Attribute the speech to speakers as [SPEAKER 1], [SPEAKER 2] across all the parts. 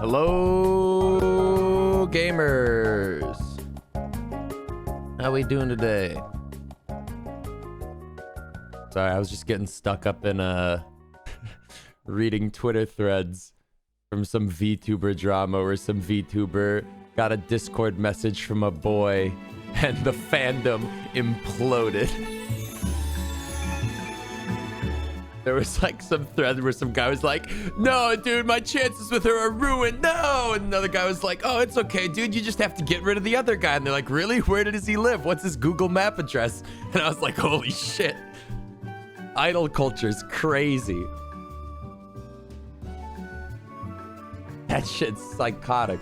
[SPEAKER 1] Hello, gamers. How we doing today? Sorry, I was just getting stuck up in reading Twitter threads from some VTuber drama where some VTuber got a Discord message from a boy and the fandom imploded. There was like some thread where some guy was like, no, dude, my chances with her are ruined. No. And another guy was like, oh, it's okay, dude. You just have to get rid of the other guy. And they're like, really? Where does he live? What's his Google map address? And I was like, holy shit. Idol culture's crazy. That shit's psychotic.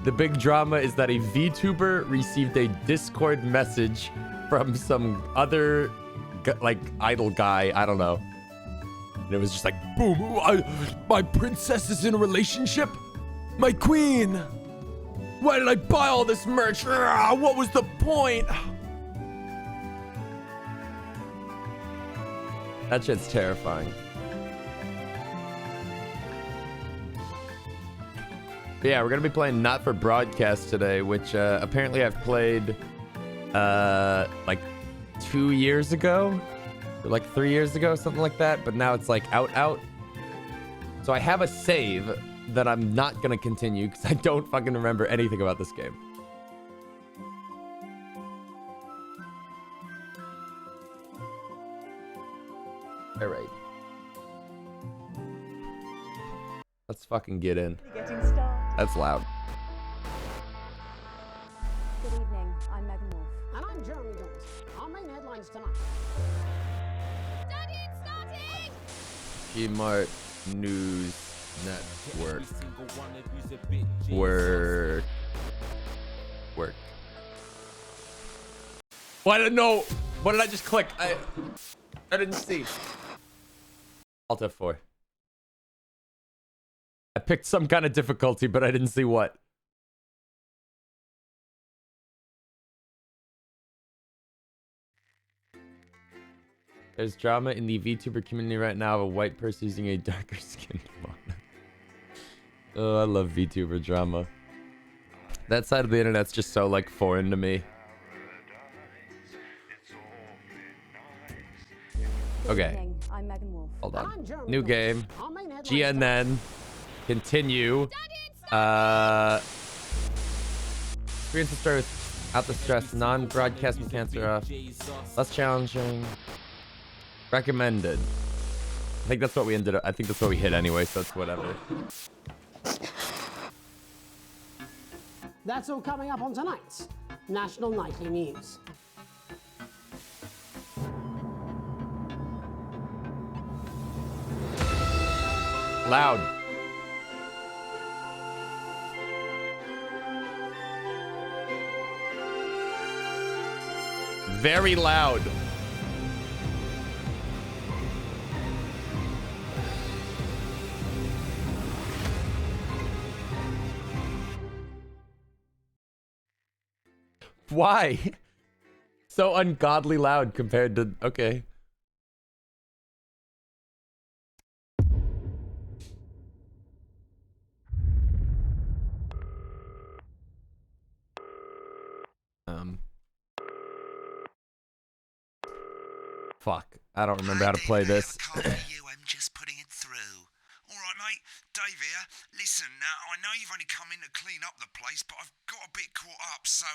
[SPEAKER 1] The big drama is that a VTuber received a Discord message from some other, like, idol guy. I don't know. And it was just like, boom, my princess is in a relationship? My queen! Why did I buy all this merch? What was the point? That shit's terrifying. But yeah, we're gonna be playing Not for Broadcast today, which apparently I've played like 2 years ago, or like 3 years ago, something like that. But now it's like out. So I have a save that I'm not gonna continue because I don't fucking remember anything about this game. All right. Let's fucking get in. That's loud.
[SPEAKER 2] Good evening, I'm Megan Wolf.
[SPEAKER 3] And I'm Jeremy Jones. Our main headlines tonight.
[SPEAKER 1] Gmart News Network. Work. Well, I didn't know. What did I just click? I didn't see. Alt F4. I picked some kind of difficulty, but I didn't see what. There's drama in the VTuber community right now of a white person using a darker skinned one. Oh, I love VTuber drama. That side of the internet's just so, like, foreign to me. Okay.
[SPEAKER 2] I'm Megan Wolf.
[SPEAKER 1] Hold on. New game. GNN. Continue. Experience the story without the stress. Non-broadcast mechanics are off. Less challenging. Recommended. I think that's what we ended up. I think that's what we hit anyway, so it's whatever.
[SPEAKER 3] That's all coming up on tonight's National Nightly News.
[SPEAKER 1] Loud. Very loud. Why? So ungodly loud compared to... Okay. Fuck. I don't remember how to play this.
[SPEAKER 4] I'm just putting it through. All right, mate. Dave here. Listen, I know you've only come in to clean up the place, but I've got a bit caught up, so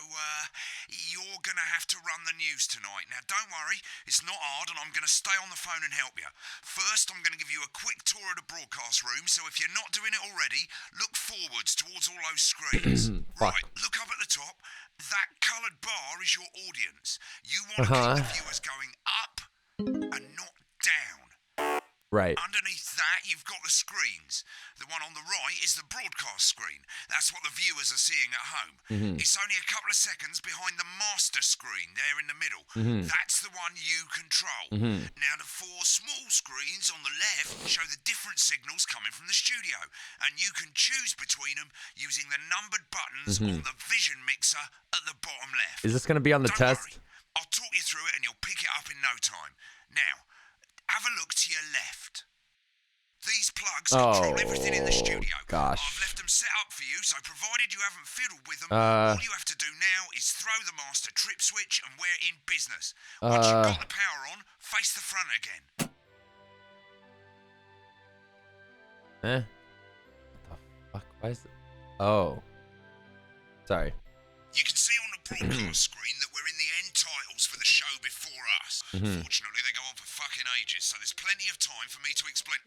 [SPEAKER 4] you're going to have to run the news tonight. Now, don't worry. It's not hard, and I'm going to stay on the phone and help you. First, I'm going to give you a quick tour of the broadcast room, so if you're not doing it already, look forwards towards all those screens. Right, look up at the top. That coloured bar is your audience. You want to keep the viewers going up and not down.
[SPEAKER 1] Right.
[SPEAKER 4] Underneath that, you've got the screens. The one on the right is the broadcast screen. That's what the viewers are seeing at home. It's only a couple of seconds behind the master screen there in the middle. That's the one you control. Now, the four small screens on the left show the different signals coming from the studio, and you can choose between them using the numbered buttons on the vision mixer at the bottom left.
[SPEAKER 1] Is this going to be on the
[SPEAKER 4] Don't
[SPEAKER 1] test?
[SPEAKER 4] worry. I'll talk you through it and you'll pick it up in no time. Now, have a look to your left. These plugs control everything in the studio.
[SPEAKER 1] Gosh.
[SPEAKER 4] I've left them set up for you, so provided you haven't fiddled with them, all you have to do now is throw the master trip switch and we're in business. Once you've got the power on, face the front again.
[SPEAKER 1] What the fuck? Why is it? Oh. Sorry.
[SPEAKER 4] You can see on the broadcast screen that we're in the end Fortunately, they go on for fucking ages, so there's plenty of time for me to explain.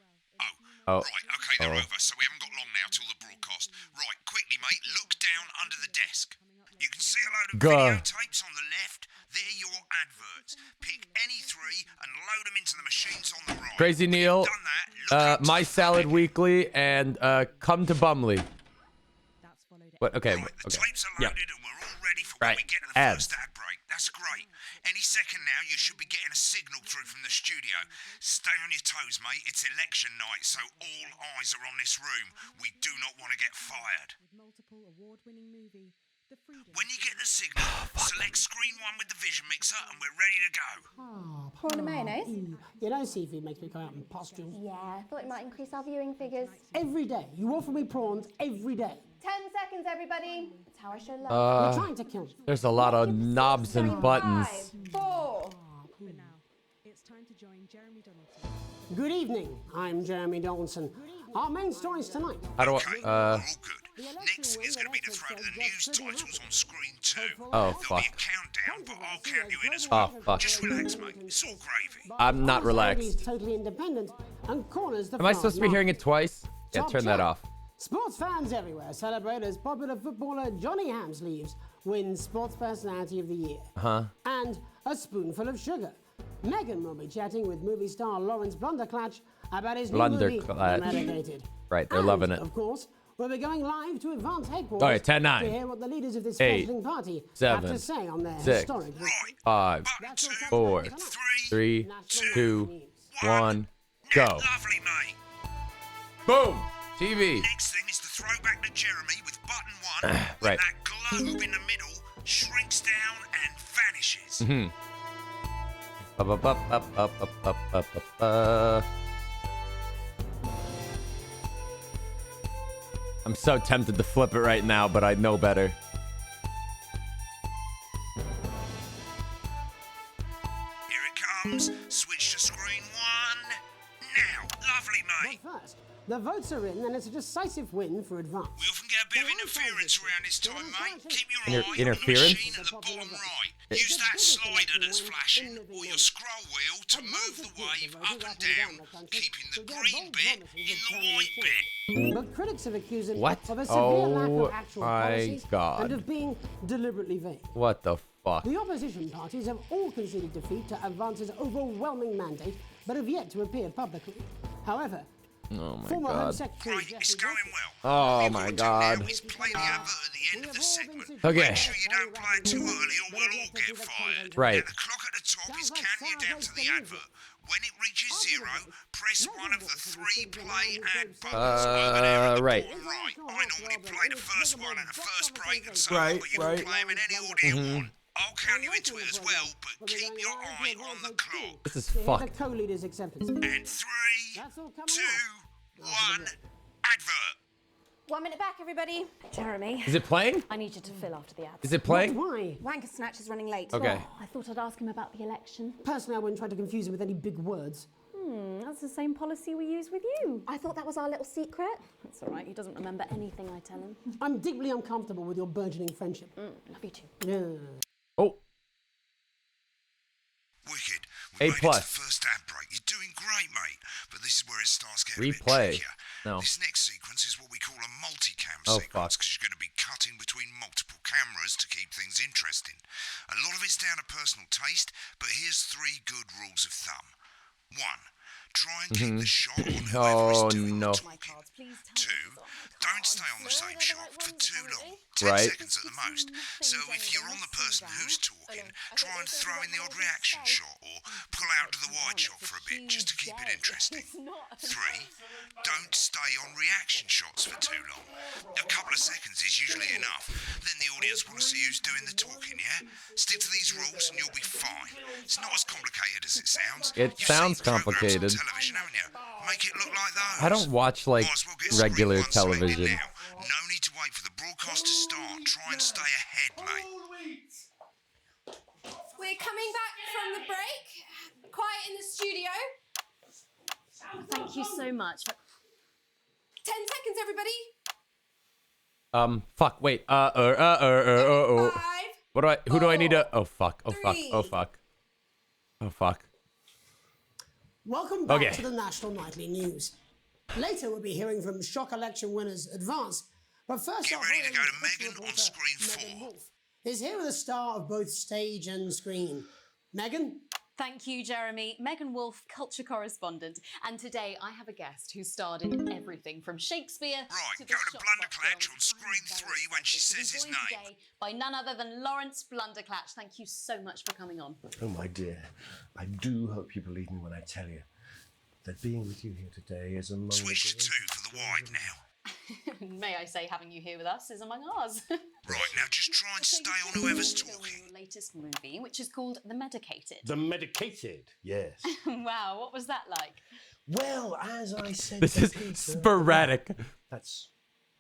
[SPEAKER 1] Oh.
[SPEAKER 4] Right, okay, they're over, so we haven't got long now till the broadcast. Right, quickly, mate, look down under the desk. You can see a load of videotapes on the left. They're your adverts. Pick any three and load them into the machines on the right.
[SPEAKER 1] Crazy
[SPEAKER 4] When
[SPEAKER 1] Neil,
[SPEAKER 4] you've done that, look up to
[SPEAKER 1] My
[SPEAKER 4] the
[SPEAKER 1] Salad
[SPEAKER 4] back.
[SPEAKER 1] Weekly, and Come to Bumley. What? Okay.
[SPEAKER 4] Right, the
[SPEAKER 1] Okay.
[SPEAKER 4] tapes are
[SPEAKER 1] Yeah.
[SPEAKER 4] loaded and we're all ready for
[SPEAKER 1] Right.
[SPEAKER 4] when we get to the
[SPEAKER 1] Ads.
[SPEAKER 4] first ad break. That's great. Any second now, you should be getting a signal through from the studio. Stay on your toes, mate. It's election night, so all eyes are on this room. We do not want to get fired. When you get the signal, select screen 1 with the vision mixer and we're ready to go.
[SPEAKER 2] Prawn and mayonnaise?
[SPEAKER 3] You know, seafood makes me go out in pustules.
[SPEAKER 5] Yeah, I thought it might increase our viewing figures.
[SPEAKER 3] Every day. You offer me prawns every day.
[SPEAKER 5] 10 seconds, everybody. That's how I show love.
[SPEAKER 3] You're trying to kill me.
[SPEAKER 1] There's a lot of knobs and buttons.
[SPEAKER 5] 5, 4.
[SPEAKER 3] Good evening. I'm Jeremy Donaldson. Our main stories tonight.
[SPEAKER 1] How do
[SPEAKER 4] Okay,
[SPEAKER 1] I?
[SPEAKER 4] all good. Next thing is going to be to throw to the news titles on screen 2.
[SPEAKER 1] Oh,
[SPEAKER 4] There'll
[SPEAKER 1] fuck.
[SPEAKER 4] be a countdown, but I'll count you in as well.
[SPEAKER 1] Oh, fuck.
[SPEAKER 4] Just relax, mate. It's all gravy.
[SPEAKER 1] I'm not
[SPEAKER 3] Personality is
[SPEAKER 1] relaxed.
[SPEAKER 3] Totally independent and corners the
[SPEAKER 1] Am I
[SPEAKER 3] far
[SPEAKER 1] supposed to be hearing it twice? Yeah,
[SPEAKER 3] Top
[SPEAKER 1] turn that
[SPEAKER 3] chat.
[SPEAKER 1] off.
[SPEAKER 3] Sports fans everywhere celebrate as popular footballer Johnny Hamsleeves wins Sports Personality of the Year. And a spoonful of sugar. Megan will be chatting with movie star Lawrence Blunderclatch about his new movie,
[SPEAKER 1] Blunderclatch.
[SPEAKER 3] Medicated.
[SPEAKER 1] Right, they're
[SPEAKER 3] And,
[SPEAKER 1] loving it.
[SPEAKER 3] Of course, we'll be going live to Advance headquarters
[SPEAKER 1] All right, 10, 9,
[SPEAKER 3] to hear what the leaders of this
[SPEAKER 1] 8,
[SPEAKER 3] fledgling party
[SPEAKER 1] 7,
[SPEAKER 3] have to say on their
[SPEAKER 1] 6,
[SPEAKER 3] historic
[SPEAKER 4] Right.
[SPEAKER 1] 5,
[SPEAKER 4] Button 2,
[SPEAKER 1] 4, 3, 2, 1, go.
[SPEAKER 4] Lovely, mate.
[SPEAKER 1] Boom! TV.
[SPEAKER 4] Next thing is to throw back to Jeremy with button 1.
[SPEAKER 1] Right.
[SPEAKER 4] When that globe in the middle shrinks down and vanishes.
[SPEAKER 1] I'm so tempted to flip it right now, but I know better.
[SPEAKER 4] Here it comes. Switch to screen 1. Now. Lovely, mate.
[SPEAKER 3] But first, the votes are in and it's a decisive win for Advance.
[SPEAKER 4] We often get a bit of interference around this time, mate. Keep your eye on the
[SPEAKER 1] Interference?
[SPEAKER 4] machine at the bottom right. Use that slider that's flashing or your scroll wheel to move the wave up and down, keeping the green bit in the white bit.
[SPEAKER 3] But critics have accused him
[SPEAKER 1] What?
[SPEAKER 3] of a severe lack
[SPEAKER 1] Oh
[SPEAKER 3] of actual
[SPEAKER 1] my
[SPEAKER 3] policies
[SPEAKER 1] God.
[SPEAKER 3] and of being deliberately vague.
[SPEAKER 1] What the fuck?
[SPEAKER 3] The opposition parties have all conceded defeat to Advance's overwhelming mandate, but have yet to appear publicly. However,
[SPEAKER 1] Oh my
[SPEAKER 3] former Home
[SPEAKER 1] god.
[SPEAKER 3] Secretary
[SPEAKER 4] Right, it's
[SPEAKER 3] Jeffrey
[SPEAKER 4] going well.
[SPEAKER 1] Oh
[SPEAKER 4] All you've
[SPEAKER 1] my
[SPEAKER 4] got to do
[SPEAKER 1] God.
[SPEAKER 4] now is play the advert at the end of the segment.
[SPEAKER 1] Okay.
[SPEAKER 4] Make sure you don't play it too early or we'll all get fired.
[SPEAKER 1] Right.
[SPEAKER 4] Now the clock at the top is counting you down to the advert. When it reaches 0, press one of the 3 play ad buttons over there at the
[SPEAKER 1] right.
[SPEAKER 4] bottom right. I normally play the first one at the first break and so
[SPEAKER 1] Right,
[SPEAKER 4] on, but you
[SPEAKER 1] right.
[SPEAKER 4] can play them in any order you want. I'll count you into it as well, but keep your eye on the clock.
[SPEAKER 1] This is
[SPEAKER 3] to hear the
[SPEAKER 1] fucked.
[SPEAKER 3] co-leader's acceptance.
[SPEAKER 4] And 3,
[SPEAKER 3] That's all coming
[SPEAKER 4] 2,
[SPEAKER 3] up.
[SPEAKER 4] 1, advert.
[SPEAKER 5] 1 minute back, everybody.
[SPEAKER 2] Jeremy,
[SPEAKER 1] Is it playing?
[SPEAKER 2] I need you to fill after the ads.
[SPEAKER 1] Is it playing?
[SPEAKER 3] Why?
[SPEAKER 2] Wanker Snatch is running late.
[SPEAKER 1] Okay.
[SPEAKER 2] I thought I'd ask him about the election.
[SPEAKER 3] Personally, I wouldn't try to confuse him with any big words.
[SPEAKER 2] That's the same policy we use with you.
[SPEAKER 5] I thought that was our little secret.
[SPEAKER 2] That's all right. He doesn't remember anything I tell him.
[SPEAKER 3] I'm deeply uncomfortable with your burgeoning friendship.
[SPEAKER 2] Love you too.
[SPEAKER 3] Yeah.
[SPEAKER 1] Oh,
[SPEAKER 4] Wicked.
[SPEAKER 1] A
[SPEAKER 4] We made it
[SPEAKER 1] plus.
[SPEAKER 4] to the first ad break. You're doing great, mate. But this is where it starts getting
[SPEAKER 1] Replay.
[SPEAKER 4] a bit trickier.
[SPEAKER 1] No.
[SPEAKER 4] This next sequence is what we call a multicam
[SPEAKER 1] Oh,
[SPEAKER 4] sequence
[SPEAKER 1] fuck.
[SPEAKER 4] because you're going to be cutting between multiple cameras to keep things interesting. A lot of it's down to personal taste, but here's 3 good rules of thumb. 1. Try and keep the shot on whoever is
[SPEAKER 1] Oh,
[SPEAKER 4] doing
[SPEAKER 1] no.
[SPEAKER 4] the talking. 2. Don't stay on the same shot for too long. 10
[SPEAKER 1] Right.
[SPEAKER 4] seconds at the most. So if you're on the person who's talking, try and throw in the odd reaction shot or pull out to the wide shot for a bit just to keep it interesting. 3. Don't stay on reaction shots for too long. A couple of seconds is usually enough. Then the audience want to see who's doing the talking, yeah? Stick to these rules and you'll be fine. It's not as complicated as it sounds.
[SPEAKER 1] It
[SPEAKER 4] You've
[SPEAKER 1] sounds
[SPEAKER 4] seen programs on
[SPEAKER 1] complicated.
[SPEAKER 4] television, haven't you? Make it look like those.
[SPEAKER 1] I don't watch like
[SPEAKER 4] Might as well get screen
[SPEAKER 1] regular
[SPEAKER 4] 1 selected
[SPEAKER 1] television.
[SPEAKER 4] now. No need to wait for the broadcast to start. Try and stay ahead, mate.
[SPEAKER 5] We're coming back from the break. Quiet in the studio.
[SPEAKER 2] Thank you so much.
[SPEAKER 5] 10 seconds, everybody.
[SPEAKER 1] Fuck, wait, oh.
[SPEAKER 5] 5.
[SPEAKER 1] What do I, who do I need to, oh fuck, oh fuck, oh fuck. Oh, fuck.
[SPEAKER 3] Welcome back
[SPEAKER 1] Okay.
[SPEAKER 3] to the National Nightly News. Later, we'll be hearing from shock election winners Advance. But first,
[SPEAKER 4] Get
[SPEAKER 3] our
[SPEAKER 4] ready to
[SPEAKER 3] very
[SPEAKER 4] go to
[SPEAKER 3] cultural
[SPEAKER 4] Megan on
[SPEAKER 3] reporter,
[SPEAKER 4] screen
[SPEAKER 3] Megan
[SPEAKER 4] 4.
[SPEAKER 3] Wolf is here with a star of both stage and screen. Megan?
[SPEAKER 2] Thank you, Jeremy. Megan Wolf, culture correspondent. And today I have a guest who starred in everything from Shakespeare
[SPEAKER 4] Right,
[SPEAKER 2] to
[SPEAKER 4] go
[SPEAKER 2] the
[SPEAKER 4] to
[SPEAKER 2] Shop
[SPEAKER 4] Blunderclatch
[SPEAKER 2] films.
[SPEAKER 4] on screen
[SPEAKER 2] I'm
[SPEAKER 4] 3
[SPEAKER 2] very
[SPEAKER 4] when she
[SPEAKER 2] excited to
[SPEAKER 4] says
[SPEAKER 2] be
[SPEAKER 4] his
[SPEAKER 2] joined
[SPEAKER 4] name.
[SPEAKER 2] today by none other than Lawrence Blunderclatch. Thank you so much for coming on.
[SPEAKER 6] Oh, my dear, I do hope you believe me when I tell you that being with you here today is among
[SPEAKER 4] Switch to
[SPEAKER 6] the
[SPEAKER 4] 2 for the wide now.
[SPEAKER 2] May I say, having you here with us is among ours.
[SPEAKER 4] Right, now just try and
[SPEAKER 2] So
[SPEAKER 4] stay
[SPEAKER 2] you've
[SPEAKER 4] on
[SPEAKER 2] just
[SPEAKER 4] whoever's
[SPEAKER 2] filmed
[SPEAKER 4] talking.
[SPEAKER 2] your latest movie, which is called The Medicated.
[SPEAKER 6] The medicated, yes.
[SPEAKER 2] Wow, what was that like?
[SPEAKER 6] Well, as I said
[SPEAKER 1] This
[SPEAKER 6] to
[SPEAKER 1] is
[SPEAKER 6] Peter,
[SPEAKER 1] sporadic.
[SPEAKER 6] that's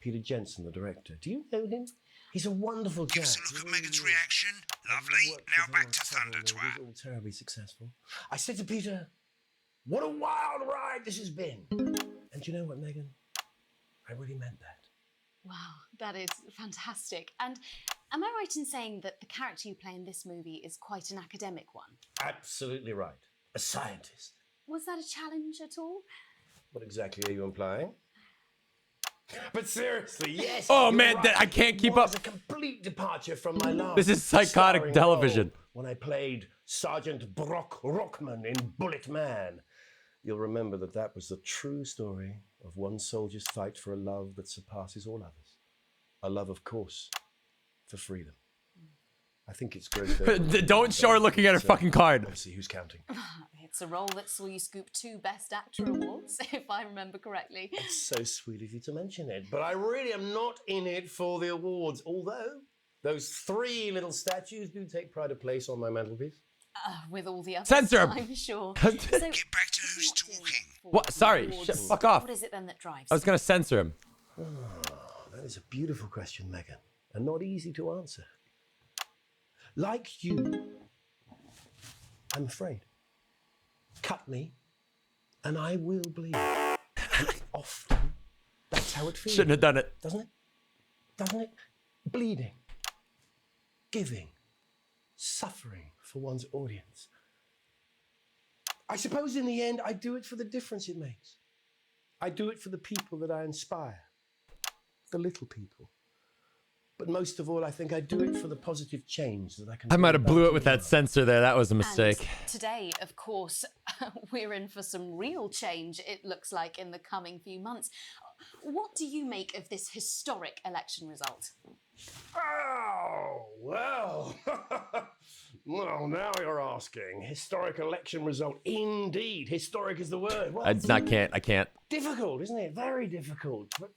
[SPEAKER 6] Peter Jensen, the director. Do you know him? He's a wonderful
[SPEAKER 4] Give
[SPEAKER 6] chap.
[SPEAKER 4] us a look at
[SPEAKER 6] Really
[SPEAKER 4] Megan's
[SPEAKER 6] is.
[SPEAKER 4] reaction.
[SPEAKER 6] I've
[SPEAKER 4] Lovely.
[SPEAKER 6] worked
[SPEAKER 4] Now
[SPEAKER 6] with him
[SPEAKER 4] back
[SPEAKER 6] on
[SPEAKER 4] to
[SPEAKER 6] several
[SPEAKER 4] Thunder
[SPEAKER 6] movies,
[SPEAKER 4] Twat.
[SPEAKER 6] all terribly successful. I said to Peter, what a wild ride this has been. And you know what, Megan? I really meant that.
[SPEAKER 2] Wow, that is fantastic. And am I right in saying that the character you play in this movie is quite an academic one?
[SPEAKER 6] Absolutely right. A scientist.
[SPEAKER 2] Was that a challenge at all?
[SPEAKER 6] What exactly are you implying? But seriously, yes.
[SPEAKER 1] Oh,
[SPEAKER 6] you're
[SPEAKER 1] man,
[SPEAKER 6] right.
[SPEAKER 1] I can't keep
[SPEAKER 6] It was
[SPEAKER 1] up.
[SPEAKER 6] a complete departure from my last.
[SPEAKER 1] This is psychotic
[SPEAKER 6] starring
[SPEAKER 1] television.
[SPEAKER 6] role when I played Sergeant Brock Rockman in Bullet Man. You'll remember that was the true story of one soldier's fight for a love that surpasses all others. A love, of course, for freedom. I think it's great. that-
[SPEAKER 1] Don't show her looking at her fucking card.
[SPEAKER 6] Let's see who's counting.
[SPEAKER 2] It's a role that saw you scoop 2 Best Actor awards, if I remember correctly.
[SPEAKER 6] It's so sweet of you to mention it, but I really am not in it for the awards, although those 3 little statues do take pride of place on my mantelpiece.
[SPEAKER 2] With all the others,
[SPEAKER 1] Censor him.
[SPEAKER 2] I'm sure.
[SPEAKER 1] Get
[SPEAKER 2] So,
[SPEAKER 4] Get back to who's
[SPEAKER 2] what do you look
[SPEAKER 4] talking.
[SPEAKER 2] for
[SPEAKER 1] What?
[SPEAKER 2] in
[SPEAKER 1] Sorry,
[SPEAKER 2] awards?
[SPEAKER 1] shit, fuck off.
[SPEAKER 2] What is it then that drives
[SPEAKER 1] I was gonna censor him.
[SPEAKER 6] That is a beautiful question, Megan, and not easy to answer. Like you, I'm afraid. Cut me, and I will bleed. And often, that's how it feels.
[SPEAKER 1] Shouldn't have done it.
[SPEAKER 6] Doesn't it? Doesn't it? Bleeding, giving, suffering for one's audience. I suppose in the end, I do it for the difference it makes. I do it for the people that I inspire, the little people. But most of all, I think I do it for the positive change that I can.
[SPEAKER 1] I might have
[SPEAKER 6] bring
[SPEAKER 1] blew
[SPEAKER 6] about
[SPEAKER 1] it with
[SPEAKER 6] to the
[SPEAKER 1] that
[SPEAKER 6] world.
[SPEAKER 1] censor there. That was a
[SPEAKER 2] And
[SPEAKER 1] mistake.
[SPEAKER 2] today, of course, we're in for some real change, it looks like, in the coming few months. What do you make of this historic election result?
[SPEAKER 6] Oh, well. Well, now you're asking. Historic election result. Indeed. Historic is the word. Well, it's
[SPEAKER 1] I can't.
[SPEAKER 6] difficult, isn't it? Very difficult. But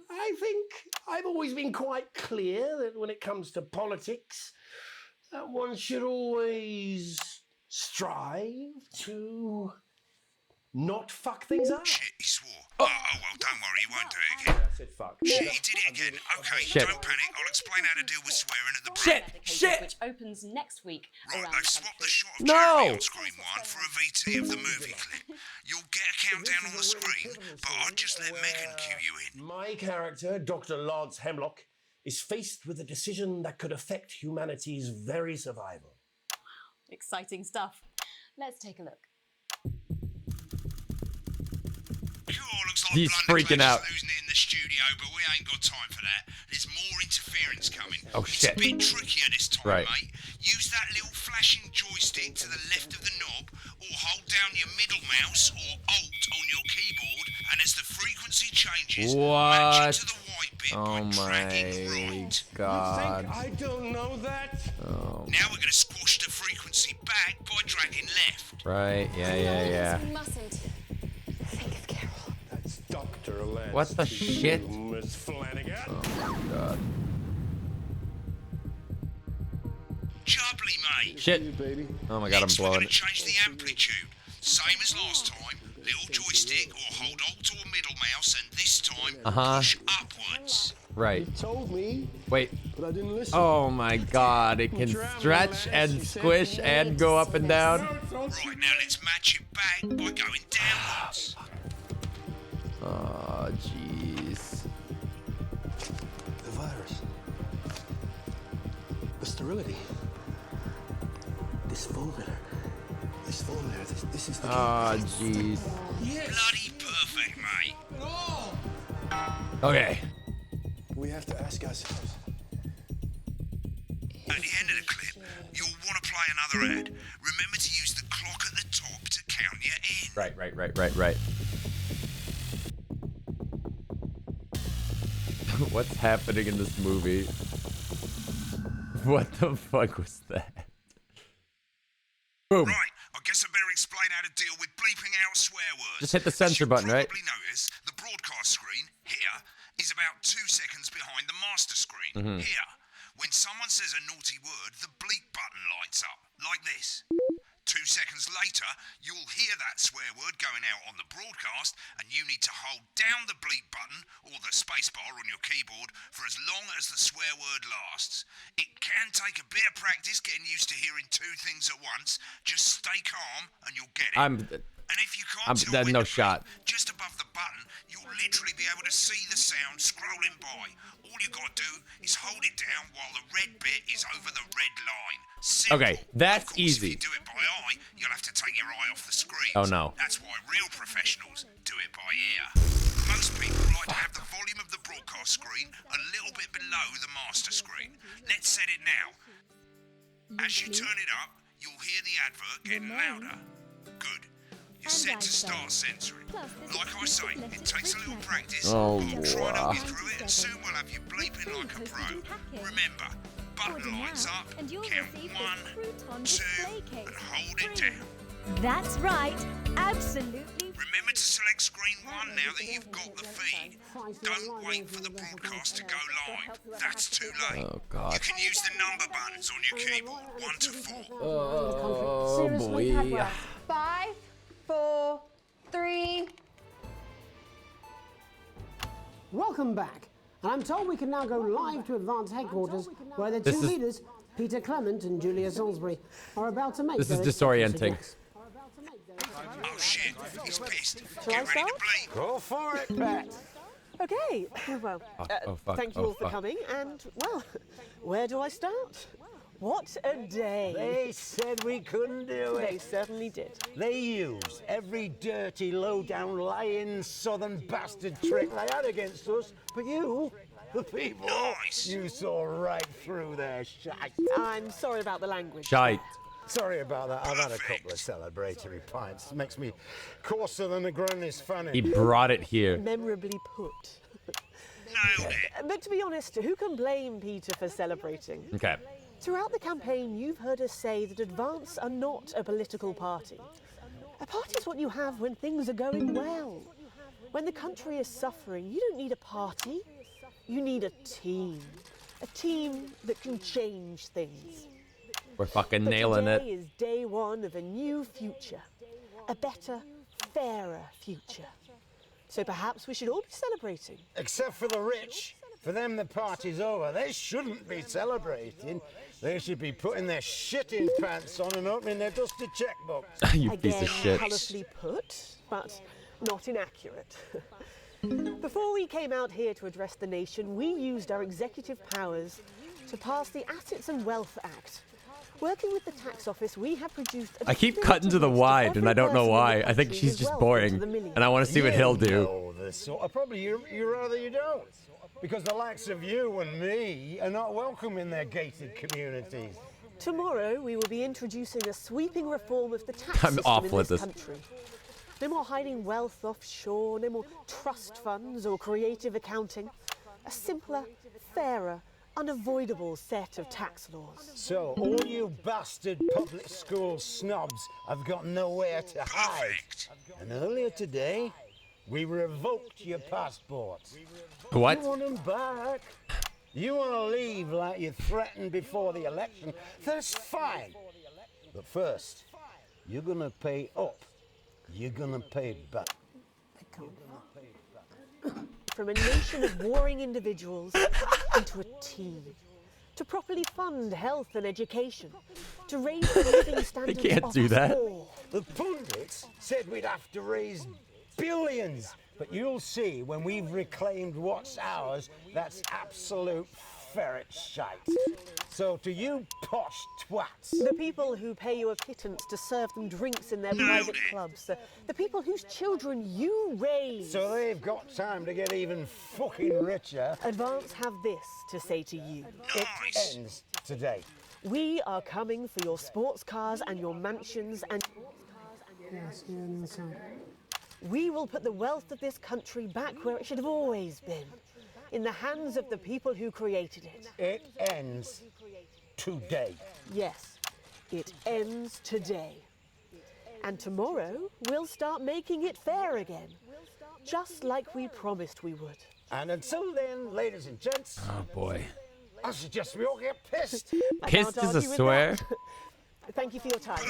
[SPEAKER 6] I think I've always been quite clear that when it comes to politics, that one should always strive to not fuck things up.
[SPEAKER 4] Shit, he swore. Oh, well, don't worry, he won't do it again.
[SPEAKER 6] I said fuck.
[SPEAKER 4] Shit, he did it again. Okay,
[SPEAKER 1] Shit.
[SPEAKER 4] don't panic. I'll explain how to deal with swearing at the break.
[SPEAKER 1] Shit,
[SPEAKER 2] Medicated,
[SPEAKER 1] shit.
[SPEAKER 2] Which opens next week
[SPEAKER 4] Right,
[SPEAKER 2] around
[SPEAKER 4] they've
[SPEAKER 2] the
[SPEAKER 4] swapped the
[SPEAKER 2] country.
[SPEAKER 4] shot of
[SPEAKER 1] No.
[SPEAKER 4] Jeremy on screen 1 for a VT of the movie clip. You'll get a countdown on the screen, but I'll just let Megan cue you in.
[SPEAKER 6] My character, Dr. Lance Hemlock, is faced with a decision that could affect humanity's very survival.
[SPEAKER 2] Exciting stuff. Let's take a look.
[SPEAKER 4] Cool, looks like
[SPEAKER 1] He's freaking
[SPEAKER 4] Blunderclatch
[SPEAKER 1] out.
[SPEAKER 4] is losing it in the studio, but we ain't got time for that. There's more interference coming.
[SPEAKER 1] Oh,
[SPEAKER 4] It's
[SPEAKER 1] shit.
[SPEAKER 4] a bit trickier this time,
[SPEAKER 1] Right.
[SPEAKER 4] mate. Use that little flashing joystick to the left of the knob, or hold down your middle mouse or Alt on your keyboard, and as the frequency changes, match
[SPEAKER 1] What?
[SPEAKER 4] it to the white bit
[SPEAKER 1] Oh
[SPEAKER 4] by dragging
[SPEAKER 1] my
[SPEAKER 4] right.
[SPEAKER 1] god.
[SPEAKER 6] I don't know that?
[SPEAKER 4] Now we're going to squash the frequency back by dragging left.
[SPEAKER 1] Right, yeah.
[SPEAKER 2] We mustn't think of Carol.
[SPEAKER 6] That's Dr. Lance.
[SPEAKER 1] What the
[SPEAKER 6] to
[SPEAKER 1] shit?
[SPEAKER 6] you, Miss Flanagan.
[SPEAKER 1] God.
[SPEAKER 4] Jubbly, mate.
[SPEAKER 1] Shit.
[SPEAKER 6] Baby.
[SPEAKER 1] Oh my god, I'm
[SPEAKER 4] Next, we're
[SPEAKER 1] blowing
[SPEAKER 4] going to
[SPEAKER 1] it.
[SPEAKER 4] change the amplitude. Same as last time. Little joystick or hold Alt or middle mouse, and this time push upwards.
[SPEAKER 1] Right.
[SPEAKER 6] Told me,
[SPEAKER 1] Wait.
[SPEAKER 6] but I didn't listen.
[SPEAKER 1] Oh my god, it can stretch and squish and go up and down.
[SPEAKER 4] Right, now let's match it back by going downwards.
[SPEAKER 1] Oh, jeez.
[SPEAKER 7] The virus. The sterility. This folder. This formula, this is the
[SPEAKER 1] Oh, jeez.
[SPEAKER 4] Bloody perfect, mate.
[SPEAKER 1] Okay.
[SPEAKER 7] We have to ask ourselves.
[SPEAKER 4] At the end of the clip, you'll want to play another ad. Remember to use the clock at the top to count you in.
[SPEAKER 1] Right. What's happening in this movie? What the fuck was that? Boom.
[SPEAKER 4] Right, I guess I better explain how to deal with bleeping out swear words.
[SPEAKER 1] Just hit the censor button, right?
[SPEAKER 4] You probably notice the broadcast screen here is about 2 seconds behind the master screen here. When someone says a naughty word, the bleep button lights up, like this. 2 seconds later, you'll hear that swear word going out on the broadcast, and you need to hold down the bleep button or the space bar on your keyboard for as long as the swear word lasts. It can take a bit of practice getting used to hearing 2 things at once. Just stay calm and you'll get it. And if you can't tell when
[SPEAKER 1] no
[SPEAKER 4] to
[SPEAKER 1] shot.
[SPEAKER 4] bleep, just above the button, you'll literally be able to see the sound scrolling by. All you gotta do is hold it down while the red bit is over the red line. Simple.
[SPEAKER 1] Okay, that's
[SPEAKER 4] Of course,
[SPEAKER 1] easy.
[SPEAKER 4] If you do it by eye, you'll have to take your eye off the screen.
[SPEAKER 1] Oh, no.
[SPEAKER 4] That's why real professionals do it by ear. Most people like to have the volume of the broadcast screen a little bit below the master screen. Let's set it now. As you turn it up, you'll hear the advert getting louder. Good. You're set to start censoring. Like I say, it takes a little practice.
[SPEAKER 1] Oh,
[SPEAKER 4] I'll try and help you
[SPEAKER 1] wow.
[SPEAKER 4] through it, and soon we'll have you bleeping like a pro. Remember, button lights up, count 1, 2, and hold it down.
[SPEAKER 8] That's right, absolutely.
[SPEAKER 4] Remember to select screen 1 now that you've got the feed. Don't wait for the broadcast to go live. That's too late.
[SPEAKER 1] Oh, God.
[SPEAKER 4] You can use the number buttons on your keyboard, 1 to 4.
[SPEAKER 1] Oh,
[SPEAKER 3] Seriously,
[SPEAKER 1] boy.
[SPEAKER 3] Pepper.
[SPEAKER 5] 5, 4, 3.
[SPEAKER 3] Welcome back. And I'm told we can now go live to Advance Headquarters, where the two leaders, Peter Clement and Julia Salisbury, are about to make
[SPEAKER 1] This is
[SPEAKER 3] their
[SPEAKER 1] disorienting.
[SPEAKER 3] address.
[SPEAKER 4] Oh shit, he's pissed.
[SPEAKER 8] Shall I
[SPEAKER 4] Get ready to
[SPEAKER 8] start?
[SPEAKER 4] bleep.
[SPEAKER 6] Go for it, Pat.
[SPEAKER 9] Okay, well,
[SPEAKER 1] fuck,
[SPEAKER 9] thank you all for coming, and, well, where do I start? What a day!
[SPEAKER 10] They said we couldn't do
[SPEAKER 9] They
[SPEAKER 10] it.
[SPEAKER 9] certainly did.
[SPEAKER 10] They used every dirty, low-down, lying, southern bastard trick they had against us. But you, the people,
[SPEAKER 4] Nice.
[SPEAKER 10] you saw right through their shite.
[SPEAKER 9] I'm sorry about the language.
[SPEAKER 1] Shite.
[SPEAKER 10] Sorry about that. I've had a couple of celebratory pints. Makes me coarser than a granny's fanny.
[SPEAKER 1] He brought it here.
[SPEAKER 9] Memorably put.
[SPEAKER 4] Nailed it.
[SPEAKER 9] But to be honest, who can blame Peter for celebrating?
[SPEAKER 1] Okay.
[SPEAKER 9] Throughout the campaign, you've heard us say that Advance are not a political party. A party is what you have when things are going well. When the country is suffering, you don't need a party. You need a team. A team that can change things.
[SPEAKER 1] We're fucking
[SPEAKER 9] But
[SPEAKER 1] nailing
[SPEAKER 9] today
[SPEAKER 1] it.
[SPEAKER 9] is day one of a new future. A better, fairer future. So perhaps we should all be celebrating.
[SPEAKER 10] Except for the rich. For them, the party's over. They shouldn't be celebrating. They should be putting their shitting pants on and opening their dusty checkbooks.
[SPEAKER 1] You
[SPEAKER 9] Again,
[SPEAKER 1] piece of shit.
[SPEAKER 9] colourfully put, but not inaccurate. Before we came out here to address the nation, we used our executive powers to pass the Assets and Wealth Act. Working with the tax office, we have produced a
[SPEAKER 1] I keep
[SPEAKER 9] definitive
[SPEAKER 1] cutting to the
[SPEAKER 9] list of
[SPEAKER 1] wide, and I don't know
[SPEAKER 9] every
[SPEAKER 1] why.
[SPEAKER 9] person in the
[SPEAKER 1] I think
[SPEAKER 9] country
[SPEAKER 1] she's
[SPEAKER 9] whose
[SPEAKER 1] just
[SPEAKER 9] wealth
[SPEAKER 1] boring,
[SPEAKER 9] into the millions.
[SPEAKER 1] and I want to see what he'll do.
[SPEAKER 10] know the sort of, probably you rather you don't. Because the likes of you and me are not welcome in their gated communities.
[SPEAKER 9] Tomorrow, we will be introducing a sweeping reform of the tax
[SPEAKER 1] I'm
[SPEAKER 9] system
[SPEAKER 1] awful
[SPEAKER 9] in
[SPEAKER 1] at
[SPEAKER 9] this
[SPEAKER 1] this.
[SPEAKER 9] country. No more hiding wealth offshore, no more trust funds or creative accounting. A simpler, fairer, unavoidable set of tax laws.
[SPEAKER 10] So all you bastard public school snobs have got nowhere to hide.
[SPEAKER 4] Perfect.
[SPEAKER 10] And earlier today, we revoked your passports.
[SPEAKER 1] What?
[SPEAKER 10] You want them back? You want to leave like you threatened before the election? That's fine. But first, you're going to pay up. You're going to pay back.
[SPEAKER 9] From a nation of warring individuals into a team. To properly fund health and education. To raise the living standards
[SPEAKER 1] can't
[SPEAKER 9] of
[SPEAKER 1] do
[SPEAKER 9] us
[SPEAKER 1] that.
[SPEAKER 9] all.
[SPEAKER 10] The pundits said we'd have to raise billions. But you'll see when we've reclaimed what's ours, that's absolute ferret shite. So to you posh twats.
[SPEAKER 9] The people who pay you a pittance to serve them drinks in their private clubs. The people whose children you raise.
[SPEAKER 10] So they've got time to get even fucking richer.
[SPEAKER 9] Advance have this to say to you.
[SPEAKER 10] It ends today.
[SPEAKER 9] We are coming for your sports cars and your mansions and...
[SPEAKER 3] Yes, yeah, and inside.
[SPEAKER 9] We will put the wealth of this country back where it should have always been. In the hands of the people who created it.
[SPEAKER 10] It ends today.
[SPEAKER 9] Yes, it ends today. And tomorrow, we'll start making it fair again. Just like we promised we would.
[SPEAKER 10] And until then, ladies and gents,
[SPEAKER 1] Oh boy.
[SPEAKER 10] I suggest we all get pissed.
[SPEAKER 9] I can't
[SPEAKER 1] Pissed is a
[SPEAKER 9] argue with
[SPEAKER 1] swear.
[SPEAKER 9] that. Thank you for your time.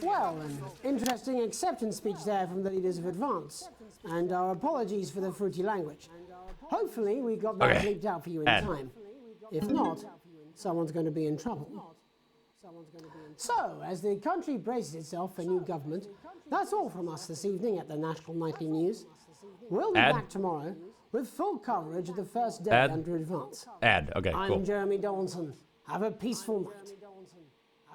[SPEAKER 3] Well, an interesting acceptance speech there from the leaders of Advance. And our apologies for the fruity language. Hopefully, we got that
[SPEAKER 1] Okay.
[SPEAKER 3] bleeped out for you in
[SPEAKER 1] Ed.
[SPEAKER 3] time. If not, someone's going to be in trouble. So, as the country braces itself for new government, that's all from us this evening at the National Nightly News. We'll be
[SPEAKER 1] Ed?
[SPEAKER 3] back tomorrow with full coverage of the first day
[SPEAKER 1] Ed?
[SPEAKER 3] under Advance.
[SPEAKER 1] Ad. Okay,
[SPEAKER 3] I'm
[SPEAKER 1] cool.
[SPEAKER 3] Jeremy Donaldson. Have a peaceful night.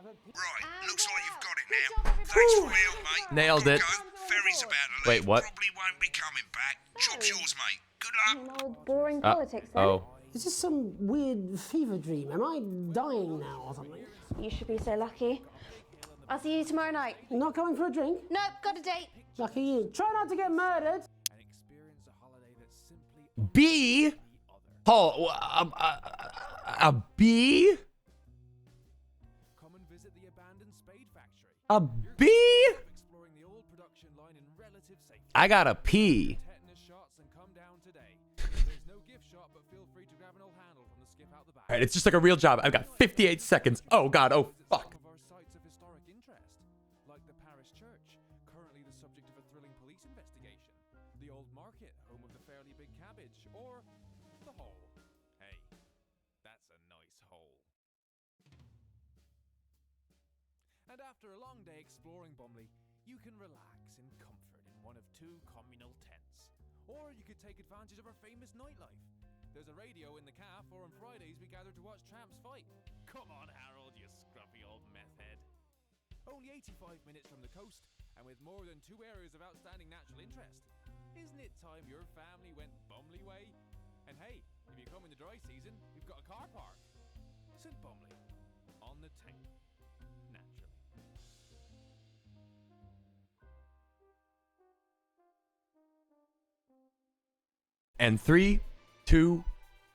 [SPEAKER 4] Right, looks like you've got it now. Thanks for the help, mate.
[SPEAKER 1] Nailed
[SPEAKER 4] Gotta
[SPEAKER 1] it.
[SPEAKER 4] Go. Ferry's about to
[SPEAKER 1] Wait,
[SPEAKER 4] leave.
[SPEAKER 1] what?
[SPEAKER 4] Probably won't be coming back. Job's yours, mate. Good luck.
[SPEAKER 5] Old boring politics then.
[SPEAKER 1] Oh.
[SPEAKER 3] Is this some weird fever dream? Am I dying now or something?
[SPEAKER 5] You should be so lucky. I'll see you tomorrow night.
[SPEAKER 3] You're not coming for a drink?
[SPEAKER 5] Nope, got a date.
[SPEAKER 3] Lucky you. Try not to get murdered.
[SPEAKER 1] B? Oh, a B? A B? I got a P. All right, it's just like a real job. I've got 58 seconds. Oh God. Oh fuck.
[SPEAKER 11] And after a long day exploring Bomley, you can relax in comfort in one of two communal tents. Or you could take advantage of our famous nightlife. There's a radio in the calf, or on Fridays we gather to watch tramps fight. Come on, Harold, you scruffy old meth head. Only 85 minutes from the coast, and with more than 2 areas of outstanding natural interest. Isn't it time your family went Bomley way? And hey, if you come in the dry season, we've got a car park. St. Bomley, on the Thames.
[SPEAKER 1] And 3, 2,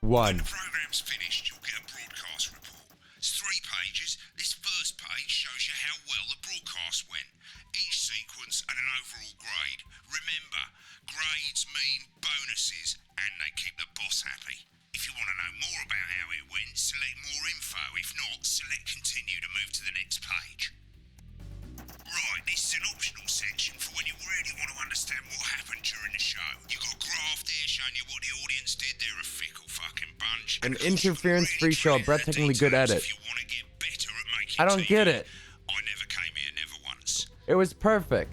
[SPEAKER 1] 1.
[SPEAKER 4] When the programme's finished, you'll get a broadcast report. It's 3 pages. This first page shows you how well the broadcast went. Each sequence and an overall grade. Remember, grades mean bonuses, and they keep the boss happy. If you want to know more about how it went, select more info. If not, select continue to move to the next page. Right, this is an optional section for when you really want to understand what happened during the show. You got a graph there showing you what the audience did. They're a fickle fucking bunch.
[SPEAKER 1] An interference-free show, a breathtakingly good edit.
[SPEAKER 4] If you want to get better at making
[SPEAKER 1] I don't
[SPEAKER 4] TV,
[SPEAKER 1] get it.
[SPEAKER 4] I never came here, never once.
[SPEAKER 1] It was perfect.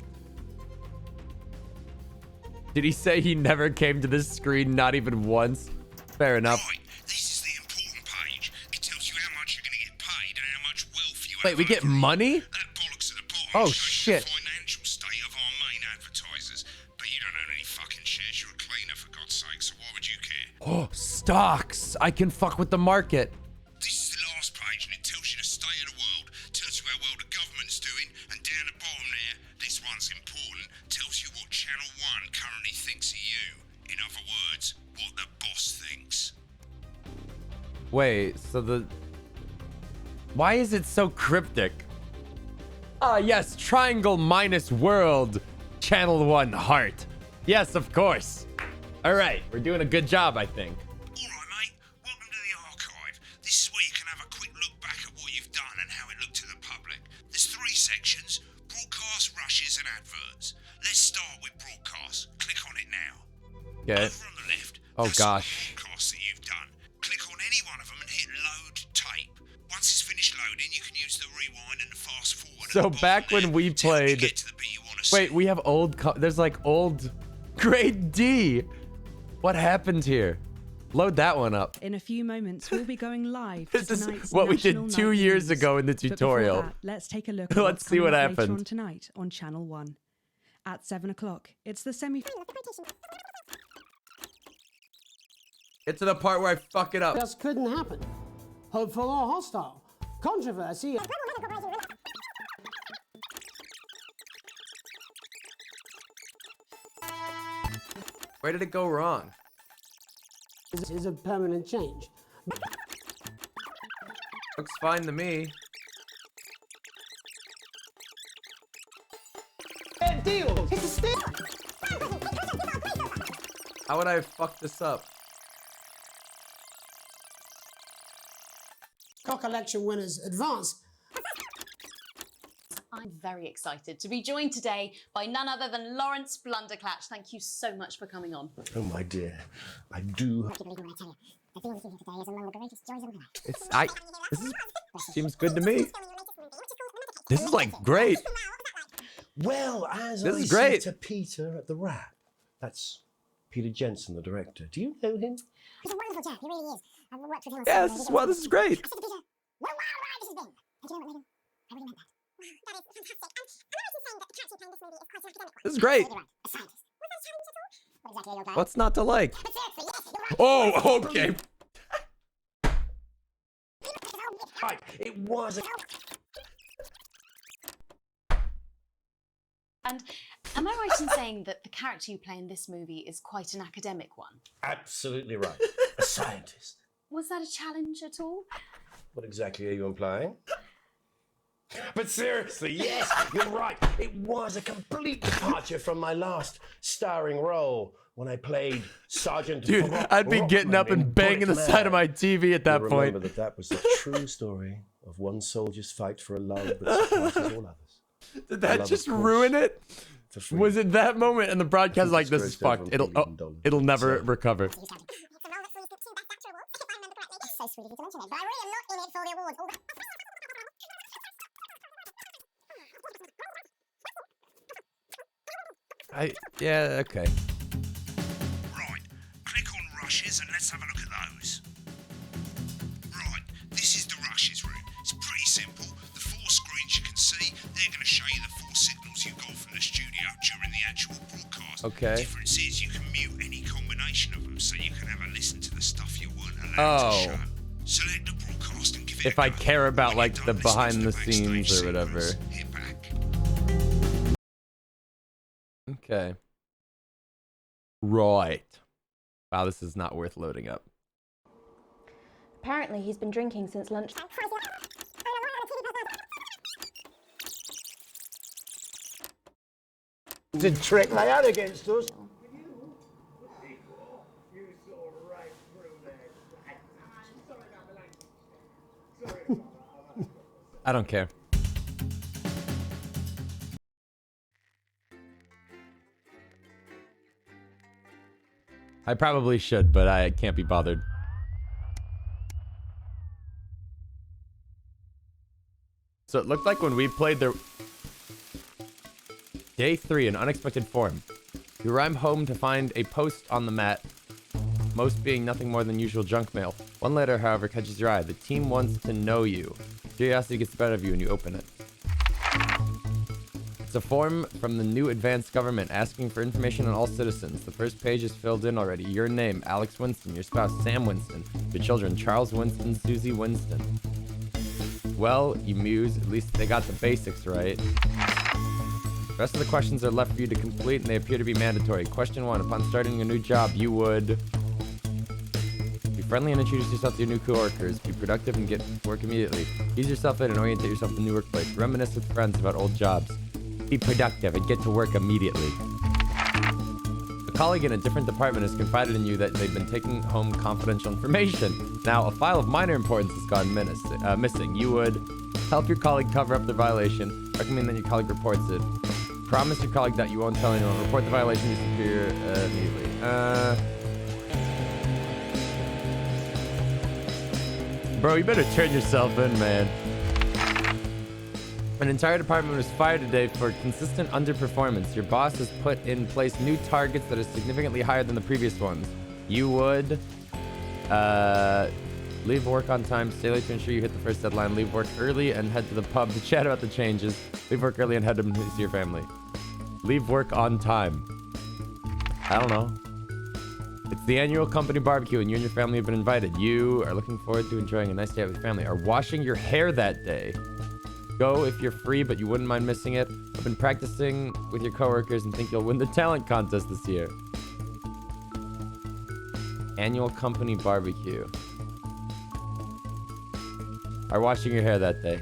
[SPEAKER 1] Did he say he never came to this screen, not even once? Fair enough.
[SPEAKER 4] Right, this is the important page. It tells you how much you're going to get paid and how much wealth you
[SPEAKER 1] Wait,
[SPEAKER 4] have.
[SPEAKER 1] we get money?
[SPEAKER 4] That bollocks at the bottom
[SPEAKER 1] Oh,
[SPEAKER 4] shows
[SPEAKER 1] shit.
[SPEAKER 4] the financial state of our main advertisers. But you don't own any fucking shares. You're a cleaner, for God's sake, so why would you care?
[SPEAKER 1] Oh, stocks. I can fuck with the market.
[SPEAKER 4] This is the last page, and it tells you the state of the world, tells you how well the government's doing, and down the bottom there, this one's important, tells you what Channel 1 currently thinks of you. In other words, what the boss thinks.
[SPEAKER 1] Wait, so the... Why is it so cryptic? Ah, yes, triangle minus world. Channel 1 heart. Yes, of course. All right, we're doing a good job, I think.
[SPEAKER 4] All right, mate. Welcome to the archive. This is where you can have a quick look back at what you've done and how it looked to the public. There's 3 sections: broadcast, rushes, and adverts. Let's start with broadcast. Click on it now.
[SPEAKER 1] Okay.
[SPEAKER 4] Over on the left,
[SPEAKER 1] Oh,
[SPEAKER 4] there's some
[SPEAKER 1] gosh.
[SPEAKER 4] broadcasts that you've done. Click on any one of them and hit load tape. Once it's finished loading, you can use the rewind and the fast forward.
[SPEAKER 1] So back when we played... Wait, we have old... There's like old... Grade D. What happened here? Load that one up.
[SPEAKER 12] In a few moments, we'll be going live
[SPEAKER 1] This
[SPEAKER 12] to
[SPEAKER 1] is
[SPEAKER 12] tonight's
[SPEAKER 1] what we
[SPEAKER 12] National
[SPEAKER 1] did 2
[SPEAKER 12] Night
[SPEAKER 1] years
[SPEAKER 12] News.
[SPEAKER 1] ago in the
[SPEAKER 12] But before
[SPEAKER 1] tutorial.
[SPEAKER 12] that, let's take a look at
[SPEAKER 1] Let's
[SPEAKER 12] what's
[SPEAKER 1] see what
[SPEAKER 12] coming up later
[SPEAKER 1] happened.
[SPEAKER 12] on tonight on Channel 1. At 7 o'clock, it's the semi...
[SPEAKER 1] Get to the part where I fuck it up.
[SPEAKER 3] Just couldn't happen. Hopeful or hostile. Controversy.
[SPEAKER 1] Where did it go wrong?
[SPEAKER 3] This is a permanent change.
[SPEAKER 1] Looks fine to me.
[SPEAKER 3] Deal. It's a steal.
[SPEAKER 1] How would I have fucked this up?
[SPEAKER 3] Cock election winners advance.
[SPEAKER 2] I'm very excited to be joined today by none other than Lawrence Blunderclatch. Thank you so much for coming on.
[SPEAKER 6] Oh, my dear. I do.
[SPEAKER 1] Seems good to me. This is like great.
[SPEAKER 6] Well, as
[SPEAKER 1] This
[SPEAKER 6] I
[SPEAKER 1] is great.
[SPEAKER 6] said to Peter at the Wrap, that's Peter Jensen, the director. Do you know him?
[SPEAKER 13] He's a wonderful chap, he really is. I've worked with him on
[SPEAKER 1] Yeah,
[SPEAKER 13] several
[SPEAKER 1] well, this is great.
[SPEAKER 13] I said to Peter, what a wild ride this has been. And do you know what, Megan? I really meant that. Wow, that is fantastic. Am I right in saying that the character playing this movie is quite an academic one?
[SPEAKER 1] This is great.
[SPEAKER 13] Absolutely right. A scientist. Was that a challenge at all? What exactly are your guys?
[SPEAKER 1] What's not to like?
[SPEAKER 13] But seriously, yes, you're right.
[SPEAKER 1] Oh, okay.
[SPEAKER 6] Right, it was.
[SPEAKER 2] And am I right in saying that the character you play in this movie is quite an academic one?
[SPEAKER 6] Absolutely right. A scientist.
[SPEAKER 2] Was that a challenge at all?
[SPEAKER 6] What exactly are you implying? But seriously, yes, you're right. It was a complete departure from my last starring role when I played Sergeant.
[SPEAKER 1] Dude, I'd be getting up and banging the side of my TV at that
[SPEAKER 6] You'll
[SPEAKER 1] point.
[SPEAKER 6] remember that was the true story of one soldier's fight for a love that surpasses all others.
[SPEAKER 1] Did that just ruin it? Was it that moment in the broadcast like this is fucked? It'll never recover.
[SPEAKER 13] It's so sweet of you to mention it, but I really am not in it for the awards.
[SPEAKER 1] Yeah, okay.
[SPEAKER 4] Right, click on rushes and let's have a look at those. Right, this is the rushes room. It's pretty simple. The 4 screens you can see, they're going to show you the 4 signals you got from the studio during the actual broadcast.
[SPEAKER 1] Okay.
[SPEAKER 4] Difference is you can mute any combination of them, so you can have a listen to the stuff you weren't allowed to show. Select the broadcast and give it
[SPEAKER 1] If I care about like the behind the scenes or whatever.
[SPEAKER 4] hit back.
[SPEAKER 1] Okay. Right. Wow, this is not worth loading up.
[SPEAKER 14] Apparently, he's been drinking since lunch.
[SPEAKER 10] The trick they had against us.
[SPEAKER 1] I don't care. I probably should, but I can't be bothered. So it looked like when we played the... Day 3, an unexpected form. You arrive home to find a post on the mat, most being nothing more than usual junk mail. One letter, however, catches your eye. The team wants to know you. Curiosity gets the better of you and you open it. It's a form from the new advanced government asking for information on all citizens. The first page is filled in already. Your name, Alex Winston. Your spouse, Sam Winston. Your children, Charles Winston, Susie Winston. Well, you muse, at least they got the basics right. The rest of the questions are left for you to complete and they appear to be mandatory. Question 1. Upon starting a new job, you would... Be friendly and introduce yourself to your new coworkers. Be productive and get work immediately. Ease yourself in and orientate yourself to the new workplace. Reminisce with friends about old jobs. Be productive and get to work immediately. A colleague in a different department has confided in you that they've been taking home confidential information. Now, a file of minor importance has gone missing. You would help your colleague cover up the violation. Recommend that your colleague reports it. Promise your colleague that you won't tell anyone. Report the violation to your superior immediately. Bro, you better turn yourself in, man. An entire department was fired today for consistent underperformance. Your boss has put in place new targets that are significantly higher than the previous ones. You would Leave work on time. Stay late to ensure you hit the first deadline. Leave work early and head to the pub to chat about the changes. Leave work early and head to see your family. Leave work on time. I don't know. It's the annual company barbecue and you and your family have been invited. You are looking forward to enjoying a nice day with your family. Are washing your hair that day. Go if you're free, but you wouldn't mind missing it. I've been practicing with your coworkers and think you'll win the talent contest this year. Annual company barbecue. Are washing your hair that day.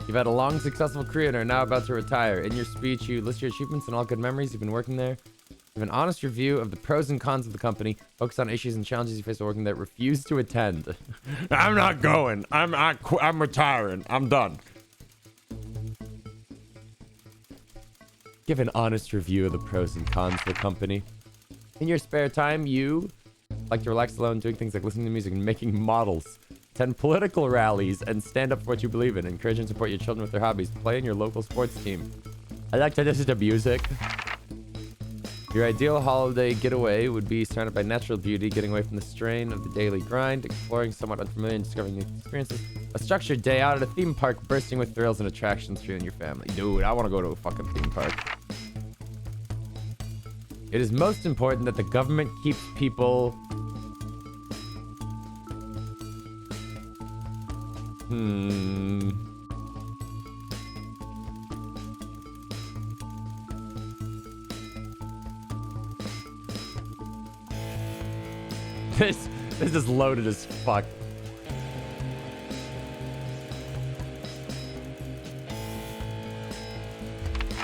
[SPEAKER 1] You've had a long, successful career and are now about to retire. In your speech, you list your achievements and all good memories you've been working there. Give an honest review of the pros and cons of the company. Focus on issues and challenges you face while working there. Refuse to attend. I'm not going. I'm retiring. I'm done. Give an honest review of the pros and cons of the company. In your spare time, you like to relax alone, doing things like listening to music and making models. Attend political rallies and stand up for what you believe in. Encourage and support your children with their hobbies. Play in your local sports team. I like to listen to music. Your ideal holiday getaway would be surrounded by natural beauty, getting away from the strain of the daily grind, exploring somewhat unfamiliar and discovering new experiences. A structured day out at a theme park, bursting with thrills and attractions for you and your family. Dude, I want to go to a fucking theme park. It is most important that the government keeps people... This is loaded as fuck.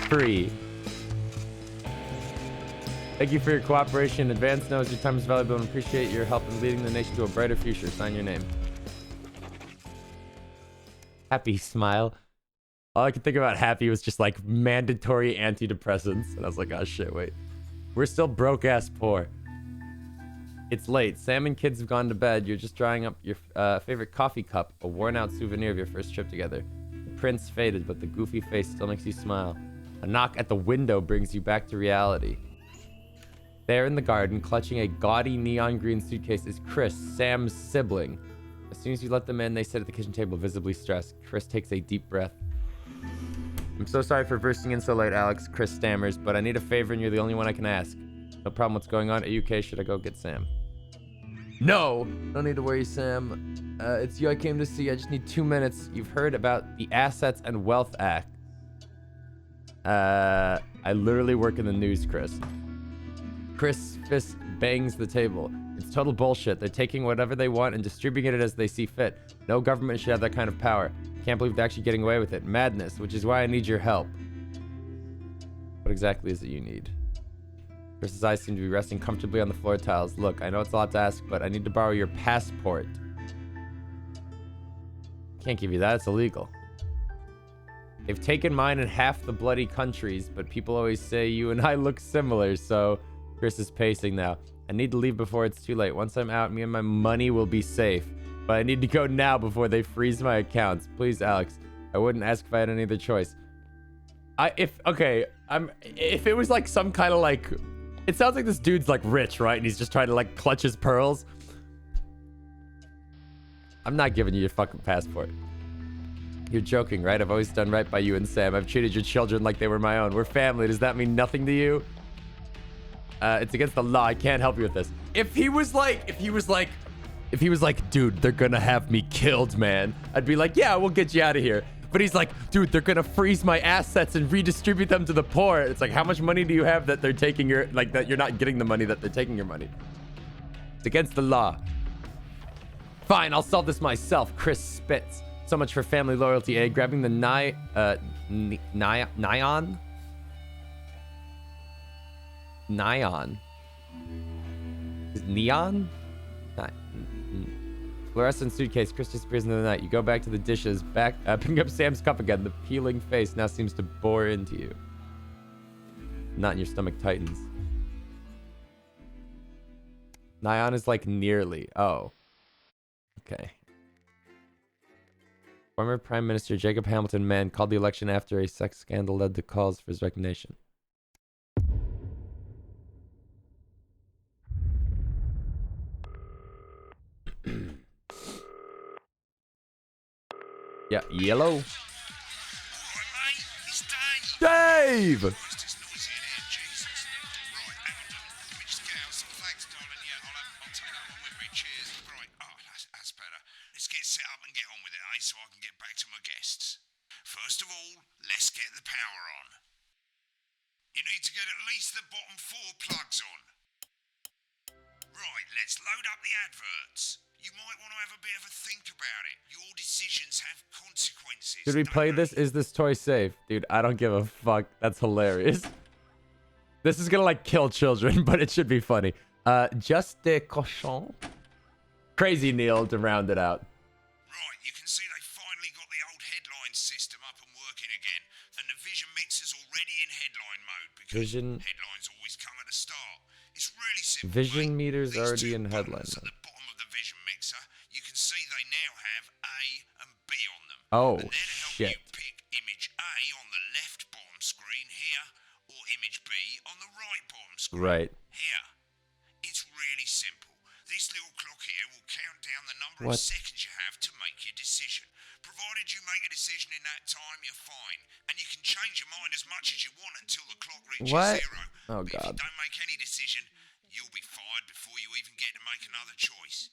[SPEAKER 1] Free. Thank you for your cooperation in advance. Knows your time is valuable and appreciate your help in leading the nation to a brighter future. Sign your name. Happy smile. All I could think about happy was just like mandatory antidepressants. And I was like, oh shit, wait. We're still broke ass poor. It's late. Sam and kids have gone to bed. You're just drying up your favorite coffee cup, a worn out souvenir of your first trip together. The print's faded, but the goofy face still makes you smile. A knock at the window brings you back to reality. There in the garden, clutching a gaudy neon green suitcase, is Chris, Sam's sibling. As soon as you let them in, they sit at the kitchen table, visibly stressed. Chris takes a deep breath. I'm so sorry for bursting in so late, Alex. Chris stammers, but I need a favor and you're the only one I can ask. No problem, what's going on? Are you okay? Should I go get Sam? No! No need to worry, Sam. It's you I came to see. I just need 2 minutes. You've heard about the Assets and Wealth Act. I literally work in the news, Chris. Chris' fist bangs the table. It's total bullshit. They're taking whatever they want and distributing it as they see fit. No government should have that kind of power. Can't believe they're actually getting away with it. Madness, which is why I need your help. What exactly is it you need? Chris's eyes seem to be resting comfortably on the floor tiles. Look, I know it's a lot to ask, but I need to borrow your passport. Can't give you that. It's illegal. They've taken mine in half the bloody countries, but people always say you and I look similar, so... Chris is pacing now. I need to leave before it's too late. Once I'm out, me and my money will be safe. But I need to go now before they freeze my accounts. Please, Alex. I wouldn't ask if I had any other choice. If it was like some kind of like... It sounds like this dude's like rich, right? And he's just trying to like clutch his pearls. I'm not giving you your fucking passport. You're joking, right? I've always done right by you and Sam. I've treated your children like they were my own. We're family. Does that mean nothing to you? It's against the law. I can't help you with this. If he was like, dude, they're gonna have me killed, man. I'd be like, yeah, we'll get you out of here. But he's like, dude, they're gonna freeze my assets and redistribute them to the poor. It's like, how much money do you have that they're taking your, like, that you're not getting the money that they're taking your money? It's against the law. Fine, I'll solve this myself. Chris spits. So much for family loyalty, eh? Grabbing the Nyan? Is it neon? Fluorescent suitcase. Chris disappears into the night. You go back to the dishes. Picking up Sam's cup again. The peeling face now seems to bore into you. Not in your stomach tightens. Nyan is like nearly. Oh. Okay. Former Prime Minister Jacob Hamilton Mann called the election after a sex scandal led to calls for his resignation. Yeah, yellow.
[SPEAKER 4] All right, mate. It's Dave.
[SPEAKER 1] Dave!
[SPEAKER 4] It's just noisy in here, Jesus. Right, hang on. Let me just get out some thanks, darling. Yeah, I'll take that one with me. Cheers. Right. Oh, that's better. Let's get set up and get on with it, eh? So I can get back to my guests. First of all, let's get the power on. You need to get at least the bottom 4 plugs on. Right, let's load up the adverts. You might want to have a bit of a think about it. Your decisions have consequences.
[SPEAKER 1] Should we play this? Is this toy safe? Dude, I don't give a fuck. That's hilarious. This is gonna like kill children, but it should be funny. Just des cochons. Crazy Neil to round it out.
[SPEAKER 4] Right, you can see they finally got the old headline system up and working again. And the vision mixer's already in headline mode because headlines always come at the start. It's really simple.
[SPEAKER 1] Vision
[SPEAKER 4] mate.
[SPEAKER 1] meter's
[SPEAKER 4] These
[SPEAKER 1] already
[SPEAKER 4] 2
[SPEAKER 1] in headline
[SPEAKER 4] buttons
[SPEAKER 1] mode.
[SPEAKER 4] at the bottom of the vision mixer, you can see they now have A and B on them.
[SPEAKER 1] Oh,
[SPEAKER 4] and then help
[SPEAKER 1] shit.
[SPEAKER 4] you pick image A on the left bottom screen here, or image B on the right bottom screen
[SPEAKER 1] Right.
[SPEAKER 4] here. It's really simple. This little clock here will count down the number
[SPEAKER 1] What?
[SPEAKER 4] of seconds you have to make your decision. Provided you make a decision in that time, you're fine. And you can change your mind as much as you want until the clock reaches
[SPEAKER 1] What?
[SPEAKER 4] 0.
[SPEAKER 1] Oh,
[SPEAKER 4] But if
[SPEAKER 1] God.
[SPEAKER 4] you don't make any decision, you'll be fired before you even get to make another choice.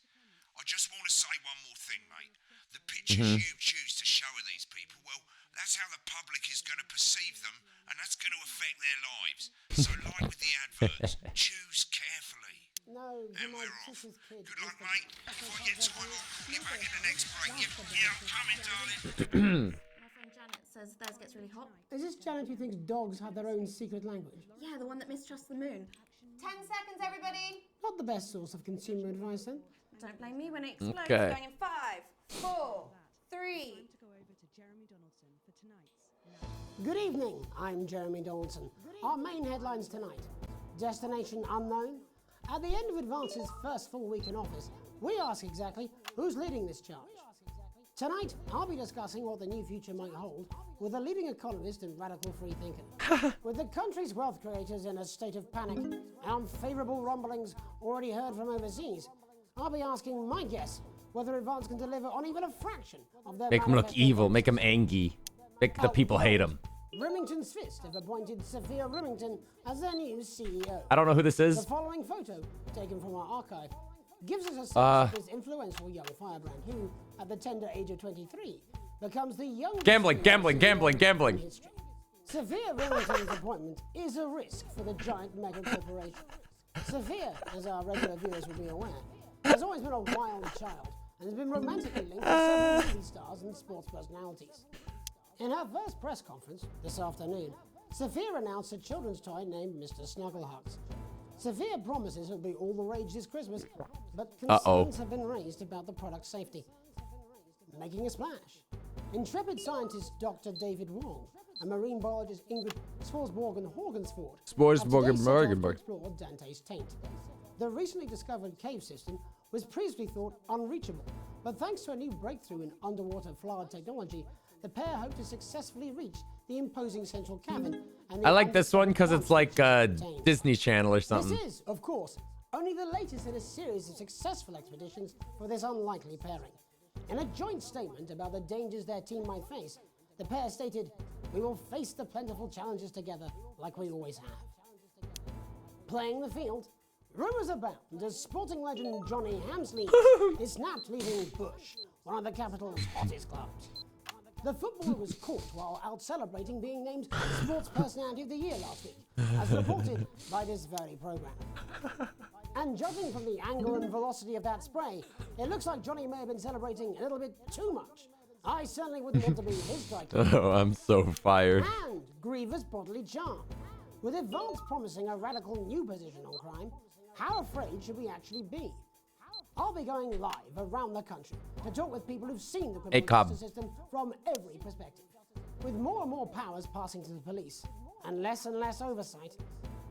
[SPEAKER 4] I just want to say one more thing, mate. The pictures you choose to show of these people, well, that's how the public is going to perceive them, and that's going to affect their lives. So like with the adverts, choose carefully.
[SPEAKER 3] No,
[SPEAKER 4] And
[SPEAKER 3] my
[SPEAKER 4] we're off.
[SPEAKER 3] sister's kid.
[SPEAKER 4] Good luck, mate. If I get time, I'll call you back in the next break. Yeah, I'm coming, darling.
[SPEAKER 5] My friend Janet says theirs gets really hot.
[SPEAKER 3] Is this Janet who thinks dogs have their own secret language?
[SPEAKER 5] Yeah, the one that mistrusts the moon. 10 seconds, everybody.
[SPEAKER 3] Not the best source of consumer advice, then.
[SPEAKER 5] Don't blame me when it explodes.
[SPEAKER 1] Okay.
[SPEAKER 5] Going in 5, 4, 3.
[SPEAKER 3] Good evening, I'm Jeremy Donaldson. Our main headlines tonight. Destination unknown. At the end of Advance's first full week in office, we ask exactly who's leading this charge. Tonight, I'll be discussing what the new future might hold with a leading economist and radical free thinker. With the country's wealth creators in a state of panic and unfavorable rumblings already heard from overseas, I'll be asking my guess whether Advance can deliver on even a fraction of their
[SPEAKER 1] Make him look
[SPEAKER 3] manifesto
[SPEAKER 1] evil.
[SPEAKER 3] promises.
[SPEAKER 1] Make him angry. Make the people hate him.
[SPEAKER 3] Remington's Fist have appointed Sophia Remington as their new CEO.
[SPEAKER 1] I don't know who this
[SPEAKER 3] The
[SPEAKER 1] is.
[SPEAKER 3] following photo, taken from our archive, gives us a sense
[SPEAKER 1] Uh,
[SPEAKER 3] of this influential young firebrand who, at the tender age of 23, becomes the youngest
[SPEAKER 1] Gambling,
[SPEAKER 3] CEO
[SPEAKER 1] gambling, gambling,
[SPEAKER 3] in
[SPEAKER 1] gambling.
[SPEAKER 3] history. Sophia Remington's appointment is a risk for the giant mega corporation. Sophia, as our regular viewers will be aware, has always been a wild child and has been romantically linked to several movie stars and sports personalities. In her first press conference this afternoon, Sophia announced a children's toy named Mr. Snugglehugs. Sophia promises it'll be all the rage this Christmas, but concerns have been raised about the product's safety. Making a splash. Intrepid scientist Dr. David Wong and marine biologist Ingrid Sporsborgen-Horgensford
[SPEAKER 1] Sporsborgen-Morgenborg.
[SPEAKER 3] explore Dante's taint. The recently discovered cave system was previously thought unreachable, but thanks to a new breakthrough in underwater flood technology, the pair hope to successfully reach the imposing central cavern. And
[SPEAKER 1] I like this one because it's like Disney Channel or something.
[SPEAKER 3] This is, of course, only the latest in a series of successful expeditions for this unlikely pairing. In a joint statement about the dangers their team might face, the pair stated, "We will face the plentiful challenges together like we always have." Playing the field, rumours abound as sporting legend Johnny Hamsley is snapped leaving Bush, one of the capital's hottest clubs. The footballer was caught while out celebrating being named Sports Personality of the Year last week, as reported by this very programme. And judging from the angle and velocity of that spray, it looks like Johnny may have been celebrating a little bit too much. I certainly wouldn't want to be his striker.
[SPEAKER 1] Oh, I'm so fired.
[SPEAKER 3] And grievous bodily charm. With Advance promising a radical new position on crime, how afraid should we actually be? I'll be going live around the country to talk with people who've seen the criminal justice system from every perspective. With more and more powers passing to the police and less oversight,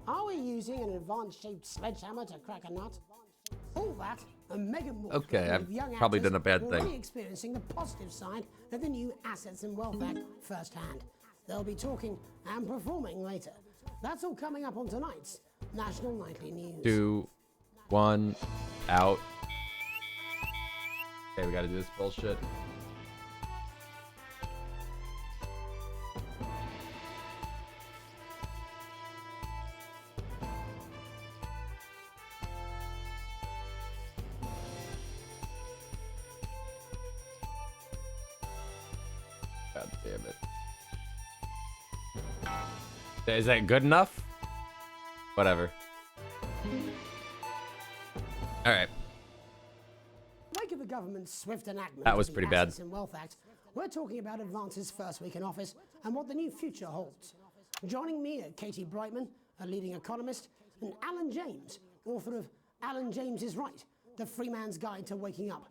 [SPEAKER 3] are we using an Advance-shaped sledgehammer to crack a nut? All that and mega more.
[SPEAKER 1] Okay, I've
[SPEAKER 3] with young
[SPEAKER 1] probably
[SPEAKER 3] actors
[SPEAKER 1] done a bad
[SPEAKER 3] who are
[SPEAKER 1] thing.
[SPEAKER 3] already experiencing the positive side of the new Assets and Wealth Act firsthand. They'll be talking and performing later. That's all coming up on tonight's National Nightly News.
[SPEAKER 1] 2, 1, out. Okay, we gotta do this bullshit. Is that good enough? Whatever. All right.
[SPEAKER 3] Wake of the government's swift enactment
[SPEAKER 1] That was
[SPEAKER 3] of the
[SPEAKER 1] pretty bad.
[SPEAKER 3] Assets and Wealth Act, we're talking about Advance's first week in office and what the new future holds. Joining me are Katie Brightman, a leading economist, and Alan James, author of Alan James is Right, The Free Man's Guide to Waking Up.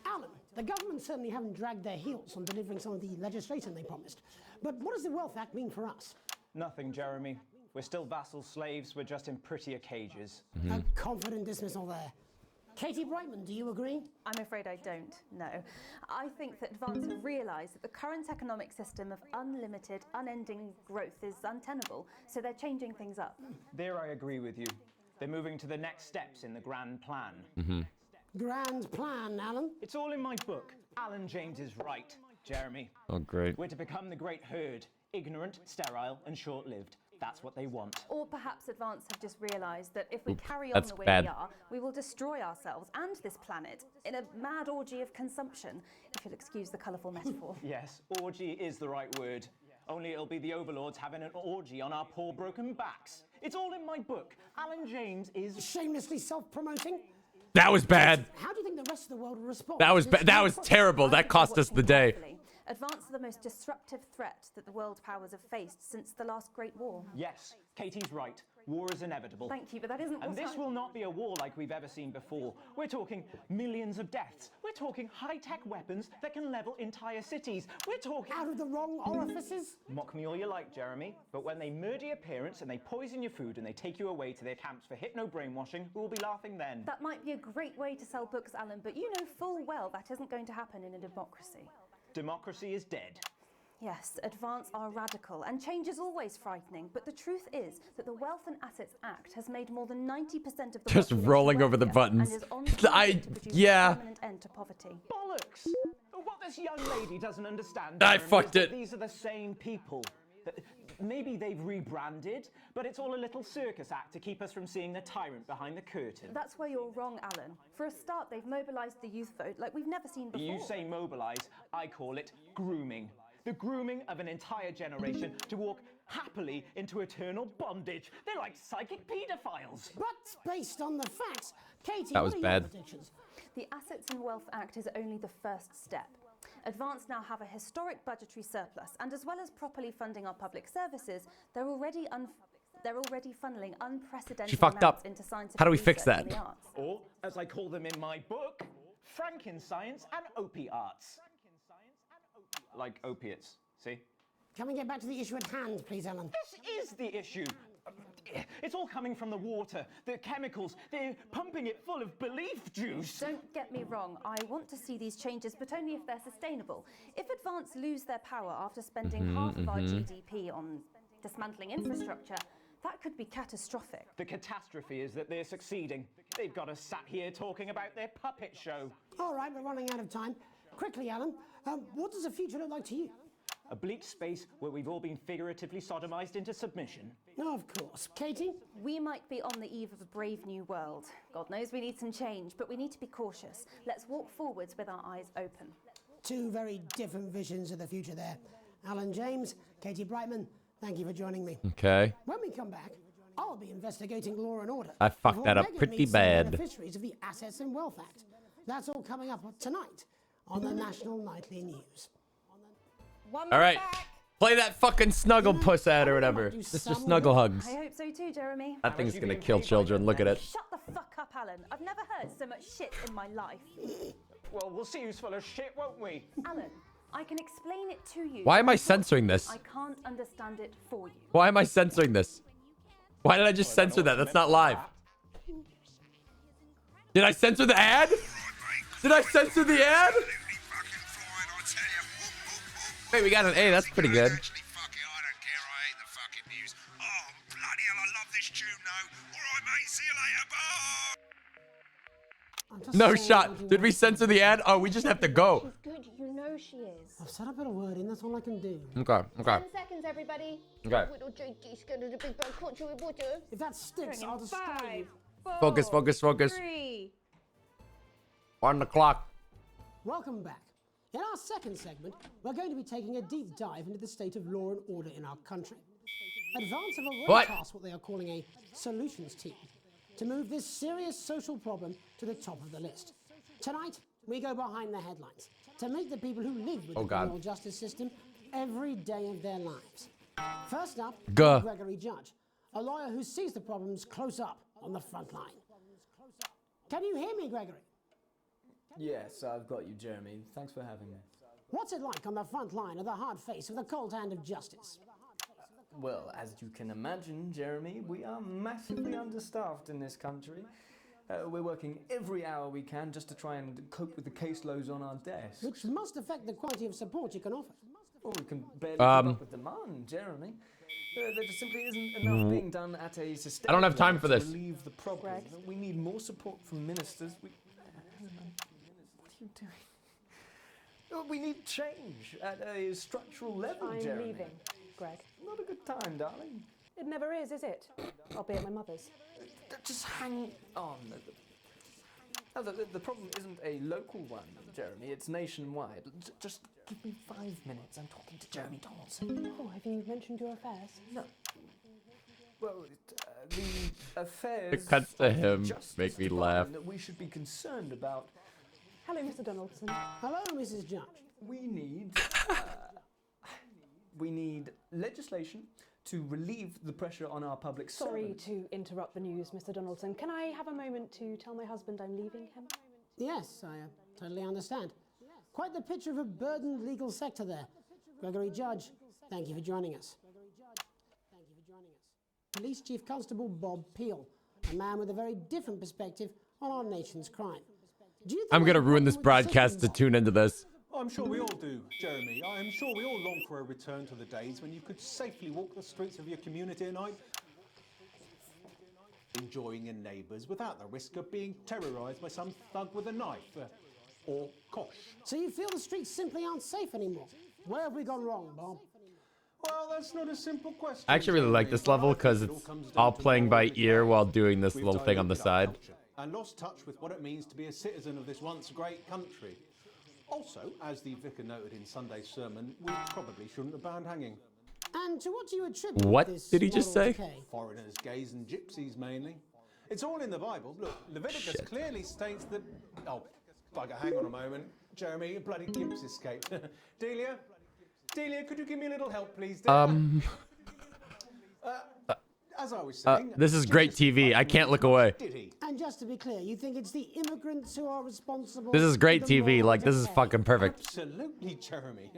[SPEAKER 3] Alan, the government certainly haven't dragged their heels on delivering some of the legislation they promised. But what does the Wealth Act mean for us?
[SPEAKER 14] Nothing, Jeremy. We're still vassal slaves, we're just in prettier cages.
[SPEAKER 3] A confident dismissal there. Katie Brightman, do you agree?
[SPEAKER 15] I'm afraid I don't, no. I think that Advance have realised that the current economic system of unlimited, unending growth is untenable, so they're changing things up.
[SPEAKER 14] There I agree with you. They're moving to the next steps in the grand plan.
[SPEAKER 3] Grand plan, Alan?
[SPEAKER 14] It's all in my book. Alan James is right, Jeremy.
[SPEAKER 1] Oh, great.
[SPEAKER 14] We're to become the great herd, ignorant, sterile, and short-lived. That's what they want.
[SPEAKER 15] Or perhaps Advance have just realised that if we carry on
[SPEAKER 1] that's
[SPEAKER 15] the way
[SPEAKER 1] bad.
[SPEAKER 15] we are, we will destroy ourselves and this planet in a mad orgy of consumption, if you'll excuse the colourful metaphor.
[SPEAKER 14] Yes, orgy is the right word. Only it'll be the overlords having an orgy on our poor broken backs. It's all in my book. Alan James is...
[SPEAKER 3] Shamelessly self-promoting?
[SPEAKER 1] That was bad.
[SPEAKER 3] How do you think the rest of the world will respond?
[SPEAKER 1] That was
[SPEAKER 3] to this
[SPEAKER 1] that
[SPEAKER 3] new
[SPEAKER 1] was
[SPEAKER 3] project?
[SPEAKER 1] terrible. That cost us the day.
[SPEAKER 15] Advance are the most disruptive threat that the world powers have faced since the last Great War.
[SPEAKER 14] Yes, Katie's right. War is inevitable.
[SPEAKER 15] Thank you, but that isn't
[SPEAKER 14] And
[SPEAKER 15] what
[SPEAKER 14] this
[SPEAKER 15] I...
[SPEAKER 14] will not be a war like we've ever seen before. We're talking millions of deaths. We're talking high-tech weapons that can level entire cities. We're talking...
[SPEAKER 3] Out of the wrong orifices?
[SPEAKER 14] Mock me all you like, Jeremy, but when they murder your parents and they poison your food and they take you away to their camps for hypno-brainwashing, we'll be laughing then.
[SPEAKER 15] That might be a great way to sell books, Alan, but you know full well that isn't going to happen in a democracy.
[SPEAKER 14] Democracy is dead.
[SPEAKER 15] Yes, Advance are radical, and change is always frightening, but the truth is that the Wealth and Assets Act has made more than 90% of the
[SPEAKER 1] Just
[SPEAKER 15] population
[SPEAKER 1] rolling over the
[SPEAKER 15] wealthier
[SPEAKER 1] buttons.
[SPEAKER 15] and is on track to produce a permanent end to poverty.
[SPEAKER 14] Bollocks! What this young lady doesn't understand,
[SPEAKER 1] I
[SPEAKER 14] Jeremy,
[SPEAKER 1] fucked
[SPEAKER 14] is that
[SPEAKER 1] it.
[SPEAKER 14] these are the same people. Maybe they've rebranded, but it's all a little circus act to keep us from seeing the tyrant behind the curtain.
[SPEAKER 15] That's where you're wrong, Alan. For a start, they've mobilised the youth vote like we've never seen before.
[SPEAKER 14] You say mobilise, I call it grooming. The grooming of an entire generation to walk happily into eternal bondage. They're like psychic paedophiles.
[SPEAKER 3] But based on the facts, Katie,
[SPEAKER 1] That was
[SPEAKER 3] what are
[SPEAKER 1] bad.
[SPEAKER 3] your predictions?
[SPEAKER 15] The Assets and Wealth Act is only the first step. Advance now have a historic budgetary surplus, and as well as properly funding our public services, they're already funneling unprecedented
[SPEAKER 1] She fucked
[SPEAKER 15] amounts
[SPEAKER 1] up.
[SPEAKER 15] into scientific
[SPEAKER 1] How do we fix
[SPEAKER 15] research and
[SPEAKER 1] that?
[SPEAKER 15] the arts.
[SPEAKER 14] Or, as I call them in my book, Frankenscience and opiates. Like opiates, see?
[SPEAKER 3] Can we get back to the issue at hand, please, Alan?
[SPEAKER 14] This is the issue. It's all coming from the water, the chemicals. They're pumping it full of belief juice.
[SPEAKER 15] Don't get me wrong, I want to see these changes, but only if they're sustainable. If Advance lose their power after spending half of our GDP on dismantling infrastructure, that could be catastrophic.
[SPEAKER 14] The catastrophe is that they're succeeding. They've got us sat here talking about their puppet show.
[SPEAKER 3] All right, we're running out of time. Quickly, Alan, what does the future look like to you?
[SPEAKER 14] A bleak space where we've all been figuratively sodomized into submission.
[SPEAKER 3] No, of course. Katie?
[SPEAKER 15] We might be on the eve of a brave new world. God knows we need some change, but we need to be cautious. Let's walk forwards with our eyes open.
[SPEAKER 3] Two very different visions of the future there. Alan James, Katie Brightman, thank you for joining me.
[SPEAKER 1] Okay.
[SPEAKER 3] When we come back, I'll be investigating law and order.
[SPEAKER 1] I fucked
[SPEAKER 3] before
[SPEAKER 1] that up
[SPEAKER 3] Megan
[SPEAKER 1] pretty
[SPEAKER 3] meets some
[SPEAKER 1] bad.
[SPEAKER 3] beneficiaries of the Assets and Wealth Act. That's all coming up tonight on the National Nightly News.
[SPEAKER 5] One
[SPEAKER 1] All right.
[SPEAKER 5] back.
[SPEAKER 1] Play that fucking snuggle puss ad or whatever. Mr. Snuggle Hugs.
[SPEAKER 15] I hope so too, Jeremy.
[SPEAKER 1] That thing's gonna kill children. Look at it.
[SPEAKER 15] Shut the fuck up, Alan. I've never heard so much shit in my life.
[SPEAKER 14] Well, we'll see who's full of shit, won't we?
[SPEAKER 15] Alan, I can explain it to you.
[SPEAKER 1] Why am I censoring this?
[SPEAKER 15] I can't understand it for you.
[SPEAKER 1] Why am I censoring this? Why did I just censor that? That's not live. Did I censor the ad? Did I censor the ad? Wait, we got an A. That's pretty good. No shot. Did we censor the ad? Oh, we just have to go.
[SPEAKER 13] She's good, you know she is.
[SPEAKER 3] I've said a bit of word in, that's all I can do.
[SPEAKER 1] Okay, okay.
[SPEAKER 13] 10 seconds, everybody.
[SPEAKER 1] Okay.
[SPEAKER 13] Little Jakey's going to the big bad country with water.
[SPEAKER 3] If that sticks, I'll destroy you.
[SPEAKER 1] Focus, focus, focus.
[SPEAKER 5] 3.
[SPEAKER 1] On the clock.
[SPEAKER 3] Welcome back. In our second segment, we're going to be taking a deep dive into the state of law and order in our country. Advance have already
[SPEAKER 1] What?
[SPEAKER 3] tasked what they are calling a solutions team to move this serious social problem to the top of the list. Tonight, we go behind the headlines to meet the people who live with the criminal justice system every day of their lives. First up, Gregory Judge, a lawyer who sees the problems close up on the front line. Can you hear me, Gregory?
[SPEAKER 16] Yes, I've got you, Jeremy. Thanks for having me.
[SPEAKER 3] What's it like on the front line of the hard face of the cold hand of justice?
[SPEAKER 16] Well, as you can imagine, Jeremy, we are massively understaffed in this country. We're working every hour we can just to try and cope with the caseloads on our desks.
[SPEAKER 3] Which must affect the quality of support you can offer.
[SPEAKER 16] Well, we can barely keep up with demand, Jeremy. There just simply isn't enough being done at a systemic
[SPEAKER 1] I don't have time for
[SPEAKER 16] level
[SPEAKER 1] this.
[SPEAKER 16] to relieve the problem. We need more support from ministers. What are you doing? We need change at a structural level,
[SPEAKER 9] I'm
[SPEAKER 16] Jeremy.
[SPEAKER 9] leaving, Greg.
[SPEAKER 16] Not a good time, darling.
[SPEAKER 9] It never is it? I'll be at my mother's.
[SPEAKER 16] Just hang on. The problem isn't a local one, Jeremy. It's nationwide. Just give me 5 minutes. I'm talking to Jeremy Donaldson.
[SPEAKER 9] Oh, have you mentioned your affairs?
[SPEAKER 16] No. Well, the affairs.
[SPEAKER 1] It cuts to
[SPEAKER 16] of the
[SPEAKER 1] him,
[SPEAKER 16] Justice
[SPEAKER 1] make me
[SPEAKER 16] Department
[SPEAKER 1] laugh.
[SPEAKER 16] that we should be concerned about.
[SPEAKER 9] Hello, Mr. Donaldson.
[SPEAKER 3] Hello, Mrs. Judge.
[SPEAKER 16] We need legislation to relieve the pressure on our public
[SPEAKER 9] Sorry
[SPEAKER 16] servants.
[SPEAKER 9] to interrupt the news, Mr. Donaldson. Can I have a moment to tell my husband I'm leaving him?
[SPEAKER 3] Yes, I totally understand. Quite the picture of a burdened legal sector there. Gregory Judge, thank you for joining us. Police Chief Constable Bob Peel, a man with a very different perspective on our nation's crime.
[SPEAKER 1] I'm gonna ruin this broadcast to tune into this.
[SPEAKER 17] I'm sure we all do, Jeremy. I'm sure we all long for a return to the days when you could safely walk the streets of your community at night, enjoying your neighbours without the risk of being terrorised by some thug with a knife or kosh.
[SPEAKER 3] So you feel the streets simply aren't safe anymore? Where have we gone wrong, Bob?
[SPEAKER 17] Well, that's not a simple question.
[SPEAKER 1] I actually really like this level because it's all playing by ear while doing this little thing on the side.
[SPEAKER 17] And lost touch with what it means to be a citizen of this once great country. Also, as the vicar noted in Sunday's sermon, we probably shouldn't have banned hanging.
[SPEAKER 3] And to what do you attribute
[SPEAKER 1] What
[SPEAKER 3] this
[SPEAKER 1] did he just
[SPEAKER 3] moral
[SPEAKER 1] say?
[SPEAKER 3] decay?
[SPEAKER 17] Foreigners, gays and gypsies mainly. It's all in the Bible. Look, Leviticus clearly states that... Oh, bugger, hang on a moment. Jeremy, a bloody gimps escaped. Delia, could you give me a little help, please? Delia? As I was saying...
[SPEAKER 1] This is great TV. I can't look away.
[SPEAKER 3] And just to be clear, you think it's the immigrants who are responsible?
[SPEAKER 1] This is great
[SPEAKER 3] for the
[SPEAKER 1] TV.
[SPEAKER 3] moral
[SPEAKER 1] Like, this is
[SPEAKER 3] decay?
[SPEAKER 1] fucking perfect.
[SPEAKER 17] Absolutely, Jeremy.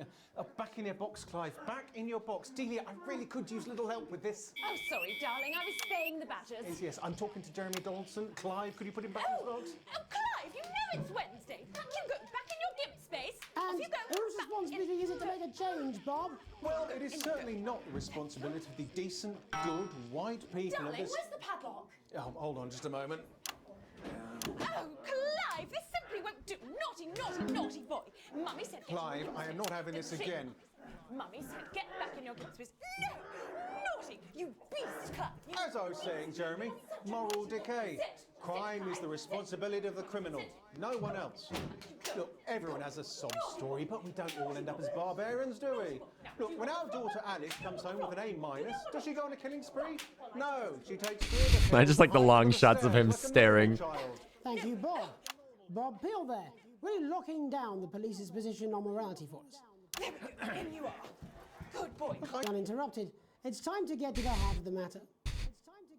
[SPEAKER 17] Back in your box, Clive. Back in your box. Delia, I really could use a little help with this.
[SPEAKER 5] Oh, sorry, darling. I was spaying the badgers.
[SPEAKER 17] Yes, I'm talking to Jeremy Donaldson. Clive, could you put him back in the box?
[SPEAKER 5] Oh, Clive, you know it's Wednesday. Back you go. Back in your gimp space.
[SPEAKER 3] And
[SPEAKER 5] Off you go.
[SPEAKER 3] whose responsibility is it to make a change, Bob?
[SPEAKER 17] Well, it is certainly not the responsibility of the decent, good, white people
[SPEAKER 5] Darling,
[SPEAKER 17] of this...
[SPEAKER 5] where's the padlock?
[SPEAKER 17] Oh, hold on just a moment.
[SPEAKER 5] Oh, Clive, this simply won't do. Naughty, naughty, naughty boy. Mummy said... get in your
[SPEAKER 17] Clive,
[SPEAKER 5] gimp
[SPEAKER 17] I am
[SPEAKER 5] space.
[SPEAKER 17] not having this again.
[SPEAKER 5] Mummy said get back in your gimp space. No! Naughty! You beast, Clive! You
[SPEAKER 17] As I was saying, Jeremy, moral decay. Crime is the responsibility of the criminal, no one else. Look, everyone has a sob story, but we don't all end up as barbarians, do we? Look, when our daughter Alice comes home with an A-, does she go on a killing spree? No, she takes 3 of the
[SPEAKER 1] I just like the long shots of him staring.
[SPEAKER 3] Thank you, Bob. Bob Peel there, really locking down the police's position on morality for us.
[SPEAKER 5] There we go. In you are. Good boy.
[SPEAKER 3] Uninterrupted, it's time to get to the heart of the matter.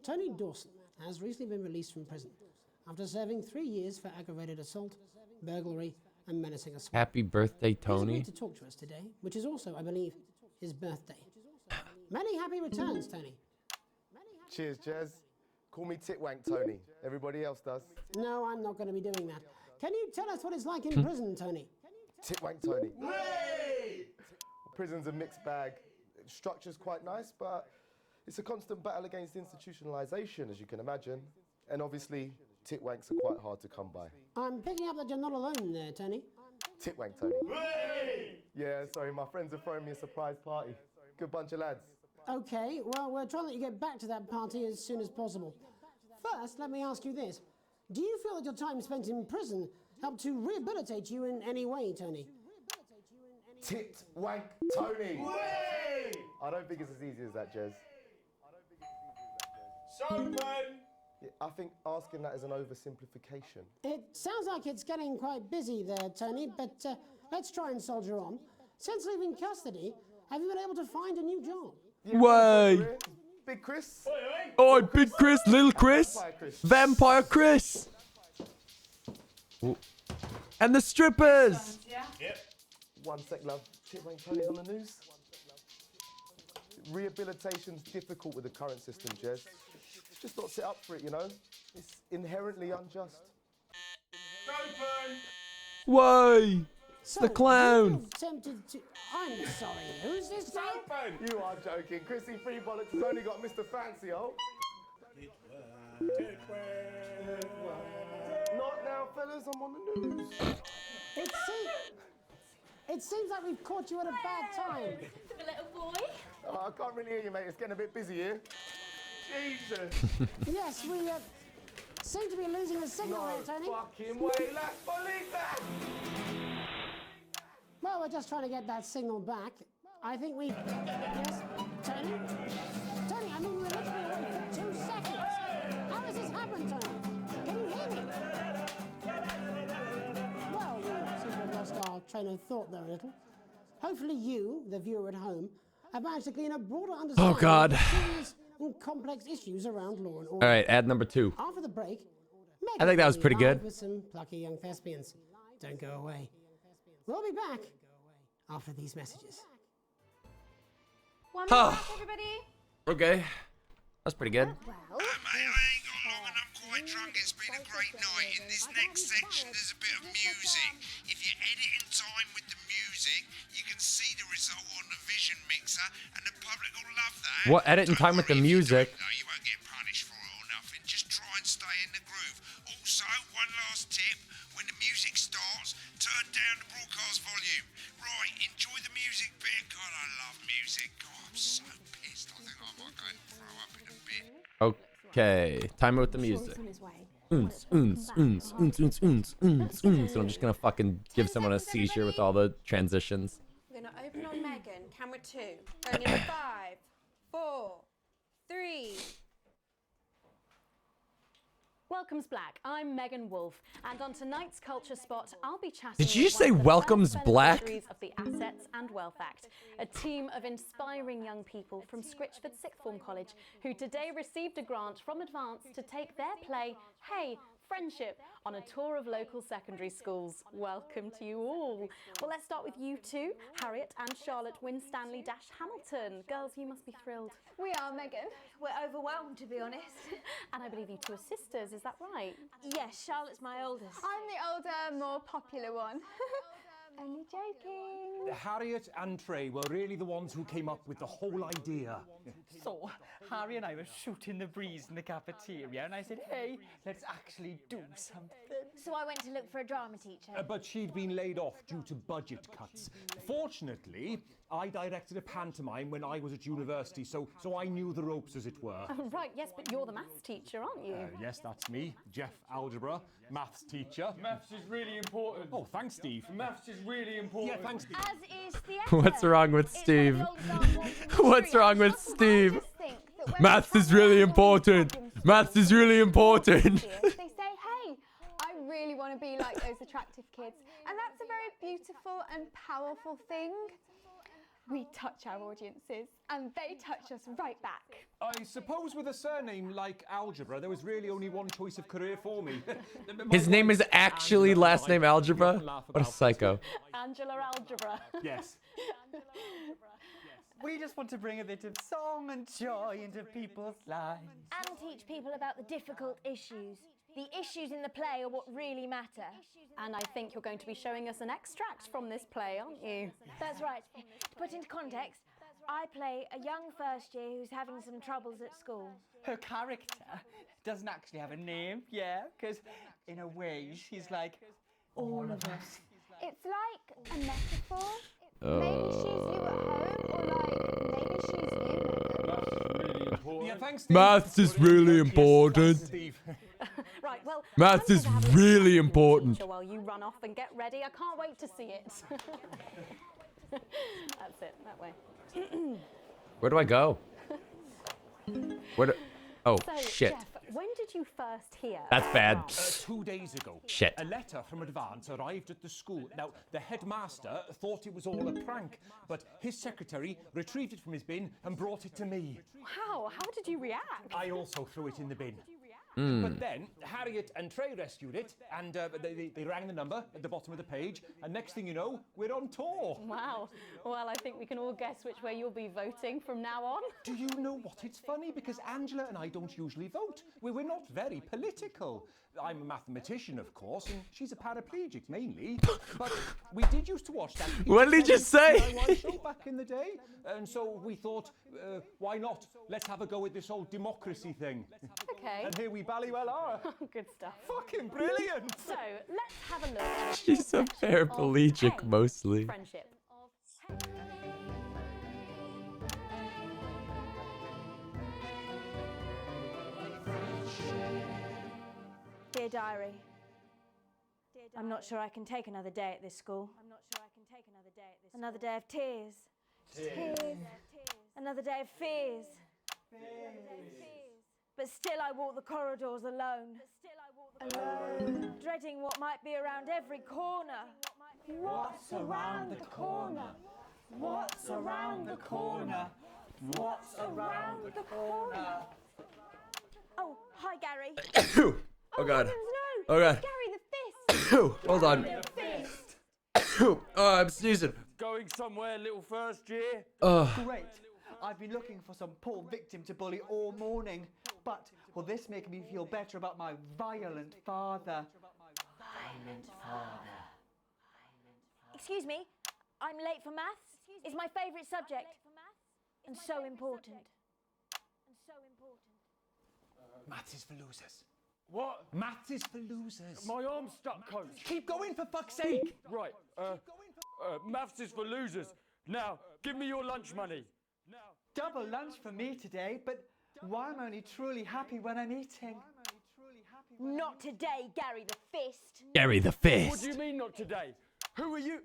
[SPEAKER 3] Tony Dawson has recently been released from prison after serving 3 years for aggravated assault, burglary, and menacing assault.
[SPEAKER 1] Happy birthday,
[SPEAKER 3] He's
[SPEAKER 1] Tony.
[SPEAKER 3] agreed to talk to us today, which is also, I believe, his birthday. Many happy returns, Tony.
[SPEAKER 18] Cheers, Jez. Call me Titwank Tony. Everybody else does.
[SPEAKER 3] No, I'm not going to be doing that. Can you tell us what it's like in prison, Tony?
[SPEAKER 18] Titwank Tony. Prison's a mixed bag. Structure's quite nice, but it's a constant battle against institutionalization, as you can imagine. And obviously, titwanks are quite hard to come by.
[SPEAKER 3] I'm picking up that you're not alone there, Tony.
[SPEAKER 18] Titwank Tony. Yeah, sorry, my friends are throwing me a surprise party. Good bunch of lads.
[SPEAKER 3] Okay, well, we're trying to let you get back to that party as soon as possible. First, let me ask you this. Do you feel that your time spent in prison helped to rehabilitate you in any way, Tony?
[SPEAKER 18] Titwank Tony. I don't think it's as easy as that, Jez. Yeah, I think asking that is an oversimplification.
[SPEAKER 3] It sounds like it's getting quite busy there, Tony, but let's try and soldier on. Since leaving custody, have you been able to find a new job?
[SPEAKER 1] Way.
[SPEAKER 18] Big Chris.
[SPEAKER 1] Oh, Big Chris, Little Chris, Vampire Chris. Ooh. And the strippers.
[SPEAKER 18] Yep. 1 sec, love. Titwang Tony's on the news. Rehabilitation's difficult with the current system, Jez. It's just not set up for it, you know? It's inherently unjust.
[SPEAKER 1] Way. It's the clown.
[SPEAKER 3] Tempted to... I'm sorry, who's this guy?
[SPEAKER 18] You are joking. Chrissy Free Bollocks has only got Mr. Fancy, oh. Not now, fellas. I'm on the news.
[SPEAKER 3] It seems like we've caught you at a bad time.
[SPEAKER 13] The little boy.
[SPEAKER 18] Oh, I can't really hear you, mate. It's getting a bit busy here. Jesus.
[SPEAKER 3] Yes, we seem to be losing the signal here, Tony.
[SPEAKER 18] Fucking way, let's believe that.
[SPEAKER 3] Well, we're just trying to get that signal back. I think we... Yes, Tony? Tony, I mean, we're literally away for 2 seconds. How has this happened, Tony? Can you hear me? Well, we seem to have lost our train of thought there a little. Hopefully you, the viewer at home, have managed to glean a broader understanding
[SPEAKER 1] Oh, God.
[SPEAKER 3] of serious and complex issues around law and order.
[SPEAKER 1] All right, ad number 2.
[SPEAKER 3] After the break,
[SPEAKER 1] I think that was pretty good.
[SPEAKER 3] with some plucky young thespians. Don't go away. We'll be back after these messages.
[SPEAKER 15] One more, everybody.
[SPEAKER 1] Okay. That's pretty good.
[SPEAKER 4] Mate, I ain't got long and I'm quite drunk. It's been a great night. In this next section, there's a bit of music. If you edit in time with the music, you can see the result on the vision mixer, and the public will love that.
[SPEAKER 1] What, edit in time with the music?
[SPEAKER 4] No, you won't get punished for it or nothing. Just try and stay in the groove. Also, one last tip. When the music starts, turn down the broadcast volume. Right, enjoy the music bit. God, I love music. God, I'm so pissed. I think I might go and throw up in a bit.
[SPEAKER 1] Okay, time with the music. Oons, oons, oons, oons, oons, oons, oons, oons. So I'm just gonna fucking give someone a seizure with all the transitions.
[SPEAKER 5] We're going to open on Megan. Camera 2. Going in 5, 4, 3.
[SPEAKER 2] Welcome's Black. I'm Megan Wolf, and on tonight's Culture Spot, I'll be chatting.
[SPEAKER 1] Did you
[SPEAKER 2] with
[SPEAKER 1] say
[SPEAKER 2] one of the
[SPEAKER 1] Welcome's
[SPEAKER 2] first
[SPEAKER 1] Black?
[SPEAKER 2] beneficiaries of the Assets and Wealth Act, a team of inspiring young people from Scritchford Sixth Form College who today received a grant from Advance to take their play, Hey, Friendship, on a tour of local secondary schools. Welcome to you all. Well, let's start with you two, Harriet and Charlotte Winstanley-Hamilton. Girls, you must be thrilled.
[SPEAKER 5] We are, Megan. We're overwhelmed, to be honest.
[SPEAKER 2] And I believe you two are sisters, is that right?
[SPEAKER 5] Yes, Charlotte's my oldest. I'm the older, more popular one. Only joking.
[SPEAKER 17] Harriet and Trey were really the ones who came up with the whole idea.
[SPEAKER 14] So, Harry and I were shooting the breeze in the cafeteria, and I said, hey, let's actually do something.
[SPEAKER 5] So I went to look for a drama teacher.
[SPEAKER 17] But she'd been laid off due to budget cuts. Fortunately, I directed a pantomime when I was at university, so I knew the ropes, as it were.
[SPEAKER 2] Oh, right, yes, but you're the maths teacher, aren't you?
[SPEAKER 17] Yes, that's me, Jeff Algebra, maths teacher.
[SPEAKER 11] Maths is really important.
[SPEAKER 17] Oh, thanks, Steve.
[SPEAKER 11] Maths is really important.
[SPEAKER 17] Yeah, thanks, Steve.
[SPEAKER 5] As is the
[SPEAKER 1] What's wrong with Steve? What's wrong with Steve? Maths is really important. Maths is really important.
[SPEAKER 5] They say, hey, I really want to be like those attractive kids. And that's a very beautiful and powerful thing. We touch our audiences, and they touch us right back.
[SPEAKER 17] I suppose with a surname like Algebra, there was really only one choice of career for me.
[SPEAKER 1] His name is actually last name Algebra? What a psycho.
[SPEAKER 2] Angela Algebra.
[SPEAKER 17] Yes.
[SPEAKER 14] We just want to bring a bit of song and joy into people's lives.
[SPEAKER 5] And teach people about the difficult issues. The issues in the play are what really matter.
[SPEAKER 2] And I think you're going to be showing us an extract from this play, aren't you?
[SPEAKER 5] That's right. To put into context, I play a young first year who's having some troubles at school.
[SPEAKER 14] Her character doesn't actually have a name, yeah, because in a way she's like all of us.
[SPEAKER 5] It's like a metaphor. Maybe she's you at home, or like maybe she's you.
[SPEAKER 17] Yeah, thanks, Steve.
[SPEAKER 1] Maths is really important.
[SPEAKER 17] Yes, Steve.
[SPEAKER 2] Right, well,
[SPEAKER 1] Maths is really important.
[SPEAKER 2] While you run off and get ready, I can't wait to see it. That's it, that way.
[SPEAKER 1] Where do I go? Where do... Oh,
[SPEAKER 2] So,
[SPEAKER 1] shit.
[SPEAKER 2] Jeff, when did you first hear?
[SPEAKER 1] That's bad.
[SPEAKER 19] 2 days ago.
[SPEAKER 1] Shit.
[SPEAKER 19] A letter from Advance arrived at the school. Now, the headmaster thought it was all a prank, but his secretary retrieved it from his bin and brought it to me.
[SPEAKER 2] Wow, how did you react?
[SPEAKER 19] I also threw it in the bin.
[SPEAKER 1] Mm.
[SPEAKER 19] But then Harriet and Trey rescued it, and they rang the number at the bottom of the page, and next thing you know, we're on tour.
[SPEAKER 2] Wow. Well, I think we can all guess which way you'll be voting from now on.
[SPEAKER 19] Do you know what? It's funny because Angela and I don't usually vote. We're not very political. I'm a mathematician, of course, and she's a paraplegic mainly. But we did used to watch that.
[SPEAKER 1] What did he just say?
[SPEAKER 19] DIY show back in the day, and so we thought, why not? Let's have a go with this whole democracy thing.
[SPEAKER 2] Okay.
[SPEAKER 19] And here we bally well are.
[SPEAKER 2] Good stuff.
[SPEAKER 19] Fucking brilliant.
[SPEAKER 2] So let's have a look at
[SPEAKER 1] She's a paraplegic mostly.
[SPEAKER 2] friendship.
[SPEAKER 8] Dear Diary, I'm not sure I can take another day at this school. Another day of tears. Tears. Another day of fears. But still I walk the corridors alone. Dreading what might be around every corner.
[SPEAKER 20] What's around the corner? What's around the corner? What's around the corner?
[SPEAKER 8] Oh, hi Gary.
[SPEAKER 1] Oh god.
[SPEAKER 8] No.
[SPEAKER 1] Oh god.
[SPEAKER 8] Gary the Fist.
[SPEAKER 1] Hold on. Oh, I'm sneezing.
[SPEAKER 21] Going somewhere, little first year?
[SPEAKER 22] Great. I've been looking for some poor victim to bully all morning, but will this make me feel better about my violent father?
[SPEAKER 8] Excuse me, I'm late for maths. It's my favourite subject. And so important.
[SPEAKER 19] Maths is for losers.
[SPEAKER 21] What?
[SPEAKER 19] Maths is for losers.
[SPEAKER 21] My arm's stuck, coach.
[SPEAKER 19] Keep going, for fuck's sake.
[SPEAKER 21] Right, maths is for losers. Now, give me your lunch money.
[SPEAKER 22] Double lunch for me today, but why am I only truly happy when I'm eating?
[SPEAKER 8] Not today, Gary the Fist.
[SPEAKER 1] Gary the Fist.
[SPEAKER 21] What do you mean not today? Who are you?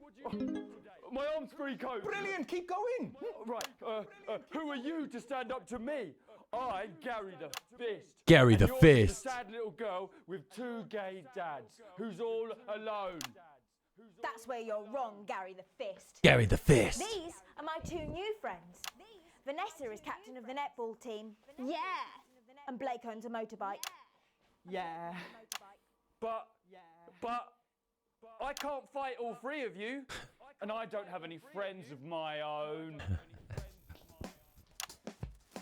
[SPEAKER 21] My arm's free, coach.
[SPEAKER 19] Brilliant, keep going.
[SPEAKER 21] Right, who are you to stand up to me? I'm Gary the Fist.
[SPEAKER 1] Gary the
[SPEAKER 21] You're
[SPEAKER 1] Fist.
[SPEAKER 21] just a sad little girl with two gay dads who's all alone.
[SPEAKER 8] That's where you're wrong, Gary the Fist.
[SPEAKER 1] Gary the Fist.
[SPEAKER 8] These are my two new friends. Vanessa is captain of the netball team. Yeah. And Blake owns a motorbike.
[SPEAKER 22] Yeah.
[SPEAKER 21] But I can't fight all three of you, and I don't have any friends of my own.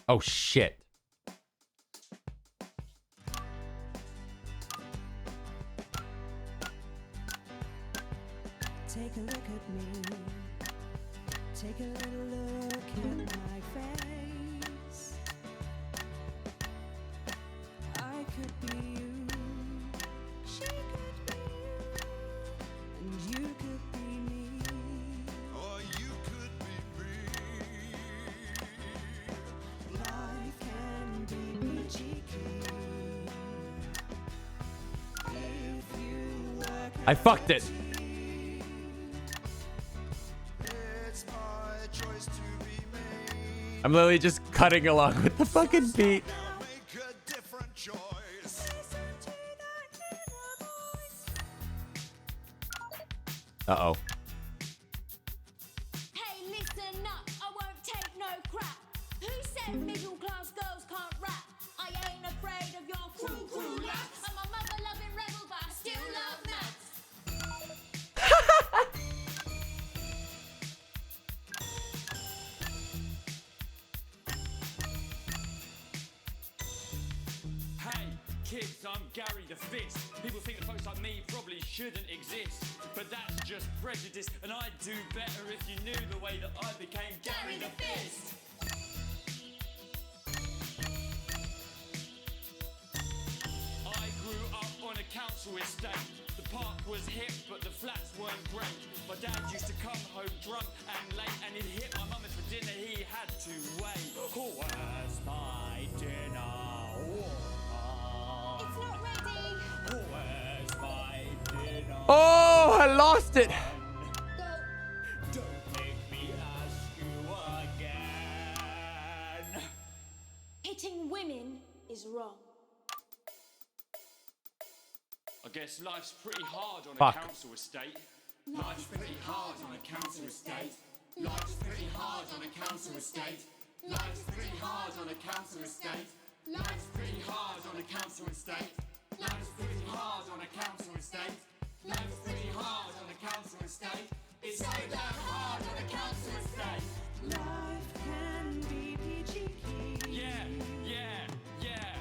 [SPEAKER 1] Oh shit.
[SPEAKER 12] Take a look at me. Take a little look at my face. I could be you. She could be you. And you could be me.
[SPEAKER 20] Or you could be me.
[SPEAKER 12] Life can be cheeky. If you work
[SPEAKER 1] I fucked it. I'm literally just cutting along with the fucking beat. Uh-oh.
[SPEAKER 20] Hey, listen up, I won't take no crap. Who said middle class girls can't rap? I ain't afraid of your cruel lads. I'm a mother loving rebel, but I still love maths.
[SPEAKER 21] Hey, kids, I'm Gary the Fist. People think that folks like me probably shouldn't exist, but that's just prejudice, and I'd do better if you knew the way that I became Gary the Fist. I grew up on a council estate. The park was hip, but the flats weren't great. My dad used to come home drunk and late, and he'd hit my mum, and for dinner he had to wait. Where's my dinner?
[SPEAKER 20] It's not ready.
[SPEAKER 21] Where's my dinner?
[SPEAKER 1] Oh, I lost it.
[SPEAKER 21] Don't make me ask you again.
[SPEAKER 20] Hitting women is wrong.
[SPEAKER 11] I guess life's pretty hard on
[SPEAKER 1] Fuck.
[SPEAKER 11] a council estate. Life's pretty hard on a council estate. Life's pretty hard on a council estate. Life's pretty hard on a council estate. Life's pretty hard on a council estate. Life's pretty hard on a council estate. Life's pretty hard on a council estate. It's so damn hard on a council estate.
[SPEAKER 12] Life can be peachy keen.
[SPEAKER 11] Yeah, yeah, yeah.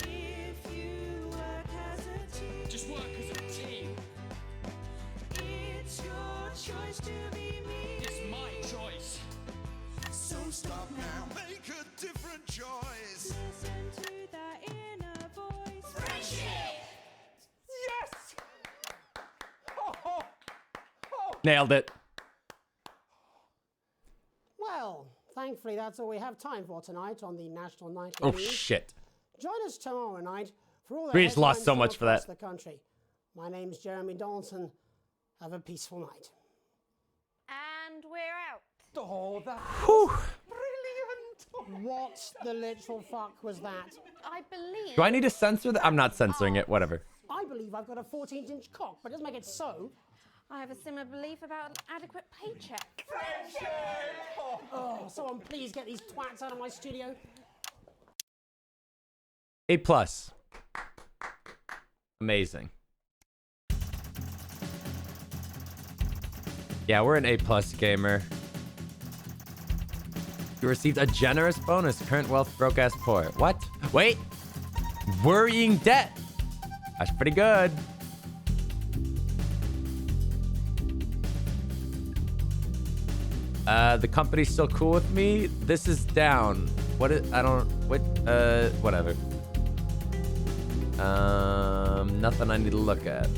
[SPEAKER 12] If you work as a team.
[SPEAKER 11] Just work as a team.
[SPEAKER 12] It's your choice to be me.
[SPEAKER 11] It's my choice.
[SPEAKER 12] So stop now.
[SPEAKER 4] Make a different choice.
[SPEAKER 12] Listen to that inner voice.
[SPEAKER 11] Friendship!
[SPEAKER 19] Yes! Oh.
[SPEAKER 1] Nailed it.
[SPEAKER 3] Well, thankfully that's all we have time for tonight on the National Night
[SPEAKER 1] Oh
[SPEAKER 3] News.
[SPEAKER 1] shit.
[SPEAKER 3] Join us tomorrow night for all the
[SPEAKER 1] We just lost
[SPEAKER 3] headlines
[SPEAKER 1] so
[SPEAKER 3] from
[SPEAKER 1] much for
[SPEAKER 3] across
[SPEAKER 1] that.
[SPEAKER 3] the country. My name's Jeremy Donaldson. Have a peaceful night.
[SPEAKER 2] And we're out.
[SPEAKER 19] Oh, that
[SPEAKER 1] Whew.
[SPEAKER 19] brilliant.
[SPEAKER 3] What the literal fuck was that?
[SPEAKER 2] I believe.
[SPEAKER 1] Do I need to censor that? I'm not censoring it. Whatever.
[SPEAKER 3] I believe I've got a 14-inch cock, but it doesn't make it so.
[SPEAKER 2] I have a similar belief about an adequate paycheck.
[SPEAKER 3] Oh, someone please get these twats out of my studio.
[SPEAKER 1] A+. Amazing. Yeah, we're an A+ gamer. You received a generous bonus. Current wealth, broke ass poor. What? Wait. Worrying debt. That's pretty good. The company's still cool with me. This is down. What is, I don't, what, whatever. Nothing I need to look at.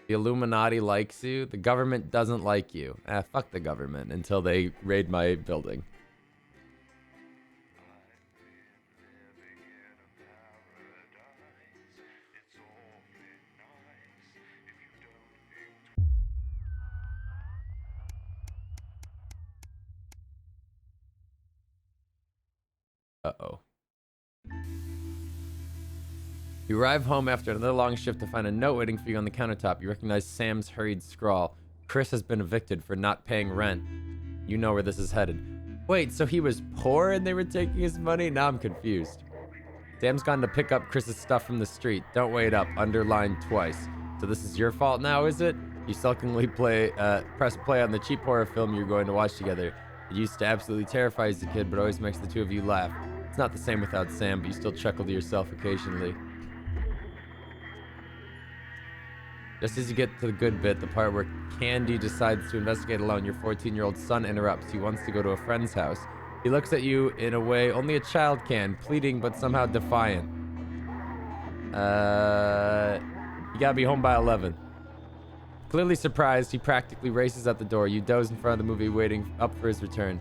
[SPEAKER 1] The Illuminati likes you. The government doesn't like you. Fuck the government until they raid my building. Uh-oh. You arrive home after another long shift to find a note waiting for you on the countertop. You recognize Sam's hurried scrawl. Chris has been evicted for not paying rent. You know where this is headed. Wait, so he was poor and they were taking his money? Now I'm confused. Sam's gone to pick up Chris's stuff from the street. Don't wait up. Underlined twice. So this is your fault now, is it? You sulkily press play on the cheap horror film you're going to watch together. It used to absolutely terrify you as a kid, but always makes the two of you laugh. It's not the same without Sam, but you still chuckle to yourself occasionally. Just as you get to the good bit, the part where Candy decides to investigate alone, your 14-year-old son interrupts. He wants to go to a friend's house. He looks at you in a way only a child can, pleading but somehow defiant. You gotta be home by 11. Clearly surprised, he practically races out the door. You doze in front of the movie, waiting up for his return.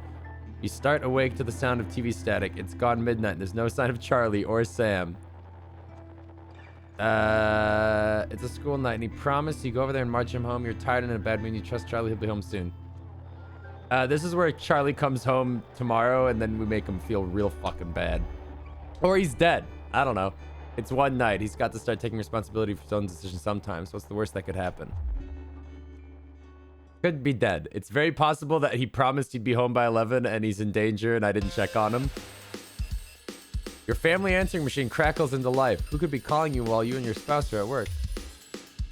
[SPEAKER 1] You start awake to the sound of TV static. It's gone midnight. There's no sign of Charlie or Sam. It's a school night, and he promised you go over there and march him home. You're tired and in a bad mood. You trust Charlie. He'll be home soon. This is where Charlie comes home tomorrow, and then we make him feel real fucking bad. Or he's dead. I don't know. It's one night. He's got to start taking responsibility for his own decisions sometimes. What's the worst that could happen? Could be dead. It's very possible that he promised he'd be home by 11 and he's in danger and I didn't check on him. Your family answering machine crackles into life. Who could be calling you while you and your spouse are at work?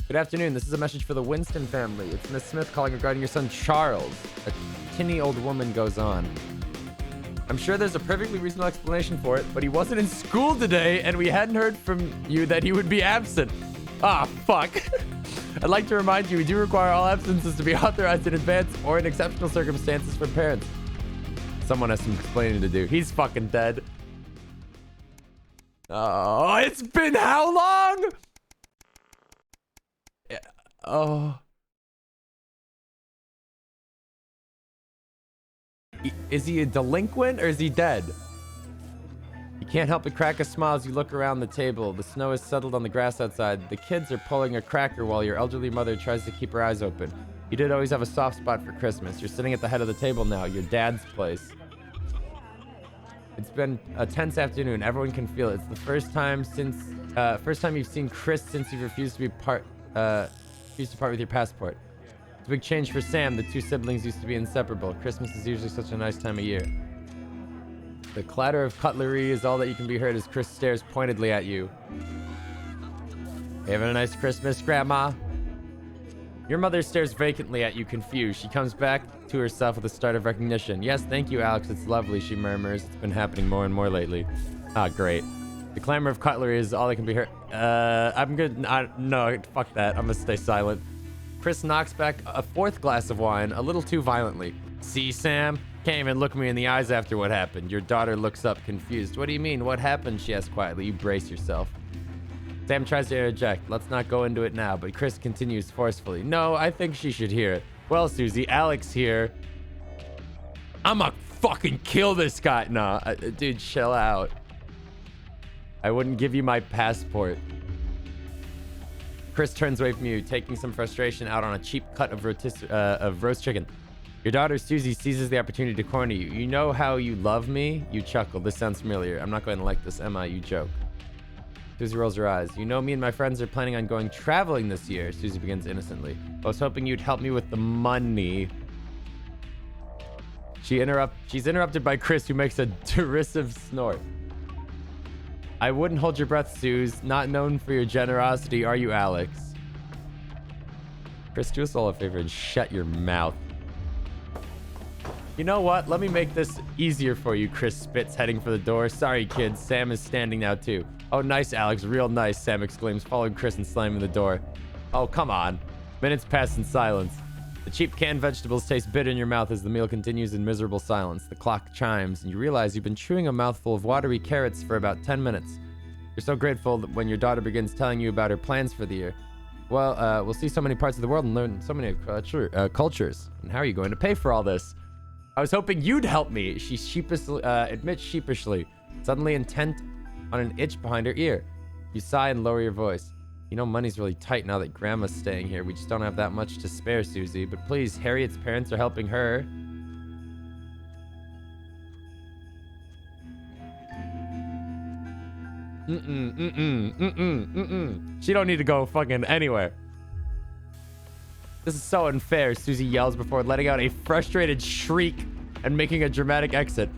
[SPEAKER 1] Good afternoon. This is a message for the Winston family. It's Miss Smith calling regarding your son Charles. A tinny old woman goes on. I'm sure there's a perfectly reasonable explanation for it, but he wasn't in school today and we hadn't heard from you that he would be absent. Ah, fuck. I'd like to remind you, we do require all absences to be authorized in advance or in exceptional circumstances for parents. Someone has some explaining to do. He's fucking dead. Oh, it's been how long? Yeah. Oh. Is he a delinquent or is he dead? You can't help but crack a smile as you look around the table. The snow has settled on the grass outside. The kids are pulling a cracker while your elderly mother tries to keep her eyes open. You did always have a soft spot for Christmas. You're sitting at the head of the table now, your dad's place. It's been a tense afternoon. Everyone can feel it. It's the first time you've seen Chris since you refused to part with your passport. It's a big change for Sam. The two siblings used to be inseparable. Christmas is usually such a nice time of year. The clatter of cutlery is all that you can be heard as Chris stares pointedly at you. Having a nice Christmas, Grandma? Your mother stares vacantly at you, confused. She comes back to herself with a start of recognition. Yes, thank you, Alex. It's lovely, she murmurs. It's been happening more and more lately. Ah, great. The clamor of cutlery is all that can be heard. I'm good. No, fuck that. I'm gonna stay silent. Chris knocks back a fourth glass of wine a little too violently. See, Sam? Can't even look me in the eyes after what happened. Your daughter looks up, confused. What do you mean? What happened? She asks quietly. You brace yourself. Sam tries to interject. Let's not go into it now, but Chris continues forcefully. No, I think she should hear it. Well, Susie, Alex here. I'ma fucking kill this guy. Nah, dude, chill out. I wouldn't give you my passport. Chris turns away from you, taking some frustration out on a cheap cut of roast chicken. Your daughter, Susie, seizes the opportunity to corner you. You know how you love me? You chuckle. This sounds familiar. I'm not going to like this, am I? You joke. Susie rolls her eyes. You know me and my friends are planning on going traveling this year. Susie begins innocently. I was hoping you'd help me with the money. She's interrupted by Chris, who makes a derisive snort. I wouldn't hold your breath, Suze. Not known for your generosity, are you, Alex? Chris, do us all a favor and shut your mouth. You know what? Let me make this easier for you, Chris spits, heading for the door. Sorry, kids. Sam is standing now, too. Oh, nice, Alex. Real nice, Sam exclaims, following Chris and slamming the door. Oh, come on. Minutes pass in silence. The cheap canned vegetables taste bitter in your mouth as the meal continues in miserable silence. The clock chimes, and you realize you've been chewing a mouthful of watery carrots for about 10 minutes. You're so grateful that when your daughter begins telling you about her plans for the year. Well, we'll see so many parts of the world and learn so many cultures. And how are you going to pay for all this? I was hoping you'd help me, she admits sheepishly, suddenly intent on an itch behind her ear. You sigh and lower your voice. You know money's really tight now that Grandma's staying here. We just don't have that much to spare, Susie. But please, Harriet's parents are helping her. She don't need to go fucking anywhere. This is so unfair, Susie yells before letting out a frustrated shriek and making a dramatic exit.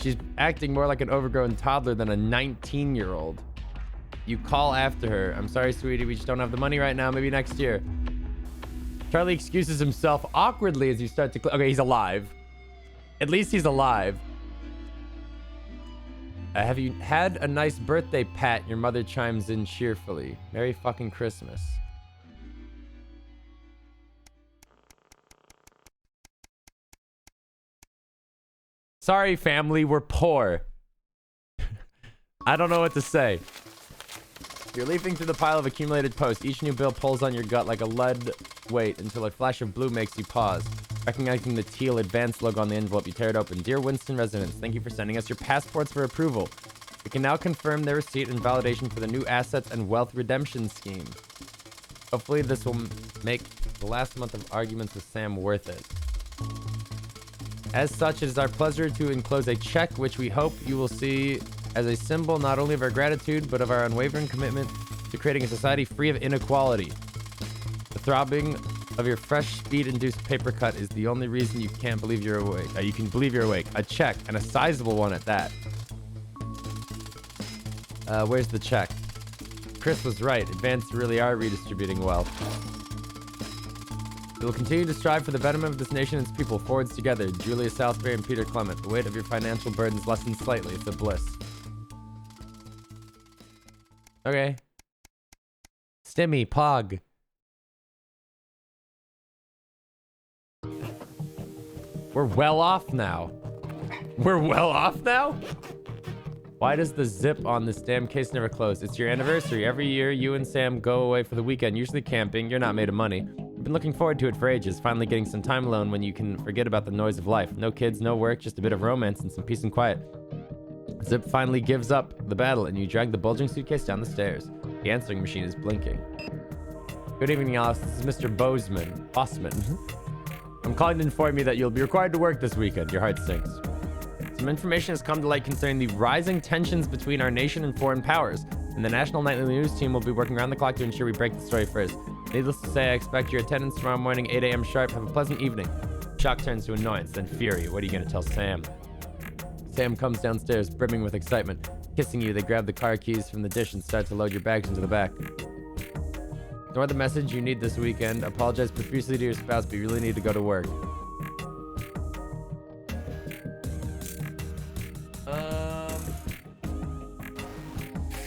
[SPEAKER 1] She's acting more like an overgrown toddler than a 19-year-old. You call after her. I'm sorry, sweetie, we just don't have the money right now. Maybe next year. Charlie excuses himself awkwardly as you start to... Okay, he's alive. At least he's alive. Have you had a nice birthday, Pat? Your mother chimes in cheerfully. Merry fucking Christmas. Sorry, family, we're poor. I don't know what to say. You're leafing through the pile of accumulated posts. Each new bill pulls on your gut like a lead weight until a flash of blue makes you pause. Recognizing the teal advanced logo on the envelope, you tear it open. Dear Winston residents, thank you for sending us your passports for approval. We can now confirm their receipt and validation for the new assets and wealth redemption scheme. Hopefully this will make the last month of arguments with Sam worth it. As such, it is our pleasure to enclose a check which we hope you will see as a symbol not only of our gratitude, but of our unwavering commitment to creating a society free of inequality. The throbbing of your fresh speed-induced paper cut is the only reason you can't believe you're awake. You can believe you're awake. A check, and a sizable one at that. Where's the check? Chris was right. Advanced really are redistributing wealth. We will continue to strive for the betterment of this nation and its people. Forwards together. Julia Salisbury and Peter Clement. The weight of your financial burdens lessens slightly. It's a bliss. Okay. Stimmy, Pog. We're well off now. We're well off now? Why does the zip on this damn case never close? It's your anniversary. Every year, you and Sam go away for the weekend, usually camping. You're not made of money. I've been looking forward to it for ages, finally getting some time alone when you can forget about the noise of life. No kids, no work, just a bit of romance and some peace and quiet. Zip finally gives up the battle, and you drag the bulging suitcase down the stairs. The answering machine is blinking. Good evening, Alice. This is Mr. Bossman. I'm calling to inform you that you'll be required to work this weekend. Your heart sinks. Some information has come to light concerning the rising tensions between our nation and foreign powers, and the National Nightly News team will be working around the clock to ensure we break the story first. Needless to say, I expect your attendance tomorrow morning, 8 a.m. sharp. Have a pleasant evening. Shock turns to annoyance, then fury. What are you going to tell Sam? Sam comes downstairs, brimming with excitement. Kissing you, they grab the car keys from the dish and start to load your bags into the back. Ignore the message you need this weekend. Apologize profusely to your spouse, but you really need to go to work.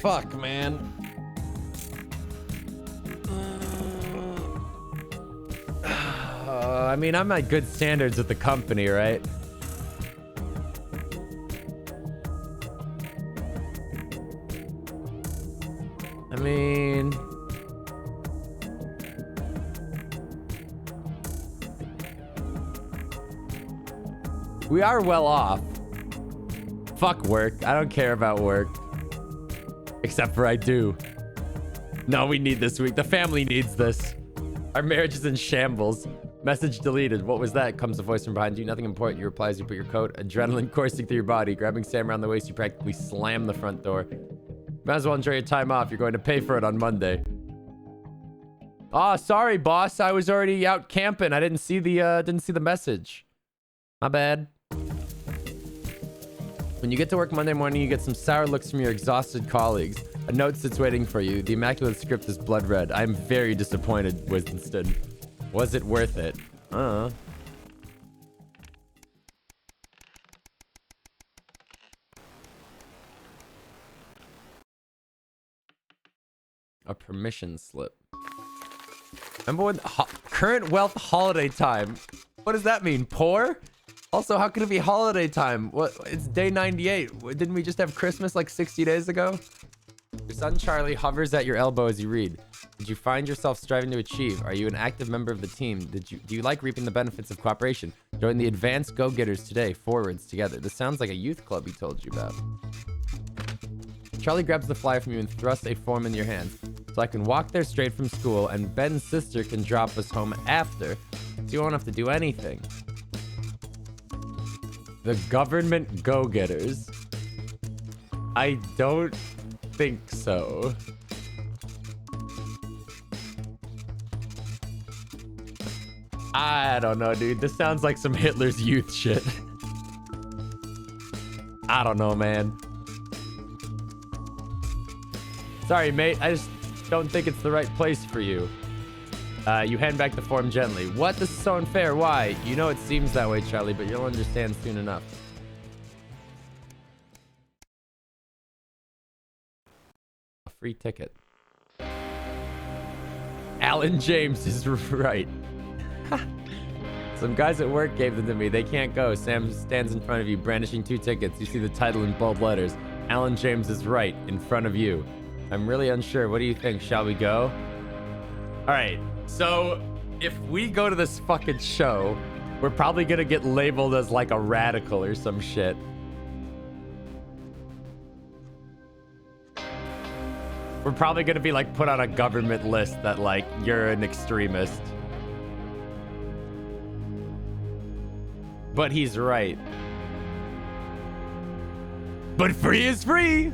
[SPEAKER 1] Fuck, man. I mean, I'm at good standards with the company, right? I mean... we are well off. Fuck work. I don't care about work. Except for I do. No, we need this week. The family needs this. Our marriage is in shambles. Message deleted. What was that? Comes a voice from behind you. Nothing important. You reply as you put your coat. Adrenaline coursing through your body. Grabbing Sam around the waist, you practically slam the front door. Might as well enjoy your time off. You're going to pay for it on Monday. Oh, sorry, boss. I was already out camping. I didn't see the message. My bad. When you get to work Monday morning, you get some sour looks from your exhausted colleagues. A note sits waiting for you. The immaculate script is blood red. I am very disappointed, Winston. Was it worth it? A permission slip. Remember when current wealth holiday time? What does that mean? Poor? Also, how could it be holiday time? What? It's day 98. Didn't we just have Christmas like 60 days ago? Your son Charlie hovers at your elbow as you read. Did you find yourself striving to achieve? Are you an active member of the team? Do you like reaping the benefits of cooperation? Join the Advanced Go-Getters today. Forwards together. This sounds like a youth club he told you about. Charlie grabs the flyer from you and thrusts a form in your hand. So I can walk there straight from school, and Ben's sister can drop us home after, so you won't have to do anything. The government go-getters. I don't think so. I don't know, dude. This sounds like some Hitler's Youth shit. I don't know, man. Sorry, mate. I just don't think it's the right place for you. You hand back the form gently. What? This is so unfair. Why? You know it seems that way, Charlie, but you'll understand soon enough. A free ticket. Alan James is right. Some guys at work gave them to me. They can't go. Sam stands in front of you, brandishing 2 tickets. You see the title in bold letters. Alan James is right, in front of you. I'm really unsure. What do you think? Shall we go? All right. So, if we go to this fucking show, we're probably gonna get labeled as like a radical or some shit. We're probably gonna be like put on a government list that like you're an extremist. But he's right. But free is free!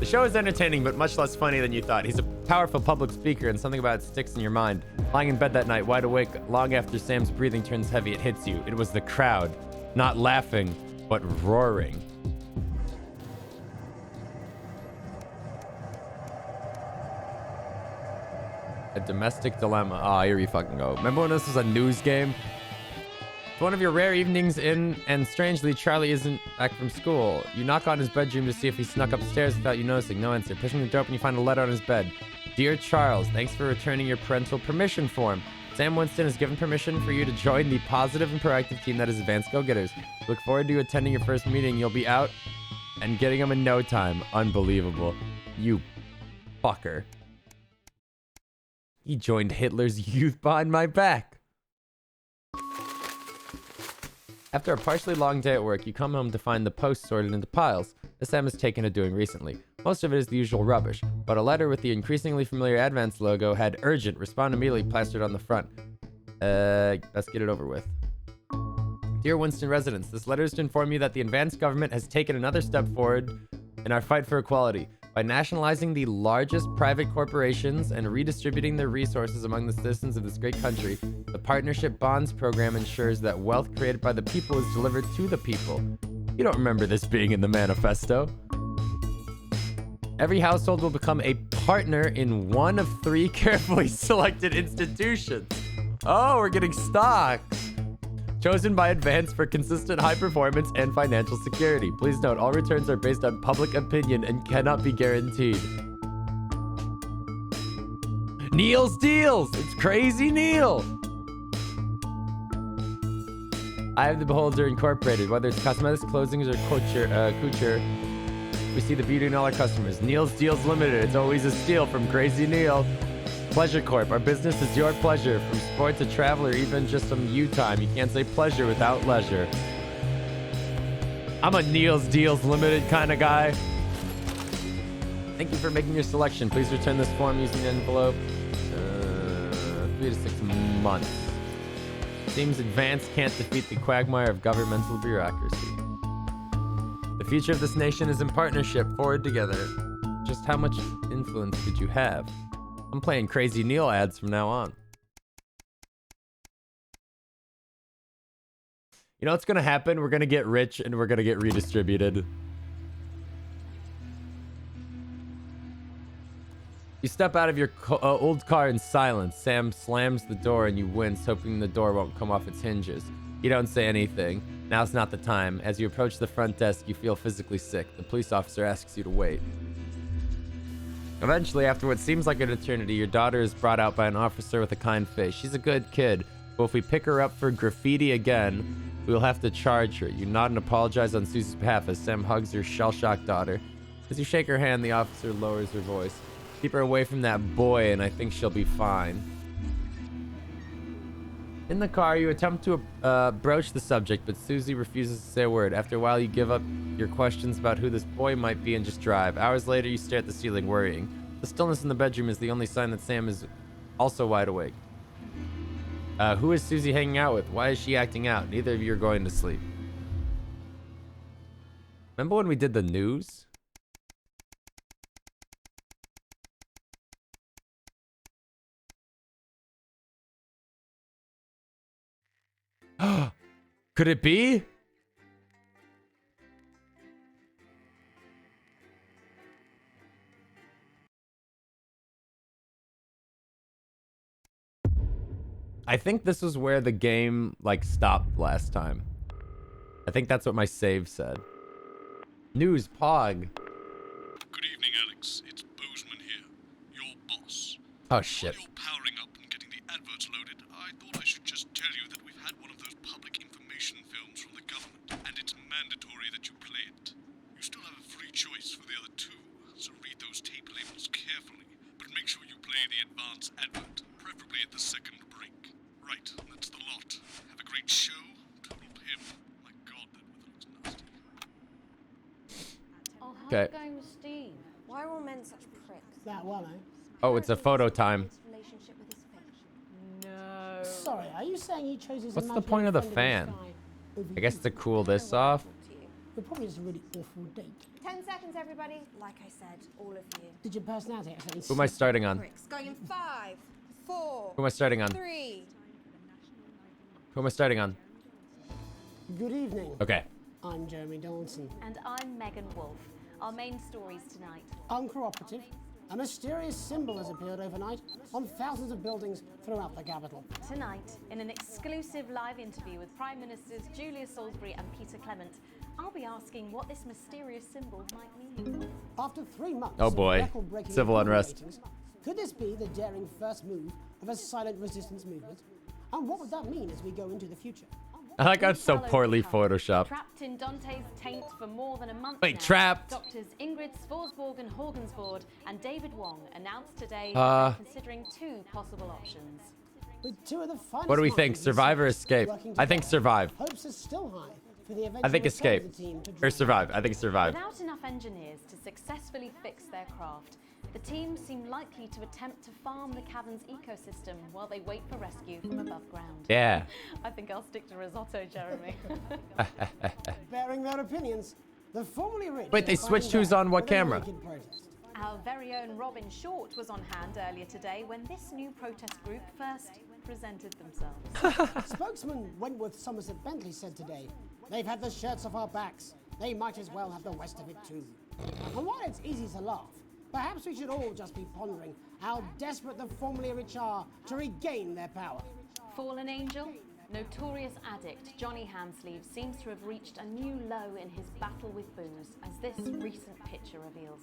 [SPEAKER 1] The show is entertaining, but much less funny than you thought. He's a powerful public speaker, and something about it sticks in your mind. Lying in bed that night, wide awake, long after Sam's breathing turns heavy, it hits you. It was the crowd, not laughing, but roaring. A domestic dilemma. Ah, here we fucking go. Remember when this was a news game? It's one of your rare evenings in, and strangely, Charlie isn't back from school. You knock on his bedroom to see if he snuck upstairs without you noticing. No answer. Pushing the door open, you find a letter on his bed. Dear Charles, thanks for returning your parental permission form. Sam Winston has given permission for you to join the positive and proactive team that is Advanced Go-Getters. Look forward to you attending your first meeting. You'll be out and getting them in no time. Unbelievable. You fucker. He joined Hitler's Youth behind my back. After a partially long day at work, you come home to find the post sorted into piles. This Sam has taken to doing recently. Most of it is the usual rubbish, but a letter with the increasingly familiar Advance logo had urgent, respond immediately plastered on the front. Let's get it over with. Dear Winston residents, this letter is to inform you that the advanced government has taken another step forward in our fight for equality. By nationalizing the largest private corporations and redistributing their resources among the citizens of this great country, the Partnership Bonds program ensures that wealth created by the people is delivered to the people. You don't remember this being in the manifesto. Every household will become a partner in one of 3 carefully selected institutions. Oh, we're getting stocks. Chosen by advance for consistent high performance and financial security. Please note, all returns are based on public opinion and cannot be guaranteed. Neil's Deals! It's Crazy Neil! Eye of the Beholder Incorporated. Whether it's cosmetics, clothing, or couture, we see the beauty in all our customers. Neil's Deals Limited. It's always a steal from Crazy Neil. Pleasure Corp. Our business is your pleasure. From sport to travel or even just some you time. You can't say pleasure without leisure. I'm a Neil's Deals Limited kind of guy. Thank you for making your selection. Please return this form using the envelope. 3 to 6 months. Seems advanced can't defeat the quagmire of governmental bureaucracy. The future of this nation is in partnership, forward together. Just how much influence did you have? I'm playing Crazy Neil ads from now on. You know what's going to happen? We're going to get rich and we're going to get redistributed. You step out of your old car in silence. Sam slams the door and you wince, hoping the door won't come off its hinges. You don't say anything. Now's not the time. As you approach the front desk, you feel physically sick. The police officer asks you to wait. Eventually, after what seems like an eternity, your daughter is brought out by an officer with a kind face. She's a good kid, but if we pick her up for graffiti again, we'll have to charge her. You nod and apologize on Susie's behalf as Sam hugs your shell-shocked daughter. As you shake her hand, the officer lowers her voice. Keep her away from that boy, and I think she'll be fine. In the car, you attempt to broach the subject, but Susie refuses to say a word. After a while, you give up your questions about who this boy might be and just drive. Hours later, you stare at the ceiling, worrying. The stillness in the bedroom is the only sign that Sam is also wide awake. Who is Susie hanging out with? Why is she acting out? Neither of you are going to sleep. Remember when we did the news? Could it be? I think this was where the game like stopped last time. I think that's what my save said. News Pog.
[SPEAKER 6] Good evening, Alex. It's Bozeman here, your boss.
[SPEAKER 1] Oh shit.
[SPEAKER 6] While you're powering up and getting the adverts loaded, I thought I should just tell you that we've had one of those public information films from the government, and it's mandatory that you play it. You still have a free choice for the other 2, so read those tape labels carefully, but make sure you play the advance advert, preferably at the second break. Right, that's the lot. Have a great show. Total pimp. My God, that weather looks nasty.
[SPEAKER 2] Oh, how's
[SPEAKER 1] Okay.
[SPEAKER 2] it going with Steve?
[SPEAKER 8] Why are all men such pricks?
[SPEAKER 3] That one, eh?
[SPEAKER 1] Oh, it's a photo time.
[SPEAKER 8] Relationship with his face.
[SPEAKER 3] No. Sorry, are you saying he chose his
[SPEAKER 1] What's the point of the fan? I guess to cool this off.
[SPEAKER 3] You're probably just a really awful date.
[SPEAKER 5] 10 seconds, everybody.
[SPEAKER 8] Like I said, all of you.
[SPEAKER 3] Did your personality actually?
[SPEAKER 1] Who am I starting on?
[SPEAKER 5] Bricks. Going in 5, 4.
[SPEAKER 1] Who am I starting on?
[SPEAKER 5] 3.
[SPEAKER 1] Who am I starting on?
[SPEAKER 3] Good evening.
[SPEAKER 1] Okay.
[SPEAKER 3] I'm Jeremy Dawson.
[SPEAKER 2] And I'm Megan Wolf. Our main stories tonight.
[SPEAKER 3] Uncooperative. A mysterious symbol has appeared overnight on thousands of buildings throughout the capital.
[SPEAKER 2] Tonight, in an exclusive live interview with Prime Ministers Julia Salisbury and Peter Clement, I'll be asking what this mysterious symbol might mean.
[SPEAKER 3] After 3 months
[SPEAKER 1] Oh boy.
[SPEAKER 3] of record-breaking
[SPEAKER 1] Civil
[SPEAKER 3] approval
[SPEAKER 1] unrest.
[SPEAKER 3] ratings, could this be the daring first move of a silent resistance movement? And what would that mean as we go into the future?
[SPEAKER 1] I like how it's so poorly photoshopped.
[SPEAKER 2] Trapped in Dante's taint for more than a month
[SPEAKER 1] Wait,
[SPEAKER 2] now,
[SPEAKER 1] trapped?
[SPEAKER 2] Doctors Ingrid Svorsborg Horgensvoord and David Wong announced today
[SPEAKER 1] Uh,
[SPEAKER 2] they're considering 2 possible options.
[SPEAKER 3] With 2 of the finest
[SPEAKER 1] What do we think?
[SPEAKER 3] minds in
[SPEAKER 1] Survive or
[SPEAKER 3] science
[SPEAKER 1] escape?
[SPEAKER 3] working
[SPEAKER 1] I think
[SPEAKER 3] together,
[SPEAKER 1] survive.
[SPEAKER 3] Hopes are still high for the
[SPEAKER 1] I
[SPEAKER 3] eventual
[SPEAKER 1] think
[SPEAKER 3] return
[SPEAKER 1] escape.
[SPEAKER 3] of the team to
[SPEAKER 1] Or
[SPEAKER 3] drive.
[SPEAKER 1] survive. I think survive.
[SPEAKER 2] Without enough engineers to successfully fix their craft, The team seem likely to attempt to farm the cavern's ecosystem while they wait for rescue from above ground.
[SPEAKER 1] Yeah.
[SPEAKER 2] I think I'll stick to risotto, Jeremy.
[SPEAKER 3] Bearing their opinions, the formerly rich.
[SPEAKER 1] Wait, they switched who's on what camera?
[SPEAKER 2] Our very own Robin Short was on hand earlier today when this new protest group first presented themselves.
[SPEAKER 3] Spokesman Wentworth Somerset Bentley said today, "They've had the shirts off our backs. They might as well have the rest of it too." And while it's easy to laugh, perhaps we should all just be pondering how desperate the formerly rich are to regain their power.
[SPEAKER 2] Fallen angel, notorious addict Johnny Hamsleeve seems to have reached a new low in his battle with booze, as this recent picture reveals.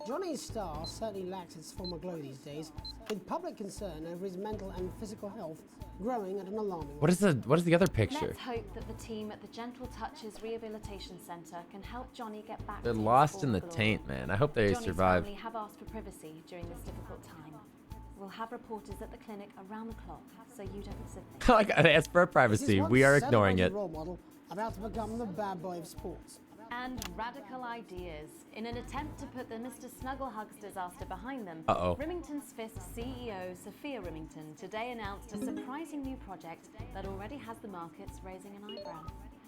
[SPEAKER 3] Johnny's star certainly lacks its former glow these days, with public concern over his mental and physical health growing at an alarming
[SPEAKER 1] What is the other picture?
[SPEAKER 2] Let's hope that the team at the Gentle Touches Rehabilitation Centre can help Johnny get back
[SPEAKER 1] They're
[SPEAKER 2] to his
[SPEAKER 1] lost in the
[SPEAKER 2] full glory.
[SPEAKER 1] taint, man. I hope they
[SPEAKER 2] Johnny's
[SPEAKER 1] survive.
[SPEAKER 2] family have asked for privacy during this difficult time. We'll have reporters at the clinic around the clock, so you don't sit there.
[SPEAKER 1] Like, I asked for privacy. We are ignoring it.
[SPEAKER 3] Role model about to become the bad boy of sports.
[SPEAKER 2] And radical ideas. In an attempt to put the Mr. Snugglehugs disaster behind them,
[SPEAKER 1] Uh-oh.
[SPEAKER 2] Remington's Fist CEO Sophia Remington today announced a surprising new project that already has the markets raising an eyebrow.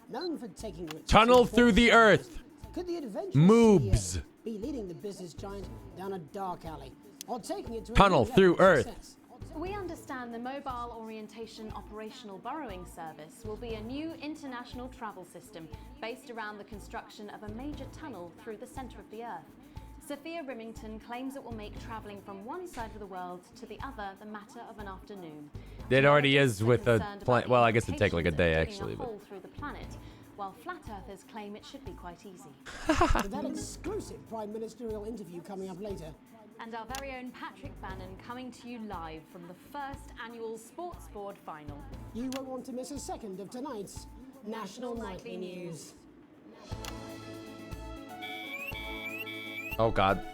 [SPEAKER 3] Known for taking risks,
[SPEAKER 1] Tunnel through the earth.
[SPEAKER 3] could the adventurous
[SPEAKER 1] Moobs.
[SPEAKER 3] CEO be leading the business giant down a dark alley, or taking it to a
[SPEAKER 1] Tunnel
[SPEAKER 3] new level
[SPEAKER 1] through
[SPEAKER 3] of
[SPEAKER 1] earth.
[SPEAKER 3] success?
[SPEAKER 2] We understand the Mobile Orientation Operational Burrowing Service will be a new international travel system based around the construction of a major tunnel through the centre of the Earth. Sophia Remington claims it will make travelling from one side of the world to the other the matter of an afternoon.
[SPEAKER 1] It already is with a
[SPEAKER 2] Concerned
[SPEAKER 1] plan.
[SPEAKER 2] about
[SPEAKER 1] Well, I guess it'd take like a
[SPEAKER 2] implications
[SPEAKER 1] day
[SPEAKER 2] of digging
[SPEAKER 1] actually,
[SPEAKER 2] a
[SPEAKER 1] but
[SPEAKER 2] hole through the planet, while flat earthers claim it should be quite easy.
[SPEAKER 3] With that exclusive prime ministerial interview coming up later.
[SPEAKER 2] And our very own Patrick Bannon coming to you live from the first annual Sports Board final.
[SPEAKER 3] You won't want to miss a second of tonight's National Nightly News.
[SPEAKER 1] oh god.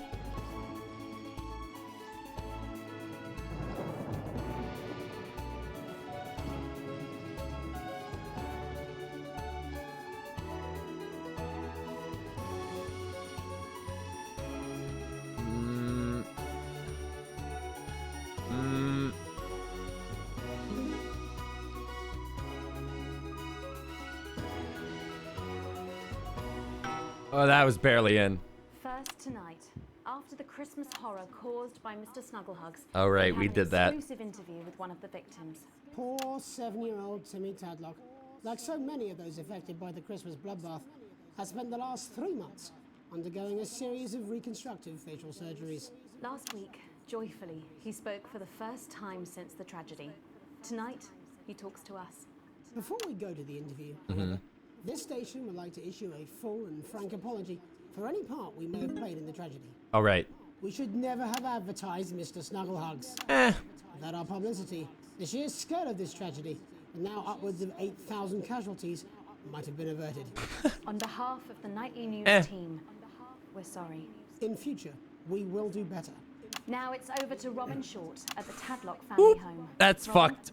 [SPEAKER 1] Oh, that was barely in.
[SPEAKER 2] First tonight, after the Christmas horror caused by Mr. Snugglehugs.
[SPEAKER 1] Oh, right, we
[SPEAKER 2] had an
[SPEAKER 1] did that.
[SPEAKER 2] Exclusive interview with one of the victims.
[SPEAKER 3] Poor 7-year-old Timmy Tadlock, like so many of those affected by the Christmas bloodbath, has spent the last 3 months undergoing a series of reconstructive facial surgeries.
[SPEAKER 2] Last week, joyfully, he spoke for the first time since the tragedy. Tonight, he talks to us.
[SPEAKER 3] Before we go to the interview, this station would like to issue a full and frank apology for any part we may have played in the tragedy.
[SPEAKER 1] All right.
[SPEAKER 3] We should never have advertised Mr. Snugglehugs. Without our publicity, the sheer scale of this tragedy, and now upwards of 8,000 casualties, might have been averted.
[SPEAKER 2] On behalf of the Nightly News team, we're sorry.
[SPEAKER 3] In future, we will do better.
[SPEAKER 2] Now it's over to Robin Short at the Tadlock family home.
[SPEAKER 1] That's
[SPEAKER 2] Robin?
[SPEAKER 1] fucked.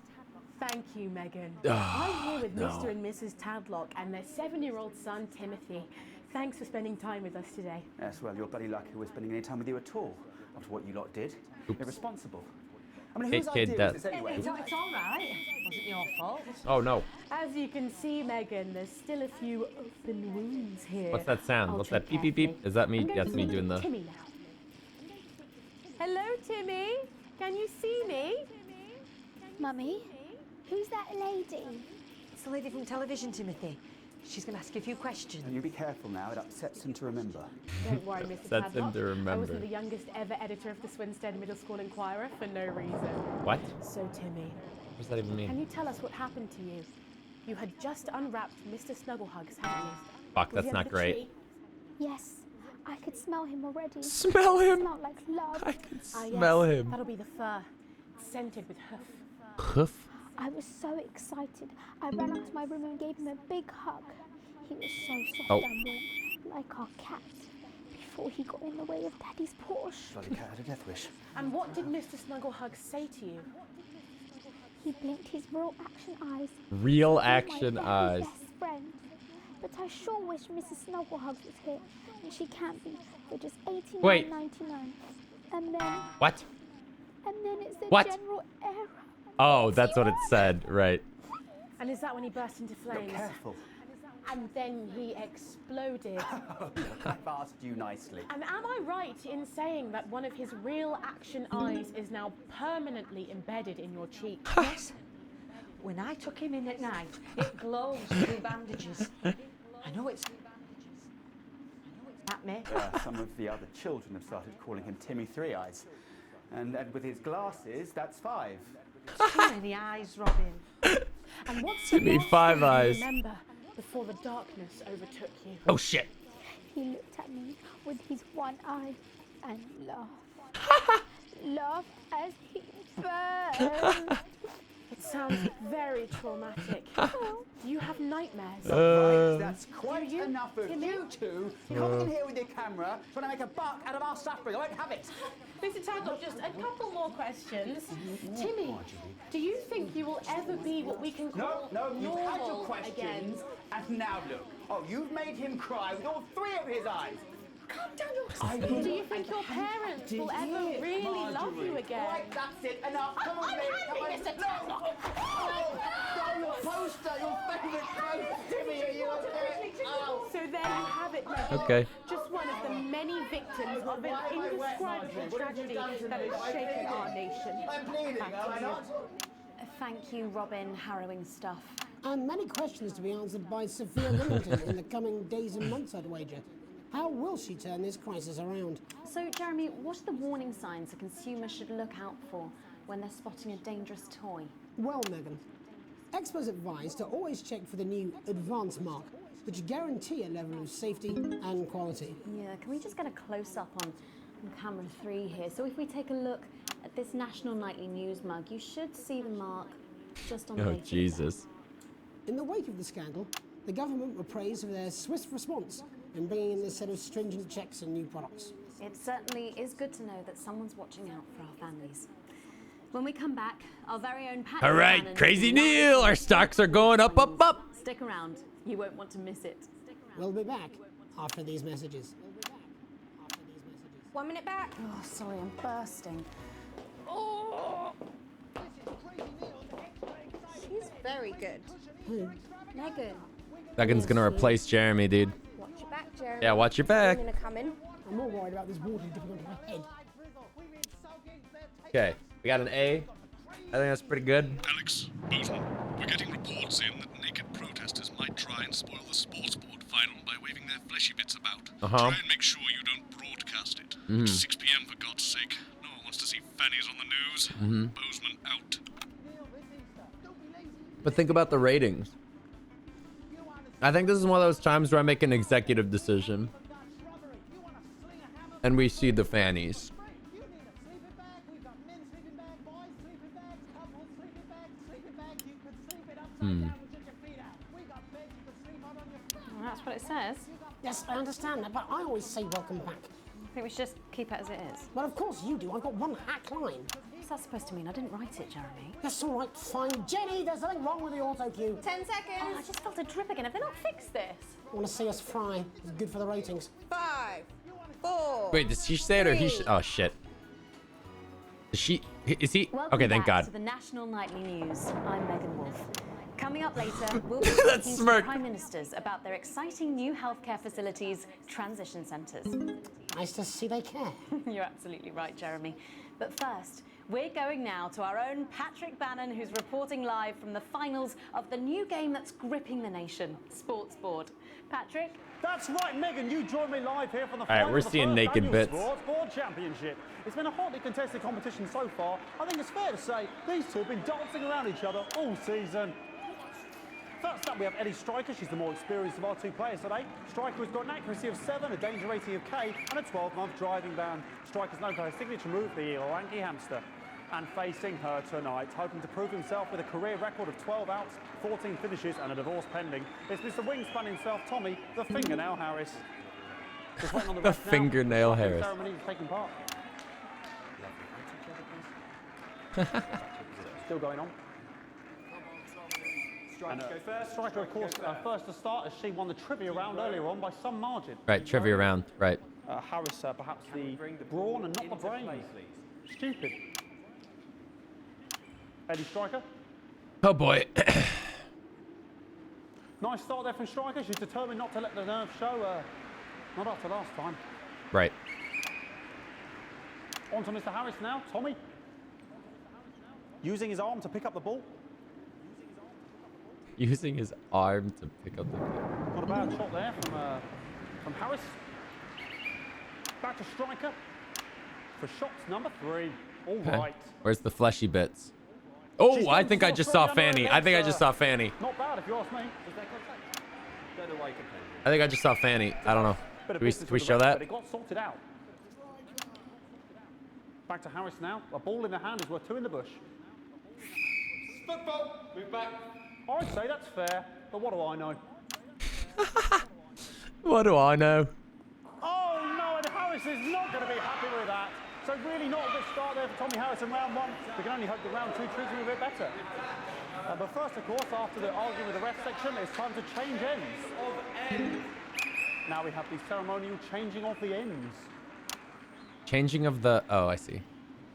[SPEAKER 7] Thank you, Megan.
[SPEAKER 1] Oh,
[SPEAKER 7] I'm here with
[SPEAKER 1] no.
[SPEAKER 7] Mr. and Mrs. Tadlock and their 7-year-old son, Timothy. Thanks for spending time with us today.
[SPEAKER 10] Yes, well, you're bloody lucky we're spending any time with you at all, after what you lot did. Irresponsible. I mean, whose
[SPEAKER 1] Kid
[SPEAKER 10] idea
[SPEAKER 1] death.
[SPEAKER 10] was this anyway?
[SPEAKER 7] It's all right. It wasn't your fault.
[SPEAKER 1] Oh no.
[SPEAKER 7] As you can see, Megan, there's still a few open wounds here.
[SPEAKER 1] What's that sound?
[SPEAKER 7] I'll
[SPEAKER 1] What's
[SPEAKER 7] tread
[SPEAKER 1] that beep beep beep?
[SPEAKER 7] carefully.
[SPEAKER 1] Is that me?
[SPEAKER 7] I'm going
[SPEAKER 1] That's
[SPEAKER 7] to
[SPEAKER 1] me
[SPEAKER 7] meet
[SPEAKER 1] doing the.
[SPEAKER 7] Timmy now. Hello, Timmy. Can you see me?
[SPEAKER 13] Mummy, who's that lady?
[SPEAKER 23] It's the lady from television, Timothy. She's going to ask you a few questions.
[SPEAKER 10] And you be careful now, it upsets him to remember.
[SPEAKER 7] Don't worry, Mr.
[SPEAKER 1] Upsets him
[SPEAKER 7] Tadlock.
[SPEAKER 1] to
[SPEAKER 7] I
[SPEAKER 1] remember.
[SPEAKER 7] wasn't the youngest ever editor of the Swinstead Middle School Inquirer for no reason.
[SPEAKER 1] What?
[SPEAKER 7] So, Timmy,
[SPEAKER 1] What does that even
[SPEAKER 7] can
[SPEAKER 1] mean?
[SPEAKER 7] you tell us what happened to you? You had just unwrapped Mr. Snugglehugs, hadn't you?
[SPEAKER 1] Fuck,
[SPEAKER 7] Was
[SPEAKER 1] that's
[SPEAKER 7] he
[SPEAKER 1] not
[SPEAKER 7] under the
[SPEAKER 1] great.
[SPEAKER 7] tree?
[SPEAKER 13] Yes, I could smell him already.
[SPEAKER 1] Smell him?
[SPEAKER 13] Smelled like love.
[SPEAKER 7] Ah, yes,
[SPEAKER 1] Smell him.
[SPEAKER 7] That'll be the fur. It's scented with hoof.
[SPEAKER 1] Hoof?
[SPEAKER 13] I was so excited. I ran up to my room and gave him a big hug. He was so soft
[SPEAKER 1] Oh.
[SPEAKER 13] and warm, like our cat, before he got in the way of Daddy's Porsche.
[SPEAKER 10] Bloody cat had a death wish.
[SPEAKER 7] And what did Mr. Snugglehugs say to you?
[SPEAKER 13] He blinked his real action eyes.
[SPEAKER 1] Real
[SPEAKER 13] He was
[SPEAKER 1] action
[SPEAKER 13] my
[SPEAKER 1] eyes.
[SPEAKER 13] best friend. But I sure wish Mrs. Snugglehugs was here, and she can't be. For just $89.99.
[SPEAKER 5] And then
[SPEAKER 1] What?
[SPEAKER 5] it's a
[SPEAKER 1] What?
[SPEAKER 5] general error.
[SPEAKER 1] Oh, that's what it said, right?
[SPEAKER 7] And is that when he burst into flames?
[SPEAKER 10] Careful.
[SPEAKER 7] And then he exploded.
[SPEAKER 10] I've asked you nicely.
[SPEAKER 7] And am I right in saying that one of his real action eyes is now permanently embedded in your cheek?
[SPEAKER 23] Yes. When I took him in at night, it glows through bandages. I know it's at me.
[SPEAKER 10] Some of the other children have started calling him Timmy Three Eyes. And with his glasses, that's 5.
[SPEAKER 23] Too many eyes, Robin.
[SPEAKER 7] And what's
[SPEAKER 1] Timmy
[SPEAKER 7] the last
[SPEAKER 1] Five
[SPEAKER 7] thing you
[SPEAKER 1] Eyes.
[SPEAKER 7] remember before the darkness overtook you?
[SPEAKER 1] Oh shit.
[SPEAKER 5] He looked at me with his one eye and laughed. Laughed as he burned.
[SPEAKER 7] It sounds very traumatic. Do you have nightmares?
[SPEAKER 10] Right, that's quite
[SPEAKER 7] you,
[SPEAKER 10] enough of
[SPEAKER 7] Timmy?
[SPEAKER 10] you two coming in here with your camera trying to make a buck out of our suffering. I won't have it.
[SPEAKER 7] Mr. Tadlock, just a couple more questions. Timmy, do you think you will ever be what we can call
[SPEAKER 10] No, you've had your
[SPEAKER 7] normal
[SPEAKER 10] questions,
[SPEAKER 7] again?
[SPEAKER 10] and now look. Oh, you've made him cry with all 3 of his eyes. Calm down, you're
[SPEAKER 7] Do you think your parents will ever really love you again?
[SPEAKER 10] Right, that's it. Enough. Come on,
[SPEAKER 7] I'm
[SPEAKER 10] babe.
[SPEAKER 7] happy, Mr. Tadlock.
[SPEAKER 10] Oh, your poster, your favourite poster, Timmy. Are you okay? Oh.
[SPEAKER 7] So there you have it, Megan.
[SPEAKER 1] Okay.
[SPEAKER 7] Just one of the many victims of an indescribable tragedy that has shaken our nation.
[SPEAKER 10] I'm bleeding, am I not?
[SPEAKER 2] Thank you, Robin. Harrowing stuff.
[SPEAKER 3] And many questions to be answered by Sophia Millington in the coming days and months, I'd wager. How will she turn this crisis around?
[SPEAKER 2] So, Jeremy, what are the warning signs a consumer should look out for when they're spotting a dangerous toy?
[SPEAKER 3] Well, Megan, experts advise to always check for the new Advanced mark, which guarantee a level of safety and quality.
[SPEAKER 2] Yeah, can we just get a close-up on camera 3 here? So if we take a look at this National Nightly News mug, you should see the mark just on the
[SPEAKER 1] Oh,
[SPEAKER 2] way to
[SPEAKER 1] Jesus.
[SPEAKER 3] In the wake of the scandal, the government were praised for their swift response in bringing in this set of stringent checks and new products.
[SPEAKER 2] It certainly is good to know that someone's watching out for our families. When we come back, our very own Patrick
[SPEAKER 1] All right,
[SPEAKER 2] Bannon
[SPEAKER 1] crazy
[SPEAKER 2] is
[SPEAKER 1] Neil. Our stocks are going up, up, up.
[SPEAKER 2] Stick around. You won't want to miss it.
[SPEAKER 3] We'll be back after these messages.
[SPEAKER 2] 1 minute back. Oh, sorry, I'm bursting. Oh.
[SPEAKER 5] She's very good. Megan,
[SPEAKER 1] Megan's gonna replace Jeremy, dude.
[SPEAKER 5] watch your back, Jeremy.
[SPEAKER 1] Yeah, watch your back.
[SPEAKER 5] Women are coming.
[SPEAKER 3] I'm more worried about this water dipping onto my head.
[SPEAKER 1] Okay, we got an A. I think that's pretty good.
[SPEAKER 6] Alex, Bozeman, we're getting reports in that naked protesters might try and spoil the sports board final by waving their fleshy bits about. Try and make sure you don't broadcast it. It's 6 p.m. for God's sake. No one wants to see fannies on the news. Bozeman out.
[SPEAKER 1] But think about the ratings. I think this is one of those times where I make an executive decision. And we see the fannies.
[SPEAKER 2] Well, that's what it says.
[SPEAKER 3] Yes, I understand that, but I always say welcome back.
[SPEAKER 2] I think we should just keep it as it is.
[SPEAKER 3] Well, of course you do. I've got one hack line.
[SPEAKER 2] What's that supposed to mean? I didn't write it, Jeremy.
[SPEAKER 3] That's all right, fine. Jenny, there's something wrong with the auto cue.
[SPEAKER 5] 10 seconds.
[SPEAKER 2] Oh, I just felt a drip again. Have they not fixed this?
[SPEAKER 3] I want to see us fry. It's good for the ratings.
[SPEAKER 5] 5, 4.
[SPEAKER 1] Wait, did she say it or he? Oh shit. Is she? Is he?
[SPEAKER 2] Welcome
[SPEAKER 1] Okay, thank
[SPEAKER 2] back
[SPEAKER 1] God.
[SPEAKER 2] to the National Nightly News. I'm Megan Wolf. Coming up later, we'll be
[SPEAKER 1] That
[SPEAKER 2] speaking to
[SPEAKER 1] smirk.
[SPEAKER 2] Prime Ministers about their exciting new healthcare facilities, transition centres.
[SPEAKER 3] Nice to see they care.
[SPEAKER 2] You're absolutely right, Jeremy. But first, we're going now to our own Patrick Bannon, who's reporting live from the finals of the new game that's gripping the nation, Sports Board. Patrick?
[SPEAKER 9] That's right, Megan. You joined me live here from the
[SPEAKER 1] All right,
[SPEAKER 9] final
[SPEAKER 1] we're
[SPEAKER 9] of the
[SPEAKER 1] seeing
[SPEAKER 9] first
[SPEAKER 1] naked
[SPEAKER 9] annual
[SPEAKER 1] bits.
[SPEAKER 9] Sports Board Championship. It's been a hotly contested competition so far. I think it's fair to say these two have been dancing around each other all season. First up, we have Ellie Striker. She's the more experienced of our two players today. Striker has got an accuracy of 7, a danger rating of K, and a 12-month driving ban. Striker's known for her signature move, the Orangi hamster. And facing her tonight, hoping to prove himself with a career record of 12 outs, 14 finishes, and a divorce pending, it's Mr. Wingspan himself, Tommy, the Fingernail Harris. Just waiting on the
[SPEAKER 1] The
[SPEAKER 9] rest now.
[SPEAKER 1] Fingernail
[SPEAKER 9] Striking
[SPEAKER 1] Harris.
[SPEAKER 9] ceremony is taking part. Still going on.
[SPEAKER 10] Striker go first.
[SPEAKER 9] Striker, of course, first to start as she won the trivia round earlier on by some margin.
[SPEAKER 1] Right, trivia round. Right.
[SPEAKER 9] Harris, perhaps the brawn and not the brain. Stupid. Eddie Striker.
[SPEAKER 1] Oh boy.
[SPEAKER 9] Nice start there from Striker. She's determined not to let the nerves show. Not after last time.
[SPEAKER 1] Right.
[SPEAKER 9] On to Mr. Harris now. Tommy. Using his arm to pick up the ball.
[SPEAKER 1] Using his arm to pick up the ball.
[SPEAKER 9] Not a bad shot there from Harris. Back to Striker for shots number 3. All right.
[SPEAKER 1] Where's the fleshy bits? Oh,
[SPEAKER 9] She's
[SPEAKER 1] I
[SPEAKER 9] done
[SPEAKER 1] think I
[SPEAKER 9] so
[SPEAKER 1] just
[SPEAKER 9] strong
[SPEAKER 1] saw
[SPEAKER 9] under her
[SPEAKER 1] Fanny.
[SPEAKER 9] legs,
[SPEAKER 1] I think I just saw Fanny.
[SPEAKER 9] Not bad if you ask me.
[SPEAKER 10] Don't know why you complain.
[SPEAKER 1] I think I just saw Fanny. I don't know.
[SPEAKER 9] Bit of
[SPEAKER 1] Can
[SPEAKER 9] business
[SPEAKER 1] we
[SPEAKER 9] with the
[SPEAKER 1] show
[SPEAKER 9] ref,
[SPEAKER 1] that?
[SPEAKER 9] But it got sorted out. Back to Harris now. A ball in the hand is worth 2 in the bush.
[SPEAKER 10] Football. Move back.
[SPEAKER 9] I'd say that's fair, but what do I know?
[SPEAKER 1] What do I know?
[SPEAKER 9] Oh no, and Harris is not going to be happy with that. So really not a good start there for Tommy Harris in round 1. We can only hope that round 2 treats him a bit better. But first, of course, after the argument with the ref section, it's time to change ends. Now we have the ceremonial changing of the ends.
[SPEAKER 1] Changing of the... Oh, I see.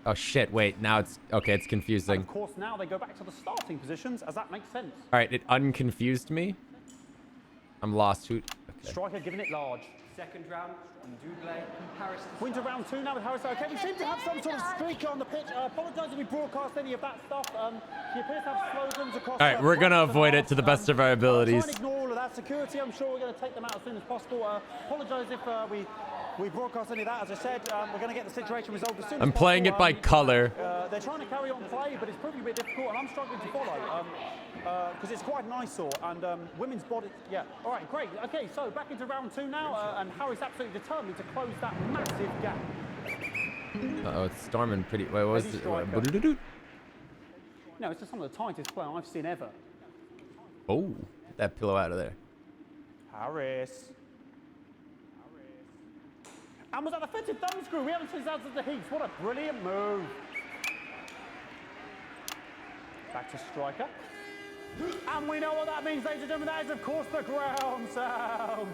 [SPEAKER 1] Oh, shit. Wait. Now it's... Okay, it's confusing.
[SPEAKER 9] And of course, now they go back to the starting positions, as that makes sense.
[SPEAKER 1] All right, it unconfused me. I'm lost. Who... Okay.
[SPEAKER 9] Striker giving it large.
[SPEAKER 10] Second round, double. Harris.
[SPEAKER 9] We're into round 2 now with Harris. Okay, we seem to have some sort of streak on the pitch. Apologise if we broadcast any of that stuff. She appears to have slogans across...
[SPEAKER 1] All right, we're going to avoid it to the best of our abilities.
[SPEAKER 9] Try and ignore all of that. Security, I'm sure we're going to take them out as soon as possible. Apologise if we broadcast any of that. As I said, we're going to get the situation resolved as soon as possible.
[SPEAKER 1] I'm playing it by color.
[SPEAKER 9] They're trying to carry on play, but it's proving a bit difficult, and I'm struggling to follow. Because it's quite an eyesore, and women's body... Yeah, all right, great. Okay, so back into round 2 now, and Harry's absolutely determined to close that massive gap.
[SPEAKER 1] Uh-oh, it's storming pretty... Wait, what was it?
[SPEAKER 9] No, it's just some of the tightest play I've seen ever.
[SPEAKER 1] Oh, get that pillow out of there.
[SPEAKER 9] Harris. And was that offensive thumb screw? We haven't seen that since the Heats. What a brilliant move. Back to Striker. And we know what that means, ladies and gentlemen. That is, of course, the ground sound.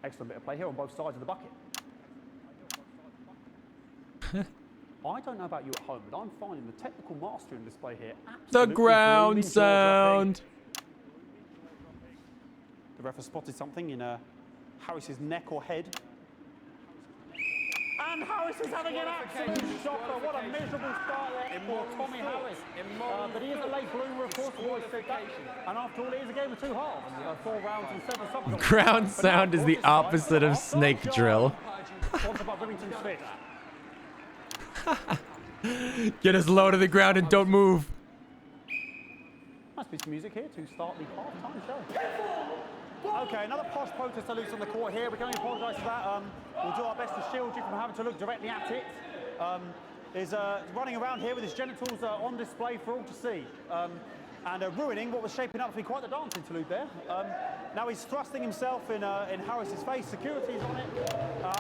[SPEAKER 9] Excellent bit of play here on both sides of the bucket. I don't know about you at home, but I'm finding the technical mastering display here
[SPEAKER 1] The
[SPEAKER 9] absolutely
[SPEAKER 1] ground
[SPEAKER 9] blooming
[SPEAKER 1] sound.
[SPEAKER 9] The ref has spotted something in Harris's neck or head. And Harris is having an absolute shocker. What a miserable start there for Tommy Harris. But he is a late bloomer, of course, we've always said that. And after all, it is a game of 2 halves. 4 rounds and 7 subs.
[SPEAKER 1] Ground sound is the opposite of snake drill. Get us low to the ground and don't move.
[SPEAKER 9] Must be some music here to start the half-time show. Okay, another posh protester loose on the court here. We can only apologise for that. We'll do our best to shield you from having to look directly at it. Is running around here with his genitals on display for all to see. And ruining what was shaping up to be quite the dance interlude there. Now he's thrusting himself in Harris's face. Security's on it.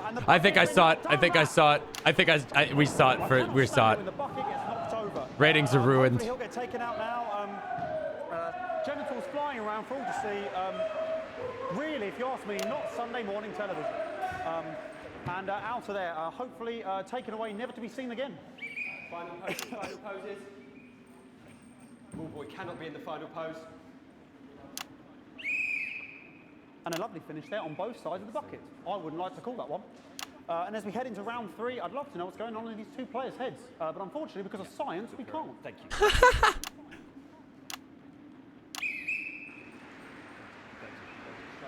[SPEAKER 9] And
[SPEAKER 1] I think I saw it. I think I saw it. I think we saw it. We saw it.
[SPEAKER 9] When the bucket gets knocked over.
[SPEAKER 1] Ratings are ruined.
[SPEAKER 9] He'll get taken out now. Genitals flying around for all to see. Really, if you ask me, not Sunday morning television. And out of there, hopefully taken away, never to be seen again.
[SPEAKER 10] Final poses. Ball boy cannot be in the final pose.
[SPEAKER 9] And a lovely finish there on both sides of the bucket. I wouldn't like to call that one. And as we head into round 3, I'd love to know what's going on in these 2 players' heads. But unfortunately, because of science, we can't. Thank you.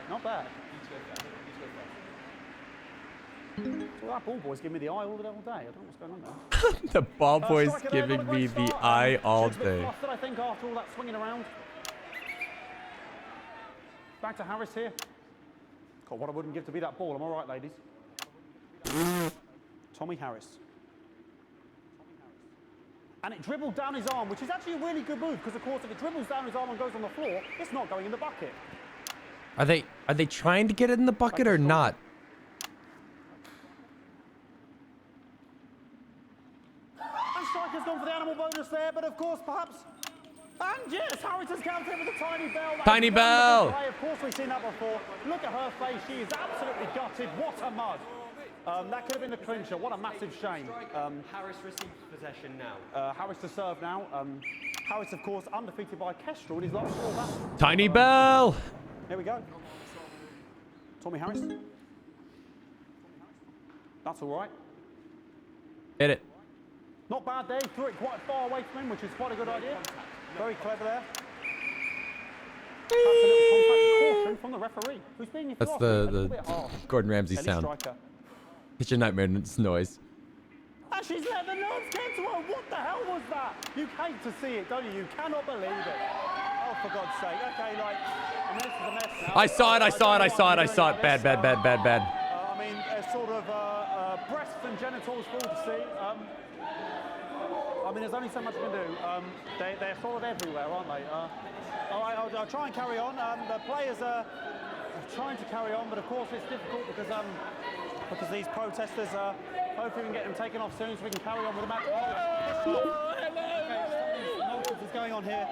[SPEAKER 9] Not bad. Well, that ball boy's giving me the eye all day. I don't know what's going on there.
[SPEAKER 1] The ball boy's giving me the eye all day.
[SPEAKER 9] I think after all that swinging around. Back to Harris here. God, what I wouldn't give to be that ball. Am I right, ladies? Tommy Harris. And it dribbled down his arm, which is actually a really good move because, of course, if it dribbles down his arm and goes on the floor, it's not going in the bucket.
[SPEAKER 1] Are they trying to get it in the bucket or not?
[SPEAKER 9] And Striker's gone for the animal bonus there, but of course, perhaps And yes, Harris has counted with a tiny bell. That
[SPEAKER 1] Tiny
[SPEAKER 9] is
[SPEAKER 1] bell.
[SPEAKER 9] wonderful play. Of course, we've seen that before. Look at her face. She is absolutely gutted. What a mud. That could have been the clincher. What a massive shame.
[SPEAKER 15] Harris receives possession now.
[SPEAKER 9] Harris to serve now. Harris, of course, undefeated by Kestrel in his last 4 battles.
[SPEAKER 1] Tiny bell.
[SPEAKER 9] Here we go. Tommy Harris. That's all right.
[SPEAKER 1] Hit it.
[SPEAKER 9] Not bad there. He threw it quite far away from him, which is quite a good idea. Very clever there. That's a little contact caution from the referee, who's being
[SPEAKER 1] That's the Gordon Ramsay sound. It's your nightmare noise.
[SPEAKER 9] And she's let the nerves get to her. What the hell was that? You hate to see it, don't you? You cannot believe it. Oh, for God's sake. Okay, like, I mean, this is a mess now.
[SPEAKER 1] I saw it. Bad.
[SPEAKER 9] I mean, sort of breasts and genitals full to see. I mean, there's only so much you can do. They're sort of everywhere, aren't they? All right, I'll try and carry on. The players are trying to carry on, but of course it's difficult because these protesters, hopefully we can get them taken off soon so we can carry on with the match. Nonsense is going on here.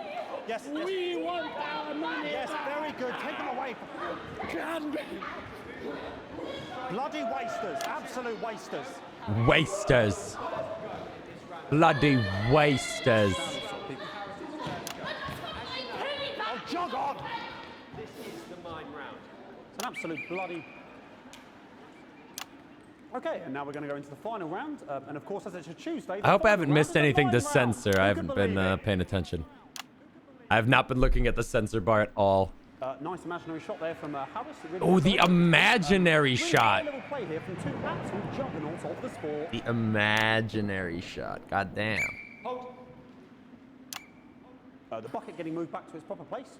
[SPEAKER 9] Yes.
[SPEAKER 12] We want our money.
[SPEAKER 9] Yes, very good. Take them away. Bloody wasters. Absolute wasters.
[SPEAKER 1] Wasters. Bloody wasters.
[SPEAKER 9] Oh, jog on.
[SPEAKER 15] This is the mime round.
[SPEAKER 9] It's an absolute bloody... Okay, and now we're going to go into the final round. And of course, as it's a Tuesday...
[SPEAKER 1] I hope I haven't missed anything to censor. I haven't been paying attention. I have not been looking at the censor bar at all.
[SPEAKER 9] Nice imaginary shot there from Harris.
[SPEAKER 1] Oh, the imaginary shot.
[SPEAKER 9] Little play here from two absolute juggernauts of the sport.
[SPEAKER 1] The imaginary shot. God damn.
[SPEAKER 9] The bucket getting moved back to its proper place.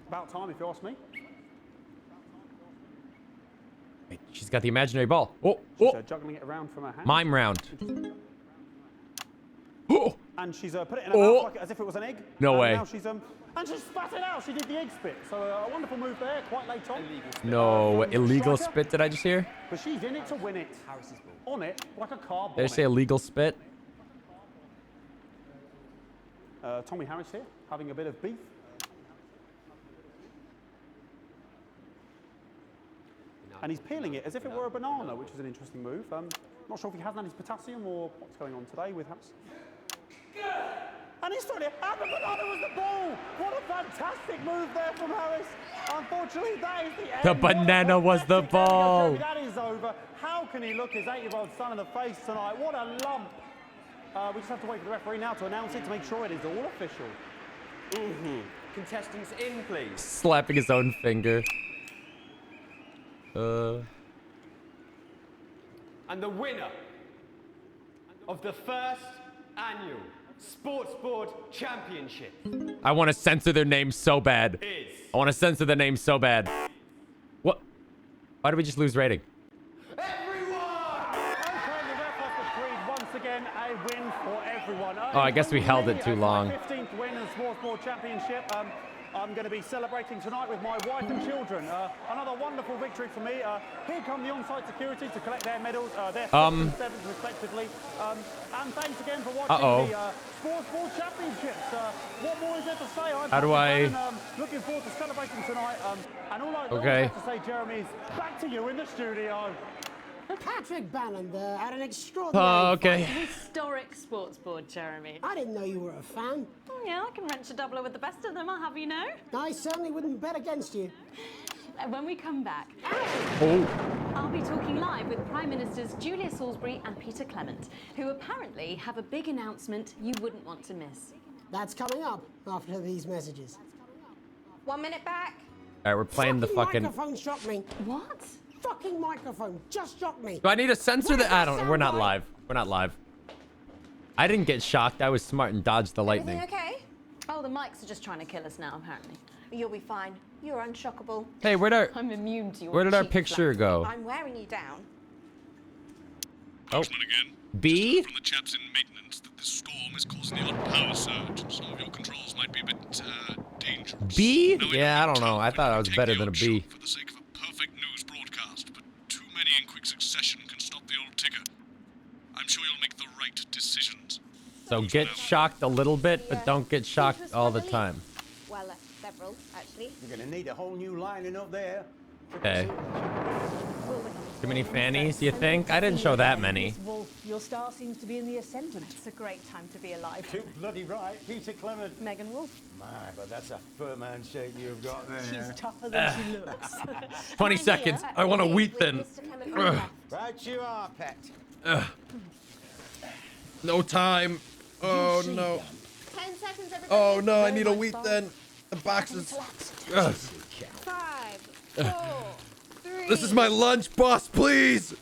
[SPEAKER 9] About time, if you ask me.
[SPEAKER 1] Wait, she's got the imaginary ball. Oh,
[SPEAKER 9] She's juggling it around from her hand.
[SPEAKER 1] Mime round.
[SPEAKER 9] Oh. And she's put it in her mouth like, as if it was an egg.
[SPEAKER 1] No way.
[SPEAKER 9] Now she's and she spat it out. She did the egg spit. So a wonderful move there, quite late on.
[SPEAKER 1] No, illegal spit did I just hear?
[SPEAKER 9] But she's in it to win it. Harris's ball. On it, like a car bonnet.
[SPEAKER 1] Did I say illegal spit?
[SPEAKER 9] Tommy Harris here, having a bit of beef. And he's peeling it as if it were a banana, which is an interesting move. Not sure if he hasn't had his potassium or what's going on today with Harris. And he's throwing it, and the banana was the ball! What a fantastic move there from Harris. Unfortunately, that is the end.
[SPEAKER 1] The banana was the ball.
[SPEAKER 9] That is over. How can he look his 8-year-old son in the face tonight? What a lump. We just have to wait for the referee now to announce it to make sure it is all official.
[SPEAKER 15] Contestants in, please.
[SPEAKER 1] Slapping his own finger.
[SPEAKER 15] And the winner of the first annual Sports Board Championship
[SPEAKER 1] I want to censor their name so bad. I want to censor the name so bad. What? Why did we just lose rating?
[SPEAKER 9] Okay, the ref has decreed once again a win for everyone.
[SPEAKER 1] Oh, I guess we held it too long.
[SPEAKER 9] 15th win in the Sports Board Championship. I'm going to be celebrating tonight with my wife and children. Another wonderful victory for me. Here come the on-site security to collect their medals, their 6th and 7th respectively. And thanks again for watching the Sports Board Championships. What more is there to say? I'm looking forward to celebrating tonight. And all I have to say, Jeremy, is back to you in the studio.
[SPEAKER 3] Patrick Bannon there had an extraordinary
[SPEAKER 2] Historic sports board, Jeremy.
[SPEAKER 3] I didn't know you were a fan.
[SPEAKER 2] Oh, yeah, I can wrench a doubler with the best of them, I'll have you know.
[SPEAKER 3] I certainly wouldn't bet against you.
[SPEAKER 2] When we come back,
[SPEAKER 1] Oh.
[SPEAKER 2] I'll be talking live with Prime Ministers Julia Salisbury and Peter Clement, who apparently have a big announcement you wouldn't want to miss.
[SPEAKER 3] That's coming up after these messages.
[SPEAKER 5] 1 minute back.
[SPEAKER 1] All right, we're playing the fucking...
[SPEAKER 3] microphone shocked me.
[SPEAKER 2] What?
[SPEAKER 3] Fucking microphone just shocked me.
[SPEAKER 1] Do I need to censor that? I don't. We're not live. We're not live. I didn't get shocked. I was smart and dodged the lightning.
[SPEAKER 2] Okay. Oh, the mics are just trying to kill us now, apparently.
[SPEAKER 5] You'll be fine. You're unshockable.
[SPEAKER 1] Hey,
[SPEAKER 2] I'm immune to your
[SPEAKER 1] where did our
[SPEAKER 2] cheap
[SPEAKER 1] picture
[SPEAKER 2] flattery.
[SPEAKER 1] go?
[SPEAKER 5] I'm wearing you down.
[SPEAKER 1] Oh.
[SPEAKER 6] Again.
[SPEAKER 1] B?
[SPEAKER 6] From the chaps in maintenance that this storm is causing the odd power surge. Some of your controls might be a bit dangerous.
[SPEAKER 1] B? Yeah, I don't know. I thought I was better than a B.
[SPEAKER 6] For the sake of a perfect news broadcast, but too many in quick succession can stop the old ticker. I'm sure you'll make the right decisions.
[SPEAKER 1] So get shocked a little bit, but don't get shocked all the time.
[SPEAKER 13] Well, several, actually.
[SPEAKER 17] You're going to need a whole new lining up there.
[SPEAKER 1] Okay. Too many fannies, you think? I didn't show that many.
[SPEAKER 7] Wolf, your star seems to be in the ascendant.
[SPEAKER 2] It's a great time to be alive.
[SPEAKER 17] Too bloody right, Peter Clement.
[SPEAKER 2] Megan Wolf.
[SPEAKER 17] My, but that's a firm handshake you've got there.
[SPEAKER 7] She's tougher than she looks.
[SPEAKER 1] 20 seconds. I want a wheat thin.
[SPEAKER 17] Right you are, pet.
[SPEAKER 1] No time. Oh no.
[SPEAKER 13] 10 seconds, everybody.
[SPEAKER 1] Oh no, I need a wheat thin. The box is.
[SPEAKER 13] 5, 4, 3.
[SPEAKER 1] This is my lunch, boss, please.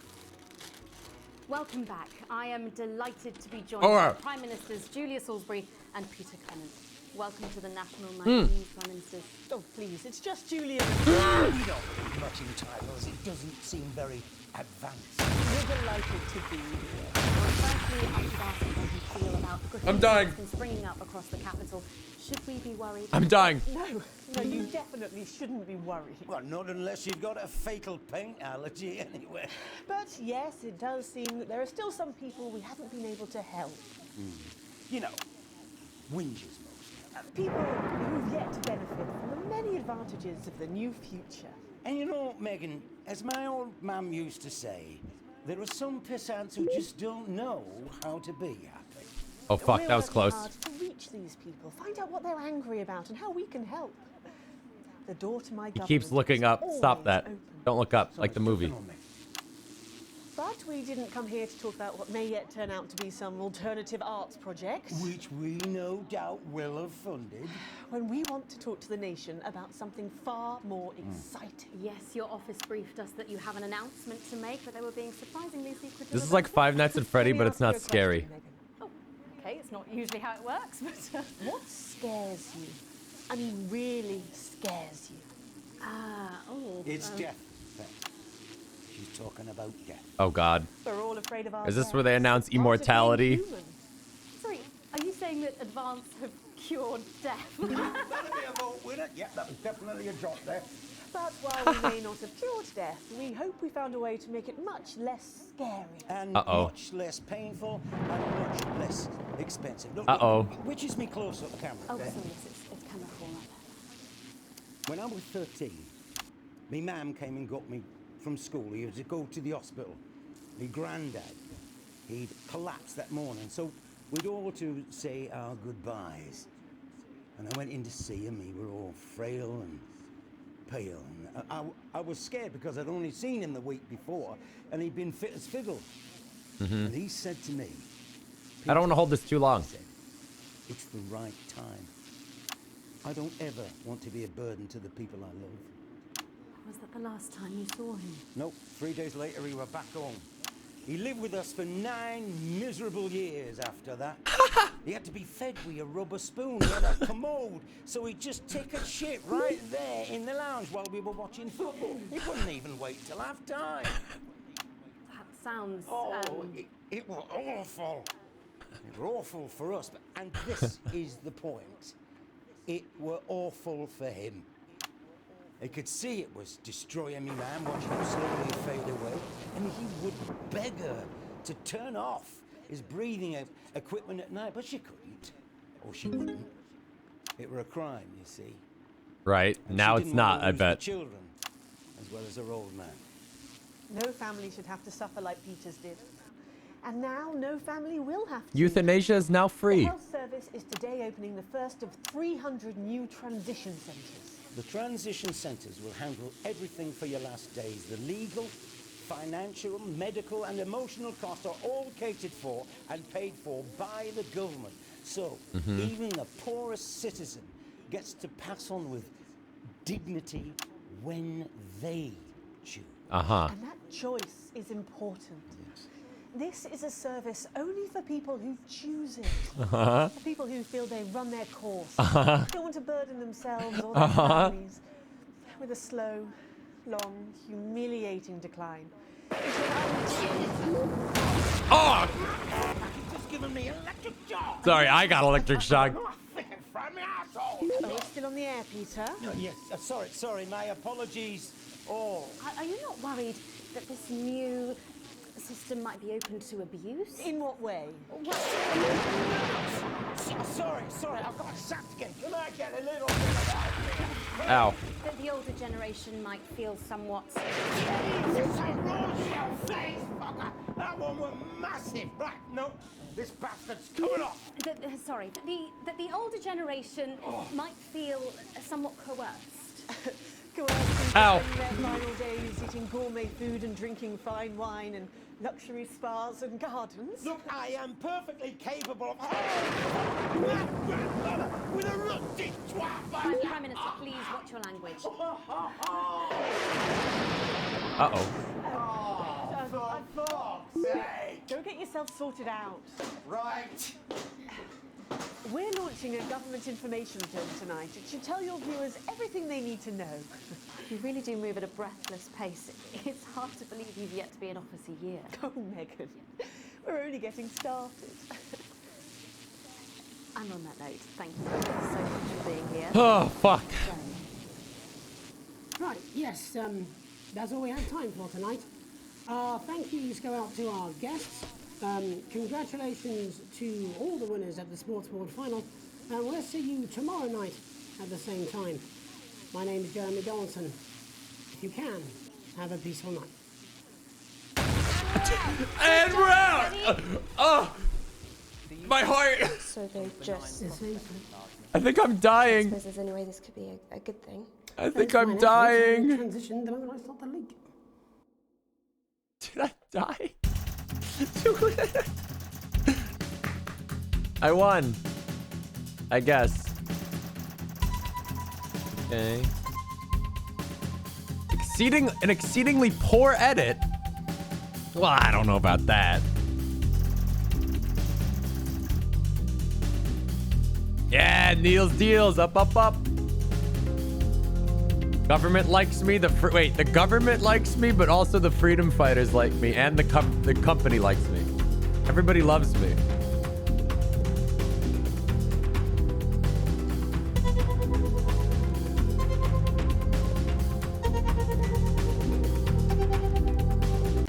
[SPEAKER 2] Welcome back. I am delighted to be joined
[SPEAKER 1] Alright.
[SPEAKER 2] by Prime Ministers Julia Salisbury and Peter Clement. Welcome to the National Night
[SPEAKER 1] Mm.
[SPEAKER 2] News, Prime Ministers.
[SPEAKER 7] Oh, please, it's just Julia.
[SPEAKER 14] You don't read much in titles. It doesn't seem very advanced.
[SPEAKER 7] We're delighted to be here.
[SPEAKER 2] Firstly, I should ask how you feel about the
[SPEAKER 1] I'm dying.
[SPEAKER 2] graffiti that's been springing up across the capital. Should we be worried?
[SPEAKER 1] I'm dying.
[SPEAKER 7] No, you definitely shouldn't be worried.
[SPEAKER 14] Well, not unless you've got a fatal paint allergy anyway.
[SPEAKER 7] But yes, it does seem that there are still some people we haven't been able to help.
[SPEAKER 14] You know, whinges mostly.
[SPEAKER 7] People who've yet to benefit from the many advantages of the new future.
[SPEAKER 14] And you know, Megan, as my old mum used to say, there are some pissants who just don't know how to be happy.
[SPEAKER 1] Oh fuck, that was
[SPEAKER 7] We're
[SPEAKER 1] close.
[SPEAKER 7] working hard to reach these people, find out what they're angry about and how we can help. The door to my
[SPEAKER 1] He
[SPEAKER 7] government
[SPEAKER 1] keeps looking
[SPEAKER 7] is
[SPEAKER 1] up. Stop
[SPEAKER 7] always
[SPEAKER 1] that.
[SPEAKER 7] open.
[SPEAKER 1] Don't look up, like the movie.
[SPEAKER 7] But we didn't come here to talk about what may yet turn out to be some alternative arts projects.
[SPEAKER 14] Which we no doubt will have funded.
[SPEAKER 7] When we want to talk to the nation about something far more exciting.
[SPEAKER 2] Yes, your office briefed us that you have an announcement to make, but they were being surprisingly secretive.
[SPEAKER 1] This is like Five Nights at Freddy, but it's not scary.
[SPEAKER 2] Okay, it's not usually how it works, but...
[SPEAKER 7] What scares you? I mean, really scares you?
[SPEAKER 14] It's death, Pet. She's talking about death.
[SPEAKER 1] Oh god.
[SPEAKER 7] We're all afraid of our
[SPEAKER 1] Is this
[SPEAKER 7] death.
[SPEAKER 1] where they announce
[SPEAKER 7] Part of being
[SPEAKER 1] immortality?
[SPEAKER 7] human.
[SPEAKER 2] Sorry, are you saying that Advance have cured death?
[SPEAKER 14] That'll be a vote winner. Yep, that was definitely a drop there.
[SPEAKER 7] But while we may not have cured death, we hope we found a way to make it much less scary.
[SPEAKER 14] And
[SPEAKER 1] Uh-oh.
[SPEAKER 14] much less painful and much less expensive. Look,
[SPEAKER 1] Uh-oh.
[SPEAKER 14] Which is me close-up camera
[SPEAKER 2] Oh,
[SPEAKER 14] there.
[SPEAKER 2] sorry, yes, it's camera 4 right there.
[SPEAKER 14] When I was 13, my mum came and got me from school. He was to go to the hospital. My granddad, he'd collapsed that morning, so we'd all to say our goodbyes. And I went in to see him. He were all frail and pale. And I was scared because I'd only seen him the week before, and he'd been fit as fiddle. And he said to me,
[SPEAKER 1] I don't want to hold this too long.
[SPEAKER 14] "It's the right time. I don't ever want to be a burden to the people I love."
[SPEAKER 2] Was that the last time you saw him?
[SPEAKER 14] Nope, 3 days later he were back home. He lived with us for 9 miserable years after that. He had to be fed with a rubber spoon. He had a commode, so he'd just take a shit right there in the lounge while we were watching football. He wouldn't even wait till half time.
[SPEAKER 2] That sounds...
[SPEAKER 14] It was awful. It were awful for us, and this is the point. It were awful for him. He could see it was destroying me, man, watching him slowly fade away, and he would beg her to turn off his breathing equipment at night, but she couldn't, or she wouldn't. It were a crime, you see.
[SPEAKER 1] Right.
[SPEAKER 14] And
[SPEAKER 1] Now
[SPEAKER 14] she
[SPEAKER 1] it's
[SPEAKER 14] didn't
[SPEAKER 1] not,
[SPEAKER 14] want to
[SPEAKER 1] I
[SPEAKER 14] lose the
[SPEAKER 1] bet.
[SPEAKER 14] children, as well as her old man.
[SPEAKER 7] No family should have to suffer like Peter's did. And now no family will have to.
[SPEAKER 1] Euthanasia is now
[SPEAKER 7] The
[SPEAKER 1] free.
[SPEAKER 7] Health Service is today opening the first of 300 new transition centres.
[SPEAKER 14] The transition centres will handle everything for your last days. The legal, financial, medical and emotional costs are all catered for and paid for by the government. So even the poorest citizen gets to pass on with dignity when they choose.
[SPEAKER 1] Uh-huh.
[SPEAKER 7] And that choice is important. This is a service only for people who choose it.
[SPEAKER 1] Uh-huh.
[SPEAKER 7] For people who feel they run their course.
[SPEAKER 1] Uh-huh.
[SPEAKER 7] Don't want to burden themselves or their
[SPEAKER 1] Uh-huh.
[SPEAKER 7] families with a slow, long, humiliating decline.
[SPEAKER 1] Oh!
[SPEAKER 14] Just giving me electric shock.
[SPEAKER 1] Sorry, I got electric shock.
[SPEAKER 14] From my asshole.
[SPEAKER 7] Oh, we're still on the air, Peter.
[SPEAKER 14] No, yes, sorry, my apologies all.
[SPEAKER 2] Are you not worried that this new the system might be open to abuse.
[SPEAKER 16] In what way?
[SPEAKER 14] Sorry, I've got sacked again. Can I get a little bit of that?
[SPEAKER 1] Ow.
[SPEAKER 2] That the older generation might feel somewhat...
[SPEAKER 14] Jesus, I rolled your face, fucker! That one was massive. Right, no, this bastard's coming off.
[SPEAKER 2] Sorry, that the older generation might feel somewhat coerced.
[SPEAKER 16] Coerced
[SPEAKER 1] Ow.
[SPEAKER 16] in their final days, eating gourmet food and drinking fine wine and luxury spas and gardens.
[SPEAKER 14] Look, I am perfectly capable of... grandmother with a rusty twat!
[SPEAKER 2] Prime Minister, please watch your language.
[SPEAKER 1] Uh-oh.
[SPEAKER 14] For fuck's sake!
[SPEAKER 16] Go get yourself sorted out.
[SPEAKER 14] Right.
[SPEAKER 16] We're launching a government information film tonight. It should tell your viewers everything they need to know.
[SPEAKER 2] You really do move at a breathless pace. It's hard to believe you've yet to be in office a year.
[SPEAKER 16] Oh, Megan, we're only getting started.
[SPEAKER 2] And on that note, thank you so much for being here.
[SPEAKER 1] Oh, fuck.
[SPEAKER 3] Right, yes, that's all we have time for tonight. Thank yous go out to our guests. Congratulations to all the winners at the Sports Board final. And we'll see you tomorrow night at the same time. My name is Jeremy Donaldson. If you can, have a peaceful night.
[SPEAKER 1] And we're out! Oh! My heart!
[SPEAKER 18] So they just...
[SPEAKER 1] I think I'm
[SPEAKER 18] I
[SPEAKER 1] dying.
[SPEAKER 18] suppose there's any way this could be a good thing.
[SPEAKER 1] I think I'm dying.
[SPEAKER 3] Transition the moment I start the leak.
[SPEAKER 1] Did I die? I won. I guess. Okay. An exceedingly poor edit. Well, I don't know about that. Yeah, Neil's deals. Up, up, up. Government likes me. The government likes me, but also the freedom fighters like me, and the company likes me. Everybody loves me.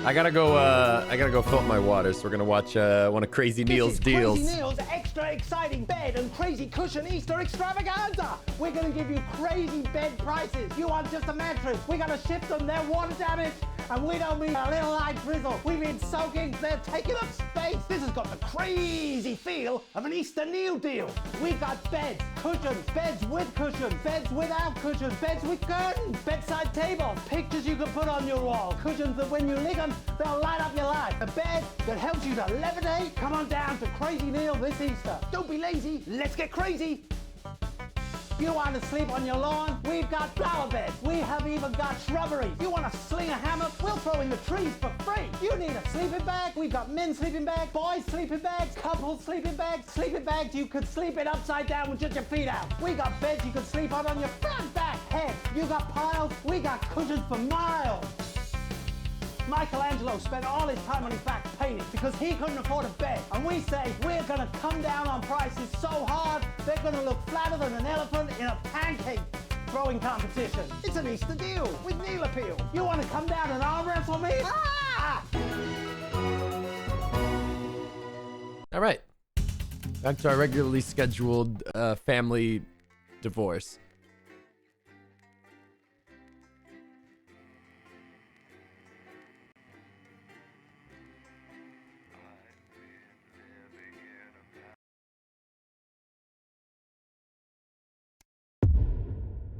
[SPEAKER 1] I gotta go fill up my water, so we're gonna watch one of Crazy Neil's deals.
[SPEAKER 22] Crazy Neil's extra exciting bed and crazy cushion Easter extravaganza. We're gonna give you crazy bed prices. You want just a mattress? We gotta ship them. They're water damaged, and we don't mean a little light drizzle. We mean soaking. They're taking up space. This has got the crazy feel of an Easter Neil deal. We've got beds, cushions, beds with cushions, beds without cushions, beds with curtains, bedside tables, pictures you can put on your wall, cushions that when you lick them, they'll light up your life. A bed that helps you to levitate. Come on down to Crazy Neil this Easter. Don't be lazy. Let's get crazy. You want to sleep on your lawn? We've got flower beds. We have even got shrubbery. You want to sling a hammock? We'll throw in the trees for free. You need a sleeping bag? We've got men's sleeping bags, boys' sleeping bags, couples' sleeping bags you could sleep in upside down with just your feet out. We got beds you can sleep on your front, back, head. You got piles? We got cushions for miles. Michelangelo spent all his time on his back painting because he couldn't afford a bed. And we say we're going to come down on prices so hard they're going to look flatter than an elephant in a pancake throwing competition. It's an Easter deal with Neil appeal. You want to come down and arm wrestle me? Ah!
[SPEAKER 1] All right. Back to our regularly scheduled family divorce.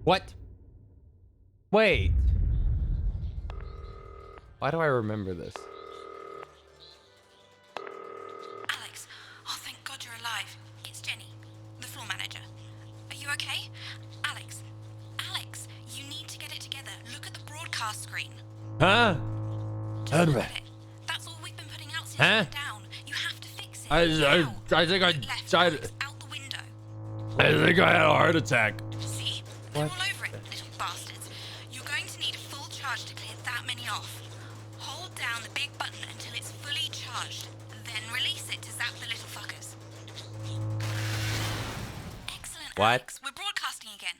[SPEAKER 1] What? Wait. Why do I remember this?
[SPEAKER 24] Alex, oh thank God you're alive. It's Jenny, the floor manager. Are you okay? Alex, you need to get it together. Look at the broadcast screen.
[SPEAKER 1] Huh?
[SPEAKER 24] Just look at it. That's all we've been putting out since you went down. You have to fix it.
[SPEAKER 1] I think I died. I think I had a heart attack.
[SPEAKER 24] See? They're all over it, little bastards. You're going to need a full charge to clear that many off. Hold down the big button until it's fully charged. Then release it to zap the little fuckers. Excellent,
[SPEAKER 1] What?
[SPEAKER 24] Alex. We're broadcasting again.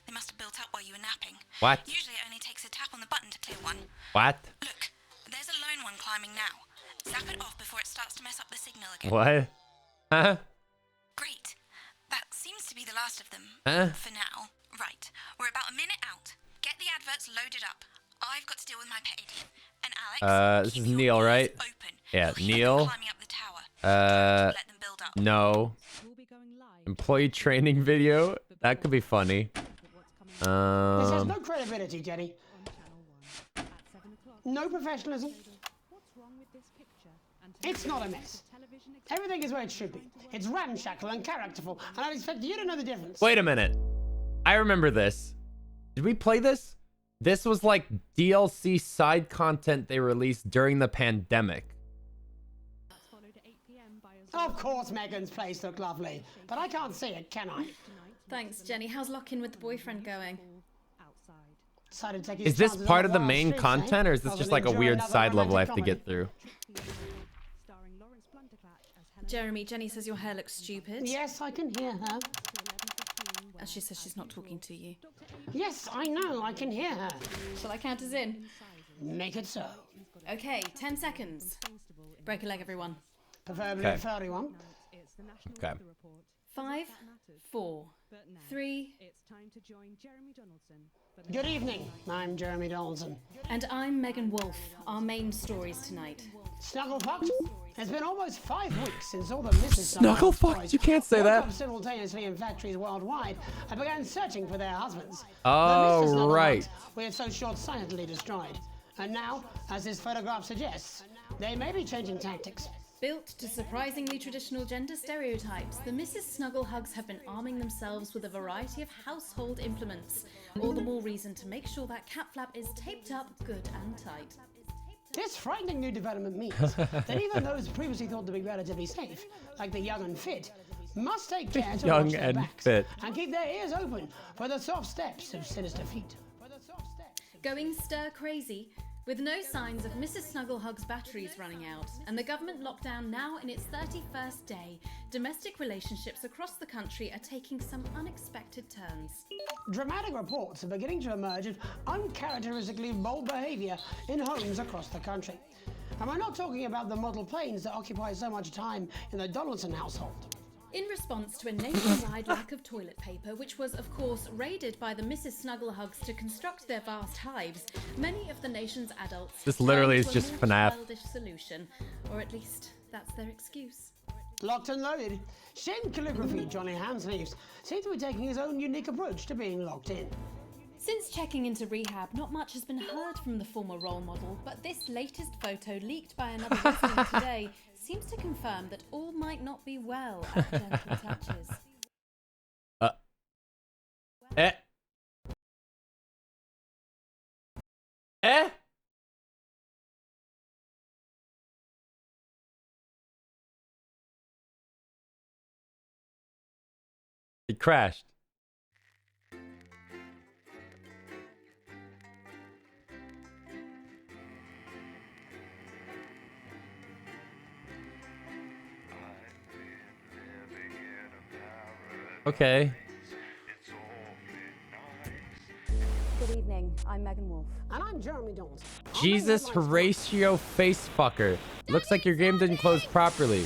[SPEAKER 24] They must have built up while you were napping.
[SPEAKER 1] What?
[SPEAKER 24] Usually it only takes a tap on the button to clear one.
[SPEAKER 1] What?
[SPEAKER 24] Look, there's a lone one climbing now. Zap it off before it starts to mess up the signal again.
[SPEAKER 1] What? Huh?
[SPEAKER 24] Great. That seems to be the last of them.
[SPEAKER 1] Huh?
[SPEAKER 24] For now. Right. We're about a minute out. Get the adverts loaded up. I've got to deal with my pet idiot. And Alex,
[SPEAKER 1] This is Neil, right? Yeah, Neil. No. Employee training video. That could be funny.
[SPEAKER 3] This has no credibility, Jenny. No professionalism. It's not a mess. Everything is where it should be. It's ramshackle and characterful, and I'd expect you to know the difference.
[SPEAKER 1] Wait a minute. I remember this. Did we play this? This was like DLC side content they released during the pandemic.
[SPEAKER 3] Of course Megan's place looked lovely, but I can't see it, can I?
[SPEAKER 2] Thanks, Jenny. How's lock-in with the boyfriend going?
[SPEAKER 1] Is this part of the main content, or is this just like a weird side level I have to get through?
[SPEAKER 2] Jeremy, Jenny says your hair looks stupid.
[SPEAKER 3] Yes, I can hear her.
[SPEAKER 2] She says she's not talking to you.
[SPEAKER 3] Yes, I know, I can hear her.
[SPEAKER 2] Shall I count us in?
[SPEAKER 3] Make it so.
[SPEAKER 2] Okay, 10 seconds. Break a leg, everyone.
[SPEAKER 3] Preferably a furry one.
[SPEAKER 1] Okay.
[SPEAKER 2] 5, 4, 3.
[SPEAKER 3] Good evening, I'm Jeremy Donaldson.
[SPEAKER 2] And I'm Megan Wolf. Our main stories tonight.
[SPEAKER 3] Snugglefucked? It's been almost 5 weeks since all the Mrs.
[SPEAKER 1] Snugglefucked? You can't say that.
[SPEAKER 3] Woke up simultaneously in factories worldwide and began searching for their husbands.
[SPEAKER 1] Oh,
[SPEAKER 3] the Mrs.
[SPEAKER 1] right.
[SPEAKER 3] Snugglefucked we had so short-sightedly destroyed. And now, as this photograph suggests, they may be changing tactics.
[SPEAKER 2] Built to surprisingly traditional gender stereotypes, the Mrs. Snugglehugs have been arming themselves with a variety of household implements. All the more reason to make sure that cat flap is taped up good and tight.
[SPEAKER 3] This frightening new development means that even those previously thought to be relatively safe, like the young and fit, must take care to watch their backs and keep their ears open for the soft steps of sinister feet.
[SPEAKER 2] Going stir crazy, with no signs of Mrs. Snugglehug's batteries running out, and the government lockdown now in its 31st day, domestic relationships across the country are taking some unexpected turns.
[SPEAKER 3] Dramatic reports are beginning to emerge of uncharacteristically bold behaviour in homes across the country. And we're not talking about the model planes that occupy so much time in the Donaldson household.
[SPEAKER 2] In response to a nationwide lack of toilet paper, which was of course raided by the Mrs. Snugglehugs to construct their vast hives, many of the nation's adults
[SPEAKER 1] This literally is
[SPEAKER 2] turned to a
[SPEAKER 1] just
[SPEAKER 2] more
[SPEAKER 1] FNAF.
[SPEAKER 2] childish solution, or at least that's their excuse.
[SPEAKER 3] Locked and loaded, Shin Calligraphy Johnny Hamsleeves seems to be taking his own unique approach to being locked in.
[SPEAKER 2] Since checking into rehab, not much has been heard from the former role model, but this latest photo leaked by another resident today seems to confirm that all might not be well at Gentle Touches.
[SPEAKER 1] It crashed. Okay.
[SPEAKER 4] Good evening, I'm Megan Wolf.
[SPEAKER 3] And I'm Jeremy Donaldson.
[SPEAKER 1] Jesus Horatio Facefucker. Looks like your game didn't close properly.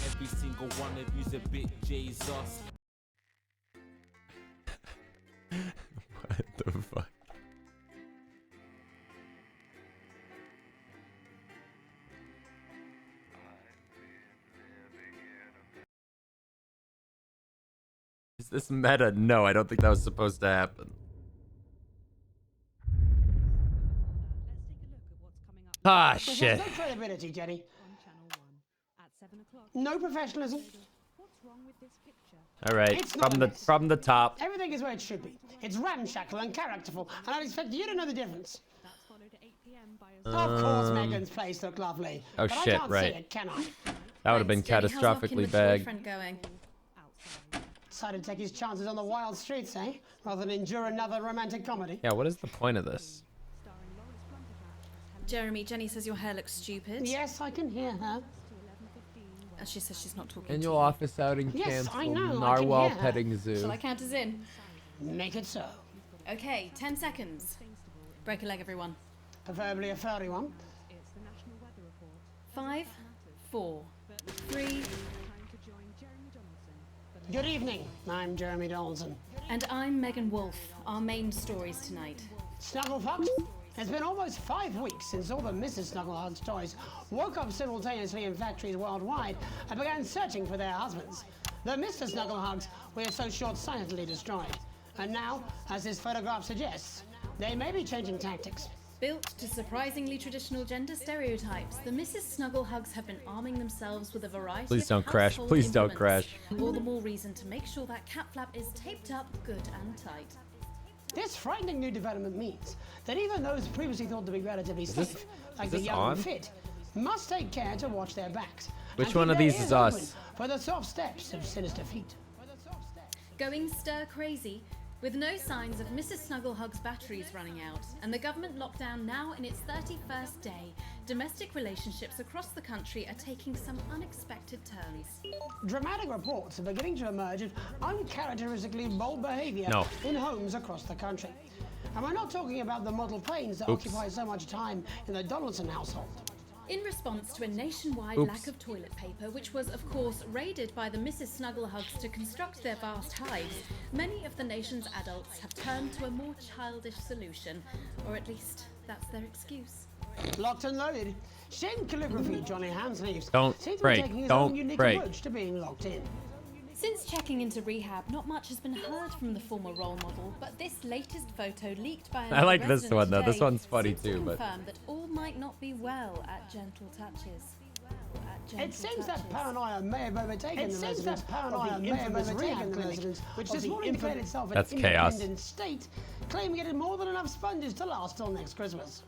[SPEAKER 11] Every single one of you's a bit Jesus.
[SPEAKER 1] What the fuck? Is this meta? No, I don't think that was supposed to happen. Ah,
[SPEAKER 3] This
[SPEAKER 1] shit.
[SPEAKER 3] has no credibility, Jenny. No professionalism.
[SPEAKER 1] All right,
[SPEAKER 3] It's not a mess.
[SPEAKER 1] from the top.
[SPEAKER 3] Everything is where it should be. It's ramshackle and characterful, and I'd expect you to know the difference. Of course, Megan's place looked lovely.
[SPEAKER 1] Oh,
[SPEAKER 3] but
[SPEAKER 1] shit,
[SPEAKER 3] I can't
[SPEAKER 1] right.
[SPEAKER 3] see it, can I?
[SPEAKER 1] That would have been
[SPEAKER 2] Jenny, how's lock-in
[SPEAKER 1] catastrophically
[SPEAKER 2] with the
[SPEAKER 1] bad.
[SPEAKER 2] boyfriend going?
[SPEAKER 3] Decided to take his chances on the wild streets, eh? Rather than endure another romantic comedy.
[SPEAKER 1] Yeah, what is the point of this?
[SPEAKER 2] Jeremy, Jenny says your hair looks stupid.
[SPEAKER 3] Yes, I can hear her.
[SPEAKER 2] She says she's not talking
[SPEAKER 1] Annual
[SPEAKER 2] to you.
[SPEAKER 1] office outing
[SPEAKER 3] Yes,
[SPEAKER 1] canceled.
[SPEAKER 3] I know, I can
[SPEAKER 1] Narwhal
[SPEAKER 3] hear her.
[SPEAKER 1] petting zoo.
[SPEAKER 2] Shall I count us in?
[SPEAKER 3] Make it so.
[SPEAKER 2] Okay, 10 seconds. Break a leg, everyone.
[SPEAKER 3] preferably a furry one.
[SPEAKER 2] 5, 4, 3.
[SPEAKER 3] Good evening, I'm Jeremy Donaldson.
[SPEAKER 2] And I'm Megan Wolf. Our main stories tonight.
[SPEAKER 3] Snugglefucks? It's been almost 5 weeks since all the Mrs. Snugglehugs toys woke up simultaneously in factories worldwide and began searching for their husbands. The Mr. Snugglehugs we have so short-sightedly destroyed. And now, as this photograph suggests, they may be changing tactics.
[SPEAKER 2] Built to surprisingly traditional gender stereotypes, the Mrs. Snugglehugs have been arming themselves with a variety
[SPEAKER 1] Please
[SPEAKER 2] of
[SPEAKER 1] don't crash.
[SPEAKER 2] household
[SPEAKER 1] Please don't
[SPEAKER 2] implements.
[SPEAKER 1] crash.
[SPEAKER 2] All the more reason to make sure that cat flap is taped up good and tight.
[SPEAKER 3] This frightening new development means that even those previously thought to be relatively safe, like the
[SPEAKER 1] this
[SPEAKER 3] young
[SPEAKER 1] on?
[SPEAKER 3] and fit, must take care to watch their backs.
[SPEAKER 1] Which
[SPEAKER 3] and
[SPEAKER 1] one
[SPEAKER 3] keep
[SPEAKER 1] of
[SPEAKER 3] their
[SPEAKER 1] these
[SPEAKER 3] ears
[SPEAKER 1] is
[SPEAKER 3] open
[SPEAKER 1] us?
[SPEAKER 3] For the soft steps of sinister feet.
[SPEAKER 2] Going stir crazy, with no signs of Mrs. Snugglehug's batteries running out, and the government lockdown now in its 31st day, domestic relationships across the country are taking some unexpected turns.
[SPEAKER 3] Dramatic reports are beginning to emerge of uncharacteristically bold behavior
[SPEAKER 1] No.
[SPEAKER 3] in homes across the country. And we're not talking about the model planes that
[SPEAKER 1] Oops.
[SPEAKER 3] occupy so much time in the Donaldson household.
[SPEAKER 2] In response to a nationwide
[SPEAKER 1] Oops.
[SPEAKER 2] lack of toilet paper, which was, of course, raided by the Mrs. Snugglehugs to construct their vast hives, many of the nation's adults have turned to a more childish solution, or at least that's their excuse.
[SPEAKER 3] Locked and loaded, Shane Calligraphy Johnny Hamsleeves
[SPEAKER 1] Don't
[SPEAKER 3] seems to
[SPEAKER 1] break,
[SPEAKER 3] be taking his
[SPEAKER 1] don't
[SPEAKER 3] own unique
[SPEAKER 1] break.
[SPEAKER 3] approach to being locked in.
[SPEAKER 2] Since checking into rehab, not much has been heard from the former role model, but this latest photo leaked by
[SPEAKER 1] I like this
[SPEAKER 2] resident
[SPEAKER 1] one though. This
[SPEAKER 2] today
[SPEAKER 1] one's funny
[SPEAKER 2] seems to
[SPEAKER 1] too, but
[SPEAKER 2] confirm that all might not be well at gentle touches.
[SPEAKER 3] It seems that paranoia may have overtaken the residents of the infamous rehab clinic, which this morning declared itself an
[SPEAKER 1] That's chaos.
[SPEAKER 3] independent state, claiming it had more than enough sponges to last till next Christmas.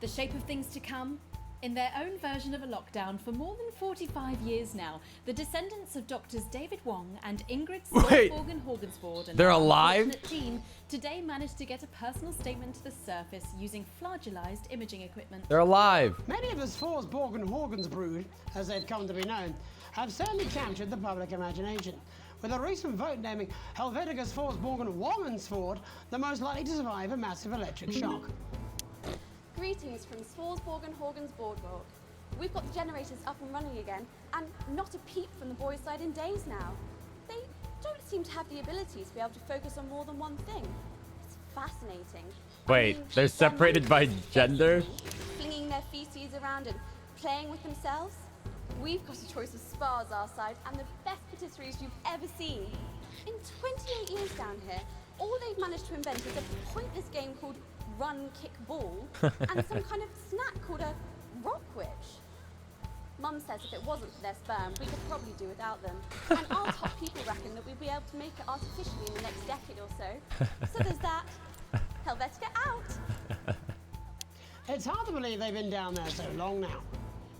[SPEAKER 2] The shape of things to come? In their own version of a lockdown for more than 45 years now, the descendants of doctors David Wong and Ingrid
[SPEAKER 1] Wait.
[SPEAKER 2] Horgensvoord and
[SPEAKER 1] They're
[SPEAKER 2] their
[SPEAKER 1] alive?
[SPEAKER 2] unfortunate teen today managed to get a personal statement to the surface using flagellized imaging equipment.
[SPEAKER 1] they're alive.
[SPEAKER 3] Many of the Sforsborg and Horgans brood, as they've come to be known, have certainly captured the public imagination, with a recent vote naming Helvetica Sforsborg and Wongensvoord the most likely to survive a massive electric shock.
[SPEAKER 8] Greetings from Sforsborg and Horgans Boardwalk. We've got the generators up and running again, and not a peep from the boys' side in days now. They don't seem to have the ability to be able to focus on more than one thing. It's fascinating.
[SPEAKER 1] Wait, they're separated by gender?
[SPEAKER 8] Flinging their feces around and playing with themselves. We've got a choice of spas our side and the best patisseries you've ever seen. In 28 years down here, all they've managed to invent is a pointless game called Run, Kick, Ball, and some kind of snack called a rock witch. Mum says if it wasn't for their sperm, we could probably do without them. And our top people reckon that we'd be able to make it artificially in the next decade or so. So there's that. Helvetica out.
[SPEAKER 3] It's hard to believe they've been down there so long now.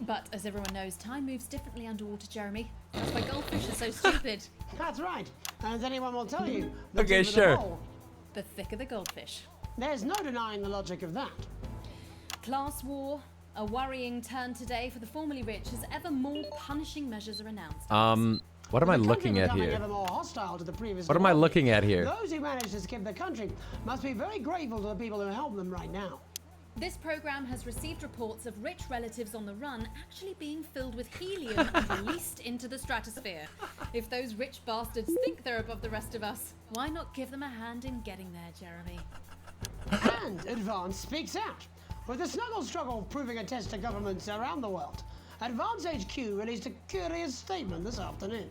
[SPEAKER 2] But as everyone knows, time moves differently underwater, Jeremy. That's why goldfish are so stupid.
[SPEAKER 3] That's right. As anyone will tell you, the
[SPEAKER 1] Okay,
[SPEAKER 3] deeper the
[SPEAKER 1] sure.
[SPEAKER 3] hole.
[SPEAKER 2] The thicker the goldfish.
[SPEAKER 3] There's no denying the logic of that.
[SPEAKER 2] Class war, a worrying turn today for the formerly rich as ever more punishing measures are announced.
[SPEAKER 1] What am I
[SPEAKER 3] With the country
[SPEAKER 1] looking at
[SPEAKER 3] becoming
[SPEAKER 1] here?
[SPEAKER 3] ever more hostile to the previous
[SPEAKER 1] What am I
[SPEAKER 3] government,
[SPEAKER 1] looking at here?
[SPEAKER 3] Those who managed to skip the country must be very grateful to the people who help them right now.
[SPEAKER 2] This program has received reports of rich relatives on the run actually being filled with helium and released into the stratosphere. If those rich bastards think they're above the rest of us, why not give them a hand in getting there, Jeremy?
[SPEAKER 3] And Advance speaks out. With the snuggle struggle proving a test to governments around the world, Advance HQ released a curious statement this afternoon.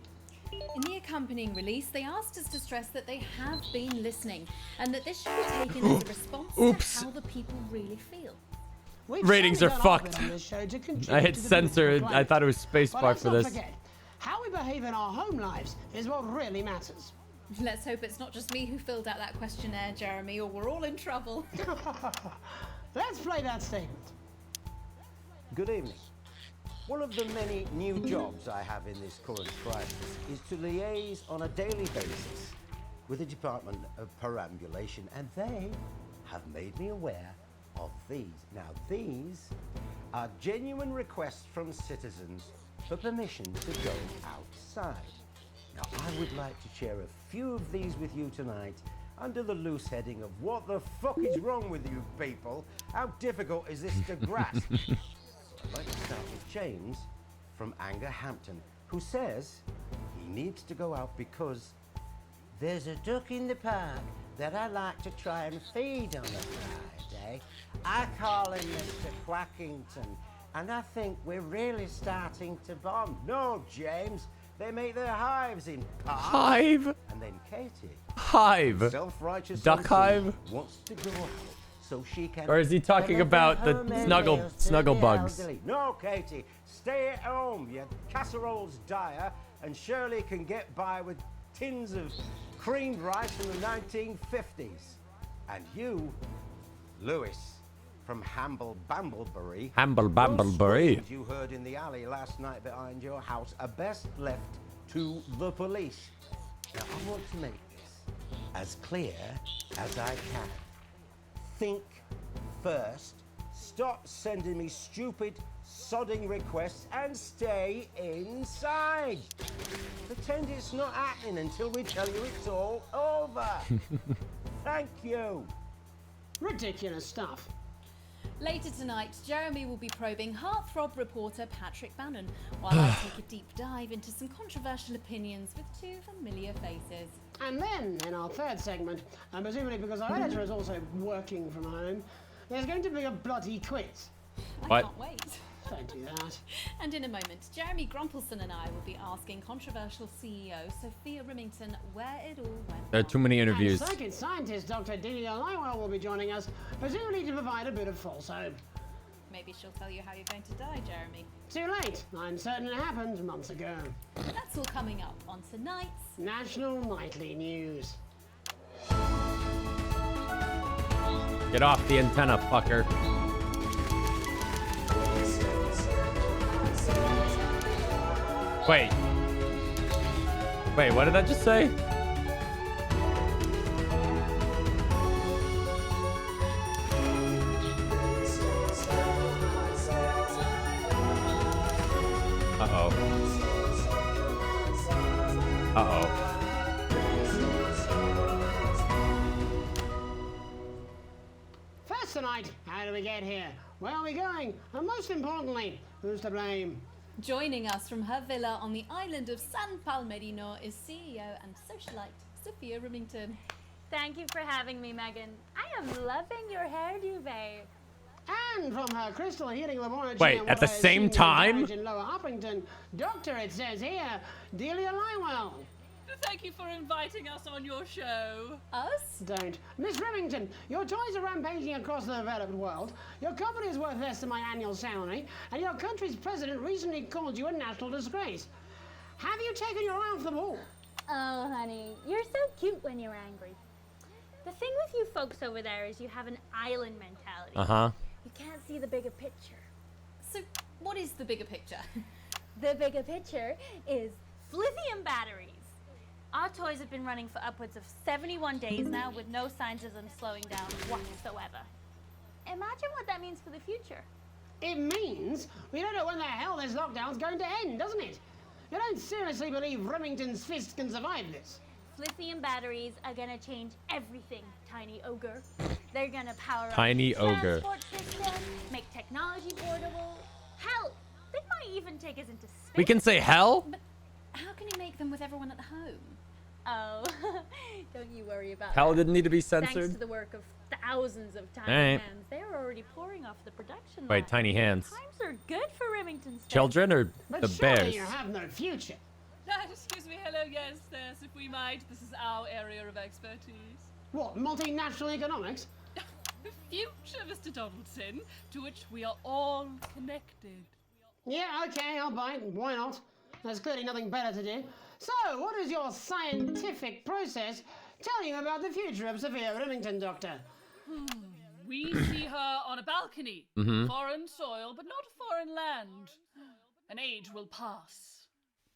[SPEAKER 2] In the accompanying release, they asked us to stress that they have been listening and that this should be taken as a response
[SPEAKER 1] Oops.
[SPEAKER 2] to how the people really feel.
[SPEAKER 3] We've
[SPEAKER 1] Ratings are
[SPEAKER 3] certainly done our bit
[SPEAKER 1] fucked.
[SPEAKER 3] on this show to contribute
[SPEAKER 1] I hit
[SPEAKER 3] to the
[SPEAKER 1] censor.
[SPEAKER 3] beautiful
[SPEAKER 1] I
[SPEAKER 3] climate.
[SPEAKER 1] thought it was
[SPEAKER 3] But
[SPEAKER 1] spacebar
[SPEAKER 3] let's
[SPEAKER 1] for
[SPEAKER 3] not
[SPEAKER 1] this.
[SPEAKER 3] forget, how we behave in our home lives is what really matters.
[SPEAKER 2] Let's hope it's not just me who filled out that questionnaire, Jeremy, or we're all in trouble.
[SPEAKER 3] Let's play that statement.
[SPEAKER 14] Good evening. One of the many new jobs I have in this current crisis is to liaise on a daily basis with the Department of Perambulation, and they have made me aware of these. Now, these are genuine requests from citizens for permission to go outside. Now, I would like to share a few of these with you tonight. under the loose heading of what the fuck is wrong with you people? How difficult is this to grasp? I'd like to start with James from Angerhampton, who says he needs to go out because there's a duck in the park that I like to try and feed on a Friday. I call him Mr. Quackington, and I think we're really starting to bond. No, James, they make their hives in parks.
[SPEAKER 1] Hive?
[SPEAKER 14] And then Katie,
[SPEAKER 1] Hive.
[SPEAKER 14] self-righteous
[SPEAKER 1] Duck hive?
[SPEAKER 14] wants to go out so she can...
[SPEAKER 1] Or is he talking about the snuggle bugs?
[SPEAKER 14] No, Katie, stay at home. Your casserole's dire, and Shirley can get by with tins of creamed rice from the 1950s. And you, Lewis, from Hamble Bamblebury.
[SPEAKER 1] Hamble Bamblebury.
[SPEAKER 14] Those you heard in the alley last night behind your house are best left to the police. Now, I want to make this as clear as I can. Think first, stop sending me stupid, sodding requests, and stay inside. Pretend it's not happening until we tell you it's all over. Thank you.
[SPEAKER 3] Ridiculous stuff.
[SPEAKER 19] Later tonight, Jeremy will be probing heartthrob reporter Patrick Bannon, while I take a deep dive into some controversial opinions with two familiar faces.
[SPEAKER 3] And then, in our third segment, and presumably because our editor is also working from home, there's going to be a bloody quiz.
[SPEAKER 19] I can't wait.
[SPEAKER 3] Don't do that.
[SPEAKER 19] And in a moment, Jeremy Grumpelson and I will be asking controversial CEO Sophia Remington where it all went.
[SPEAKER 1] There are too many interviews.
[SPEAKER 3] And psychic scientist Dr. Delia Lywell will be joining us, presumably to provide a bit of false hope.
[SPEAKER 19] Maybe she'll tell you how you're going to die, Jeremy.
[SPEAKER 3] Too late. I'm certain it happened months ago.
[SPEAKER 19] That's all coming up on tonight's
[SPEAKER 3] National Nightly News.
[SPEAKER 1] Get off the antenna, fucker. Wait, what did I just say? Uh-oh.
[SPEAKER 3] First tonight, how do we get here? Where are we going? And most importantly, who's to blame?
[SPEAKER 19] Joining us from her villa on the island of San Palmerino is CEO and socialite Sophia Remington.
[SPEAKER 2] Thank you for having me, Megan. I am loving your hairdo, babe.
[SPEAKER 3] And from her crystal heating laboratory...
[SPEAKER 1] Wait, at the same time?
[SPEAKER 3] ...in Lower Huffington, Doctor, it says here, Delia Lywell.
[SPEAKER 7] Thank you for inviting us on your show.
[SPEAKER 19] Us?
[SPEAKER 3] Don't. Miss Remington, your toys are rampaging across the developed world, your company is worth less than my annual salary, and your country's president recently called you a national disgrace. Have you taken your eye off the ball?
[SPEAKER 2] Oh, honey, you're so cute when you're angry. The thing with you folks over there is you have an island mentality.
[SPEAKER 1] Uh-huh.
[SPEAKER 2] You can't see the bigger picture.
[SPEAKER 19] So, what is the bigger picture?
[SPEAKER 2] The bigger picture is lithium batteries. Our toys have been running for upwards of 71 days now with no signs of them slowing down whatsoever. Imagine what that means for the future.
[SPEAKER 3] It means we don't know when the hell this lockdown's going to end, doesn't it? You don't seriously believe Remington's fist can survive this?
[SPEAKER 2] Lithium batteries are gonna change everything, Tiny Ogre. They're gonna power
[SPEAKER 1] Tiny
[SPEAKER 2] up the
[SPEAKER 1] Ogre.
[SPEAKER 2] transport system, make technology portable. Hell, they might even take us into space.
[SPEAKER 1] We can say hell?
[SPEAKER 19] But how can you make them with everyone at home?
[SPEAKER 2] Oh, don't you worry about
[SPEAKER 1] Hell
[SPEAKER 2] that.
[SPEAKER 1] didn't need to be
[SPEAKER 2] Thanks
[SPEAKER 1] censored?
[SPEAKER 2] to the work of thousands of tiny
[SPEAKER 1] Alright.
[SPEAKER 2] hands, they're already pouring off the production
[SPEAKER 1] Wait,
[SPEAKER 2] line.
[SPEAKER 1] tiny hands.
[SPEAKER 2] Times are good for Remington's
[SPEAKER 1] Children or
[SPEAKER 3] But
[SPEAKER 1] the
[SPEAKER 3] surely
[SPEAKER 1] bears?
[SPEAKER 3] you have no future.
[SPEAKER 7] Excuse me, hello, yes, if we might. This is our area of expertise.
[SPEAKER 3] What, multinational economics?
[SPEAKER 7] The future, Mr. Donaldson, to which we are all connected.
[SPEAKER 3] Yeah, okay, I'll bite. Why not? There's clearly nothing better to do. So, what does your scientific process tell you about the future of Sophia Remington, Doctor?
[SPEAKER 7] We see her on a balcony.
[SPEAKER 1] Mhm.
[SPEAKER 7] Foreign soil, but not foreign land. An age will pass.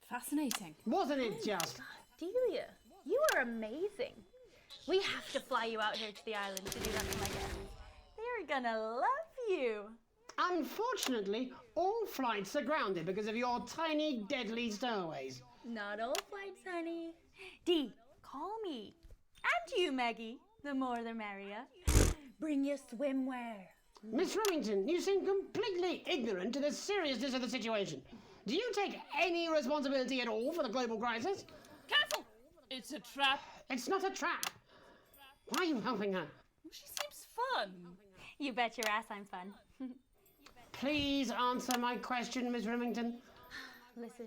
[SPEAKER 19] Fascinating.
[SPEAKER 3] Wasn't it just?
[SPEAKER 2] Delia, you are amazing. We have to fly you out here to the island to do that for my guests. They're gonna love you.
[SPEAKER 3] Unfortunately, all flights are grounded because of your tiny, deadly stowaways.
[SPEAKER 2] Not all flights, honey. Dee, call me.
[SPEAKER 10] And you, Maggie. The more the merrier. Bring your swimwear.
[SPEAKER 3] Miss Remington, you seem completely ignorant to the seriousness of the situation. Do you take any responsibility at all for the global crisis?
[SPEAKER 20] Careful! It's a trap.
[SPEAKER 3] It's not a trap. Why are you helping her?
[SPEAKER 20] She seems fun.
[SPEAKER 10] You bet your ass I'm fun.
[SPEAKER 3] Please answer my question, Miss Remington.
[SPEAKER 10] Listen,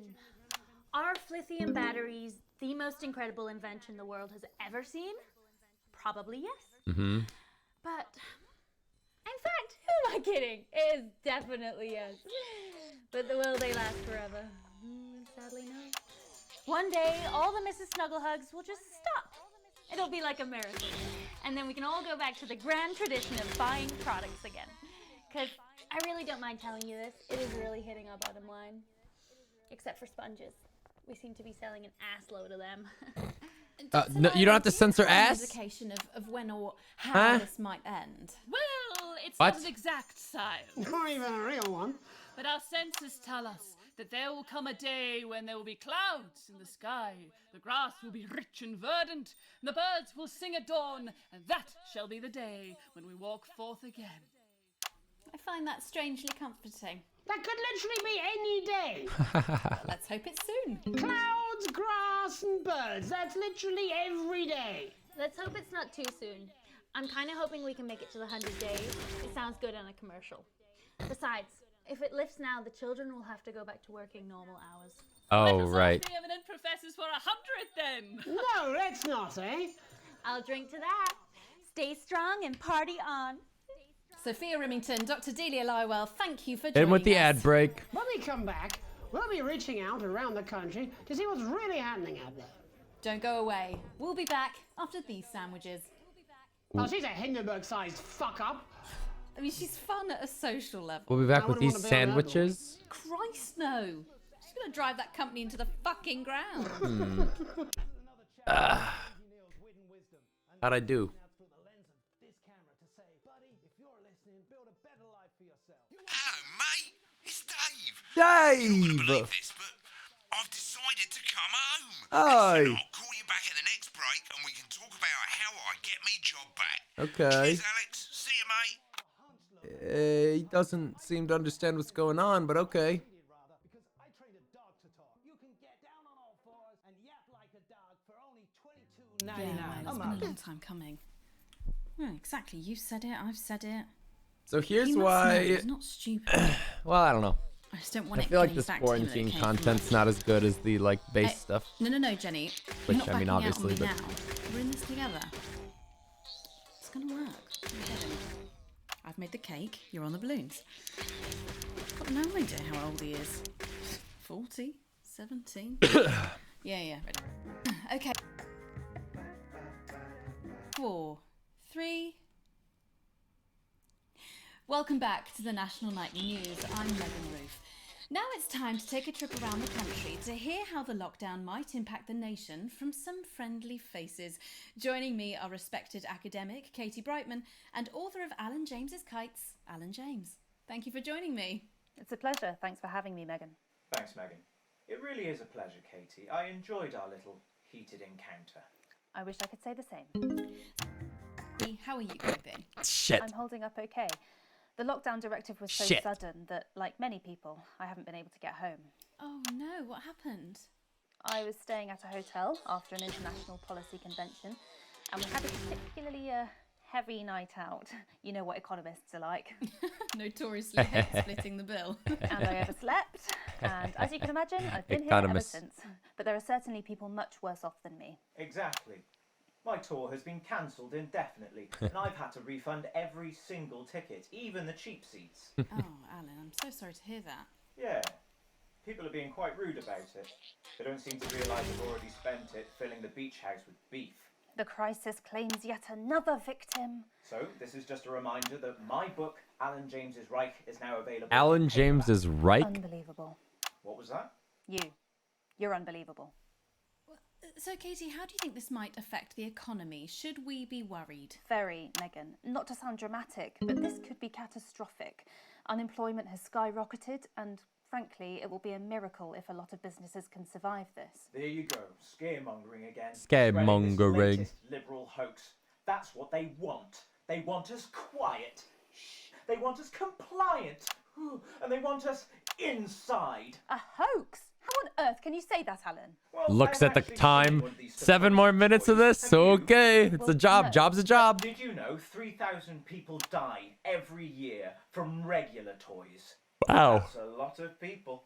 [SPEAKER 10] are lithium batteries the most incredible invention the world has ever seen? Probably yes.
[SPEAKER 1] Mm-hmm.
[SPEAKER 10] But, in fact, who am I kidding? It is definitely yes. But will they last forever? Sadly, no. One day, all the Mrs. Snugglehugs will just stop. It'll be like a marathon. And then we can all go back to the grand tradition of buying products again. Because I really don't mind telling you this, it is really hitting our bottom line. Except for sponges. We seem to be selling an ass load of them.
[SPEAKER 1] No, you don't have to censor
[SPEAKER 19] An
[SPEAKER 1] ass.
[SPEAKER 19] indication of when or how
[SPEAKER 1] Huh?
[SPEAKER 19] this might end.
[SPEAKER 20] Well, it's
[SPEAKER 1] What?
[SPEAKER 20] not an exact science.
[SPEAKER 3] Not even a real one.
[SPEAKER 20] But our senses tell us that there will come a day when there will be clouds in the sky, the grass will be rich and verdant, and the birds will sing at dawn, and that shall be the day when we walk forth again.
[SPEAKER 19] I find that strangely comforting.
[SPEAKER 3] That could literally be any day.
[SPEAKER 19] Let's hope it's soon.
[SPEAKER 3] Clouds, grass, and birds. That's literally every day.
[SPEAKER 10] Let's hope it's not too soon. I'm kind of hoping we can make it to the 100 days. It sounds good on a commercial. Besides, if it lifts now, the children will have to go back to working normal hours.
[SPEAKER 1] Oh, right.
[SPEAKER 20] The eminent professors for 100 then.
[SPEAKER 3] No, let's not, eh?
[SPEAKER 10] I'll drink to that. Stay strong and party on.
[SPEAKER 19] Sophia Remington, Dr. Delia Lywell, thank you for
[SPEAKER 1] Hit
[SPEAKER 19] joining
[SPEAKER 1] him with the
[SPEAKER 19] us.
[SPEAKER 1] ad break.
[SPEAKER 3] When we come back, we'll be reaching out around the country to see what's really happening out there.
[SPEAKER 19] Don't go away. We'll be back after these sandwiches.
[SPEAKER 3] Oh, she's a Hindenburg-sized fuck-up.
[SPEAKER 19] I mean, she's fun at a social level.
[SPEAKER 1] We'll be back with these sandwiches.
[SPEAKER 19] Christ, no. She's going to drive that company into the fucking ground.
[SPEAKER 1] How'd I do?
[SPEAKER 21] Hello, mate. It's Dave.
[SPEAKER 1] Dave!
[SPEAKER 21] You wouldn't believe this, but I've decided to come home.
[SPEAKER 1] Hi.
[SPEAKER 21] I'll call you back at the next break and we can talk about how I get me job back.
[SPEAKER 1] Okay.
[SPEAKER 21] Cheers, Alex. See you, mate.
[SPEAKER 1] He doesn't seem to understand what's going on, but okay.
[SPEAKER 19] Yeah, well, it's been a long time coming. Well, exactly. You said it. I've said it.
[SPEAKER 1] So here's
[SPEAKER 19] You must know
[SPEAKER 1] why.
[SPEAKER 19] it's not stupid.
[SPEAKER 1] Well, I don't know.
[SPEAKER 19] I just don't want
[SPEAKER 1] I
[SPEAKER 19] it
[SPEAKER 1] feel like
[SPEAKER 19] getting
[SPEAKER 1] this
[SPEAKER 19] back to him,
[SPEAKER 1] quarantine
[SPEAKER 19] okay?
[SPEAKER 1] content's not as good as the like base
[SPEAKER 19] Hey,
[SPEAKER 1] stuff.
[SPEAKER 19] No, Jenny.
[SPEAKER 1] Which,
[SPEAKER 19] You're not
[SPEAKER 1] I mean,
[SPEAKER 19] backing out on
[SPEAKER 1] obviously,
[SPEAKER 19] me
[SPEAKER 1] but-
[SPEAKER 19] now. We're in this together. It's gonna work. I'm getting it. I've made the cake. You're on the balloons. I've got no idea how old he is. 40? 17? Yeah. Ready. Okay. 4, 3. Welcome back to the National Nightly News. I'm Megan Roof. Now it's time to take a trip around the country to hear how the lockdown might impact the nation from some friendly faces. Joining me are respected academic Katie Brightman and author of Alan James's Kites, Alan James. Thank you for joining me.
[SPEAKER 23] It's a pleasure. Thanks for having me, Megan.
[SPEAKER 25] Thanks, Megan. It really is a pleasure, Katie. I enjoyed our little heated encounter.
[SPEAKER 23] I wish I could say the same.
[SPEAKER 19] How are you coping?
[SPEAKER 1] Shit.
[SPEAKER 23] I'm holding up okay. The lockdown directive was so
[SPEAKER 1] Shit.
[SPEAKER 23] sudden that, like many people, I haven't been able to get home.
[SPEAKER 19] Oh no, what happened?
[SPEAKER 23] I was staying at a hotel after an international policy convention, and we had a particularly heavy night out. You know what economists are like.
[SPEAKER 19] Notoriously hate splitting the bill.
[SPEAKER 23] And I overslept, and as you can imagine, I've been
[SPEAKER 1] Economists.
[SPEAKER 23] here ever since. But there are certainly people much worse off than me.
[SPEAKER 25] Exactly. My tour has been cancelled indefinitely, and I've had to refund every single ticket, even the cheap seats.
[SPEAKER 19] Oh, Alan, I'm so sorry to hear that.
[SPEAKER 25] Yeah. People are being quite rude about it. They don't seem to realise I've already spent it filling the beach house with beef.
[SPEAKER 23] The crisis claims yet another victim.
[SPEAKER 25] So, this is just a reminder that my book, Alan James's Reich, is now available.
[SPEAKER 1] Alan
[SPEAKER 25] in
[SPEAKER 1] James
[SPEAKER 25] paperback.
[SPEAKER 1] is Reich?
[SPEAKER 23] Unbelievable.
[SPEAKER 25] What was that?
[SPEAKER 23] You're unbelievable.
[SPEAKER 19] So, Katie, how do you think this might affect the economy? Should we be worried?
[SPEAKER 23] Very, Megan. Not to sound dramatic, but this could be catastrophic. Unemployment has skyrocketed, and Frankly, it will be a miracle if a lot of businesses can survive this.
[SPEAKER 25] There you go, scaremongering again.
[SPEAKER 1] Scaremongering.
[SPEAKER 25] Spreading this latest liberal hoax. That's what they want. They want us quiet. Shh. They want us compliant. And they want us inside.
[SPEAKER 23] A hoax? How on earth can you say that, Alan?
[SPEAKER 25] Well,
[SPEAKER 1] Looks
[SPEAKER 25] I've
[SPEAKER 1] at the
[SPEAKER 25] actually
[SPEAKER 1] time.
[SPEAKER 25] seen one of these
[SPEAKER 1] 7 more minutes of this. Okay, it's a job. Job's a job.
[SPEAKER 25] Did you know 3,000 people die every year from regular toys?
[SPEAKER 1] Wow.
[SPEAKER 25] That's a lot of people.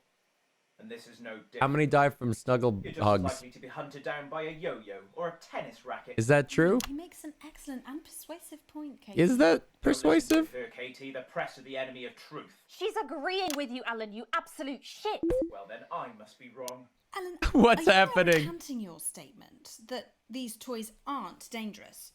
[SPEAKER 25] And this is no different.
[SPEAKER 1] How many die from snuggle
[SPEAKER 25] You're just as
[SPEAKER 1] hugs?
[SPEAKER 25] likely to be hunted down by a yo-yo or a tennis racket.
[SPEAKER 1] Is that true?
[SPEAKER 19] He makes an excellent and persuasive point, Katie.
[SPEAKER 1] Is that persuasive?
[SPEAKER 25] Don't listen to her, Katie. The press are the enemy of truth.
[SPEAKER 23] She's agreeing with you, Alan, you absolute shit.
[SPEAKER 25] Well, then I must be wrong.
[SPEAKER 19] Alan,
[SPEAKER 1] What's
[SPEAKER 19] are you
[SPEAKER 1] happening?
[SPEAKER 19] recanting your statement that these toys aren't dangerous?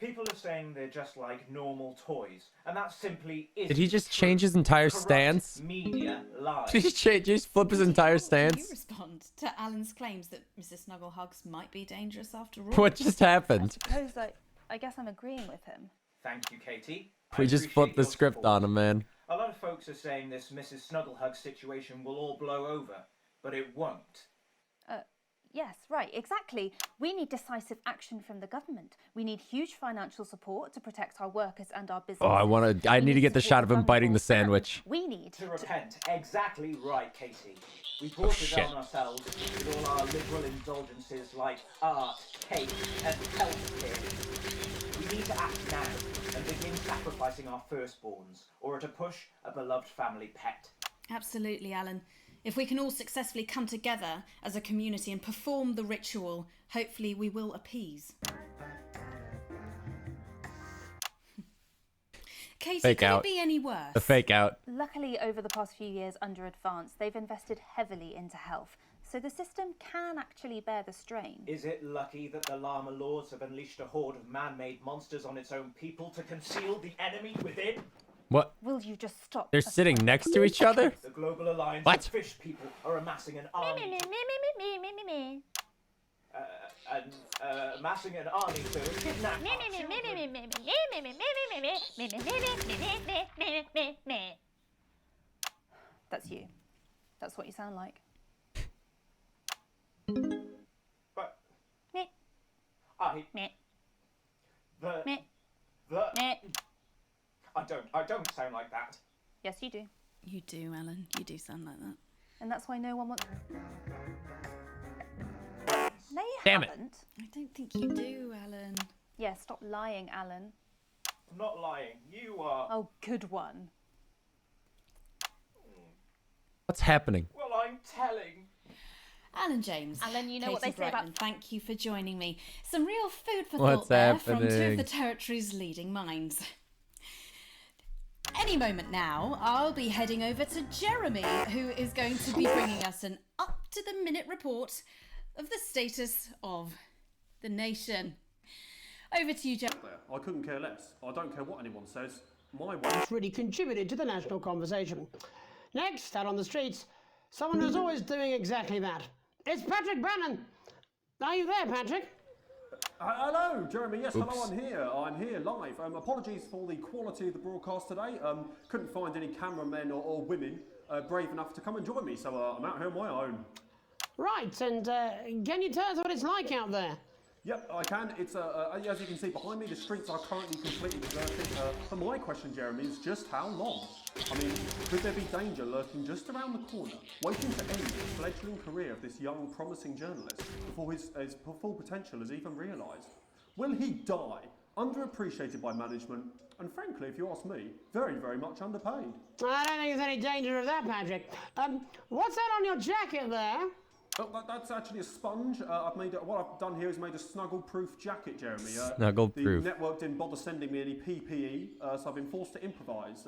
[SPEAKER 25] People are saying they're just like normal toys, and that simply isn't
[SPEAKER 1] Did he just
[SPEAKER 25] true.
[SPEAKER 1] change his entire
[SPEAKER 25] Corrupt
[SPEAKER 1] stance?
[SPEAKER 25] Media lies.
[SPEAKER 1] Did he change? Just flip his entire
[SPEAKER 19] How do
[SPEAKER 1] stance?
[SPEAKER 19] you respond to Alan's claims that Mrs. Snugglehugs might be dangerous after all?
[SPEAKER 1] What just happened?
[SPEAKER 23] I guess I'm agreeing with him.
[SPEAKER 25] Thank you, Katie.
[SPEAKER 1] We just flipped the script on him, man.
[SPEAKER 25] A lot of folks are saying this Mrs. Snugglehug situation will all blow over, but it won't.
[SPEAKER 23] Yes, right, exactly. We need decisive action from the government. We need huge financial support to protect our workers and our businesses.
[SPEAKER 1] Oh, I need to get the shot of him biting the sandwich.
[SPEAKER 23] We need
[SPEAKER 25] to repent. Exactly right, Katie. We brought it on ourselves with all our liberal indulgences like art, cake, and healthcare. We need to act now and begin sacrificing our firstborns, or at a push, a beloved family pet.
[SPEAKER 19] Absolutely, Alan. If we can all successfully come together as a community and perform the ritual, hopefully we will appease. Katie,
[SPEAKER 1] Fake
[SPEAKER 19] could
[SPEAKER 1] out.
[SPEAKER 19] it be any worse?
[SPEAKER 1] The fake out.
[SPEAKER 23] Luckily, over the past few years under Advance, they've invested heavily into health, so the system can actually bear the strain.
[SPEAKER 25] Is it lucky that the Llama Lords have unleashed a horde of man-made monsters on its own people to conceal the enemy within?
[SPEAKER 1] What?
[SPEAKER 23] Will you just stop?
[SPEAKER 1] They're sitting next to each other?
[SPEAKER 25] The Global Alliance
[SPEAKER 1] What?
[SPEAKER 25] of Fish People are amassing an army. Amassing an army to kidnap
[SPEAKER 23] That's you. That's what you sound like.
[SPEAKER 25] But I don't sound like that.
[SPEAKER 23] Yes, you do.
[SPEAKER 19] You do, Alan. You do sound like that.
[SPEAKER 23] And that's why no one wants... No, you
[SPEAKER 1] Damn it.
[SPEAKER 23] haven't.
[SPEAKER 19] I don't think you do, Alan.
[SPEAKER 23] Yeah, stop lying, Alan.
[SPEAKER 25] I'm not lying. You are.
[SPEAKER 23] Oh, good one.
[SPEAKER 1] What's happening?
[SPEAKER 25] Well, I'm telling.
[SPEAKER 19] Alan James.
[SPEAKER 23] Alan, you know what
[SPEAKER 19] Katie
[SPEAKER 23] they say about...
[SPEAKER 19] Brightman, thank you for joining me. Some real food for
[SPEAKER 1] What's
[SPEAKER 19] thought there from two of
[SPEAKER 1] happening?
[SPEAKER 19] the territory's leading minds. Any moment now, I'll be heading over to Jeremy, who is going to be bringing us an up-to-the-minute report of the status of the nation. Over to you, Jeremy.
[SPEAKER 5] I couldn't care less. I don't care what anyone says. My way.
[SPEAKER 3] It's really contributed to the national conversation. Next, out on the streets, someone who's always doing exactly that. It's Patrick Brannan. Are you there, Patrick?
[SPEAKER 5] Hello, Jeremy. Yes,
[SPEAKER 1] Oops.
[SPEAKER 5] hello, I'm here. I'm here live. Apologies for the quality of the broadcast today. Couldn't find any cameramen or women brave enough to come and join me, so I'm out here on my own.
[SPEAKER 3] Right, and can you tell us what it's like out there?
[SPEAKER 5] Yep, I can. It's as you can see behind me, the streets are currently completely deserted. But my question, Jeremy, is just how long? I mean, could there be danger lurking just around the corner, waiting to end the fledgling career of this young, promising journalist before his full potential is even realised? Will he die, underappreciated by management, and frankly, if you ask me, very, very much underpaid?
[SPEAKER 3] I don't think there's any danger of that, Patrick. What's that on your jacket there?
[SPEAKER 5] Oh, that's actually a sponge. What I've done here is made a snuggle-proof jacket, Jeremy.
[SPEAKER 1] Snuggle-proof.
[SPEAKER 5] The network didn't bother sending me any PPE, so I've been forced to improvise.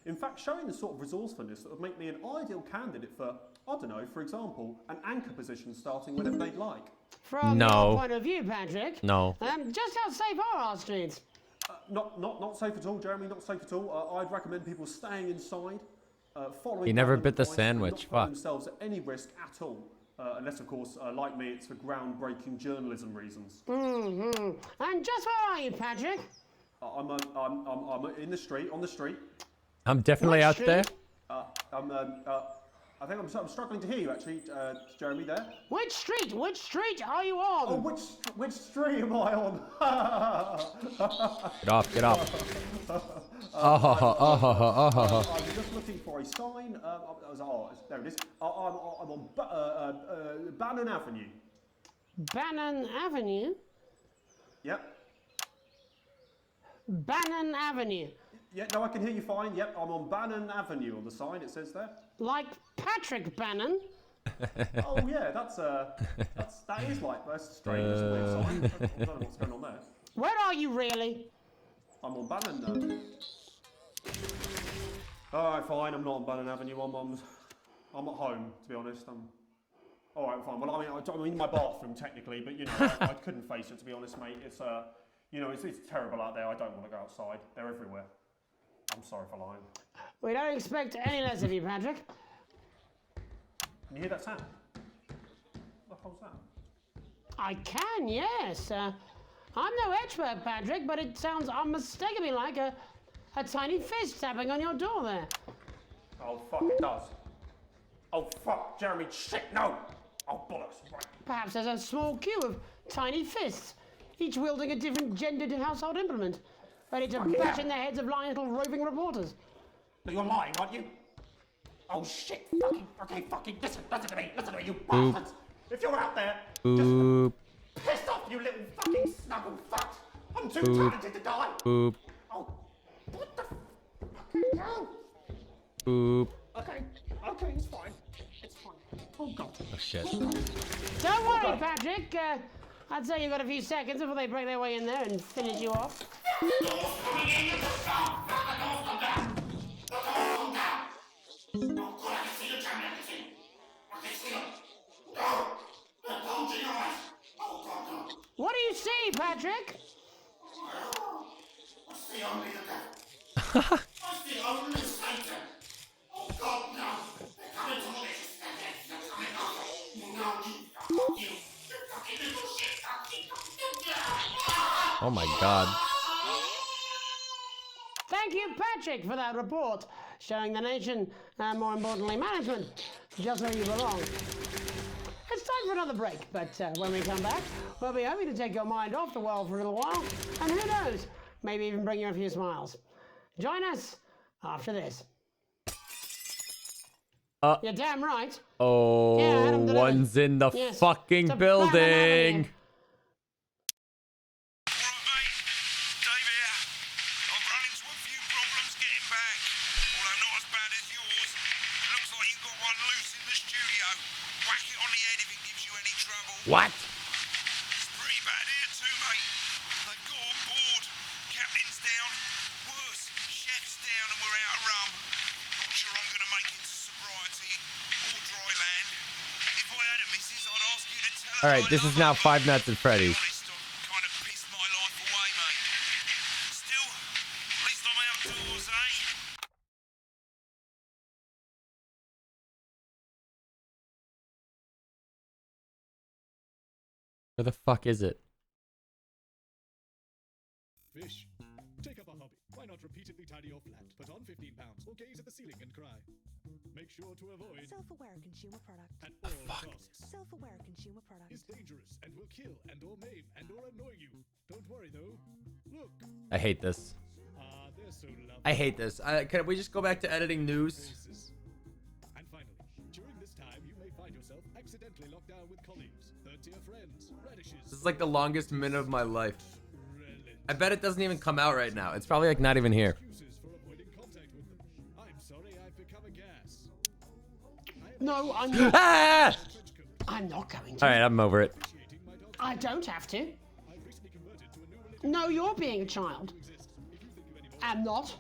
[SPEAKER 5] In fact, showing the sort of resourcefulness that would make me an ideal candidate for, I don't know, for example, an anchor position starting whenever they'd like.
[SPEAKER 3] From your point of view, Patrick.
[SPEAKER 1] No.
[SPEAKER 3] Just how safe are our streets?
[SPEAKER 5] Not safe at all, Jeremy. Not safe at all. I'd recommend people staying inside, following.
[SPEAKER 1] He never bit the
[SPEAKER 5] advice, and
[SPEAKER 1] sandwich.
[SPEAKER 5] not putting
[SPEAKER 1] Fuck.
[SPEAKER 5] themselves at any risk at all. Unless, of course, like me, it's for groundbreaking journalism reasons.
[SPEAKER 3] Mm-hmm. And just where are you, Patrick?
[SPEAKER 5] I'm in the street, on the street.
[SPEAKER 1] I'm definitely out there.
[SPEAKER 5] I'm I think I'm struggling to hear you actually, Jeremy. There.
[SPEAKER 3] Which street? Which street are you on?
[SPEAKER 5] Oh, which street am I on?
[SPEAKER 1] Get off! Get off!
[SPEAKER 5] I'm just looking for a sign. There it is. I'm on Bannon Avenue.
[SPEAKER 3] Bannon Avenue?
[SPEAKER 5] Yep.
[SPEAKER 3] Bannon Avenue.
[SPEAKER 5] Yeah, no, I can hear you fine. Yep, I'm on Bannon Avenue on the sign. It says there.
[SPEAKER 3] Like Patrick Bannon?
[SPEAKER 5] Oh yeah, that is like that's strange. That's a weird sign. I don't know what's going on there.
[SPEAKER 3] Where are you really?
[SPEAKER 5] I'm on Bannon. Alright, fine. I'm not on Bannon Avenue. I'm at home, to be honest. All right, fine. Well, I mean, I'm in my bathroom technically, but you know, I couldn't face it, to be honest, mate. It's you know, it's terrible out there. I don't want to go outside. They're everywhere. I'm sorry for lying.
[SPEAKER 3] We don't expect any less of you, Patrick.
[SPEAKER 5] Can you hear that sound? What the hell's that?
[SPEAKER 3] I can, yes. I'm no expert, Patrick, but it sounds unmistakably like a tiny fist tapping on your door there.
[SPEAKER 5] Oh, fuck, it does. Oh, fuck, Jeremy, shit, no! Oh, bollocks, right.
[SPEAKER 3] Perhaps there's a small queue of tiny fists, each wielding a different gendered household implement, ready to bash in the heads of lying little roving reporters.
[SPEAKER 5] No, you're lying, aren't you? Oh, shit, fucking, listen to me, you bastards! If you're out there, just piss off, you little fucking snuggle fuck! I'm too talented to die! Oh, what the fucking hell? Okay, it's fine. It's fine. Oh, God.
[SPEAKER 1] Oh, shit.
[SPEAKER 3] Don't worry, Patrick. I'd say you've got a few seconds before they break their way in there and finish you off. What do you see, Patrick?
[SPEAKER 13] I see only the devil. I see only Satan. Oh God, no! They're coming to me. They're coming over. No, you fucking little shit.
[SPEAKER 1] Oh my God.
[SPEAKER 3] Thank you, Patrick, for that report, showing the nation, and more importantly, management, just where you belong. It's time for another break, but when we come back, we'll be hoping to take your mind off the world for a little while, and who knows, maybe even bring you a few smiles. Join us after this. You're damn right.
[SPEAKER 1] Oh,
[SPEAKER 3] yeah,
[SPEAKER 1] one's in the fucking building. What?
[SPEAKER 21] It's pretty bad here too, mate. They've got on board. Captain's down. Worse, chef's down and we're out of rum. Not sure I'm going to make it to sobriety or dry land. If I had a missus, I'd ask you to tell her.
[SPEAKER 1] All right, this is now Five Nights at Freddy's.
[SPEAKER 21] Kind of pissed my life away, mate. Still, at least I'm outdoors, eh?
[SPEAKER 1] Where the fuck is it?
[SPEAKER 6] Fish. Take up a hobby. Why not repeatedly tidy your flat, put on 15 pounds, or gaze at the ceiling and cry? Make sure to avoid
[SPEAKER 9] self-aware consumer product.
[SPEAKER 6] At all costs.
[SPEAKER 9] Self-aware consumer product
[SPEAKER 6] Is dangerous and will kill and or maim and or annoy you. Don't worry though. Look.
[SPEAKER 1] I hate this.
[SPEAKER 6] They're so lovely.
[SPEAKER 1] I hate this. Can we just go back to editing news?
[SPEAKER 6] And finally, during this time, you may find yourself accidentally locked down with colleagues, third-tier friends, radishes.
[SPEAKER 1] This is like the longest minute of my life. I bet it doesn't even come out right now. It's probably like not even here.
[SPEAKER 6] I'm sorry I've become a gas.
[SPEAKER 3] No, I'm not.
[SPEAKER 1] Ah!
[SPEAKER 3] I'm not going to.
[SPEAKER 1] All right, I'm over it.
[SPEAKER 3] I don't have to. No, you're being a child. I'm not.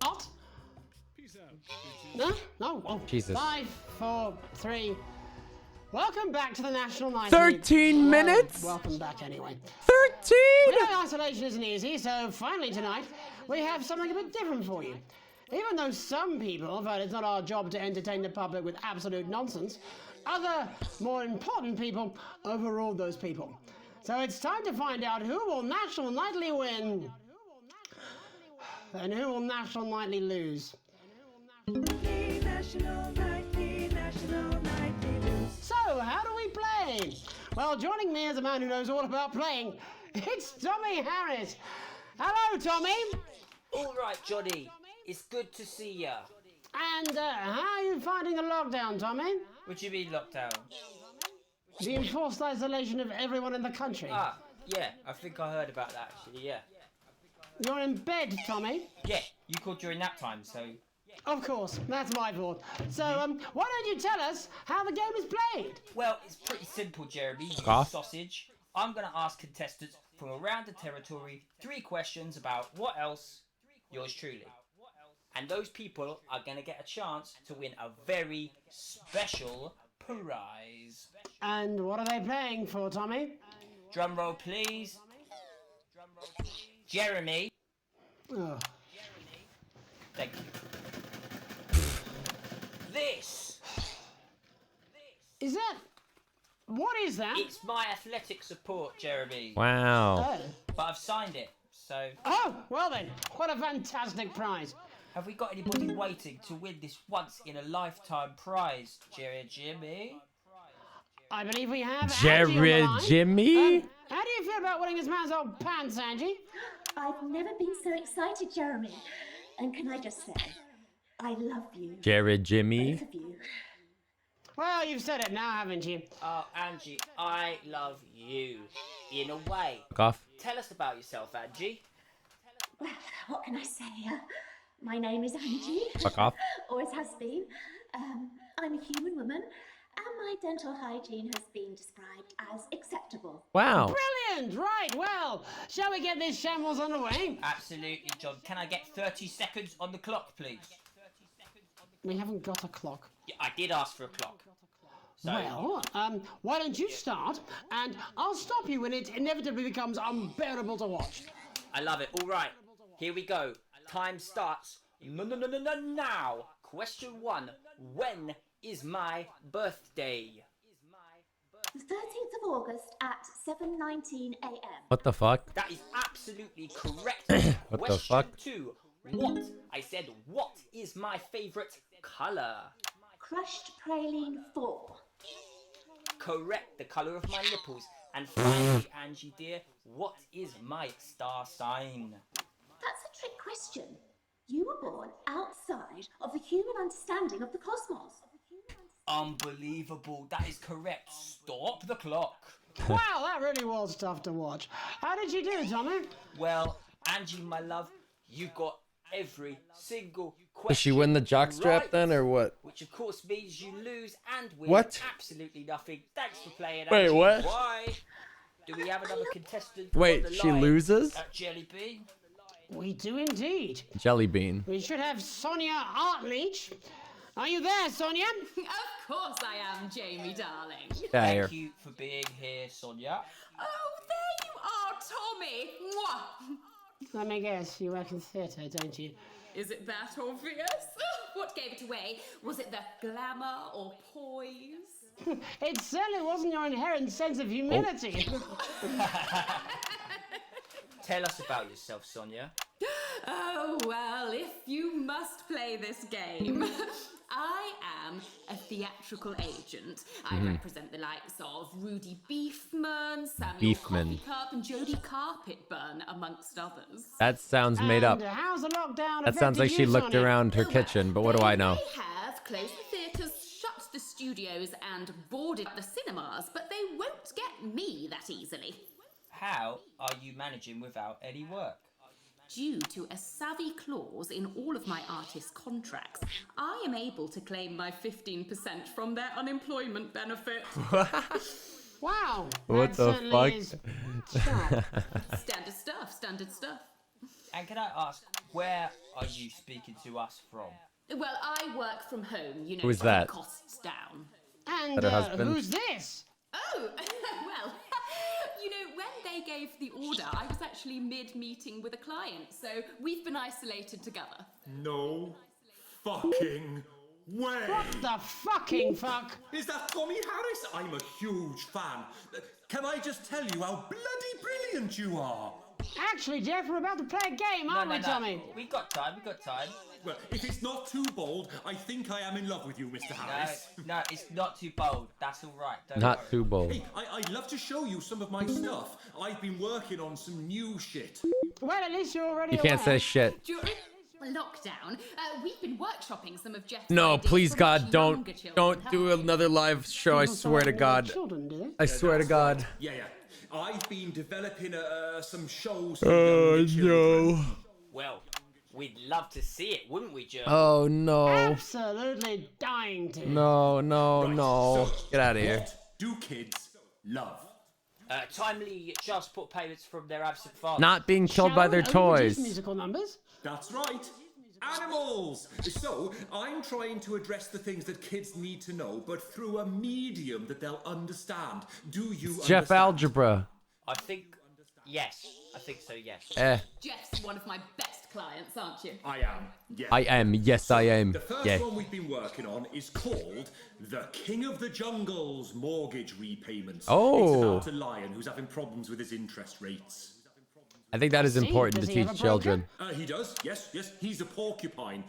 [SPEAKER 3] Not? No? No. Oh,
[SPEAKER 1] Jesus.
[SPEAKER 3] 5, 4, 3. Welcome back to the National Night.
[SPEAKER 1] 13 minutes?
[SPEAKER 3] Welcome back anyway.
[SPEAKER 1] 13?
[SPEAKER 3] We know isolation isn't easy, so finally tonight, we have something a bit different for you. Even though some people felt it's not our job to entertain the public with absolute nonsense, other, more important people overruled those people. So it's time to find out who will National Nightly win and who will National Nightly lose. So, how do we play? Well, joining me as a man who knows all about playing, it's Tommy Harris. Hello, Tommy.
[SPEAKER 12] All right, Johnny. It's good to see ya.
[SPEAKER 3] And how are you finding the lockdown, Tommy?
[SPEAKER 12] What do you mean lockdown?
[SPEAKER 3] The enforced isolation of everyone in the country.
[SPEAKER 12] Ah, yeah. I think I heard about that actually. Yeah.
[SPEAKER 3] You're in bed, Tommy.
[SPEAKER 12] Yeah. You called during nap time, so.
[SPEAKER 3] Of course, that's my fault. So, why don't you tell us how the game is played?
[SPEAKER 12] Well, it's pretty simple, Jeremy. Sausage. I'm going to ask contestants from around the territory 3 questions about what else? Yours truly. And those people are going to get a chance to win a very special prize.
[SPEAKER 3] And what are they playing for, Tommy?
[SPEAKER 12] Drum roll, please. Jeremy.
[SPEAKER 3] Oh.
[SPEAKER 12] Thank you. This.
[SPEAKER 3] Is that... What is that?
[SPEAKER 12] It's my athletic support, Jeremy.
[SPEAKER 1] Wow.
[SPEAKER 3] Oh.
[SPEAKER 12] But I've signed it, so...
[SPEAKER 3] Oh, well then, what a fantastic prize.
[SPEAKER 12] Have we got anybody waiting to win this once-in-a-lifetime prize, Jimmy?
[SPEAKER 3] I believe we have
[SPEAKER 1] Jerry
[SPEAKER 3] Angie on the line.
[SPEAKER 1] Jimmy?
[SPEAKER 3] How do you feel about winning this man's old pants, Angie?
[SPEAKER 15] I've never been so excited, Jeremy. And can I just say, I love you.
[SPEAKER 1] Jerry Jimmy?
[SPEAKER 15] Both of you.
[SPEAKER 3] Well, you've said it now, haven't you?
[SPEAKER 12] Oh, Angie, I love you. In a way.
[SPEAKER 1] Fuck off.
[SPEAKER 12] Tell us about yourself, Angie.
[SPEAKER 15] Well, what can I say? My name is Angie.
[SPEAKER 1] Fuck off.
[SPEAKER 15] Always has been. I'm a human woman, and my dental hygiene has been described as acceptable.
[SPEAKER 1] Wow.
[SPEAKER 3] Brilliant! Right, well, shall we get this shambles underway?
[SPEAKER 12] Absolutely, John. Can I get 30 seconds on the clock, please?
[SPEAKER 3] We haven't got a clock.
[SPEAKER 12] Yeah, I did ask for a clock. So,
[SPEAKER 3] Well, why don't you start, and I'll stop you when it inevitably becomes unbearable to watch.
[SPEAKER 12] I love it. All right, here we go. Time starts now. Question 1. When is my birthday?
[SPEAKER 15] The 13th of August at 7:19 a.m.
[SPEAKER 1] What the fuck?
[SPEAKER 12] That is absolutely correct.
[SPEAKER 1] What
[SPEAKER 12] Question
[SPEAKER 1] the fuck?
[SPEAKER 12] 2. What? I said, what is my favourite colour?
[SPEAKER 15] Crushed praline 4.
[SPEAKER 12] Correct, the colour of my nipples. And finally, Angie dear, what is my star sign?
[SPEAKER 15] That's a trick question. You were born outside of the human understanding of the cosmos.
[SPEAKER 12] Unbelievable, that is correct. Stop the clock.
[SPEAKER 3] Wow, that really was tough to watch. How did you do, Tommy?
[SPEAKER 12] Well, Angie, my love, you got every single question.
[SPEAKER 1] Does she win the jockstrap
[SPEAKER 12] right,
[SPEAKER 1] then, or what?
[SPEAKER 12] Which of course means you lose and win
[SPEAKER 1] What?
[SPEAKER 12] absolutely nothing. Thanks for playing.
[SPEAKER 1] Wait,
[SPEAKER 12] Angie.
[SPEAKER 1] what?
[SPEAKER 12] Why? Do we have another contestant?
[SPEAKER 1] Wait,
[SPEAKER 12] on the
[SPEAKER 1] she
[SPEAKER 12] line
[SPEAKER 1] loses?
[SPEAKER 12] At Jelly Bean?
[SPEAKER 3] We do indeed.
[SPEAKER 1] Jelly bean.
[SPEAKER 3] We should have Sonia Artleach. Are you there, Sonia?
[SPEAKER 19] Of course I am, Jamie, darling.
[SPEAKER 12] Thank you for being here, Sonia.
[SPEAKER 19] Oh, there you are, Tommy. Mwah.
[SPEAKER 3] Let me guess, you work in theatre, don't you?
[SPEAKER 19] Is it that obvious? What gave it away? Was it the glamour or poise?
[SPEAKER 3] It certainly wasn't your inherent sense of humility.
[SPEAKER 12] Tell us about yourself, Sonia.
[SPEAKER 19] Oh, well, if you must play this game. I am a theatrical agent. I represent the likes of Rudy Beefman, Samuel Coffeecup, and Jodie Carpetburn, amongst others.
[SPEAKER 1] That sounds made up.
[SPEAKER 3] And how's the lockdown
[SPEAKER 1] That sounds like she looked around her kitchen, but what do I know?
[SPEAKER 19] They have closed the theatres, shut the studios, and boarded the cinemas, but they won't get me that easily.
[SPEAKER 12] How are you managing without any work?
[SPEAKER 19] Due to a savvy clause in all of my artist contracts, I am able to claim my 15% from their unemployment benefit.
[SPEAKER 3] Wow.
[SPEAKER 1] What the fuck?
[SPEAKER 19] Standard stuff, standard stuff.
[SPEAKER 12] And can I ask, where are you speaking to us from?
[SPEAKER 19] Well, I work from home, you know,
[SPEAKER 1] Who's
[SPEAKER 19] to
[SPEAKER 1] that?
[SPEAKER 19] keep costs down.
[SPEAKER 3] And
[SPEAKER 1] Her husband?
[SPEAKER 3] who's this?
[SPEAKER 19] Oh, well, you know, when they gave the order, I was actually mid-meeting with a client, so we've been isolated together.
[SPEAKER 6] No fucking way!
[SPEAKER 3] What the fucking fuck?
[SPEAKER 6] Is that Tommy Harris? I'm a huge fan. Can I just tell you how bloody brilliant you are?
[SPEAKER 3] Actually, Jeff, we're about to play a game, aren't we, Tommy?
[SPEAKER 12] We got time.
[SPEAKER 16] Well, if it's not too bold, I think I am in love with you, Mr. Harris.
[SPEAKER 12] No, it's not too bold. That's all right. Don't
[SPEAKER 1] Not
[SPEAKER 12] worry.
[SPEAKER 1] too bold.
[SPEAKER 16] Hey, I'd love to show you some of my stuff. I've been working on some new shit.
[SPEAKER 3] Well, at least you're already
[SPEAKER 1] You can't say shit.
[SPEAKER 17] During lockdown, we've been workshopping some of Jeff's
[SPEAKER 1] No,
[SPEAKER 17] ideas
[SPEAKER 1] please,
[SPEAKER 17] for
[SPEAKER 1] God,
[SPEAKER 17] much
[SPEAKER 1] don't
[SPEAKER 17] younger children.
[SPEAKER 1] do another live show. I swear to God. I swear to God.
[SPEAKER 16] Yeah. I've been developing some shows for
[SPEAKER 1] Oh
[SPEAKER 16] younger children.
[SPEAKER 1] no.
[SPEAKER 12] Well, we'd love to see it, wouldn't we, Joe?
[SPEAKER 1] Oh no.
[SPEAKER 3] Absolutely dying to.
[SPEAKER 1] No.
[SPEAKER 16] So,
[SPEAKER 1] Get out of here.
[SPEAKER 16] What do kids love?
[SPEAKER 12] Timely transport payments from their absent father.
[SPEAKER 1] Not being killed by their toys.
[SPEAKER 3] Musical numbers.
[SPEAKER 16] That's right. Animals! So, I'm trying to address the things that kids need to know, but through a medium that they'll understand. Do you understand?
[SPEAKER 1] Jeff Algebra.
[SPEAKER 12] I think so, yes.
[SPEAKER 17] Jeff's one of my best clients, aren't you?
[SPEAKER 16] I am, yes.
[SPEAKER 1] I am. Yes, I am.
[SPEAKER 16] The first
[SPEAKER 1] Yeah.
[SPEAKER 16] one we've been working on is called The King of the Jungle's Mortgage Repayments.
[SPEAKER 1] Oh.
[SPEAKER 16] It's about a lion who's having problems with his interest rates.
[SPEAKER 1] I think that is important to teach children.
[SPEAKER 16] He does, yes. He's a porcupine.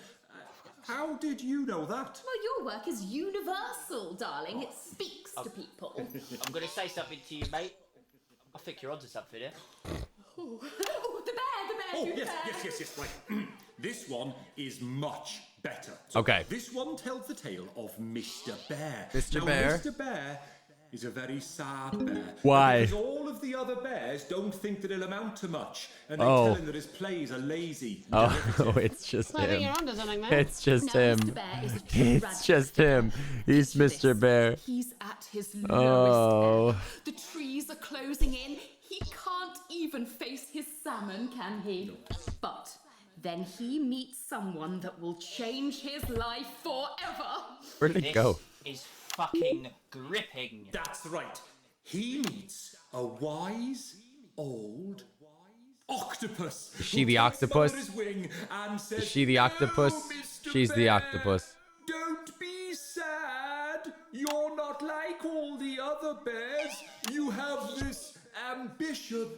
[SPEAKER 16] How did you know that?
[SPEAKER 17] Well, your work is universal, darling. It speaks to people.
[SPEAKER 12] I'm going to say something to you, mate. I think you're onto something here.
[SPEAKER 17] Oh, the bear,
[SPEAKER 16] Oh,
[SPEAKER 17] the bear.
[SPEAKER 16] yes, right. This one is much better.
[SPEAKER 1] Okay.
[SPEAKER 16] This one tells the tale of Mr. Bear.
[SPEAKER 1] Mr.
[SPEAKER 16] Now,
[SPEAKER 1] Bear.
[SPEAKER 16] Mr. Bear is a very sad bear.
[SPEAKER 1] Why?
[SPEAKER 16] Because all of the other bears don't think that he'll amount to much, and they
[SPEAKER 1] Oh.
[SPEAKER 16] tell him that his plays are lazy.
[SPEAKER 1] Oh, it's just
[SPEAKER 3] I think
[SPEAKER 1] him.
[SPEAKER 3] you're onto something there.
[SPEAKER 1] It's just
[SPEAKER 17] Now,
[SPEAKER 1] him.
[SPEAKER 17] Mr. Bear is a true
[SPEAKER 1] It's
[SPEAKER 17] radical.
[SPEAKER 1] just him. He's Mr. Bear.
[SPEAKER 17] He's at his lowest
[SPEAKER 1] Oh.
[SPEAKER 17] ebb. The trees are closing in. He can't even face his salmon, can he? But then he meets someone that will change his life forever.
[SPEAKER 1] Where'd it go?
[SPEAKER 12] This is fucking gripping.
[SPEAKER 16] That's right. He meets a wise old octopus.
[SPEAKER 1] Is she the
[SPEAKER 16] who takes him
[SPEAKER 1] octopus?
[SPEAKER 16] under his wing and says,
[SPEAKER 1] Is she the octopus?
[SPEAKER 16] "No, Mr.
[SPEAKER 1] She's the
[SPEAKER 16] Bear,
[SPEAKER 1] octopus.
[SPEAKER 16] Don't be sad. You're not like all the other bears. You have this ambition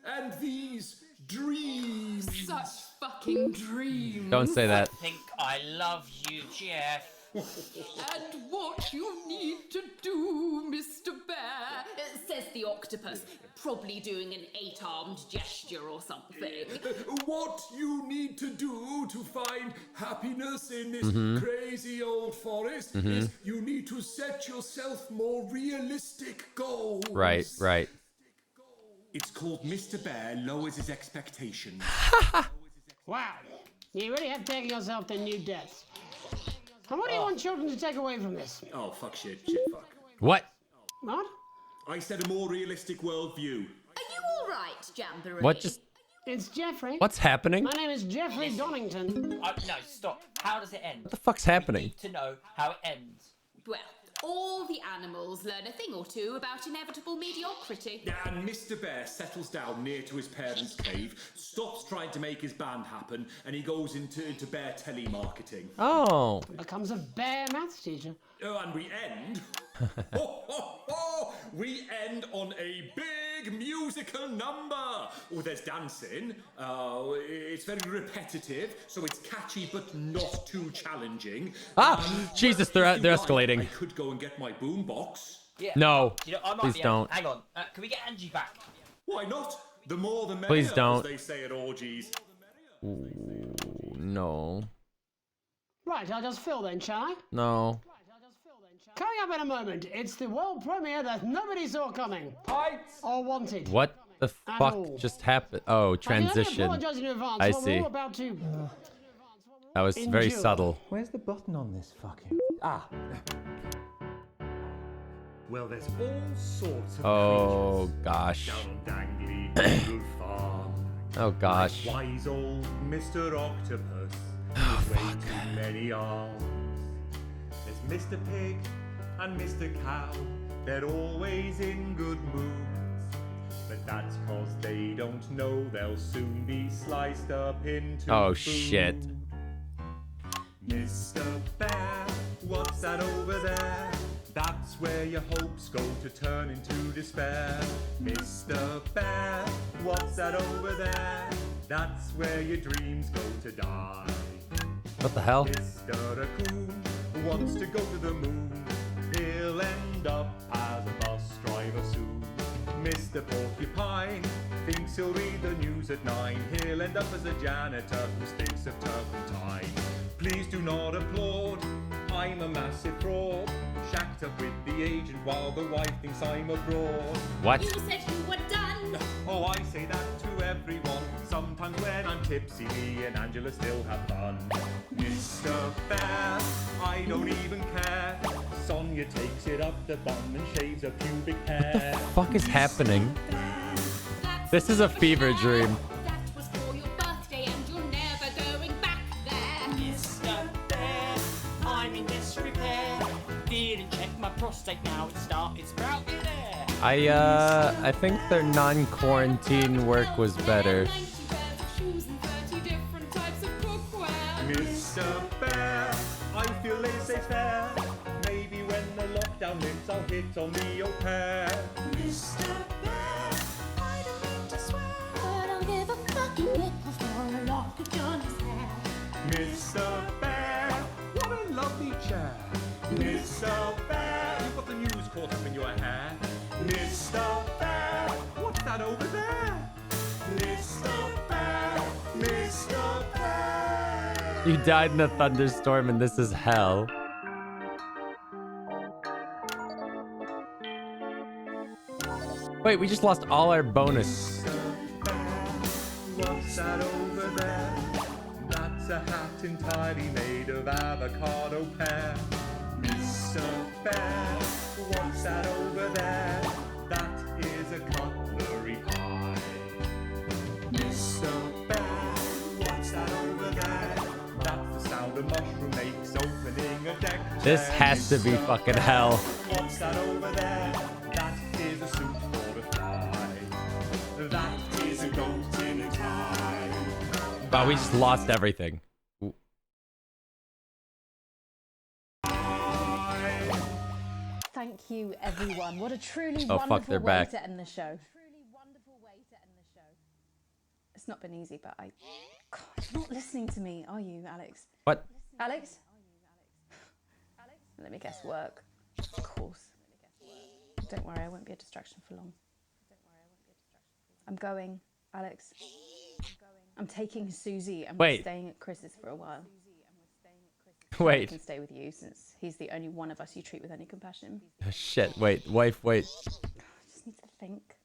[SPEAKER 16] and these dreams.
[SPEAKER 17] Such fucking dreams.
[SPEAKER 1] Don't say that.
[SPEAKER 12] I think I love you, Jeff.
[SPEAKER 17] And what you need to do, Mr. Bear, says the octopus, probably doing an 8-armed gesture or something.
[SPEAKER 16] What you need to do to find happiness in this
[SPEAKER 1] Mhm.
[SPEAKER 16] crazy old forest
[SPEAKER 1] Mhm.
[SPEAKER 16] is you need to set yourself more realistic goals.
[SPEAKER 1] Right.
[SPEAKER 16] It's called Mr. Bear Lowers His Expectations.
[SPEAKER 3] Wow. You really have taken yourself to new depths. And what do you want children to take away from this?
[SPEAKER 16] Oh, fuck shit, fuck.
[SPEAKER 1] What?
[SPEAKER 3] What?
[SPEAKER 16] I said a more realistic worldview.
[SPEAKER 17] Are you all right, Jamboree?
[SPEAKER 1] What just?
[SPEAKER 3] It's Jeffrey.
[SPEAKER 1] What's happening?
[SPEAKER 3] My name is Jeffrey Donington.
[SPEAKER 12] No, stop. How does it end?
[SPEAKER 1] What the fuck's happening?
[SPEAKER 12] To know how it ends.
[SPEAKER 17] Well, all the animals learn a thing or two about inevitable mediocrity.
[SPEAKER 16] And Mr. Bear settles down near to his parents' cave, stops trying to make his band happen, and he goes into bear telemarketing.
[SPEAKER 1] Oh.
[SPEAKER 3] Becomes a bear maths teacher.
[SPEAKER 16] Oh, and we end. We end on a big musical number. Oh, there's dancing. It's very repetitive, so it's catchy but not too challenging.
[SPEAKER 1] Jesus, they're
[SPEAKER 16] If you like,
[SPEAKER 1] escalating.
[SPEAKER 16] I could go and get my boombox.
[SPEAKER 12] Yeah.
[SPEAKER 1] No,
[SPEAKER 12] You know, I might
[SPEAKER 1] please
[SPEAKER 12] be able-
[SPEAKER 1] don't.
[SPEAKER 12] Hang on. Can we get Angie back?
[SPEAKER 16] Why not? The more the merrier,
[SPEAKER 1] Please don't.
[SPEAKER 16] as they say at orgies.
[SPEAKER 1] Ooh, no.
[SPEAKER 3] Right, I'll just fill then, shall I?
[SPEAKER 1] No.
[SPEAKER 3] Coming up in a moment, it's the world premiere that nobody saw coming. Or wanted.
[SPEAKER 1] What the
[SPEAKER 3] At
[SPEAKER 1] fuck
[SPEAKER 3] all.
[SPEAKER 1] just happened? Oh,
[SPEAKER 3] I can only
[SPEAKER 1] transition.
[SPEAKER 3] apologise in advance.
[SPEAKER 1] I
[SPEAKER 3] What
[SPEAKER 1] see.
[SPEAKER 3] We're all about to...
[SPEAKER 1] That was very
[SPEAKER 3] endure.
[SPEAKER 1] subtle.
[SPEAKER 18] Where's the button on this fucking... Ah.
[SPEAKER 16] Well, there's all sorts of
[SPEAKER 1] Oh
[SPEAKER 16] creatures
[SPEAKER 1] gosh.
[SPEAKER 16] down on Dangly Dingle Farm.
[SPEAKER 1] Oh gosh.
[SPEAKER 16] Like wise old Mr. Octopus with way too many arms. There's Mr. Pig and Mr. Cow. They're always in good moods. But that's cause they don't know they'll soon be sliced up into
[SPEAKER 1] Oh
[SPEAKER 16] food.
[SPEAKER 1] shit.
[SPEAKER 16] Mr. Bear, what's that over there? That's where your hopes go to turn into despair. Mr. Bear, what's that over there? That's where your dreams go to die.
[SPEAKER 1] What the hell?
[SPEAKER 16] Mr. Raccoon wants to go to the moon. He'll end up as a bus driver soon. Mr. Porcupine thinks he'll read the news at 9. He'll end up as a janitor who stinks of turpentine. Please do not applaud, I'm a massive fraud. Shacked up with the agent while the wife thinks I'm abroad.
[SPEAKER 1] What?
[SPEAKER 17] You said you were done.
[SPEAKER 16] Oh, I say that to everyone. Sometimes when I'm tipsy, me and Angela still have fun. Mr. Bear, I don't even care. Sonia takes it up the bum and shaves a pubic hair.
[SPEAKER 1] What the fuck is happening? This is a fever dream.
[SPEAKER 17] That was for your birthday and you're never going back there.
[SPEAKER 12] Mr. Bear, I'm in disrepair. Didn't check my prostate, now it started sprouting there.
[SPEAKER 1] I think their non-quarantine work was better.
[SPEAKER 16] Mr. Bear, I feel laissez-faire. Maybe when the lockdown lifts, I'll hit on the au pair.
[SPEAKER 17] Mr. Bear, I don't mean to swear, but I'll give a fucking nickel for a lock of Johnny's hair.
[SPEAKER 16] Mr. Bear, what a lovely chair. Mr. Bear, you've got the news caught up in your hair. Mr. Bear, what's that over there? Mr. Bear, Mr. Bear.
[SPEAKER 1] You died in a thunderstorm and this is hell. Wait, we just lost all our bonus.
[SPEAKER 16] What's that over there? That's a hat entirely made of avocado pear. Mr. Bear, what's that over there? That is a cutlery pie. Mr. Bear, what's that over there? That's the sound a mushroom makes opening a deck chair.
[SPEAKER 1] This has to be fucking hell.
[SPEAKER 16] What's that over there? That is a suit for a fly. That is a goat in a tie.
[SPEAKER 1] Wow, we just lost everything. Ooh.
[SPEAKER 2] Thank you, everyone. What a truly
[SPEAKER 1] Oh,
[SPEAKER 2] wonderful
[SPEAKER 1] fuck, they're
[SPEAKER 2] way
[SPEAKER 1] back.
[SPEAKER 2] to end the show. It's not been easy, but God, you're not listening to me, are you, Alex?
[SPEAKER 1] What?
[SPEAKER 2] Alex? Let me guess, work. Of course. Don't worry, I won't be a distraction for long. I'm going, Alex. I'm taking Susie and we're
[SPEAKER 1] Wait.
[SPEAKER 2] staying at Chris's for a while.
[SPEAKER 1] Wait.
[SPEAKER 2] I can stay with you since he's the only one of us you treat with any compassion.
[SPEAKER 1] Oh, shit, wait, wife, wait.
[SPEAKER 2] I just need to think.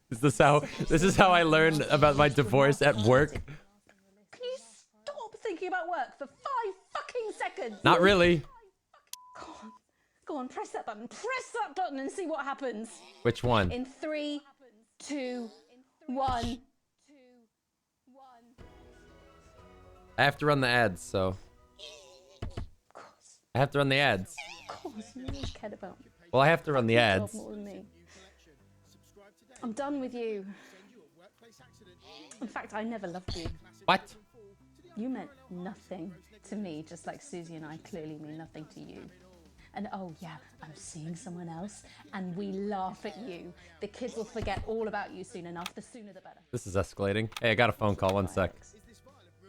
[SPEAKER 1] This is how I learned about my divorce at work?
[SPEAKER 2] Can you stop thinking about work for 5 fucking seconds?
[SPEAKER 1] Not really.
[SPEAKER 2] Go on, press that button. Press that button and see what happens.
[SPEAKER 1] Which one?
[SPEAKER 2] In 3, 2, 1.
[SPEAKER 1] I have to run the ads, so. I have to run the ads.
[SPEAKER 2] Of course, you always cared about me.
[SPEAKER 1] Well, I have to run the ads.
[SPEAKER 2] More than me. I'm done with you. In fact, I never loved you.
[SPEAKER 1] What?
[SPEAKER 2] You meant nothing to me, just like Susie and I clearly mean nothing to you. And oh yeah, I'm seeing someone else, and we laugh at you. The kids will forget all about you soon enough. The sooner the better.
[SPEAKER 1] This is escalating. Hey, I got a phone call. 1 sec.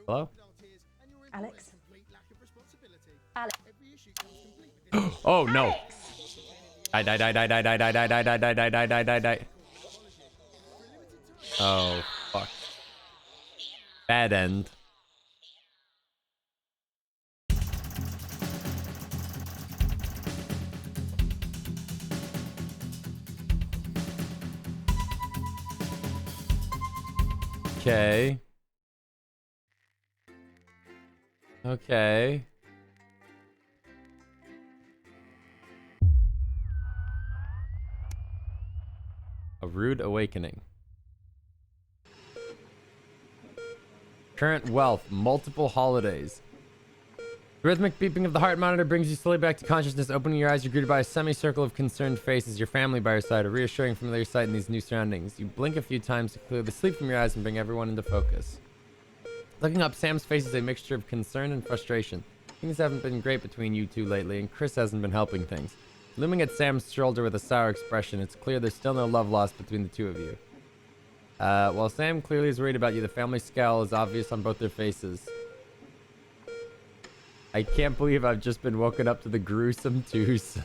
[SPEAKER 1] Hello?
[SPEAKER 2] Alex? Alex?
[SPEAKER 1] Oh no. Die. Oh, fuck. Bad end. Okay. Okay. A rude awakening. Current wealth, multiple holidays. The rhythmic beeping of the heart monitor brings you slowly back to consciousness. Opening your eyes, you're greeted by a semicircle of concerned faces. Your family by your side, a reassuring familiar sight in these new surroundings. You blink a few times to clear the sleep from your eyes and bring everyone into focus. Looking up, Sam's face is a mixture of concern and frustration. Things haven't been great between you two lately, and Chris hasn't been helping things. Looming at Sam's shoulder with a sour expression, it's clear there's still no love lost between the two of you. While Sam clearly is worried about you, the family scowl is obvious on both their faces. I can't believe I've just been woken up to the gruesome twos.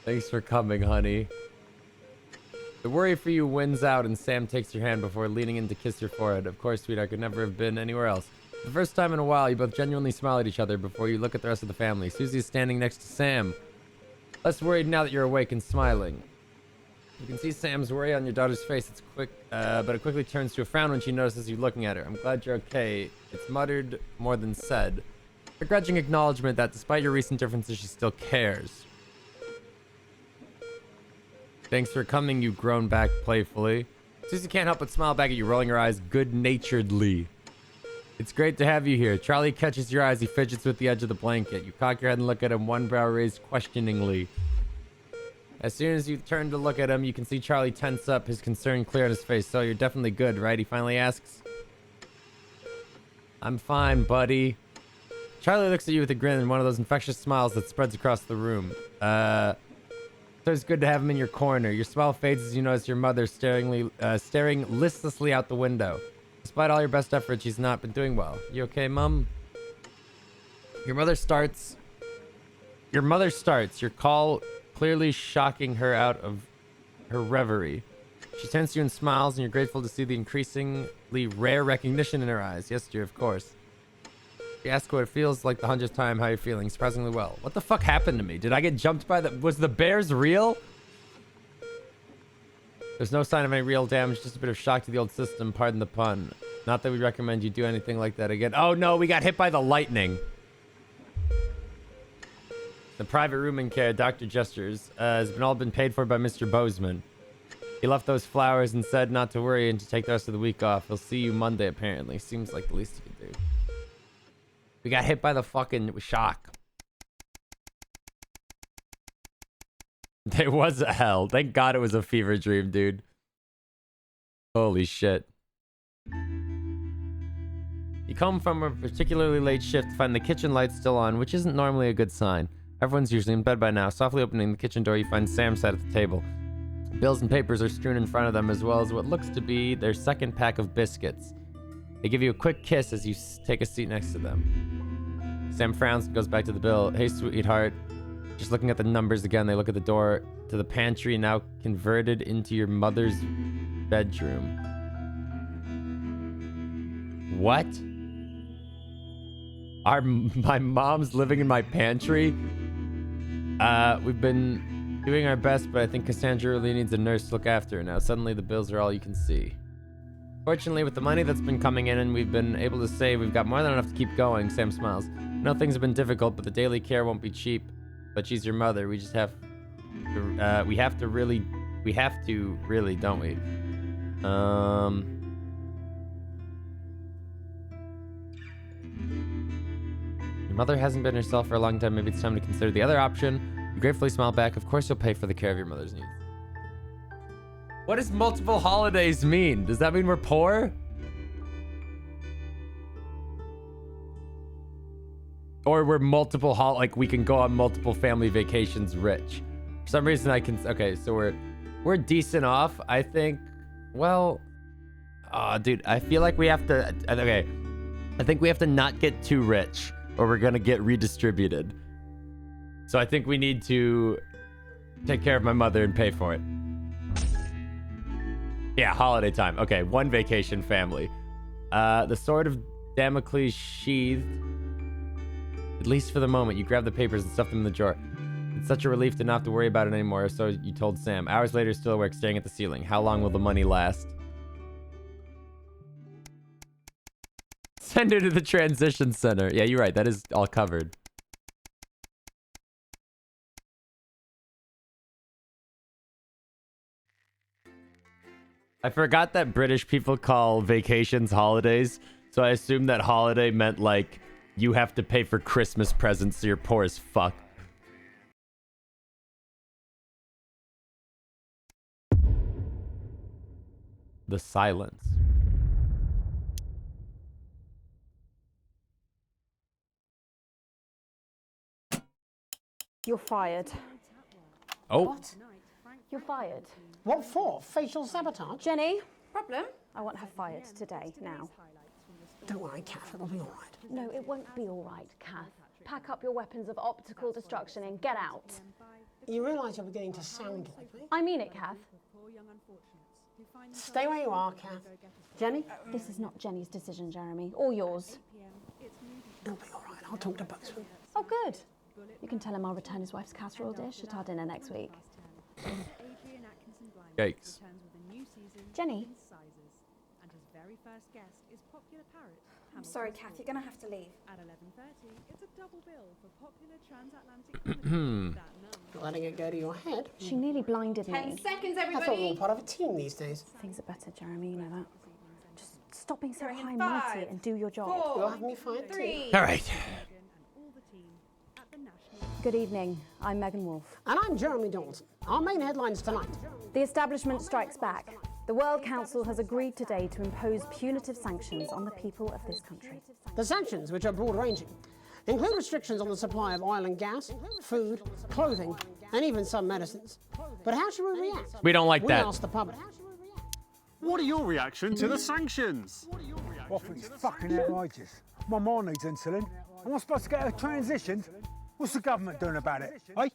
[SPEAKER 1] Thanks for coming, honey. The worry for you wins out, and Sam takes your hand before leaning in to kiss your forehead. Of course, sweetheart, could never have been anywhere else. The first time in a while, you both genuinely smile at each other before you look at the rest of the family. Susie is standing next to Sam, less worried now that you're awake and smiling. You can see Sam's worry on your daughter's face. It's quick, but it quickly turns to a frown when she notices you looking at her. I'm glad you're okay. It's muttered more than said. A grudging acknowledgement that despite your recent differences, she still cares. Thanks for coming, you groan back playfully. Susie can't help but smile back at you, rolling her eyes good-naturedly. It's great to have you here. Charlie catches your eyes. He fidgets with the edge of the blanket. You cock your head and look at him, one brow raised questioningly. As soon as you turn to look at him, you can see Charlie tense up, his concern clear on his face. So you're definitely good, right? He finally asks. I'm fine, buddy. Charlie looks at you with a grin and one of those infectious smiles that spreads across the room. So it's good to have him in your corner. Your smile fades as you notice your mother staring listlessly out the window. Despite all your best efforts, she's not been doing well. You okay, Mum? Your mother starts, your call clearly shocking her out of her reverie. She turns to you and smiles, and you're grateful to see the increasingly rare recognition in her eyes. Yes, dear, of course. She asks what it feels like the 100th time. How you're feeling? Surprisingly well. What the fuck happened to me? Did I get jumped by the... Was the bears real? There's no sign of any real damage, just a bit of shock to the old system, pardon the pun. Not that we recommend you do anything like that again. Oh no, we got hit by the lightning. The private room in care, Dr. Gestures, has all been paid for by Mr. Bozeman. He left those flowers and said not to worry and to take the rest of the week off. He'll see you Monday, apparently. Seems like the least he could do. We got hit by the fucking shock. There was a hell. Thank God it was a fever dream, dude. Holy shit. You come from a particularly late shift to find the kitchen lights still on, which isn't normally a good sign. Everyone's usually in bed by now. Softly opening the kitchen door, you find Sam sat at the table. Bills and papers are strewn in front of them, as well as what looks to be their second pack of biscuits. They give you a quick kiss as you take a seat next to them. Sam frowns and goes back to the bill. Hey, sweetheart. Just looking at the numbers again, they look at the door to the pantry, now converted into your mother's bedroom. What? My mom's living in my pantry? We've been doing our best, but I think Cassandra really needs a nurse to look after her now. Suddenly the bills are all you can see. Fortunately, with the money that's been coming in and we've been able to save, we've got more than enough to keep going. Sam smiles. I know things have been difficult, but the daily care won't be cheap. But she's your mother. We just have to, we have to really, don't we? Your mother hasn't been herself for a long time. Maybe it's time to consider the other option. You gratefully smile back. Of course you'll pay for the care of your mother's needs. What does multiple holidays mean? Does that mean we're poor? Or we're multiple like we can go on multiple family vacations rich. For some reason I can, okay, so we're decent off, I think. Well, dude, I feel like we have to, okay. I think we have to not get too rich or we're gonna get redistributed. So I think we need to take care of my mother and pay for it. Yeah, holiday time. Okay, one vacation family. The sword of Damocles sheathed. At least for the moment, you grab the papers and stuff them in the drawer. It's such a relief to not have to worry about it anymore, so you told Sam. Hours later, still awake, staring at the ceiling. How long will the money last? Send her to the transition center. Yeah, you're right. That is all covered. I forgot that British people call vacations holidays, so I assumed that holiday meant like you have to pay for Christmas presents, so you're poor as fuck. The silence.
[SPEAKER 2] You're fired.
[SPEAKER 1] Oh.
[SPEAKER 3] What?
[SPEAKER 2] You're fired.
[SPEAKER 3] What for? Facial sabotage?
[SPEAKER 2] Jenny. Problem? I want her fired today, now.
[SPEAKER 3] Don't worry, Kath, it'll be all right.
[SPEAKER 2] No, it won't be all right, Kath. Pack up your weapons of optical destruction and get out.
[SPEAKER 3] You realise you're beginning to sound like me?
[SPEAKER 2] I mean it, Kath.
[SPEAKER 3] Stay where you are, Kath. Jenny?
[SPEAKER 2] This is not Jenny's decision, Jeremy, or yours.
[SPEAKER 3] It'll be all right. I'll talk to both of them.
[SPEAKER 2] Oh, good. You can tell him I'll return his wife's casserole dish at our dinner next week.
[SPEAKER 1] Yikes.
[SPEAKER 2] Jenny?
[SPEAKER 4] I'm sorry, Kath, you're going to have to leave. At 11:30, it's a double bill for popular transatlantic
[SPEAKER 3] Letting it go to your head.
[SPEAKER 2] She nearly blinded me.
[SPEAKER 4] 10 seconds,
[SPEAKER 3] I thought we were
[SPEAKER 4] everybody.
[SPEAKER 3] all part of a team these days.
[SPEAKER 2] Things are better, Jeremy, you know that. Just stop being so
[SPEAKER 4] Going in
[SPEAKER 2] high and mighty
[SPEAKER 4] 5,
[SPEAKER 2] and do your job.
[SPEAKER 4] 4,
[SPEAKER 3] You'll have me fired
[SPEAKER 4] 3.
[SPEAKER 1] All right.
[SPEAKER 2] Good evening. I'm Megan Wolfe.
[SPEAKER 3] And I'm Jeremy Dalton. Our main headlines tonight.
[SPEAKER 2] The establishment strikes back. The World Council has agreed today to impose punitive sanctions on the people of this country.
[SPEAKER 3] The sanctions, which are broad-ranging, include restrictions on the supply of oil and gas, food, clothing, and even some medicines. But how should we react?
[SPEAKER 1] We don't like that.
[SPEAKER 3] We asked the public.
[SPEAKER 5] What are your reaction to the sanctions?
[SPEAKER 8] I think it's fucking outrageous. My mom needs insulin. Am I supposed to get her transitioned? What's the government doing about it? Eh?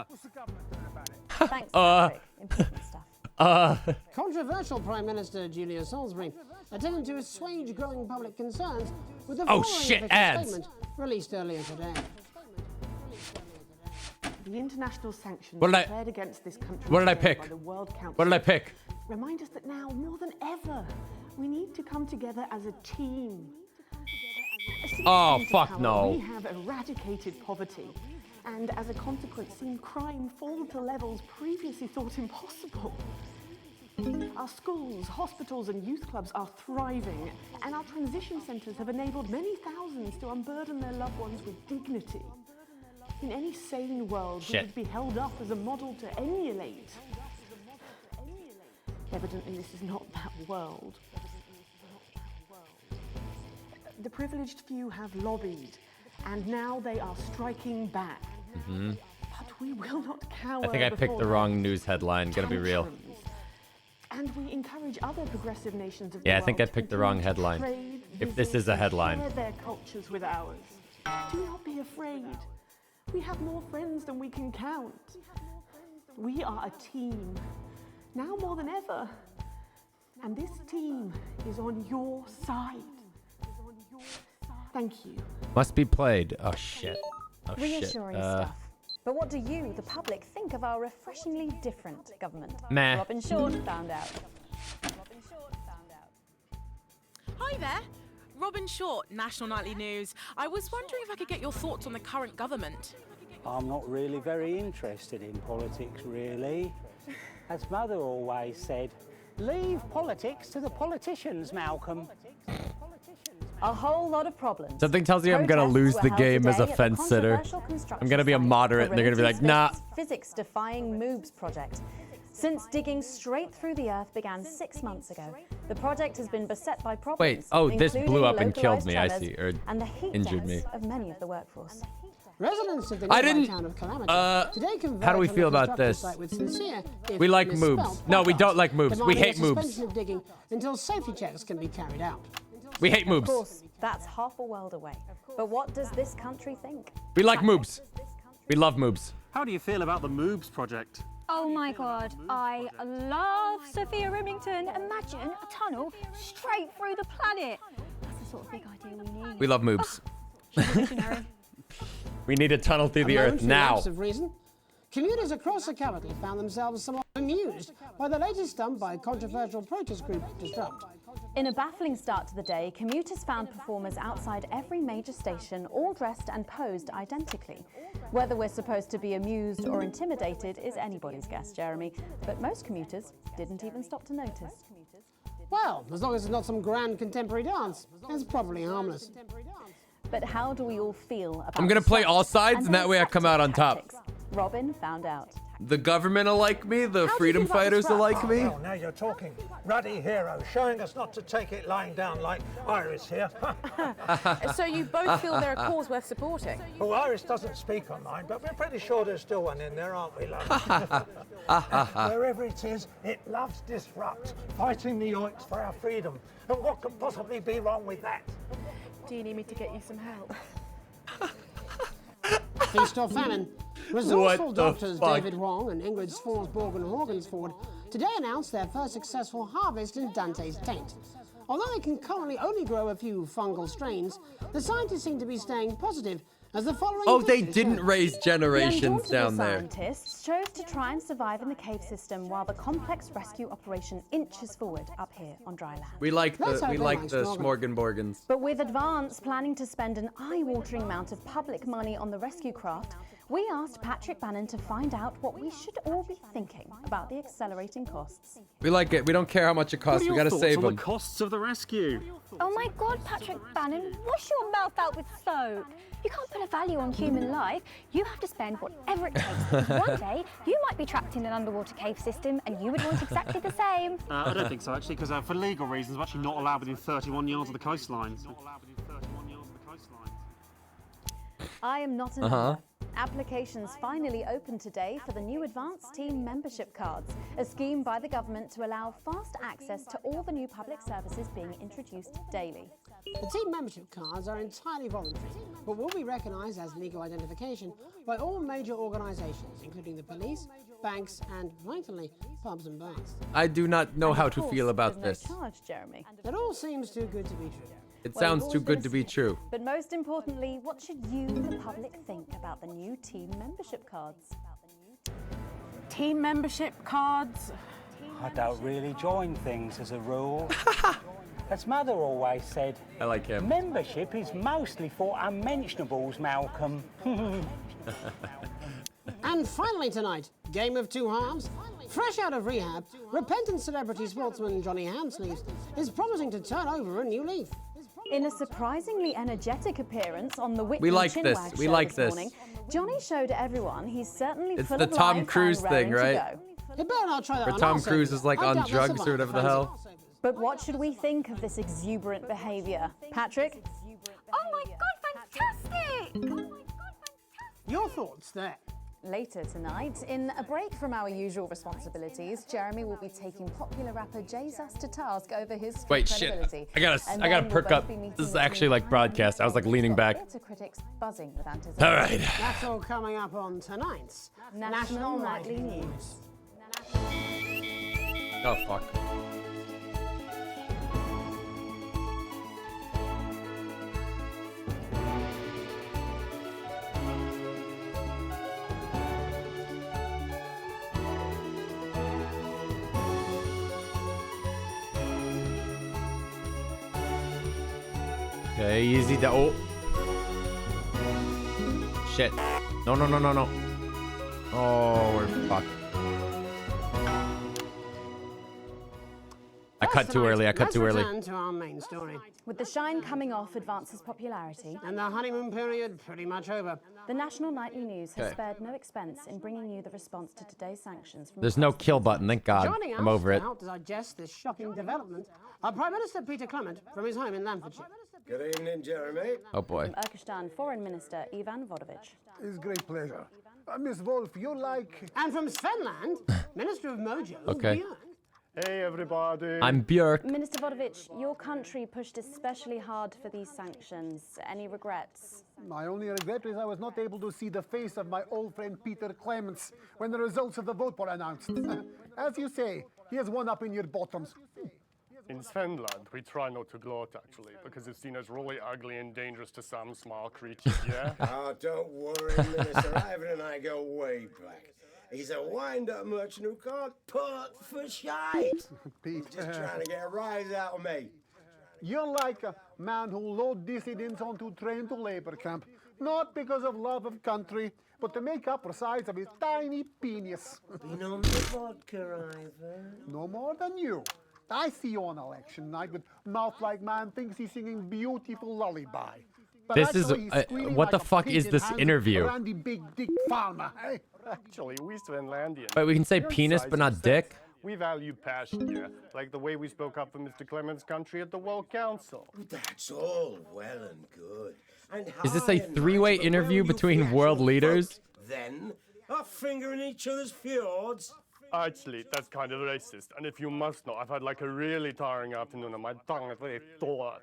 [SPEAKER 8] What's the government doing about it?
[SPEAKER 2] Thanks, Patrick. Important stuff.
[SPEAKER 3] Controversial Prime Minister Julia Salisbury attempted to assuage growing public concerns with the
[SPEAKER 1] Oh,
[SPEAKER 3] following
[SPEAKER 1] shit,
[SPEAKER 3] official
[SPEAKER 1] ads.
[SPEAKER 3] statement released earlier today.
[SPEAKER 11] The international sanctions
[SPEAKER 1] What did I-
[SPEAKER 11] declared against this country
[SPEAKER 1] what did I
[SPEAKER 11] today
[SPEAKER 1] pick?
[SPEAKER 11] by the World Council
[SPEAKER 1] What did I pick?
[SPEAKER 11] remind us that now, more than ever, we need to come together as a team. Since
[SPEAKER 1] Oh,
[SPEAKER 11] we came to
[SPEAKER 1] fuck
[SPEAKER 11] power,
[SPEAKER 1] no.
[SPEAKER 11] We have eradicated poverty, and as a consequence, seen crime fall to levels previously thought impossible. Our schools, hospitals, and youth clubs are thriving, and our transition centres have enabled many thousands to unburden their loved ones with dignity. In any sane world, we
[SPEAKER 1] Shit.
[SPEAKER 11] would be held up as a model to emulate. Evidently, this is not that world. The privileged few have lobbied, and now they are striking back.
[SPEAKER 1] Hmm.
[SPEAKER 11] But we will not cower
[SPEAKER 1] I think I picked
[SPEAKER 11] before
[SPEAKER 1] the
[SPEAKER 11] their
[SPEAKER 1] wrong news headline. Gonna be real.
[SPEAKER 11] tantrums. And we encourage other progressive nations of the
[SPEAKER 1] Yeah, I think I
[SPEAKER 11] world
[SPEAKER 1] picked the
[SPEAKER 11] to
[SPEAKER 1] wrong
[SPEAKER 11] continue to
[SPEAKER 1] headline.
[SPEAKER 11] trade,
[SPEAKER 1] If this
[SPEAKER 11] visit,
[SPEAKER 1] is a
[SPEAKER 11] and
[SPEAKER 1] headline.
[SPEAKER 11] share their cultures with ours. Do not be afraid. We have more friends than we can count. We are a team, now more than ever. And this team is on your side. Thank you.
[SPEAKER 1] Must be played. Oh shit. Oh shit.
[SPEAKER 2] Reassuring stuff. But what do you, the public, think of our refreshingly different government?
[SPEAKER 1] Meh.
[SPEAKER 2] Robin Short found out.
[SPEAKER 22] Hi there. Robin Short, National Nightly News. I was wondering if I could get your thoughts on the current government.
[SPEAKER 24] I'm not really very interested in politics, really. As Mother always said, leave politics to the politicians, Malcolm.
[SPEAKER 2] A whole lot of problems.
[SPEAKER 1] Something tells me I'm gonna
[SPEAKER 2] Protests
[SPEAKER 1] lose
[SPEAKER 2] were
[SPEAKER 1] the
[SPEAKER 2] held
[SPEAKER 1] game as a
[SPEAKER 2] today at the
[SPEAKER 1] fence sitter.
[SPEAKER 2] controversial construction
[SPEAKER 1] I'm gonna be a
[SPEAKER 2] site
[SPEAKER 1] moderate
[SPEAKER 2] for
[SPEAKER 1] and they're gonna be like, nah.
[SPEAKER 2] Relativity-based Physics-defying MOOBS project. Since digging straight through the earth began 6 months ago, the project has been beset by problems.
[SPEAKER 1] Wait, oh, this
[SPEAKER 2] including
[SPEAKER 1] blew up and killed
[SPEAKER 2] localized
[SPEAKER 1] me, I
[SPEAKER 2] tremors
[SPEAKER 1] see, or
[SPEAKER 2] and the heat
[SPEAKER 1] injured
[SPEAKER 2] deaths
[SPEAKER 1] me.
[SPEAKER 2] of many of the workforce.
[SPEAKER 3] Residents of the
[SPEAKER 1] I
[SPEAKER 3] nearby
[SPEAKER 1] didn't-
[SPEAKER 3] town of Calamity today converged
[SPEAKER 1] how do we
[SPEAKER 3] on
[SPEAKER 1] feel
[SPEAKER 3] the
[SPEAKER 1] about
[SPEAKER 3] construction
[SPEAKER 1] this?
[SPEAKER 3] site with sincere, if
[SPEAKER 1] We like
[SPEAKER 3] misspelled,
[SPEAKER 1] moobs. No, we
[SPEAKER 3] podcast,
[SPEAKER 1] don't like moobs. We
[SPEAKER 3] demanding
[SPEAKER 1] hate
[SPEAKER 3] a
[SPEAKER 1] moobs.
[SPEAKER 3] suspension of digging until safety checks can be carried out.
[SPEAKER 1] We hate
[SPEAKER 2] Of
[SPEAKER 1] moobs.
[SPEAKER 2] course, that's half a world away. But what does this country think?
[SPEAKER 1] We like moobs. We love moobs.
[SPEAKER 5] How do you feel about the MOOBS project?
[SPEAKER 26] Oh my god, I love Sophia Remington. Imagine a tunnel straight through the planet. That's the sort of big idea we need.
[SPEAKER 1] We love moobs.
[SPEAKER 26] Visionary.
[SPEAKER 1] We need a tunnel through the
[SPEAKER 3] A
[SPEAKER 1] earth
[SPEAKER 3] momentary
[SPEAKER 1] now.
[SPEAKER 3] lapse of reason. Commuters across the capital found themselves somewhat amused by the latest stunt by controversial protest group Disrupt.
[SPEAKER 2] In a baffling start to the day, commuters found performers outside every major station, all dressed and posed identically. Whether we're supposed to be amused or intimidated is anybody's guess, Jeremy. But most commuters didn't even stop to notice.
[SPEAKER 3] Well, as long as it's not some grand contemporary dance, it's probably harmless.
[SPEAKER 2] But how do we all feel about
[SPEAKER 1] I'm gonna
[SPEAKER 2] the
[SPEAKER 1] play
[SPEAKER 2] strike
[SPEAKER 1] all sides and that way I come out on top.
[SPEAKER 2] tactics? Robin found out.
[SPEAKER 1] The government will like me. The
[SPEAKER 3] How do you
[SPEAKER 1] freedom
[SPEAKER 3] feel about
[SPEAKER 1] fighters will like me.
[SPEAKER 7] Well, now you're talking. Ruddy hero, showing us not to take it lying down like Iris here.
[SPEAKER 22] So you both feel they're a cause worth supporting?
[SPEAKER 7] Well, Iris doesn't speak on mine, but we're pretty sure there's still one in there, aren't we, love? Wherever it is, it loves disrupt, fighting the yoinks for our freedom. And what could possibly be wrong with that?
[SPEAKER 22] Do you need me to get you some help?
[SPEAKER 3] Feast or famine. Resourceful
[SPEAKER 1] What the
[SPEAKER 3] doctors
[SPEAKER 1] fuck?
[SPEAKER 3] David Wong and Ingrid Sforsborg and Horgensford today announced their first successful harvest in Dante's taint. Although they can currently only grow a few fungal strains, the scientists seem to be staying positive as the following.
[SPEAKER 1] Oh, they
[SPEAKER 3] pictures
[SPEAKER 1] didn't
[SPEAKER 3] show.
[SPEAKER 1] raise generations
[SPEAKER 2] The
[SPEAKER 1] down there.
[SPEAKER 2] scientists chose to try and survive in the cave system while the complex rescue operation inches forward up here on dry land.
[SPEAKER 1] We like
[SPEAKER 3] Let's
[SPEAKER 1] the
[SPEAKER 3] hope
[SPEAKER 1] we
[SPEAKER 3] they
[SPEAKER 1] like
[SPEAKER 3] like
[SPEAKER 1] the
[SPEAKER 3] Smorgon.
[SPEAKER 1] smorgasborgens.
[SPEAKER 2] But with Advance planning to spend an eye-watering amount of public money on the rescue craft, we asked Patrick Bannon to find out what we should all be thinking about the accelerating costs.
[SPEAKER 1] We like it. We don't care how much it costs. We gotta save them.
[SPEAKER 10] Costs of the rescue.
[SPEAKER 26] Oh my God, Patrick Bannon, wash your mouth out with soap. You can't put a value on human life. You have to spend whatever it takes. One day, you might be trapped in an underwater cave system and you would want exactly the same.
[SPEAKER 10] I don't think so, actually, because for legal reasons, we're actually not allowed within 31 yards of the coastline.
[SPEAKER 2] I am not an member. Applications finally opened today for the new Advanced Team membership cards, a scheme by the government to allow fast access to all the new public services being introduced daily.
[SPEAKER 3] The team membership cards are entirely voluntary, but will be recognised as legal identification by all major organisations, including the police, banks, and, vitally, pubs and bars.
[SPEAKER 1] I do not know how
[SPEAKER 2] Of
[SPEAKER 1] to
[SPEAKER 2] course,
[SPEAKER 1] feel about
[SPEAKER 2] there's
[SPEAKER 1] this.
[SPEAKER 2] no charge, Jeremy.
[SPEAKER 3] It all seems too good to be true.
[SPEAKER 1] It
[SPEAKER 2] Well, you've
[SPEAKER 1] sounds
[SPEAKER 2] always
[SPEAKER 1] too
[SPEAKER 2] been
[SPEAKER 1] good
[SPEAKER 2] a
[SPEAKER 1] to be
[SPEAKER 2] snitch.
[SPEAKER 1] true.
[SPEAKER 2] But most importantly, what should you, the public, think about the new team membership cards?
[SPEAKER 11] Team membership cards.
[SPEAKER 24] I don't really join things as a rule. As Mother always said,
[SPEAKER 1] I like him.
[SPEAKER 24] membership is mostly for unmentionables, Malcolm.
[SPEAKER 3] And finally tonight, game of two halves. Fresh out of rehab, repentant celebrity sportsman Johnny Hansleeves is promising to turn over a new leaf.
[SPEAKER 2] In a surprisingly energetic appearance on the Whitney
[SPEAKER 1] We like this.
[SPEAKER 2] Chinwag
[SPEAKER 1] We
[SPEAKER 2] show
[SPEAKER 1] like
[SPEAKER 2] this
[SPEAKER 1] this.
[SPEAKER 2] morning, Johnny showed everyone he's certainly
[SPEAKER 1] It's
[SPEAKER 2] full
[SPEAKER 1] the
[SPEAKER 2] of
[SPEAKER 1] Tom
[SPEAKER 2] life
[SPEAKER 1] Cruise
[SPEAKER 2] and
[SPEAKER 1] thing,
[SPEAKER 2] raring to
[SPEAKER 1] right?
[SPEAKER 2] go.
[SPEAKER 3] You better not try that
[SPEAKER 1] Where
[SPEAKER 3] on
[SPEAKER 1] Tom
[SPEAKER 3] our
[SPEAKER 1] Cruise
[SPEAKER 3] servers.
[SPEAKER 1] is like
[SPEAKER 3] I
[SPEAKER 1] on
[SPEAKER 3] doubt they'll
[SPEAKER 1] drugs or
[SPEAKER 3] survive
[SPEAKER 1] whatever the
[SPEAKER 3] fans.
[SPEAKER 1] hell.
[SPEAKER 2] But what should we think of this exuberant behaviour? Patrick?
[SPEAKER 26] Oh my God, fantastic!
[SPEAKER 3] Your thoughts there?
[SPEAKER 2] Later tonight, in a break from our usual responsibilities, Jeremy will be taking popular rapper Jesus to task over his street
[SPEAKER 1] Wait, shit.
[SPEAKER 2] credibility.
[SPEAKER 1] I gotta
[SPEAKER 2] And
[SPEAKER 1] I gotta
[SPEAKER 2] then
[SPEAKER 1] perk
[SPEAKER 2] we'll
[SPEAKER 1] up.
[SPEAKER 2] both be meeting
[SPEAKER 1] This is
[SPEAKER 2] the
[SPEAKER 1] actually
[SPEAKER 2] new
[SPEAKER 1] like broadcast. I was like leaning back.
[SPEAKER 2] theatre critics buzzing with anticipation.
[SPEAKER 1] All right.
[SPEAKER 3] That's all coming up on tonight's
[SPEAKER 2] National Nightly News.
[SPEAKER 1] Oh fuck. Okay, easy. Oh. Shit. No, no, no, no, no. Oh, we're fucked. I cut too early. I cut too early.
[SPEAKER 3] Let's return to our main story.
[SPEAKER 2] With the shine coming off Advance's popularity
[SPEAKER 3] And the honeymoon period pretty much over.
[SPEAKER 2] the National Nightly News has
[SPEAKER 1] Okay.
[SPEAKER 2] spared no expense in bringing you the response to today's sanctions from
[SPEAKER 1] There's no kill button. Thank God.
[SPEAKER 3] Joining us
[SPEAKER 1] I'm over
[SPEAKER 3] to
[SPEAKER 1] it.
[SPEAKER 3] help digest this shocking development are Prime Minister Peter Clement from his home in Lanfordshire.
[SPEAKER 14] Good evening, Jeremy.
[SPEAKER 1] Oh boy.
[SPEAKER 2] From Urkistan Foreign Minister Ivan Vodovich.
[SPEAKER 8] It's great pleasure. Miss Wolf, you like...
[SPEAKER 3] And from Svenland, Minister of Mojo,
[SPEAKER 1] Okay.
[SPEAKER 3] Björk.
[SPEAKER 14] Hey, everybody.
[SPEAKER 1] I'm Björk.
[SPEAKER 2] Minister Vodovich, your country pushed especially hard for these sanctions. Any regrets?
[SPEAKER 8] My only regret is I was not able to see the face of my old friend Peter Clements when the results of the vote were announced. As you say, he has one up in your bottoms.
[SPEAKER 14] In Svenland, we try not to gloat, actually, because it's seen as really ugly and dangerous to some small creatures, yeah?
[SPEAKER 20] Oh, don't worry, Minister. Ivan and I go way back. He's a wind-up merchant who can't put for shite.
[SPEAKER 8] Pete.
[SPEAKER 20] He's just trying to get a rise out of me.
[SPEAKER 8] You're like a man who load dissidents onto train to labor camp, not because of love of country, but to make up for size of his tiny penis.
[SPEAKER 20] Been on the vodka, Ivan.
[SPEAKER 8] No more than you. I see you on election night with mouth like man thinks he's singing beautiful lullaby. But
[SPEAKER 1] This is
[SPEAKER 8] actually he's squealing
[SPEAKER 1] what
[SPEAKER 8] like
[SPEAKER 1] the
[SPEAKER 8] a
[SPEAKER 1] fuck
[SPEAKER 8] pig
[SPEAKER 1] is
[SPEAKER 8] in
[SPEAKER 1] this
[SPEAKER 8] hands of
[SPEAKER 1] interview?
[SPEAKER 8] Randy Big Dick Farmer, eh?
[SPEAKER 14] Actually, we Svenlandians.
[SPEAKER 1] Wait, we can say
[SPEAKER 14] we're
[SPEAKER 1] penis, but not
[SPEAKER 14] incisive
[SPEAKER 1] dick?
[SPEAKER 14] sense. We value passion, yeah. Like the way we spoke up for Mr. Clement's country at the World Council.
[SPEAKER 20] That's all well and good. And
[SPEAKER 1] Is this
[SPEAKER 20] high
[SPEAKER 1] a
[SPEAKER 20] and
[SPEAKER 1] three-way
[SPEAKER 20] mighty, but
[SPEAKER 1] interview
[SPEAKER 20] will you
[SPEAKER 1] between
[SPEAKER 20] flash
[SPEAKER 1] world
[SPEAKER 20] your
[SPEAKER 1] leaders?
[SPEAKER 20] vote, then, are fingering each other's fjords?
[SPEAKER 14] Actually, that's kind of racist. And if you must know, I've had like a really tiring afternoon and my tongue is very taut.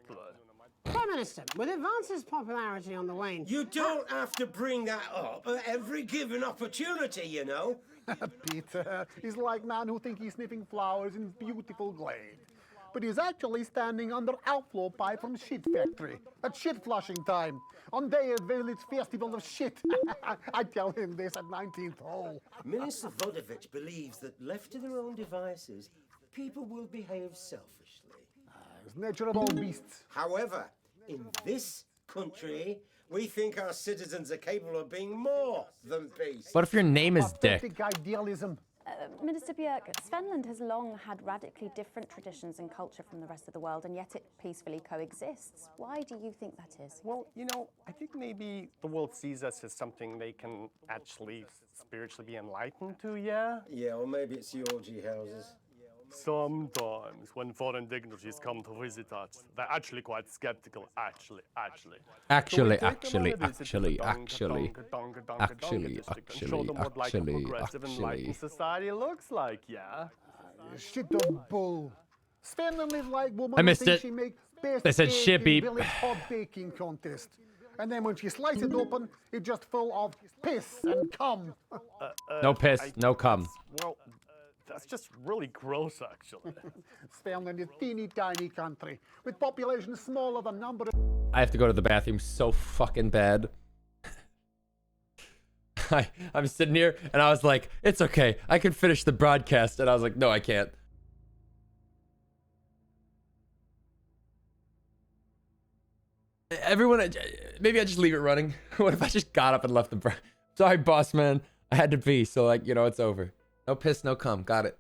[SPEAKER 3] Prime Minister, with Advance's popularity on the wane...
[SPEAKER 20] You don't have to bring that up at every given opportunity, you know.
[SPEAKER 9] Peter is like man who think he's sniffing flowers in beautiful glade. But he's actually standing under outflow pipe from shit factory at shit flushing time on day of village festival of shit. I tell him this at 19th hole.
[SPEAKER 20] Minister Vodovich believes that left to their own devices, people will behave selfishly.
[SPEAKER 9] It's nature of all beasts.
[SPEAKER 20] However, in this country, we think our citizens are capable of being more than peace.
[SPEAKER 1] What if your name is Dick?
[SPEAKER 9] Pathetic idealism.
[SPEAKER 2] Minister Björk, Svenland has long had radically different traditions and culture from the rest of the world, and yet it peacefully coexists. Why do you think that is?
[SPEAKER 14] Well, you know, I think maybe the world sees us as something they can actually spiritually be enlightened to, yeah?
[SPEAKER 20] Yeah, or maybe it's the orgy houses.
[SPEAKER 14] Sometimes, when foreign dignitaries come to visit us, they're actually quite skeptical, actually.
[SPEAKER 1] Actually,
[SPEAKER 14] So we take them on a visit to
[SPEAKER 1] actually,
[SPEAKER 14] the
[SPEAKER 1] actually,
[SPEAKER 14] district and show them what like a progressive enlightened society looks like, yeah?
[SPEAKER 9] Shit of bull. Svenland live like woman
[SPEAKER 1] I missed
[SPEAKER 9] who thinks
[SPEAKER 1] it.
[SPEAKER 9] she make best
[SPEAKER 1] They said
[SPEAKER 9] cake
[SPEAKER 1] shit
[SPEAKER 9] in
[SPEAKER 1] beep.
[SPEAKER 9] village hot baking contest. And then when she slices it open, it's just full of piss and cum.
[SPEAKER 1] No piss, no cum.
[SPEAKER 14] Well, that's just really gross, actually.
[SPEAKER 9] Svenland is a teeny tiny country with population smaller than number of...
[SPEAKER 1] I have to go to the bathroom so fucking bad. I'm sitting here and I was like, it's okay. I can finish the broadcast. And I was like, no, I can't. Everyone, maybe I just leave it running. What if I just got up and left the... Sorry, boss man. I had to pee. So like, you know, it's over. No piss, no cum. Got it.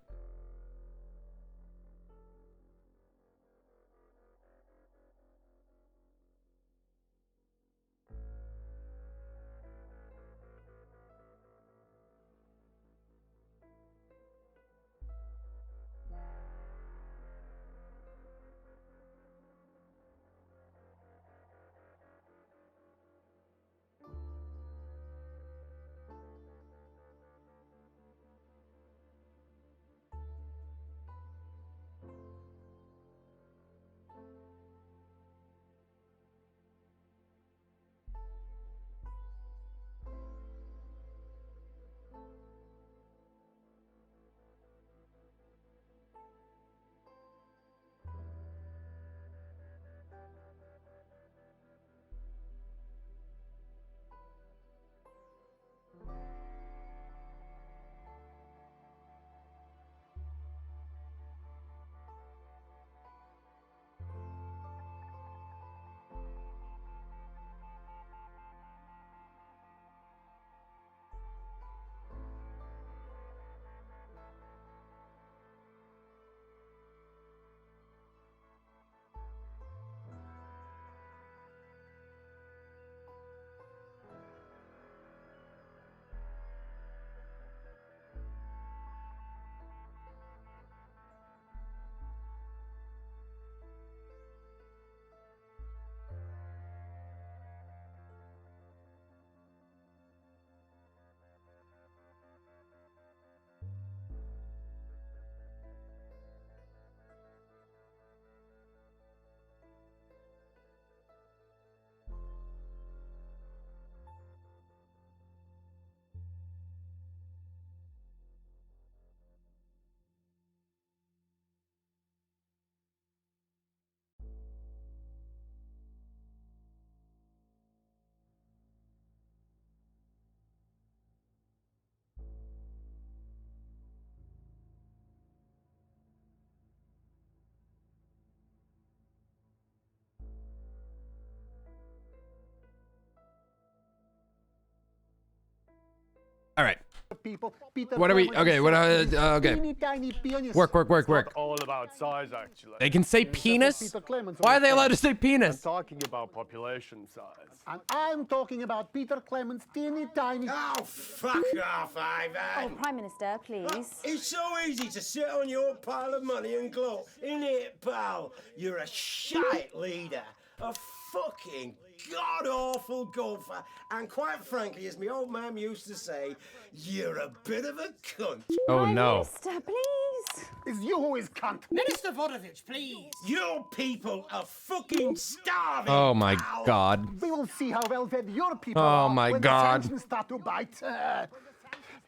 [SPEAKER 1] All right.
[SPEAKER 9] people. Peter
[SPEAKER 1] What are we?
[SPEAKER 9] Clemens
[SPEAKER 1] Okay, what? Okay.
[SPEAKER 9] teeny tiny penis.
[SPEAKER 1] Work.
[SPEAKER 14] It's all about size, actually.
[SPEAKER 1] They can say penis. Why are they allowed to say
[SPEAKER 14] I'm
[SPEAKER 1] penis?
[SPEAKER 14] talking about population size.
[SPEAKER 9] And I'm talking about Peter Clemens' teeny tiny.
[SPEAKER 20] Oh, fuck off, Ivan.
[SPEAKER 2] Oh, Prime Minister, please.
[SPEAKER 20] It's so easy to sit on your pile of money and gloat, isn't it, pal? You're a shite leader, a fucking god-awful golfer, and quite frankly, as my old man used to say, you're a bit of a cunt.
[SPEAKER 1] Oh no.
[SPEAKER 2] Minister, please.
[SPEAKER 9] It's you who is cunt.
[SPEAKER 3] Minister Vodovich, please.
[SPEAKER 20] Your people are fucking starving.
[SPEAKER 1] Oh my
[SPEAKER 20] pal.
[SPEAKER 1] God.
[SPEAKER 9] We will see how well fed your people
[SPEAKER 1] Oh
[SPEAKER 9] are
[SPEAKER 1] my
[SPEAKER 9] when
[SPEAKER 1] God.
[SPEAKER 9] the sanctions start to bite.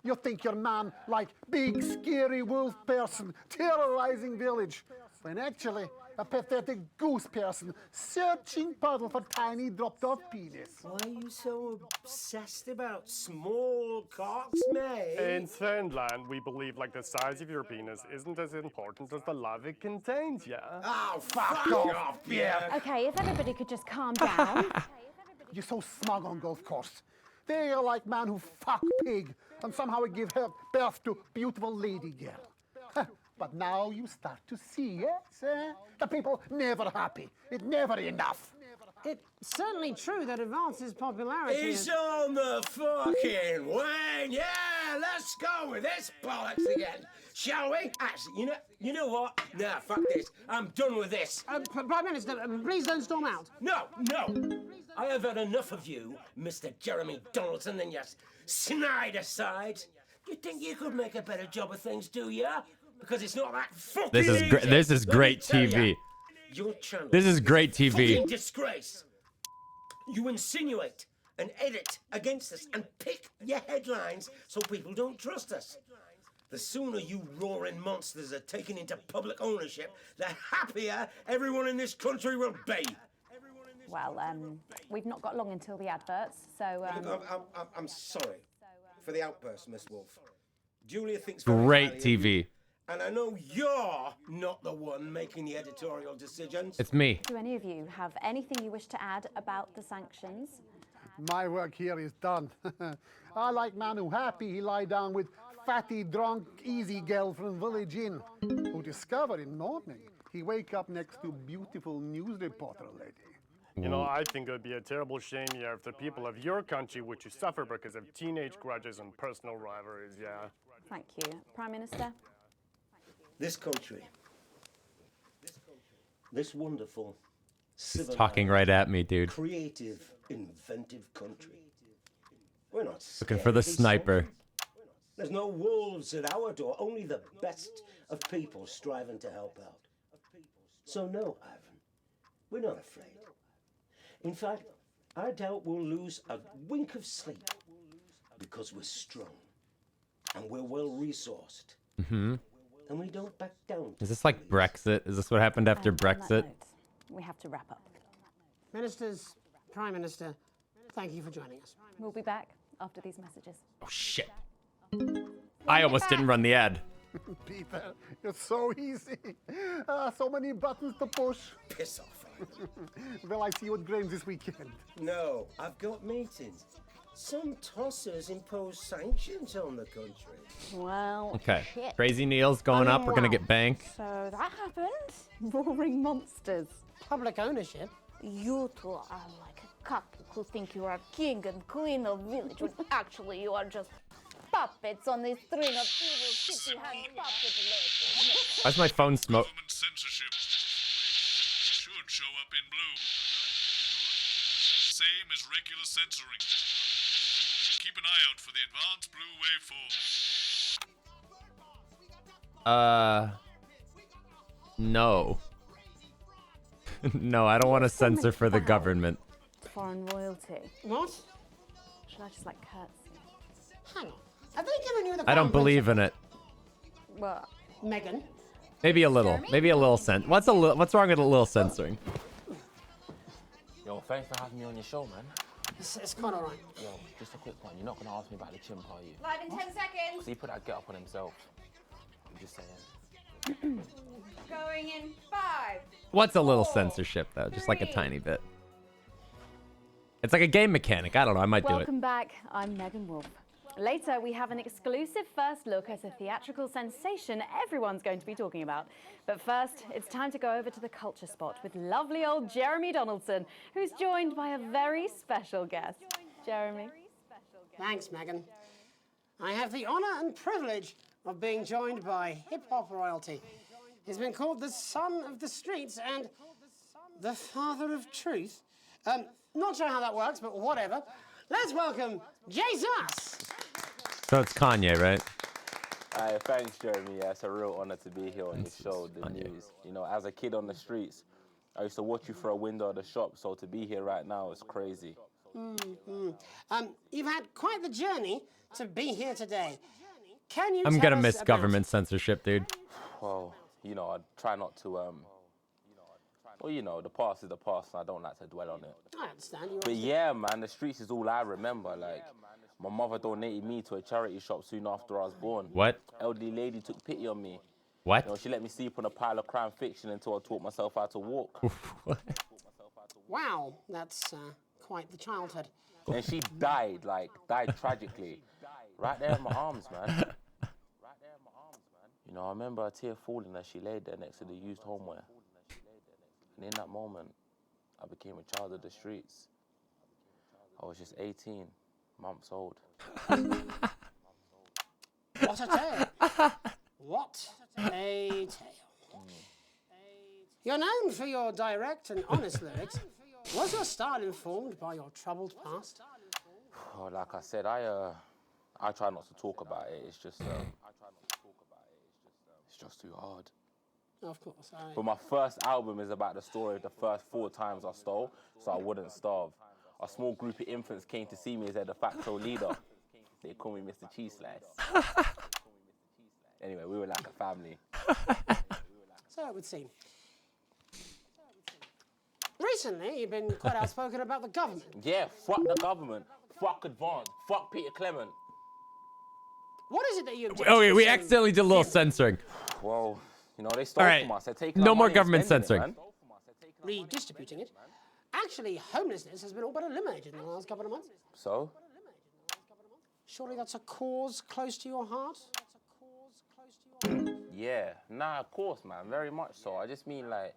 [SPEAKER 9] You think your man like big scary wolf person terrorizing village, when actually a pathetic goose person searching puddle for tiny dropped off penis.
[SPEAKER 20] Why are you so obsessed about small cocks, mate?
[SPEAKER 14] In Finland, we believe like the size of your penis isn't as important as the love it contains, yeah?
[SPEAKER 20] Oh, fuck off, yeah.
[SPEAKER 2] Okay, if everybody could just calm down.
[SPEAKER 9] You're so smug on golf course. They are like man who fuck pig and somehow give her birth to beautiful lady girl. But now you start to see, yes? The people never happy. It's never enough.
[SPEAKER 3] It's certainly true that Advance's popularity
[SPEAKER 20] It's
[SPEAKER 3] is...
[SPEAKER 20] on the fucking wane. Yeah, let's go with this bollocks again, shall we? Actually, you know what? Nah, fuck this. I'm done with this.
[SPEAKER 3] Prime Minister, please don't storm out.
[SPEAKER 20] No. I have had enough of you, Mr. Jeremy Donaldson, and your snide aside. You think you could make a better job of things, do you? Because it's not that fucking
[SPEAKER 1] This is
[SPEAKER 20] easy.
[SPEAKER 1] this is
[SPEAKER 20] Let me
[SPEAKER 1] great
[SPEAKER 20] tell
[SPEAKER 1] TV.
[SPEAKER 20] ya, your channel
[SPEAKER 1] This is great
[SPEAKER 20] a fucking
[SPEAKER 1] TV.
[SPEAKER 20] disgrace. You insinuate and edit against us and pick your headlines so people don't trust us. The sooner you roaring monsters are taken into public ownership, the happier everyone in this country will be.
[SPEAKER 2] Well, we've not got long until the adverts, so...
[SPEAKER 20] I'm sorry for the outburst, Miss Wolf. Julia thinks very
[SPEAKER 1] Great
[SPEAKER 20] highly of you,
[SPEAKER 1] TV.
[SPEAKER 20] and I know you're not the one making the editorial decisions.
[SPEAKER 1] It's me.
[SPEAKER 2] Do any of you have anything you wish to add about the sanctions?
[SPEAKER 9] My work here is done. I like man who happy he lie down with fatty, drunk, easy girl from village inn, who discover in morning he wake up next to beautiful news reporter lady.
[SPEAKER 14] You know, I think it would be a terrible shame, yeah, if the people of your country were to suffer because of teenage grudges and personal rivalries, yeah.
[SPEAKER 2] Thank you. Prime Minister?
[SPEAKER 20] This country, this wonderful,
[SPEAKER 1] He's
[SPEAKER 20] civilized,
[SPEAKER 1] talking right at me, dude.
[SPEAKER 20] creative, inventive country. We're not
[SPEAKER 1] Looking for the
[SPEAKER 20] scared,
[SPEAKER 1] sniper.
[SPEAKER 20] There's no wolves at our door, only the best of people striving to help out. So no, Ivan, we're not afraid. In fact, I doubt we'll lose a wink of sleep because we're strong and we're well resourced
[SPEAKER 1] Mm-hmm.
[SPEAKER 20] and we don't back down.
[SPEAKER 1] Is this like Brexit? Is this what happened after
[SPEAKER 2] On that
[SPEAKER 1] Brexit?
[SPEAKER 2] note, we have to wrap up.
[SPEAKER 3] Ministers, Prime Minister, thank you for joining us.
[SPEAKER 2] We'll be back after these messages.
[SPEAKER 1] Oh shit. I almost didn't run the ad.
[SPEAKER 9] Peter, it's so easy. So many buttons to push.
[SPEAKER 20] Piss off.
[SPEAKER 9] Well, I see you at Graham's this weekend.
[SPEAKER 20] No, I've got meetings. Some tossers impose sanctions on the country.
[SPEAKER 2] Well,
[SPEAKER 1] Okay.
[SPEAKER 2] shit.
[SPEAKER 1] Crazy Neil's going up. We're gonna get bank.
[SPEAKER 2] So that happened. Roaring monsters.
[SPEAKER 3] Public ownership?
[SPEAKER 26] You two are like a couple who think you are king and queen of village when actually you are just puppets on this string of evil city-hand puppet ladies.
[SPEAKER 1] Why's my phone smoke?
[SPEAKER 6] Government censorship should show up in blue. Same as regular censoring. Keep an eye out for the advanced blue waveform.
[SPEAKER 1] No. No, I don't want to censor for the government.
[SPEAKER 2] Foreign royalty.
[SPEAKER 3] What?
[SPEAKER 2] Should I just like curtsy?
[SPEAKER 3] Hang on. Have they given you the
[SPEAKER 1] I don't believe in it.
[SPEAKER 2] What?
[SPEAKER 3] Megan?
[SPEAKER 1] Maybe a little. Maybe a little What's wrong with a little censoring?
[SPEAKER 13] Yo, thanks for having me on your show, man.
[SPEAKER 3] It's quite alright.
[SPEAKER 13] Yo, just a quick one. You're not gonna ask me about the chimp, are you?
[SPEAKER 26] Live in 10 seconds.
[SPEAKER 13] So he put that get up on himself. I'm just saying.
[SPEAKER 26] Going in 5.
[SPEAKER 1] What's a little censorship though? Just like a tiny bit. It's like a game mechanic. I don't know. I might do it.
[SPEAKER 2] Welcome back. I'm Megan Wolf. Later, we have an exclusive first look at a theatrical sensation everyone's going to be talking about. But first, it's time to go over to the culture spot with lovely old Jeremy Donaldson, who's joined by a very special guest. Jeremy.
[SPEAKER 3] Thanks, Megan. I have the honour and privilege of being joined by hip-hop royalty. He's been called the son of the streets and the father of truth. Not sure how that works, but whatever. Let's welcome Jesus.
[SPEAKER 1] So it's Kanye, right?
[SPEAKER 13] Thanks, Jeremy. Yeah, it's a real honor to be here on your show, The News. You know, as a kid on the streets, I used to watch you through a window of the shop, so to be here right now is crazy.
[SPEAKER 3] You've had quite the journey to be here today. Can you
[SPEAKER 1] I'm
[SPEAKER 3] tell
[SPEAKER 1] gonna
[SPEAKER 3] us
[SPEAKER 1] miss
[SPEAKER 3] about-
[SPEAKER 1] government censorship, dude.
[SPEAKER 13] Well, you know, I try not to, well, you know, the past is the past, and I don't like to dwell on it.
[SPEAKER 3] I understand you.
[SPEAKER 13] But yeah, man, the streets is all I remember. Like, my mother donated me to a charity shop soon after I was born.
[SPEAKER 1] What?
[SPEAKER 13] Elderly lady took pity on me.
[SPEAKER 1] What?
[SPEAKER 13] You know, she let me sleep on a pile of crime fiction until I taught myself how to walk.
[SPEAKER 3] Wow, that's quite the childhood.
[SPEAKER 13] And she died tragically. Right there in my arms, man. You know, I remember a tear falling as she laid there next to the used homeware. And in that moment, I became a child of the streets. I was just 18 months old.
[SPEAKER 3] What a tale. What a tale. You're known for your direct and honest lyrics. Was your style informed by your troubled past?
[SPEAKER 13] Oh, like I said, I try not to talk about it. It's just too hard.
[SPEAKER 3] Of course.
[SPEAKER 13] But my first album is about the story of the first 4 times I stole, so I wouldn't starve. A small group of infants came to see me as their de facto leader. They call me Mr. Cheese Slice. Anyway, we were like a family.
[SPEAKER 3] So it would seem. Recently, you've been quite outspoken about the government.
[SPEAKER 13] Yeah, fuck the government. Fuck Advance. Fuck Peter Clement.
[SPEAKER 3] What is it that you...
[SPEAKER 1] Oh, wait, we accidentally did a little censoring.
[SPEAKER 13] Well, you know, they stole
[SPEAKER 1] All right.
[SPEAKER 13] from us. They're taking
[SPEAKER 1] No
[SPEAKER 13] our
[SPEAKER 1] more
[SPEAKER 13] money and
[SPEAKER 1] government
[SPEAKER 13] spending
[SPEAKER 1] censoring.
[SPEAKER 13] it, man.
[SPEAKER 3] Redistributing it. Actually, homelessness has been all but eliminated in the last couple of months.
[SPEAKER 13] So?
[SPEAKER 3] Surely that's a cause close to your heart?
[SPEAKER 13] Yeah. Nah, of course, man. Very much so. I just mean, like,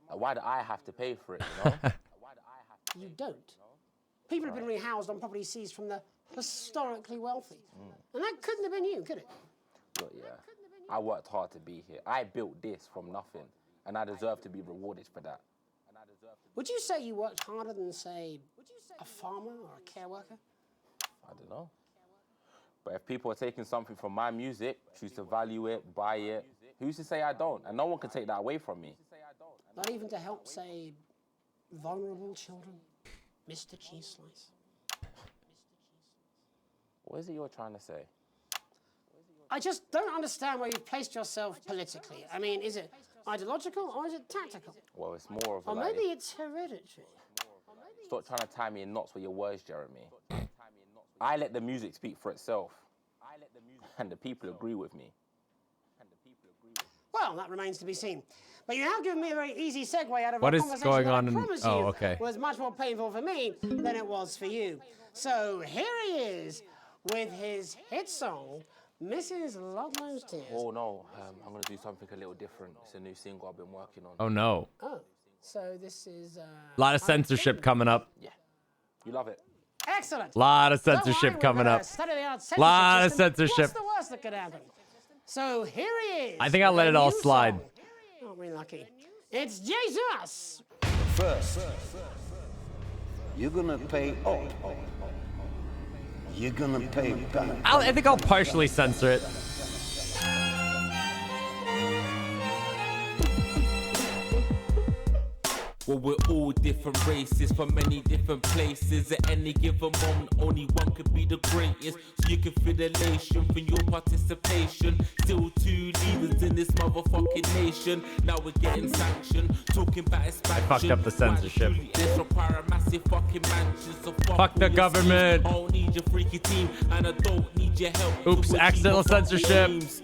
[SPEAKER 13] why do I have to pay for it, you know?
[SPEAKER 3] You don't. People have been rehoused on property seized from the historically wealthy. And that couldn't have been you, could it?
[SPEAKER 13] But yeah, I worked hard to be here. I built this from nothing, and I deserve to be rewarded for that.
[SPEAKER 3] Would you say you worked harder than, say, a farmer or a care worker?
[SPEAKER 13] I don't know. But if people are taking something from my music, choose to value it, buy it, who's to say I don't? And no one can take that away from me.
[SPEAKER 3] Not even to help, say, vulnerable children? Mr. Cheese Slice.
[SPEAKER 13] What is it you're trying to say?
[SPEAKER 3] I just don't understand where you've placed yourself politically. I mean, is it ideological or is it tactical?
[SPEAKER 13] Well, it's more of a
[SPEAKER 3] Or
[SPEAKER 13] like...
[SPEAKER 3] maybe it's hereditary.
[SPEAKER 13] Stop trying to tie me in knots with your words, Jeremy. I let the music speak for itself. And the people agree with me.
[SPEAKER 3] Well, that remains to be seen. But you have given me a very easy segue out of
[SPEAKER 1] What
[SPEAKER 3] a
[SPEAKER 1] is
[SPEAKER 3] conversation
[SPEAKER 1] going
[SPEAKER 3] that
[SPEAKER 1] on
[SPEAKER 3] I
[SPEAKER 1] in-
[SPEAKER 3] promise
[SPEAKER 1] oh,
[SPEAKER 3] you
[SPEAKER 1] okay.
[SPEAKER 3] was much more painful for me than it was for you. So here he is with his hit song, Mrs. Ludlow's Tears.
[SPEAKER 13] Oh, no. I'm going to do something a little different. It's a new single I've been working on.
[SPEAKER 1] Oh, no.
[SPEAKER 3] Oh, so this is...
[SPEAKER 1] A lot of censorship coming up.
[SPEAKER 13] Yeah. You love it.
[SPEAKER 3] Excellent.
[SPEAKER 1] Lot of
[SPEAKER 3] Don't worry,
[SPEAKER 1] censorship
[SPEAKER 3] we've
[SPEAKER 1] coming
[SPEAKER 3] got a
[SPEAKER 1] up.
[SPEAKER 3] state-of-the-art censorship
[SPEAKER 1] Lot of
[SPEAKER 3] system.
[SPEAKER 1] censorship.
[SPEAKER 3] What's the worst that could happen? So here he is.
[SPEAKER 1] I think I'll let
[SPEAKER 3] with
[SPEAKER 1] it
[SPEAKER 3] a
[SPEAKER 1] all
[SPEAKER 3] new
[SPEAKER 1] slide.
[SPEAKER 3] song. Aren't we lucky? It's Jesus.
[SPEAKER 15] First, you're gonna pay up. You're gonna pay back.
[SPEAKER 1] I think I'll partially censor it.
[SPEAKER 18] Well, we're all different races from many different places. At any given moment, only one could be the greatest. So you can feel elation from your participation. Still 2 leaders in this motherfucking nation. Now we're getting sanctioned, talking about expansion.
[SPEAKER 1] Fucked up the censorship.
[SPEAKER 18] This require a massive fucking mansion. So
[SPEAKER 1] Fuck the
[SPEAKER 18] all your
[SPEAKER 1] government.
[SPEAKER 18] schemes. I don't need your freaky team, and I don't need your help.
[SPEAKER 1] Oops,
[SPEAKER 18] to achieve
[SPEAKER 1] accidental
[SPEAKER 18] my fucking
[SPEAKER 1] censorship.
[SPEAKER 18] dreams.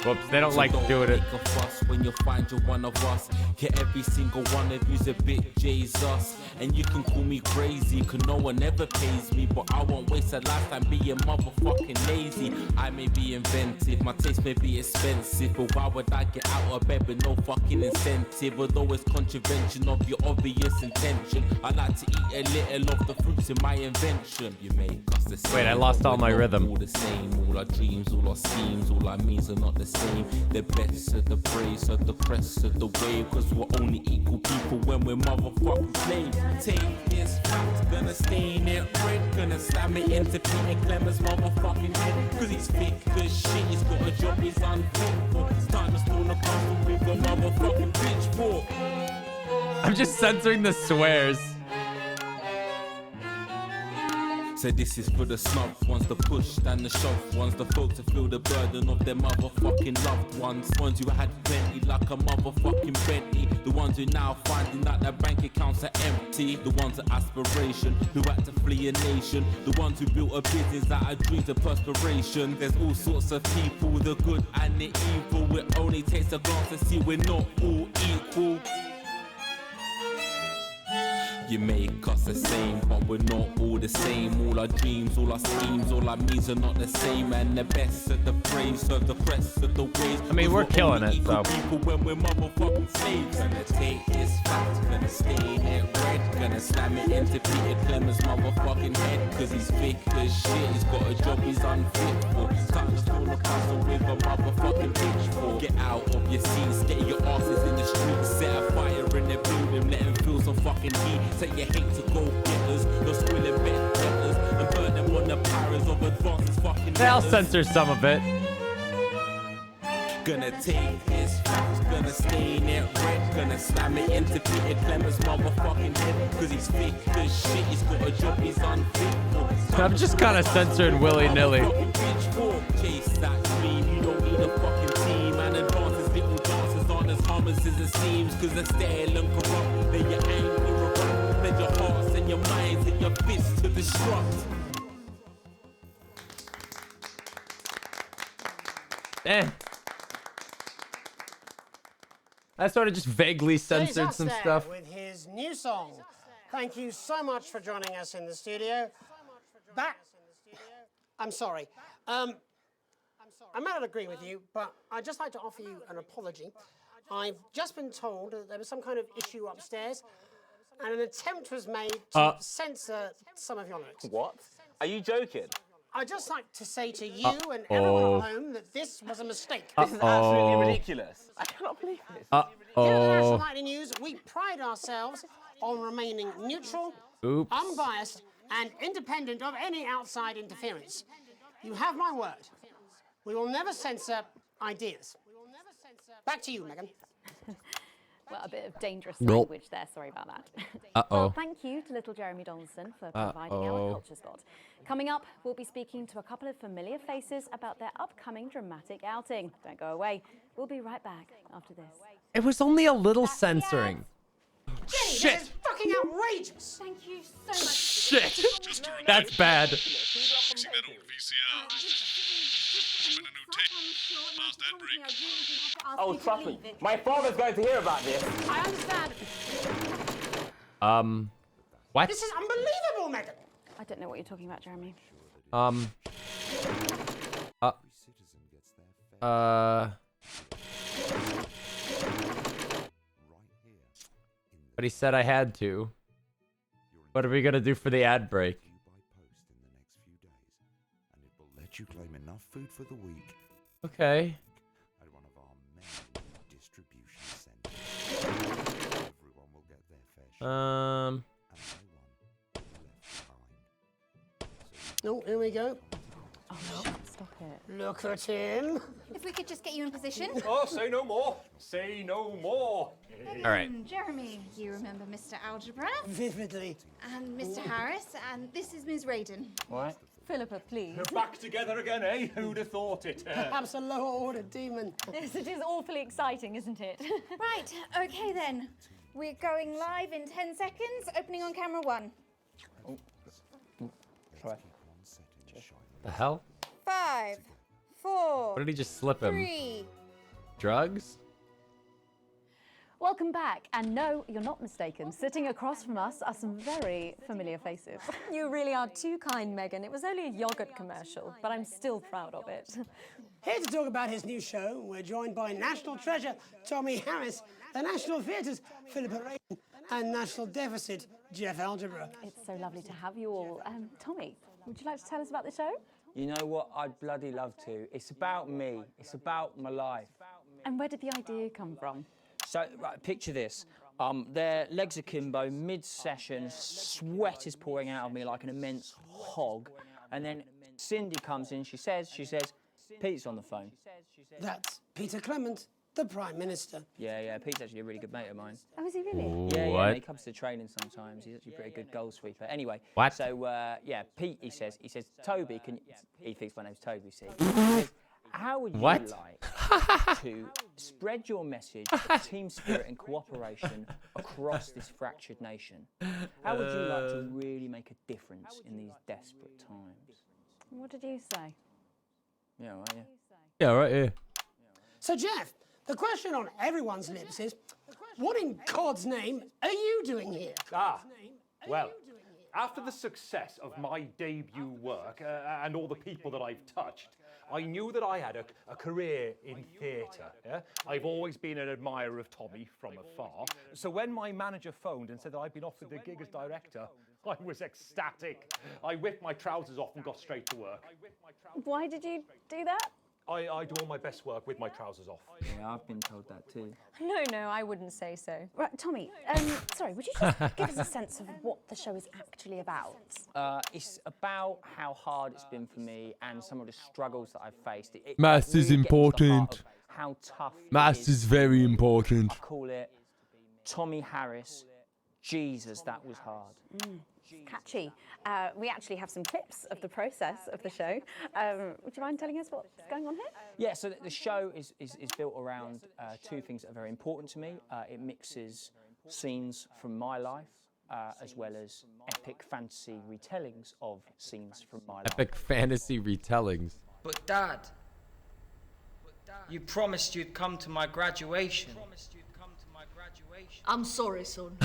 [SPEAKER 1] Whoops, they don't like doing it.
[SPEAKER 18] Make a fuss when you find you're one of us. Get every single one of you's a bit Jesus. And you can call me crazy, cause no one ever pays me. But I won't waste a lifetime being motherfucking lazy. I may be inventive, my taste may be expensive. But why would I get out of bed with no fucking incentive? Although it's contravention of your obvious intention. I like to eat a little of the fruits in my invention. You make us the same.
[SPEAKER 1] Wait, I lost all my rhythm.
[SPEAKER 18] All the same, all our dreams, all our schemes, all our means are not the same. The best of the praise of the crest of the wave. Cause we're only equal people when we're motherfucking slaves. Take this fact, gonna stain it red. Gonna slam it into Peter Clemens' motherfucking head. Cause he's thick as shit, he's got a job he's unfit for. It's time to stone a castle with a motherfucking pitchfork.
[SPEAKER 1] I'm just censoring the swears.
[SPEAKER 18] So this is for the snubbed ones, the pushed and the shoved ones, the folks that feel the burden of their motherfucking loved ones. Ones who had plenty like a motherfucking Bentley. The ones who now finding that their bank accounts are empty. The ones of aspiration who had to flee a nation. The ones who built a business out of dreams of perspiration. There's all sorts of people, the good and the evil. It only takes a glance to see we're not all equal. You make us the same, but we're not all the same. All our dreams, all our schemes, all our means are not the same. And the best of the praise of the crest of the waves.
[SPEAKER 1] I mean, we're killing it, so.
[SPEAKER 18] People when we're motherfucking slaves. Gonna take this fact, gonna stain it red. Gonna slam it into Peter Clemens' motherfucking head. Cause he's thick as shit, he's got a job he's unfit for. Time to stone a castle with a motherfucking pitchfork. Get out of your seats, get your asses in the streets. Set a fire in the building, let them feel some fucking heat. Say you hate to go getters, you're swilling bed getters, and burn them on the powers of advances fucking
[SPEAKER 1] I'll
[SPEAKER 18] letters.
[SPEAKER 1] censor some of it.
[SPEAKER 18] Gonna take his facts, gonna stain it red, gonna slam it into Peter Clemens' motherfucking head. Cause he's thick as shit, he's got a job he's unfit for.
[SPEAKER 1] I'm just kind of censoring willy-nilly.
[SPEAKER 18] Chase that dream, you don't need a fucking team. And advances, little dances aren't as harmless as it seems. Cause they're stale and corrupt, then your anger erupt. Then your hearts and your minds and your fists to destruct.
[SPEAKER 1] I sort of just vaguely censored some
[SPEAKER 3] Jay
[SPEAKER 1] stuff.
[SPEAKER 3] with his new song. Thank you so much for joining us in the studio. I'm sorry. I may not agree with you, but I'd just like to offer you an apology. I've just been told that there was some kind of issue upstairs, and an attempt was made to censor some of your lyrics.
[SPEAKER 13] What? Are you joking?
[SPEAKER 3] I'd just like to say to you and everyone at home that this was a mistake.
[SPEAKER 13] This is absolutely ridiculous. I cannot believe this.
[SPEAKER 3] Here at the National Nightly News, we pride ourselves on remaining neutral, unbiased, and independent of any outside interference. You have my word. We will never censor ideas. Back to you, Megan.
[SPEAKER 2] Well, a bit of dangerous
[SPEAKER 1] Nope.
[SPEAKER 2] language there. Sorry about that.
[SPEAKER 1] Uh-oh.
[SPEAKER 2] Well, thank you to little Jeremy Donaldson for providing our culture spot. Coming up, we'll be speaking to a couple of familiar faces about their upcoming dramatic outing. Don't go away. We'll be right back after this.
[SPEAKER 1] It was only a little censoring.
[SPEAKER 3] Jenny,
[SPEAKER 1] Shit.
[SPEAKER 3] that is fucking outrageous.
[SPEAKER 2] Thank you so much.
[SPEAKER 1] Shit. That's bad.
[SPEAKER 13] Oh, trust me. My father's going to hear about this.
[SPEAKER 3] I understand.
[SPEAKER 1] What?
[SPEAKER 3] This is unbelievable, Megan.
[SPEAKER 2] I don't know what you're talking about, Jeremy.
[SPEAKER 1] But he said I had to. What are we gonna do for the ad break?
[SPEAKER 12] Let you claim enough food for the week.
[SPEAKER 1] Okay.
[SPEAKER 12] At one of our many distribution centers. Everyone will get their fair share. And no one left behind.
[SPEAKER 3] Oh, here we go.
[SPEAKER 2] Oh, no. Stop it.
[SPEAKER 3] Look at him.
[SPEAKER 17] If we could just get you in position.
[SPEAKER 14] Oh, say no more. Say no more.
[SPEAKER 1] All right.
[SPEAKER 17] Jeremy, you remember Mr. Algebra?
[SPEAKER 3] Vividly.
[SPEAKER 17] And Mr. Harris, and this is Ms. Radin.
[SPEAKER 13] What?
[SPEAKER 2] Philippa, please.
[SPEAKER 14] We're back together again, eh? Who'd have thought it?
[SPEAKER 3] Perhaps a lower order demon.
[SPEAKER 2] Yes, it is awfully exciting, isn't it?
[SPEAKER 17] Right, okay then. We're going live in 10 seconds, opening on camera 1.
[SPEAKER 13] Try.
[SPEAKER 1] The hell?
[SPEAKER 17] 5, 4.
[SPEAKER 1] What did he just slip him?
[SPEAKER 17] 3.
[SPEAKER 1] Drugs?
[SPEAKER 2] Welcome back, and no, you're not mistaken. Sitting across from us are some very familiar faces.
[SPEAKER 4] You really are too kind, Megan. It was only a yogurt commercial, but I'm still proud of it.
[SPEAKER 3] Here to talk about his new show, we're joined by National Treasure Tommy Harris, the National Theatre's Philippa Rayton, and National Deficit Jeff Algebra.
[SPEAKER 2] It's so lovely to have you all. Tommy, would you like to tell us about the show?
[SPEAKER 16] You know what? I'd bloody love to. It's about me. It's about my life.
[SPEAKER 2] And where did the idea come from?
[SPEAKER 16] So, right, picture this. Their legs akimbo, mid-session, sweat is pouring out of me like an immense hog. And then Cindy comes in, she says, Pete's on the phone.
[SPEAKER 3] That's Peter Clement, the Prime Minister.
[SPEAKER 16] Yeah, Pete's actually a really good mate of mine.
[SPEAKER 2] Oh, is he really?
[SPEAKER 16] Yeah, he comes to training sometimes. He's actually a pretty good goal sweeper. Anyway,
[SPEAKER 1] what?
[SPEAKER 16] So, Pete, he says, Toby, he thinks my name's Toby, see. He says, how would you like to spread your message of team spirit and cooperation across this fractured nation? How would you like to really make a difference in these desperate times?
[SPEAKER 2] What did you say?
[SPEAKER 16] Yeah, right, yeah.
[SPEAKER 1] Yeah, right here.
[SPEAKER 3] So, Jeff, the question on everyone's lips is, what in God's name are you doing here?
[SPEAKER 19] Well, after the success of my debut work and all the people that I've touched, I knew that I had a career in theatre. Yeah? I've always been an admirer of Tommy from afar. So when my manager phoned and said that I'd been offered the gig as director, I was ecstatic. I whipped my trousers off and got straight to work.
[SPEAKER 2] Why did you do that?
[SPEAKER 19] I do all my best work with my trousers off.
[SPEAKER 16] Yeah, I've been told that too.
[SPEAKER 4] No, I wouldn't say so.
[SPEAKER 2] Right, Tommy, sorry, would you just give us a sense of what the show is actually about?
[SPEAKER 16] It's about how hard it's been for me and some of the struggles that I've faced.
[SPEAKER 1] Maths is important.
[SPEAKER 16] How tough
[SPEAKER 1] Maths is very important.
[SPEAKER 16] I call it Tommy Harris. Jesus, that was hard.
[SPEAKER 2] Catchy. We actually have some clips of the process of the show. Would you mind telling us what's going on here?
[SPEAKER 16] Yeah, so the show is built around two things that are very important to me. It mixes scenes from my life as well as epic fantasy retellings of scenes from my life.
[SPEAKER 1] Epic fantasy retellings.
[SPEAKER 21] But Dad, you promised you'd come to my graduation.
[SPEAKER 23] I'm sorry, son.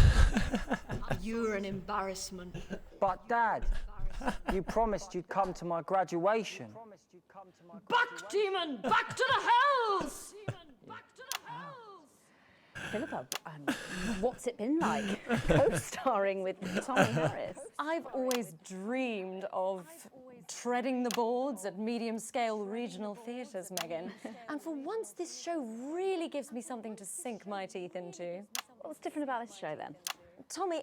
[SPEAKER 23] You're an embarrassment.
[SPEAKER 16] But Dad, you promised you'd come to my graduation.
[SPEAKER 23] Back, demon! Back to the hells!
[SPEAKER 2] Philippa, what's it been like co-starring with Tommy Harris?
[SPEAKER 4] I've always dreamed of treading the boards at medium-scale regional theatres, Megan. And for once, this show really gives me something to sink my teeth into.
[SPEAKER 2] What's different about this show, then?
[SPEAKER 4] Tommy,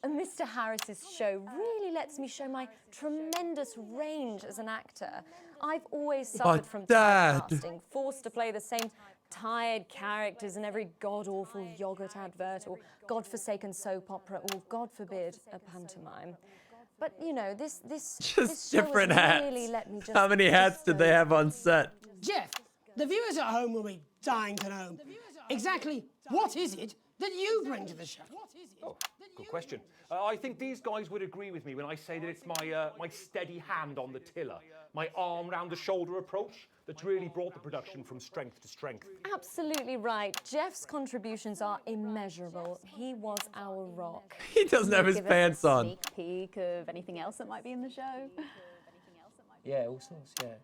[SPEAKER 4] Mr. Harris's show really lets me show my tremendous range as an actor. I've always suffered from typecasting, forced to play the same tired characters in every god-awful yogurt advert or godforsaken soap opera or, God forbid, a pantomime. But, you know, this show
[SPEAKER 1] different
[SPEAKER 4] has
[SPEAKER 1] hats.
[SPEAKER 4] really let me just...
[SPEAKER 1] How many hats did they have on set?
[SPEAKER 3] Jeff, the viewers at home will be dying to know exactly what is it that you bring to the show?
[SPEAKER 19] Oh, good question. I think these guys would agree with me when I say that it's my steady hand on the tiller, my arm round the shoulder approach that's really brought the production from strength to strength.
[SPEAKER 4] Absolutely right. Jeff's contributions are immeasurable. He was our rock.
[SPEAKER 1] He doesn't have his pants on.
[SPEAKER 2] Sneak peek of anything else that might be in the show?
[SPEAKER 16] Yeah, all sorts, yeah.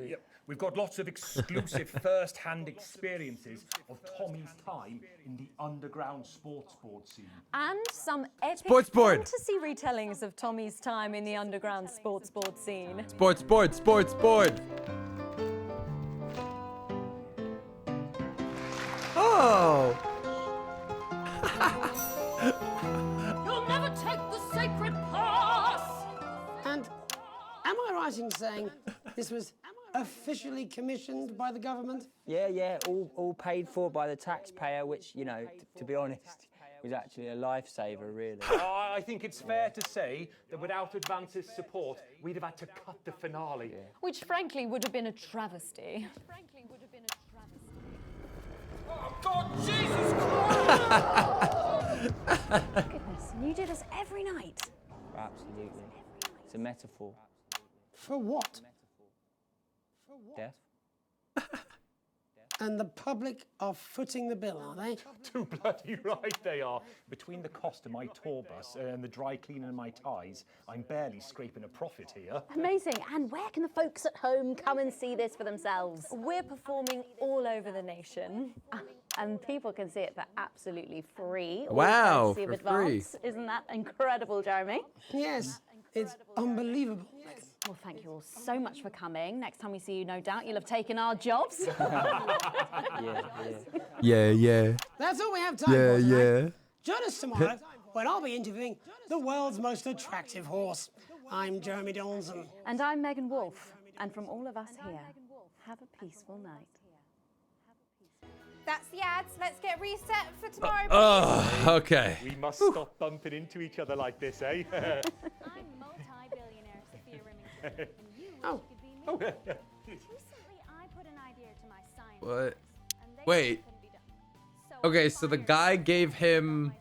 [SPEAKER 19] Yep. We've got lots of exclusive first-hand experiences of Tommy's time in the underground sports board scene.
[SPEAKER 4] And some epic
[SPEAKER 1] Sports board.
[SPEAKER 4] fantasy retellings of Tommy's time in the underground sports board scene.
[SPEAKER 1] Sports board, sports board. Oh.
[SPEAKER 23] You'll never take the sacred pass!
[SPEAKER 3] And am I right in saying this was officially commissioned by the government?
[SPEAKER 16] Yeah, all paid for by the taxpayer, which, you know, to be honest, was actually a lifesaver, really.
[SPEAKER 19] I think it's fair to say that without Advance's support, we'd have had to cut the finale.
[SPEAKER 4] Which, frankly, would have been a travesty.
[SPEAKER 23] Oh, God, Jesus Christ!
[SPEAKER 2] Goodness, and you do this every night?
[SPEAKER 16] Absolutely. It's a metaphor.
[SPEAKER 3] For what?
[SPEAKER 16] Death.
[SPEAKER 3] and the public are footing the bill, are they?
[SPEAKER 19] Too bloody right they are. Between the cost of my tour bus and the dry cleaning of my ties, I'm barely scraping a profit here.
[SPEAKER 2] Amazing. And where can the folks at home come and see this for themselves?
[SPEAKER 4] We're performing all over the nation.
[SPEAKER 2] And people can see it for absolutely free.
[SPEAKER 1] Wow,
[SPEAKER 2] courtesy of
[SPEAKER 1] for free.
[SPEAKER 2] Advance. Isn't that incredible, Jeremy?
[SPEAKER 3] Yes, it's unbelievable.
[SPEAKER 2] Well, thank you all so much for coming. Next time we see you, no doubt you'll have taken our jobs.
[SPEAKER 1] Yeah.
[SPEAKER 3] That's all we have time for tonight.
[SPEAKER 1] Yeah.
[SPEAKER 3] Join us tomorrow when I'll be interviewing the world's most attractive horse. I'm Jeremy Donson.
[SPEAKER 2] And I'm Megan Wolf. And from all of us here, have a peaceful night.
[SPEAKER 17] That's the ads. Let's get reset for tomorrow.
[SPEAKER 1] Okay.
[SPEAKER 19] We must stop bumping into each other like this, eh?
[SPEAKER 2] I'm multi-billionaire Sophia Remington. And you could be me. Recently, I put an idea to my science.
[SPEAKER 1] What? Wait. Okay, so the guy gave him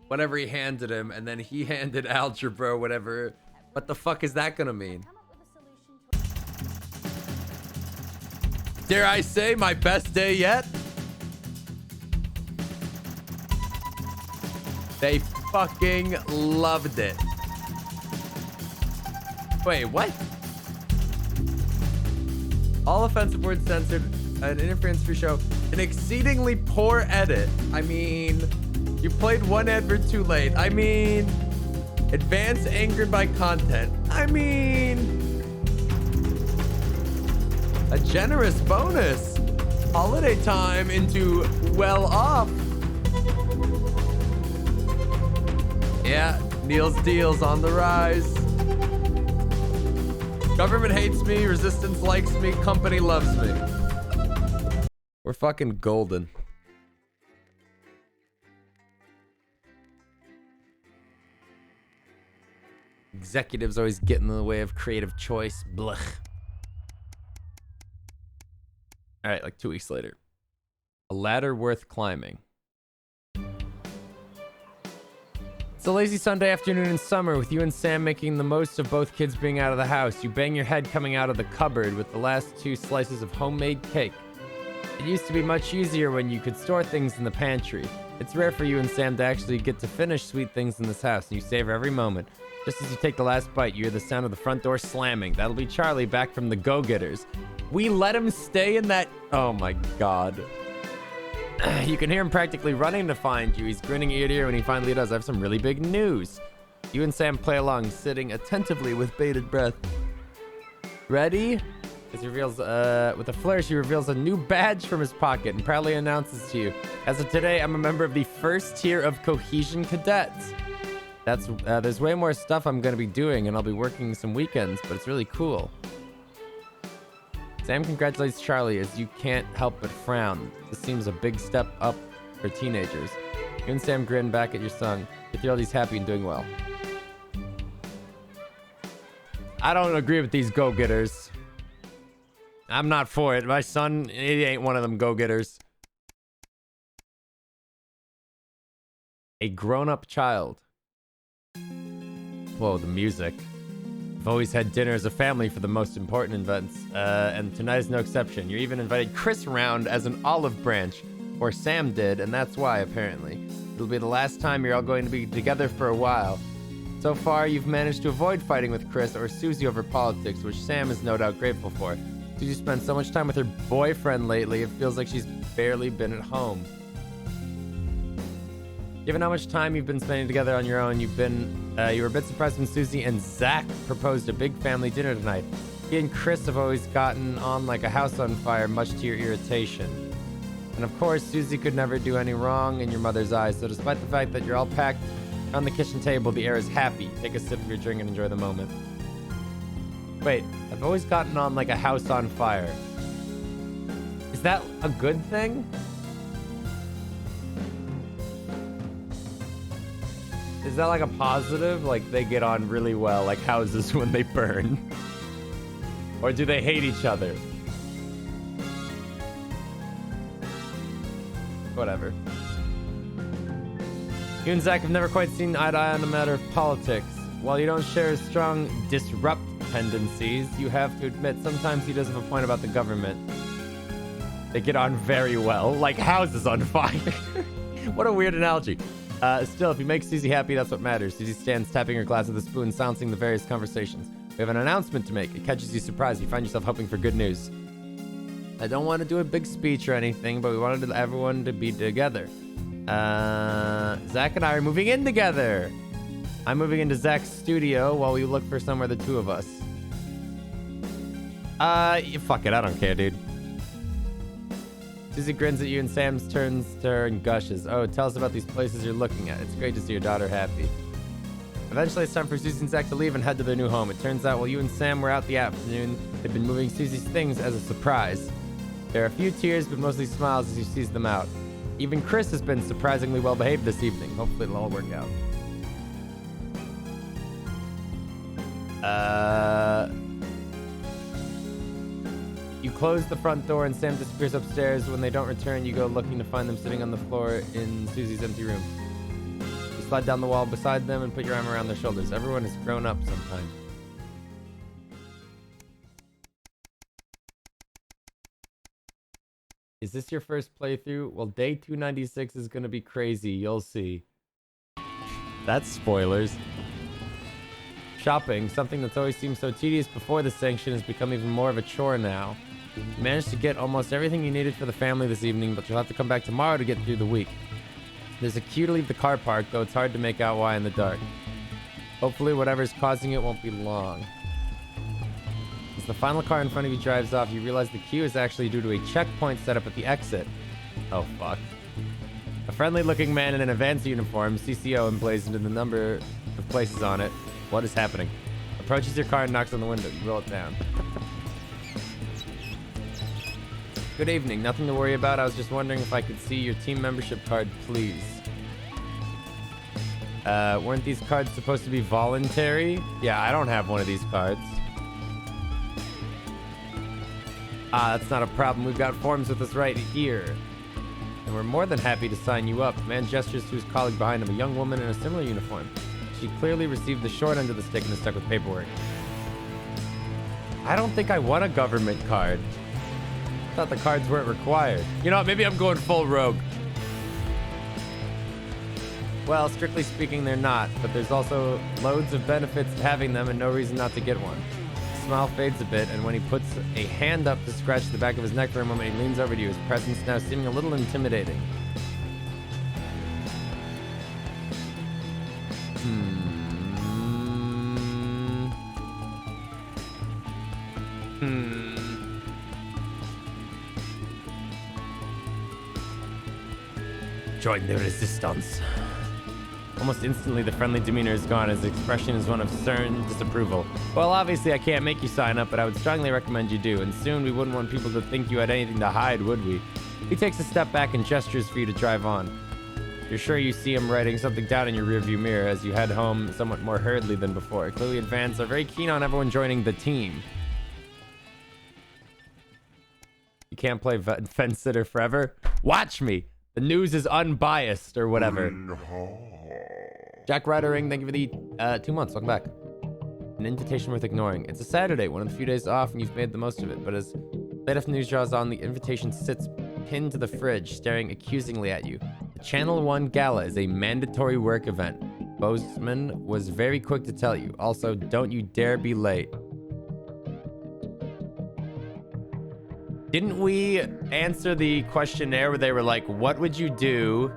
[SPEAKER 1] whatever he handed him, and then he handed algebra, whatever. What the fuck is that gonna mean? Dare I say, my best day yet? They fucking loved it. Wait, what? All offensive words censored. An interference-free show. An exceedingly poor edit. I mean, you played one advert too late. I mean, advance angered by content. I mean, a generous bonus. Holiday time into well off. Yeah, Neil's deals on the rise. Government hates me, resistance likes me, company loves me. We're fucking golden. Executives always get in the way of creative choice. Blech. All right, like 2 weeks later. A ladder worth climbing. It's a lazy Sunday afternoon in summer with you and Sam making the most of both kids being out of the house. You bang your head coming out of the cupboard with the last 2 slices of homemade cake. It used to be much easier when you could store things in the pantry. It's rare for you and Sam to actually get to finish sweet things in this house, and you savor every moment. Just as you take the last bite, you hear the sound of the front door slamming. That'll be Charlie back from the Go-Getters. We let him stay in that... Oh my god. You can hear him practically running to find you. He's grinning ear to ear when he finally does. I have some really big news. You and Sam play along, sitting attentively with bated breath. Ready? As he reveals, with a flourish, he reveals a new badge from his pocket and proudly announces to you, as of today, I'm a member of the first tier of Cohesion Cadets. There's way more stuff I'm going to be doing, and I'll be working some weekends, but it's really cool. Sam congratulates Charlie as you can't help but frown. This seems a big step up for teenagers. You and Sam grin back at your son. You feel he's happy and doing well. I don't agree with these go-getters. I'm not for it. My son, he ain't one of them go-getters. A grown-up child. Whoa, the music. We've always had dinner as a family for the most important events, and tonight is no exception. You even invited Chris around as an olive branch, or Sam did, and that's why, apparently. It'll be the last time you're all going to be together for a while. So far, you've managed to avoid fighting with Chris or Susie over politics, which Sam is no doubt grateful for. Susie spent so much time with her boyfriend lately, it feels like she's barely been at home. Given how much time you've been spending together on your own, you were a bit surprised when Susie and Zach proposed a big family dinner tonight. He and Chris have always gotten on like a house on fire, much to your irritation. And of course, Susie could never do any wrong in your mother's eyes, so despite the fact that you're all packed on the kitchen table, the air is happy. Take a sip of your drink and enjoy the moment. Wait, I've always gotten on like a house on fire. Is that a good thing? Is that like a positive? Like they get on really well, like houses when they burn? Or do they hate each other? Whatever. You and Zach have never quite seen eye to eye on a matter of politics. While you don't share strong disrupt tendencies, you have to admit sometimes he does have a point about the government. They get on very well, like houses on fire. What a weird analogy. Still, if you make Susie happy, that's what matters. Susie stands tapping her glass with a spoon, silencing the various conversations. We have an announcement to make. It catches you surprised. You find yourself hoping for good news. I don't want to do a big speech or anything, but we wanted everyone to be together. Zach and I are moving in together. I'm moving into Zach's studio while we look for somewhere the two of us. Fuck it. I don't care, dude. Susie grins at you and Sam turns to her and gushes. Oh, tell us about these places you're looking at. It's great to see your daughter happy. Eventually, it's time for Susie and Zach to leave and head to their new home. It turns out while you and Sam were out the afternoon, they've been moving Susie's things as a surprise. There are a few tears, but mostly smiles as you sees them out. Even Chris has been surprisingly well behaved this evening. Hopefully it'll all work out. You close the front door and Sam disappears upstairs. When they don't return, you go looking to find them sitting on the floor in Susie's empty room. You slide down the wall beside them and put your arm around their shoulders. Everyone has grown up sometime. Is this your first playthrough? Well, day 296 is going to be crazy. You'll see. That's spoilers. Shopping, something that's always seemed so tedious before the sanction, has become even more of a chore now. You managed to get almost everything you needed for the family this evening, but you'll have to come back tomorrow to get through the week. There's a queue to leave the car parked, though it's hard to make out why in the dark. Hopefully whatever's causing it won't be long. As the final car in front of you drives off, you realize the queue is actually due to a checkpoint set up at the exit. Oh, fuck. A friendly-looking man in an advanced uniform, CCO, emblazoned in the number of places on it. What is happening? Approaches your car and knocks on the window. You roll it down. Good evening. Nothing to worry about. I was just wondering if I could see your team membership card, please. Weren't these cards supposed to be voluntary? Yeah, I don't have one of these cards. That's not a problem. We've got forms with us right here. And we're more than happy to sign you up. The man gestures to his colleague behind him, a young woman in a similar uniform. She clearly received the short end of the stick and is stuck with paperwork. I don't think I want a government card. I thought the cards weren't required. You know what? Maybe I'm going full rogue. Well, strictly speaking, they're not, but there's also loads of benefits to having them and no reason not to get one. His smile fades a bit, and when he puts a hand up to scratch the back of his neck for a moment, he leans over to you, his presence now seeming a little intimidating. Join the resistance. Almost instantly, the friendly demeanor is gone. His expression is one of stern disapproval. Well, obviously, I can't make you sign up, but I would strongly recommend you do. And soon, we wouldn't want people to think you had anything to hide, would we? He takes a step back and gestures for you to drive on. You're sure you see him writing something down in your rearview mirror as you head home somewhat more hurriedly than before. Clearly, Advance are very keen on everyone joining the team. You can't play fence sitter forever? Watch me! The news is unbiased, or whatever. Jack Ryder-ing, thank you for the 2 months. Welcome back. An invitation worth ignoring. It's a Saturday, one of the few days off, and you've made the most of it. But as late after the news draws on, the invitation sits pinned to the fridge, staring accusingly at you. The Channel 1 Gala is a mandatory work event. Bozeman was very quick to tell you. Also, don't you dare be late. Didn't we answer the questionnaire where they were like, what would you do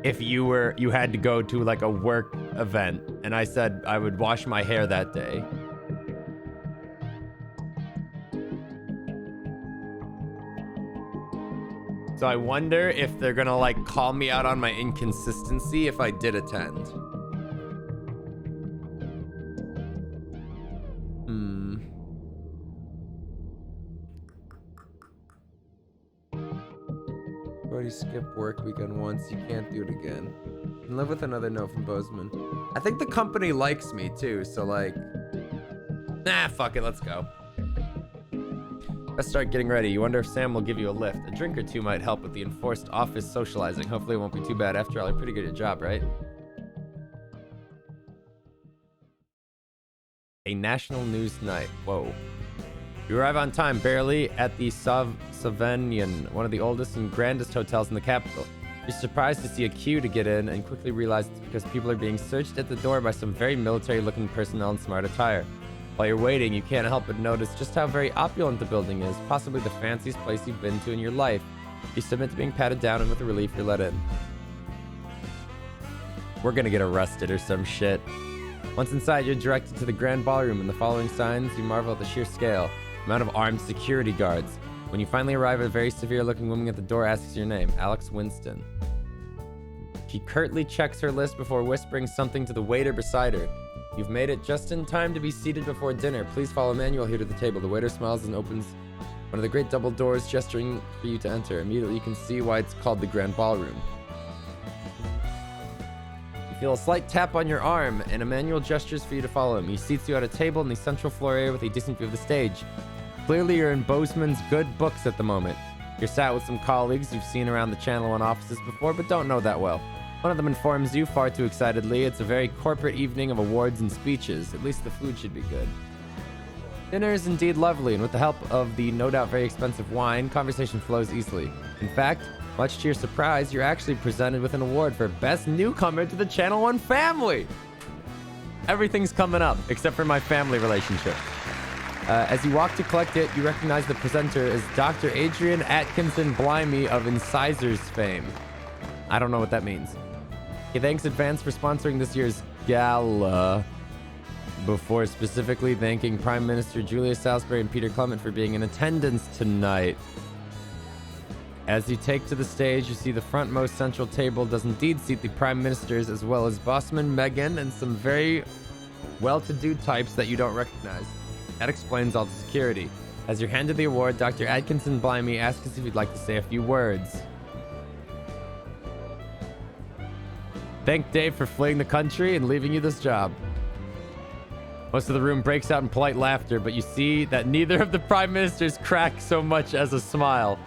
[SPEAKER 1] if you had to go to like a work event? And I said I would wash my hair that day. So I wonder if they're gonna like call me out on my inconsistency if I did attend. Already skipped work weekend once, you can't do it again. And live with another note from Bozeman. I think the company likes me too, so like, nah, fuck it, let's go. Let's start getting ready. You wonder if Sam will give you a lift. A drink or two might help with the enforced office socializing. Hopefully it won't be too bad. After all, you're pretty good at your job, right? A national news night. Whoa. You arrive on time, barely, at the Savannian, one of the oldest and grandest hotels in the capital. You're surprised to see a queue to get in and quickly realize it's because people are being searched at the door by some very military-looking personnel in smart attire. While you're waiting, you can't help but notice just how very opulent the building is, possibly the fanciest place you've been to in your life. You submit to being patted down, and with relief, you're let in. We're gonna get arrested or some shit. Once inside, you're directed to the grand ballroom, and the following signs, you marvel at the sheer scale. Amount of armed security guards. When you finally arrive, a very severe-looking woman at the door asks your name, Alex Winston. She curtly checks her list before whispering something to the waiter beside her. You've made it just in time to be seated before dinner. Please follow Manuel here to the table. The waiter smiles and opens one of the great double doors, gesturing for you to enter. Immediately, you can see why it's called the Grand Ballroom. You feel a slight tap on your arm, and Emmanuel gestures for you to follow him. He seats you at a table in the central floor area with a decent view of the stage. Clearly, you're in Bozeman's good books at the moment. You're sat with some colleagues you've seen around the Channel 1 offices before, but don't know that well. One of them informs you, far too excitedly, it's a very corporate evening of awards and speeches. At least the food should be good. Dinner is indeed lovely, and with the help of the no doubt very expensive wine, conversation flows easily. In fact, much to your surprise, you're actually presented with an award for Best Newcomer to the Channel 1 family! Everything's coming up, except for my family relationship. As you walk to collect it, you recognize the presenter as Dr. Adrian Atkinson Blimey of Incisors fame. I don't know what that means. He thanks Advance for sponsoring this year's gala, before specifically thanking Prime Minister Julia Salisbury and Peter Clement for being in attendance tonight. As you take to the stage, you see the frontmost central table does indeed seat the Prime Ministers, as well as Bossman Meghan and some very well-to-do types that you don't recognize. That explains all the security. As you're handed the award, Dr. Atkinson Blimey asks if you'd like to say a few words. Thank Dave for fleeing the country and leaving you this job. Most of the room breaks out in polite laughter, but you see that neither of the prime ministers crack so much as a smile.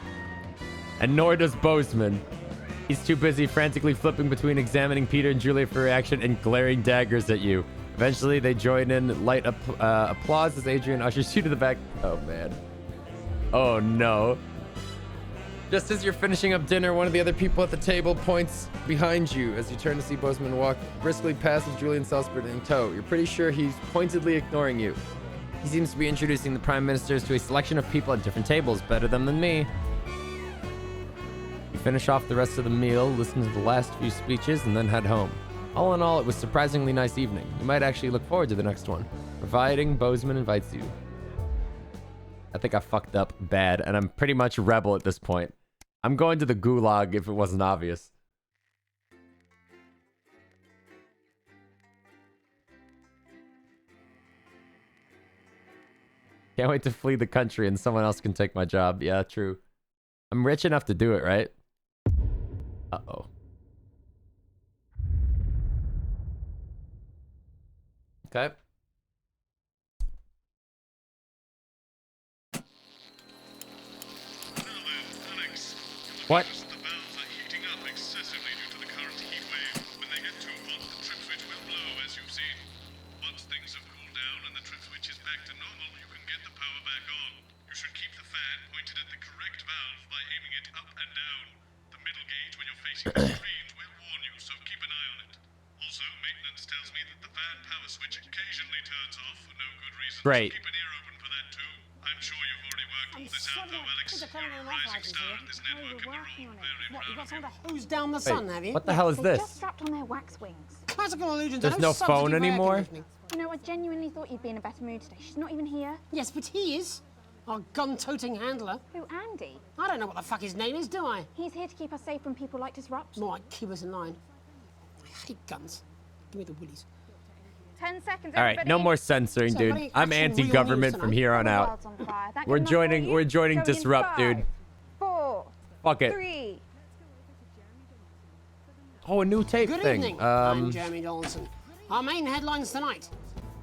[SPEAKER 1] And nor does Bozeman. He's too busy frantically flipping between examining Peter and Julia for reaction and glaring daggers at you. Eventually, they join in light applause as Adrian ushers you to the back. Oh, man. Oh, no. Just as you're finishing up dinner, one of the other people at the table points behind you as you turn to see Bozeman walk briskly past with Julian Salisbury in tow. You're pretty sure he's pointedly ignoring you. He seems to be introducing the prime ministers to a selection of people at different tables, better them than me. You finish off the rest of the meal, listen to the last few speeches, and then head home. All in all, it was a surprisingly nice evening. You might actually look forward to the next one, providing Bozeman invites you. I think I fucked up bad, and I'm pretty much rebel at this point. I'm going to the gulag if it wasn't obvious. Can't wait to flee the country and someone else can take my job. Yeah, true. I'm rich enough to do it, right? Uh-oh. Okay. What?
[SPEAKER 6] The valves are heating up excessively due to the current heat wave. When they get too hot, the trip switch will blow, as you've seen. Once things have cooled down and the trip switch is back to normal, you can get the power back on. You should keep the fan pointed at the correct valve by aiming it up and down. The middle gauge when you're facing the screen will warn you, so keep an eye on it. Also, maintenance tells me that the fan power switch occasionally turns off for no good reason.
[SPEAKER 1] Great.
[SPEAKER 6] So keep an ear open for that too. I'm sure you've already worked all this out though, Alex. You're a rising star of this network and we're all very
[SPEAKER 3] What, you
[SPEAKER 6] proud
[SPEAKER 3] got
[SPEAKER 6] of you.
[SPEAKER 3] someone to hose down the sun, have you?
[SPEAKER 1] What the hell is
[SPEAKER 26] They
[SPEAKER 1] this?
[SPEAKER 26] just strapped on their wax wings.
[SPEAKER 3] Classical allusion
[SPEAKER 1] There's
[SPEAKER 3] to
[SPEAKER 1] no
[SPEAKER 3] subsidy
[SPEAKER 1] phone
[SPEAKER 3] for air
[SPEAKER 1] anymore?
[SPEAKER 3] conditioning.
[SPEAKER 26] You know, I genuinely thought you'd be in a better mood today. She's not even here.
[SPEAKER 3] Yes, but he is. Our gun-toting handler.
[SPEAKER 26] Who, Andy?
[SPEAKER 3] I don't know what the fuck his name is, do I?
[SPEAKER 26] He's here to keep us safe from people like Disrupt.
[SPEAKER 3] More like keep us in line. I hate guns. Give me the willies.
[SPEAKER 17] 10 seconds,
[SPEAKER 1] All right, no more censoring, dude. I'm anti-government from here on out. We're joining Disrupt, dude.
[SPEAKER 17] 4,
[SPEAKER 1] Fuck it.
[SPEAKER 17] 3.
[SPEAKER 1] Oh, a new tape
[SPEAKER 3] Good
[SPEAKER 1] thing.
[SPEAKER 3] evening. I'm Jeremy Donaldson. Our main headlines tonight.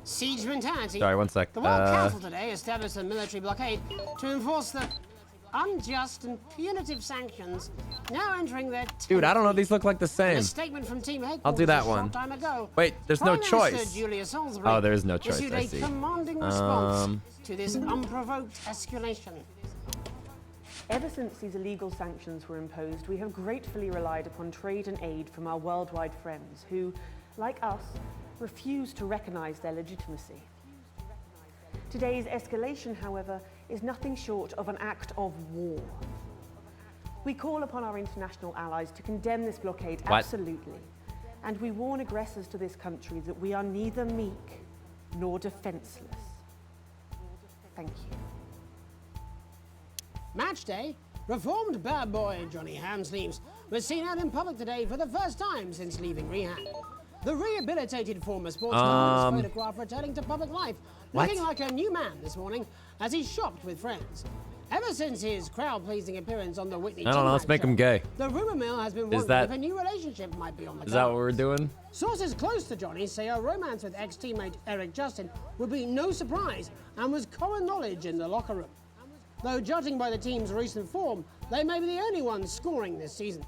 [SPEAKER 3] Siege mentality.
[SPEAKER 1] Sorry, one sec.
[SPEAKER 3] The World Council today established a military blockade to enforce the unjust and punitive sanctions now entering their
[SPEAKER 1] Dude, I don't know. These look like the
[SPEAKER 3] A
[SPEAKER 1] same.
[SPEAKER 3] statement from team headquarters
[SPEAKER 1] I'll do that
[SPEAKER 3] a short
[SPEAKER 1] one.
[SPEAKER 3] time ago.
[SPEAKER 1] Wait, there's no
[SPEAKER 3] Prime Minister
[SPEAKER 1] choice.
[SPEAKER 3] Julia Salisbury
[SPEAKER 1] Oh, there is no choice.
[SPEAKER 3] issued
[SPEAKER 1] I
[SPEAKER 3] a
[SPEAKER 1] see.
[SPEAKER 3] commanding response to this unprovoked escalation.
[SPEAKER 5] Ever since these illegal sanctions were imposed, we have gratefully relied upon trade and aid from our worldwide friends who, like us, refuse to recognize their legitimacy. Today's escalation, however, is nothing short of an act of war. We call upon our international allies to condemn this blockade absolutely, and we warn aggressors to this country that we are neither meek nor defenseless. Thank you.
[SPEAKER 3] Match day, reformed bad boy Johnny Hamsleeves was seen out in public today for the first time since leaving rehab. The rehabilitated former sportsman is photographed returning to public life, looking like a new man this morning as he shopped with friends. Ever since his crowd-pleasing appearance on the Whitney
[SPEAKER 1] I don't know. Let's make him gay.
[SPEAKER 3] the rumor mill has been wondering if a new relationship might be on the
[SPEAKER 1] Is that what we're doing?
[SPEAKER 3] Sources close to Johnny say a romance with ex-teammate Eric Justin would be no surprise and was common knowledge in the locker room. Though judging by the team's recent form, they may be the only ones scoring this season.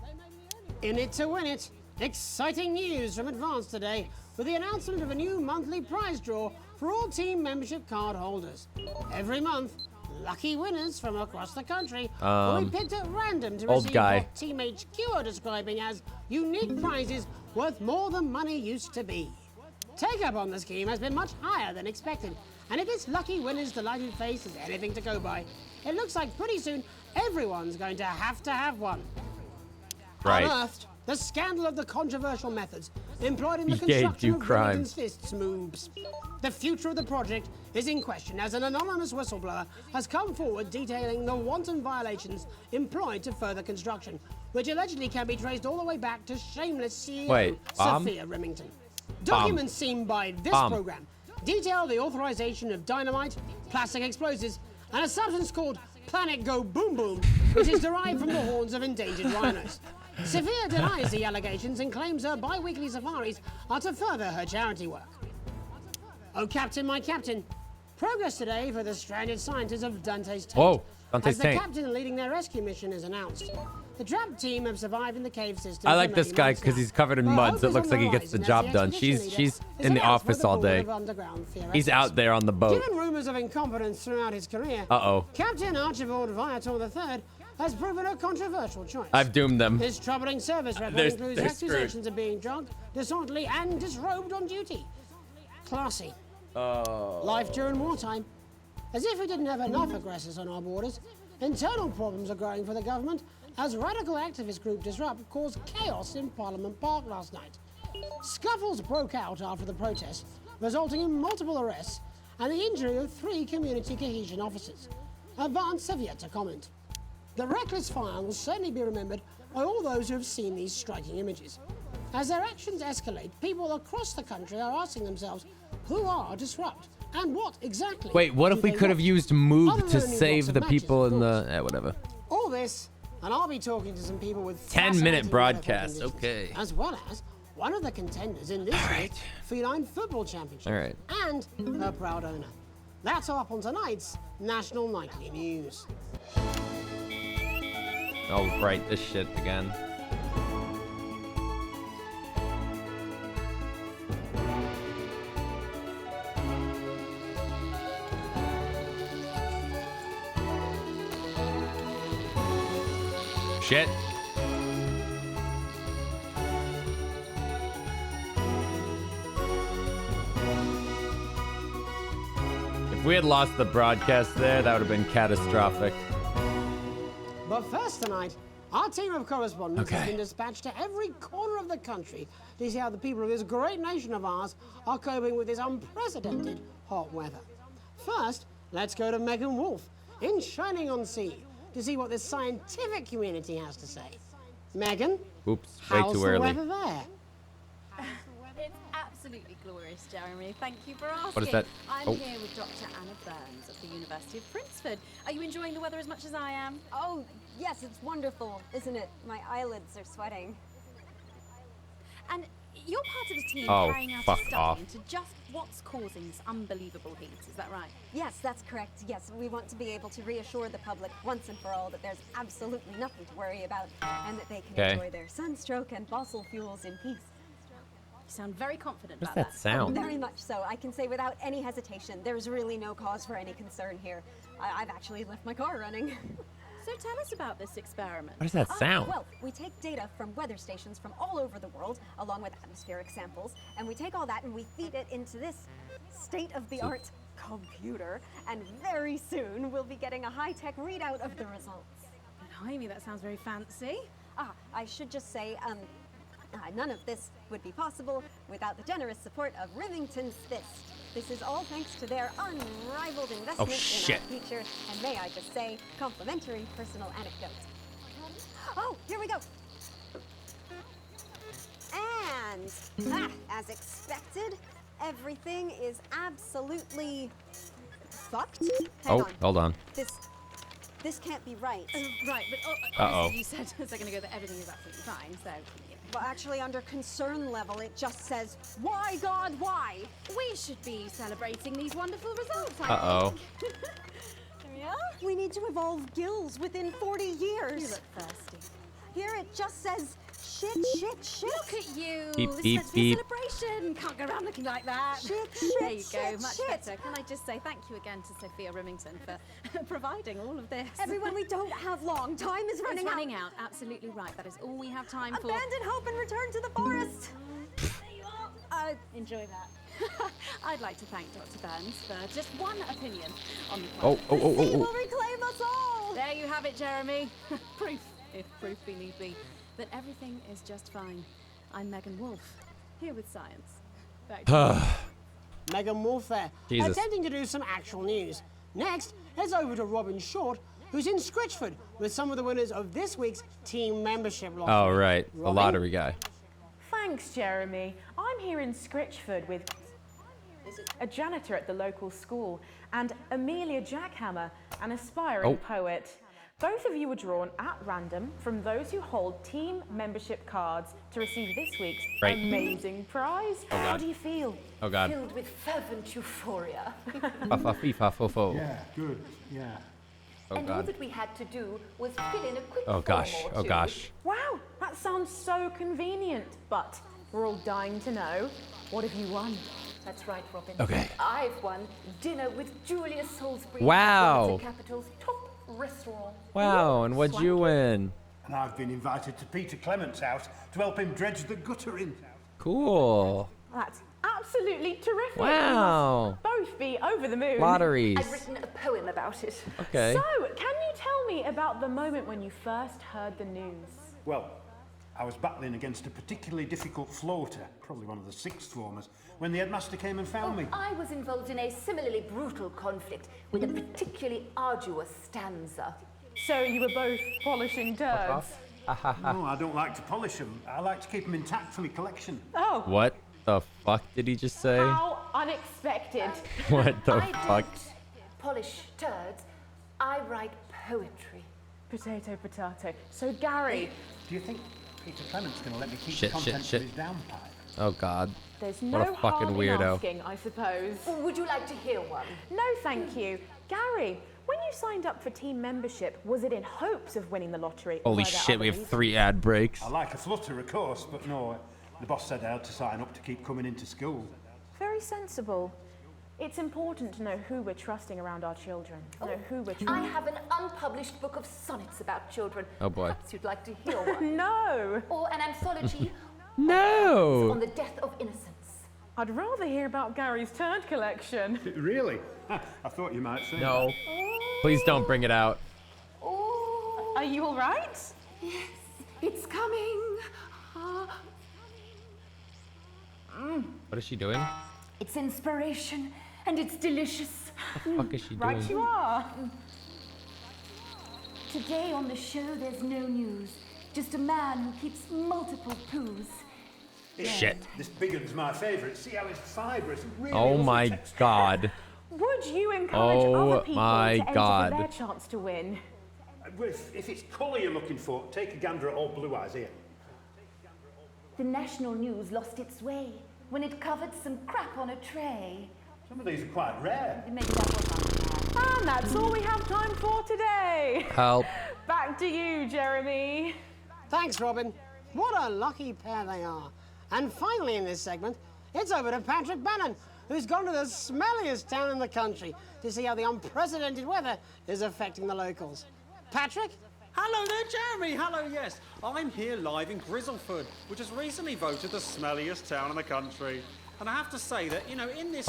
[SPEAKER 3] In it to win it, exciting news from Advance today with the announcement of a new monthly prize draw for all team membership card holders. Every month, lucky winners from across the country will be picked at random to receive what Team HQ are describing as unique prizes worth more than money used to be. Take-up on the scheme has been much higher than expected, and if this lucky winner's delighted face is anything to go by, it looks like pretty soon everyone's going to have one.
[SPEAKER 1] Right.
[SPEAKER 3] Unearthed the scandal of the controversial methods employed in the
[SPEAKER 1] Yeah,
[SPEAKER 3] construction
[SPEAKER 1] do
[SPEAKER 3] of
[SPEAKER 1] crimes.
[SPEAKER 3] Remington's Fists moves. The future of the project is in question as an anonymous whistleblower has come forward detailing the wanton violations employed to further construction, which allegedly can be traced all the way back to shameless CEO Sophia Remington. Documents seen by this program detail the authorization of dynamite, plastic explosives, and a substance called Planet Go Boom Boom, which is derived from the horns of endangered rhinos. Sophia denies the allegations and claims her bi-weekly safaris are to further her charity work. Oh, Captain, my Captain. Progress today for the stranded scientists of Dante's Taint.
[SPEAKER 1] Whoa, Dante's
[SPEAKER 3] as the
[SPEAKER 1] Taint.
[SPEAKER 3] captain leading their rescue mission is announced. The trapped team have survived in the cave system.
[SPEAKER 1] I
[SPEAKER 3] for
[SPEAKER 1] like this
[SPEAKER 3] many
[SPEAKER 1] guy
[SPEAKER 3] months
[SPEAKER 1] because
[SPEAKER 3] now.
[SPEAKER 1] he's covered in
[SPEAKER 3] But
[SPEAKER 1] mud,
[SPEAKER 3] hope
[SPEAKER 1] so it
[SPEAKER 3] is
[SPEAKER 1] looks
[SPEAKER 3] on
[SPEAKER 1] like he
[SPEAKER 3] the
[SPEAKER 1] gets the
[SPEAKER 3] rise
[SPEAKER 1] job
[SPEAKER 3] as
[SPEAKER 1] done.
[SPEAKER 3] expedition
[SPEAKER 1] She's
[SPEAKER 3] leader is
[SPEAKER 1] in the
[SPEAKER 3] announced by
[SPEAKER 1] office
[SPEAKER 3] the
[SPEAKER 1] all
[SPEAKER 3] board
[SPEAKER 1] day.
[SPEAKER 3] of underground fear
[SPEAKER 1] He's
[SPEAKER 3] experts.
[SPEAKER 1] out there on the boat.
[SPEAKER 3] Given rumours of incompetence throughout his career, Captain Archibald Viator III has proven a controversial choice.
[SPEAKER 1] I've doomed them.
[SPEAKER 3] His troubling service record
[SPEAKER 1] They're
[SPEAKER 3] includes
[SPEAKER 1] screwed.
[SPEAKER 3] accusations of being drunk, disorderly, and disrobed on duty. Classy. Life during wartime. As if we didn't have enough aggressors on our borders, internal problems are growing for the government as radical activist group Disrupt caused chaos in Parliament Park last night. Scuffles broke out after the protest, resulting in multiple arrests and the injury of 3 community cohesion officers. Advance have yet to comment. The reckless fire will certainly be remembered by all those who have seen these striking images. As their actions escalate, people across the country are asking themselves, who are Disrupt? And what exactly?
[SPEAKER 1] Wait, what if we could have used move
[SPEAKER 3] Other
[SPEAKER 1] to
[SPEAKER 3] than only
[SPEAKER 1] save
[SPEAKER 3] blocks
[SPEAKER 1] the
[SPEAKER 3] of matches,
[SPEAKER 1] people
[SPEAKER 3] of
[SPEAKER 1] in the whatever?
[SPEAKER 3] All this, and I'll be talking to some people with
[SPEAKER 1] 10-minute
[SPEAKER 3] fascinating
[SPEAKER 1] broadcast.
[SPEAKER 3] medical conditions,
[SPEAKER 1] Okay.
[SPEAKER 3] as well as one of the contenders in this year's Feline Football Championship.
[SPEAKER 1] All right.
[SPEAKER 3] And her proud owner. That's all up on tonight's National Nightly News.
[SPEAKER 1] Oh, right, this shit again. Shit. If we had lost the broadcast there, that would have been catastrophic.
[SPEAKER 3] But first tonight, our team of correspondents has been dispatched to every corner of the country to see how the people of this great nation of ours are coping with this unprecedented hot weather. First, let's go to Megan Wolf in Shining-on-Sea to see what the scientific community has to say. Megan,
[SPEAKER 1] Oops, way
[SPEAKER 3] how's
[SPEAKER 1] too
[SPEAKER 3] the
[SPEAKER 1] early.
[SPEAKER 3] weather there?
[SPEAKER 7] It's absolutely glorious, Jeremy. Thank you for asking.
[SPEAKER 1] What is that?
[SPEAKER 7] I'm
[SPEAKER 1] Oh.
[SPEAKER 7] here with Dr. Anna Burns at the University of Princeford. Are you enjoying the weather as much as I am?
[SPEAKER 10] Oh, yes, it's wonderful, isn't it? My eyelids are sweating.
[SPEAKER 7] And You're part of a team
[SPEAKER 1] Oh,
[SPEAKER 7] carrying out a
[SPEAKER 1] fuck
[SPEAKER 7] study
[SPEAKER 1] off.
[SPEAKER 7] into just what's causing this unbelievable heat. Is that right?
[SPEAKER 8] Yes, that's correct. Yes, we want to be able to reassure the public once and for all that there's absolutely nothing to worry about and that they can
[SPEAKER 1] Okay.
[SPEAKER 8] enjoy their sunstroke and fossil fuels in peace.
[SPEAKER 7] You sound very confident
[SPEAKER 1] What
[SPEAKER 7] about
[SPEAKER 1] does that sound?
[SPEAKER 8] Very much so. I can say without any hesitation, there's really no cause for any concern here. I've actually left my car running.
[SPEAKER 7] So tell us about this experiment.
[SPEAKER 1] What does that sound?
[SPEAKER 8] Well, we take data from weather stations from all over the world, along with atmospheric samples, and we take all that and we feed it into this state-of-the-art computer, and very soon we'll be getting a high-tech readout of the results.
[SPEAKER 7] Blimey, that sounds very fancy.
[SPEAKER 8] I should just say, none of this would be possible without the generous support of Rivington's Fist. This is all thanks to their unrivaled investment in our future, and may I just say, complimentary personal anecdote. Oh, here we go. And, as expected, everything is absolutely fucked. Hang on.
[SPEAKER 1] Hold on.
[SPEAKER 8] This can't be right.
[SPEAKER 7] Right, but obviously you said a second ago that everything is absolutely fine, so...
[SPEAKER 8] Well, actually, under concern level, it just says, why, God, why?
[SPEAKER 7] We should be celebrating these wonderful results,
[SPEAKER 1] Uh-oh.
[SPEAKER 8] Yeah? We need to evolve gills within 40 years.
[SPEAKER 7] You look thirsty.
[SPEAKER 8] Here it just says, shit.
[SPEAKER 7] Look at you.
[SPEAKER 1] Beep,
[SPEAKER 7] This
[SPEAKER 1] beep,
[SPEAKER 7] is supposed to be a
[SPEAKER 1] beep.
[SPEAKER 7] celebration. Can't go around looking like that.
[SPEAKER 8] Shit,
[SPEAKER 7] There you go,
[SPEAKER 8] shit,
[SPEAKER 7] much
[SPEAKER 8] shit.
[SPEAKER 7] better. Can I just say thank you again to Sophia Remington for providing all of this.
[SPEAKER 8] Everyone, we don't have long. Time is running
[SPEAKER 7] It's running out. Absolutely right. That is all we have time for.
[SPEAKER 8] Abandon hope and return to the forest.
[SPEAKER 7] Enjoy that. I'd like to thank Dr. Burns for just one opinion on the
[SPEAKER 1] Oh,
[SPEAKER 7] climate.
[SPEAKER 1] oh, oh,
[SPEAKER 8] Sea
[SPEAKER 1] oh,
[SPEAKER 8] will
[SPEAKER 1] oh.
[SPEAKER 8] reclaim us all.
[SPEAKER 7] There you have it, Jeremy. Proof, if proof be need be, that everything is just fine. I'm Megan Wolfe, here with science. Back to
[SPEAKER 3] Megan Wolfe there,
[SPEAKER 1] Jesus.
[SPEAKER 3] attempting to do some actual news. Next, heads over to Robin Short, who's in Scritchford with some of the winners of this week's team membership lottery.
[SPEAKER 1] Oh, right. The
[SPEAKER 3] Robin?
[SPEAKER 1] lottery guy.
[SPEAKER 5] Thanks, Jeremy. I'm here in Scritchford with a janitor at the local school and Amelia Jackhammer, an aspiring poet. Both of you were drawn at random from those who hold team membership cards to receive this week's amazing prize.
[SPEAKER 1] Oh, God.
[SPEAKER 5] How do you feel?
[SPEAKER 1] Oh, God.
[SPEAKER 5] Filled with fervent euphoria.
[SPEAKER 1] Fa-fa-fee-fa-fo-fo.
[SPEAKER 9] Yeah, good, yeah.
[SPEAKER 1] Oh,
[SPEAKER 5] And all
[SPEAKER 1] God.
[SPEAKER 5] that we had to do was fill in a quick
[SPEAKER 1] Oh, gosh.
[SPEAKER 5] form or
[SPEAKER 1] Oh,
[SPEAKER 5] two.
[SPEAKER 1] gosh.
[SPEAKER 5] Wow, that sounds so convenient. But we're all dying to know, what have you won? That's right, Robin.
[SPEAKER 1] Okay.
[SPEAKER 5] I've won dinner with Julia Salisbury.
[SPEAKER 1] Wow.
[SPEAKER 5] One of the capital's top restaurant.
[SPEAKER 1] Wow, and what'd you win?
[SPEAKER 9] And I've been invited to Peter Clement's house to help him dredge the gutter in.
[SPEAKER 1] Cool.
[SPEAKER 5] That's absolutely terrific.
[SPEAKER 1] Wow.
[SPEAKER 5] We must both be over the moon.
[SPEAKER 1] Lotteries.
[SPEAKER 5] I've written a poem about it.
[SPEAKER 1] Okay.
[SPEAKER 5] So, can you tell me about the moment when you first heard the news?
[SPEAKER 9] Well, I was battling against a particularly difficult floater, probably one of the sixth formers, when the headmaster came and found me.
[SPEAKER 10] I was involved in a similarly brutal conflict with a particularly arduous stanza.
[SPEAKER 5] So you were both polishing turds?
[SPEAKER 9] No, I don't like to polish them. I like to keep them intact for my collection.
[SPEAKER 5] Oh.
[SPEAKER 1] What the fuck did he just say?
[SPEAKER 5] How unexpected.
[SPEAKER 1] What the
[SPEAKER 10] I
[SPEAKER 1] fuck?
[SPEAKER 10] don't polish turds, I write poetry.
[SPEAKER 5] Potato, potato. So, Gary.
[SPEAKER 9] Do you think Peter Clement's going to let me keep
[SPEAKER 1] Shit,
[SPEAKER 9] the
[SPEAKER 1] shit,
[SPEAKER 9] contents
[SPEAKER 1] shit.
[SPEAKER 9] of his downpipe?
[SPEAKER 1] Oh, God.
[SPEAKER 5] There's
[SPEAKER 1] What
[SPEAKER 5] no
[SPEAKER 1] a fucking
[SPEAKER 5] harm in
[SPEAKER 1] weirdo.
[SPEAKER 5] asking, I suppose.
[SPEAKER 10] Would you like to hear one?
[SPEAKER 5] No, thank you. Gary, when you signed up for team membership, was it in hopes of winning the lottery? or
[SPEAKER 1] Holy
[SPEAKER 5] were there
[SPEAKER 1] shit,
[SPEAKER 5] other
[SPEAKER 1] we have
[SPEAKER 5] reasons?
[SPEAKER 1] 3 ad breaks.
[SPEAKER 9] I like a flutter, of course, but no, the boss said I had to sign up to keep coming into school.
[SPEAKER 5] Very sensible. It's important to know who we're trusting around our children. Know who we're
[SPEAKER 10] I
[SPEAKER 5] trusting.
[SPEAKER 10] have an unpublished book of sonnets about children.
[SPEAKER 1] Oh, boy.
[SPEAKER 10] Perhaps you'd like to hear one.
[SPEAKER 5] No.
[SPEAKER 10] Or an anthology
[SPEAKER 1] No!
[SPEAKER 10] on the death of innocence.
[SPEAKER 5] I'd rather hear about Gary's turd collection.
[SPEAKER 9] Really? I thought you might say.
[SPEAKER 1] No. Please don't bring it out.
[SPEAKER 5] Are you all right?
[SPEAKER 10] Yes, it's coming.
[SPEAKER 1] What is she doing?
[SPEAKER 10] It's inspiration, and it's delicious.
[SPEAKER 1] What the fuck is she doing?
[SPEAKER 5] Right you are.
[SPEAKER 10] Today on the show, there's no news. Just a man who keeps multiple poos.
[SPEAKER 1] Shit.
[SPEAKER 9] This big one's my favourite. See how it's fibrous. Really
[SPEAKER 1] Oh
[SPEAKER 9] lovely
[SPEAKER 1] my
[SPEAKER 9] texture.
[SPEAKER 1] God.
[SPEAKER 5] Would you encourage
[SPEAKER 1] Oh
[SPEAKER 5] other people
[SPEAKER 1] my
[SPEAKER 5] to enter
[SPEAKER 1] God.
[SPEAKER 5] for their chance to win?
[SPEAKER 9] Well, if it's colour you're looking for, take a gander at old Blue Eyes here.
[SPEAKER 10] The national news lost its way when it covered some crap on a tray.
[SPEAKER 11] Some of these are quite rare.
[SPEAKER 10] Maybe that was unfair.
[SPEAKER 5] And that's all we have time for today.
[SPEAKER 1] Help.
[SPEAKER 5] Back to you, Jeremy.
[SPEAKER 3] Thanks, Robin. What a lucky pair they are. And finally in this segment, it's over to Patrick Bannon, who's gone to the smelliest town in the country to see how the unprecedented weather is affecting the locals. Patrick?
[SPEAKER 15] Hello there, Jeremy. Hello, yes. I'm here live in Grizzleford, which has recently voted the smelliest town in the country. And I have to say that, you know, in this,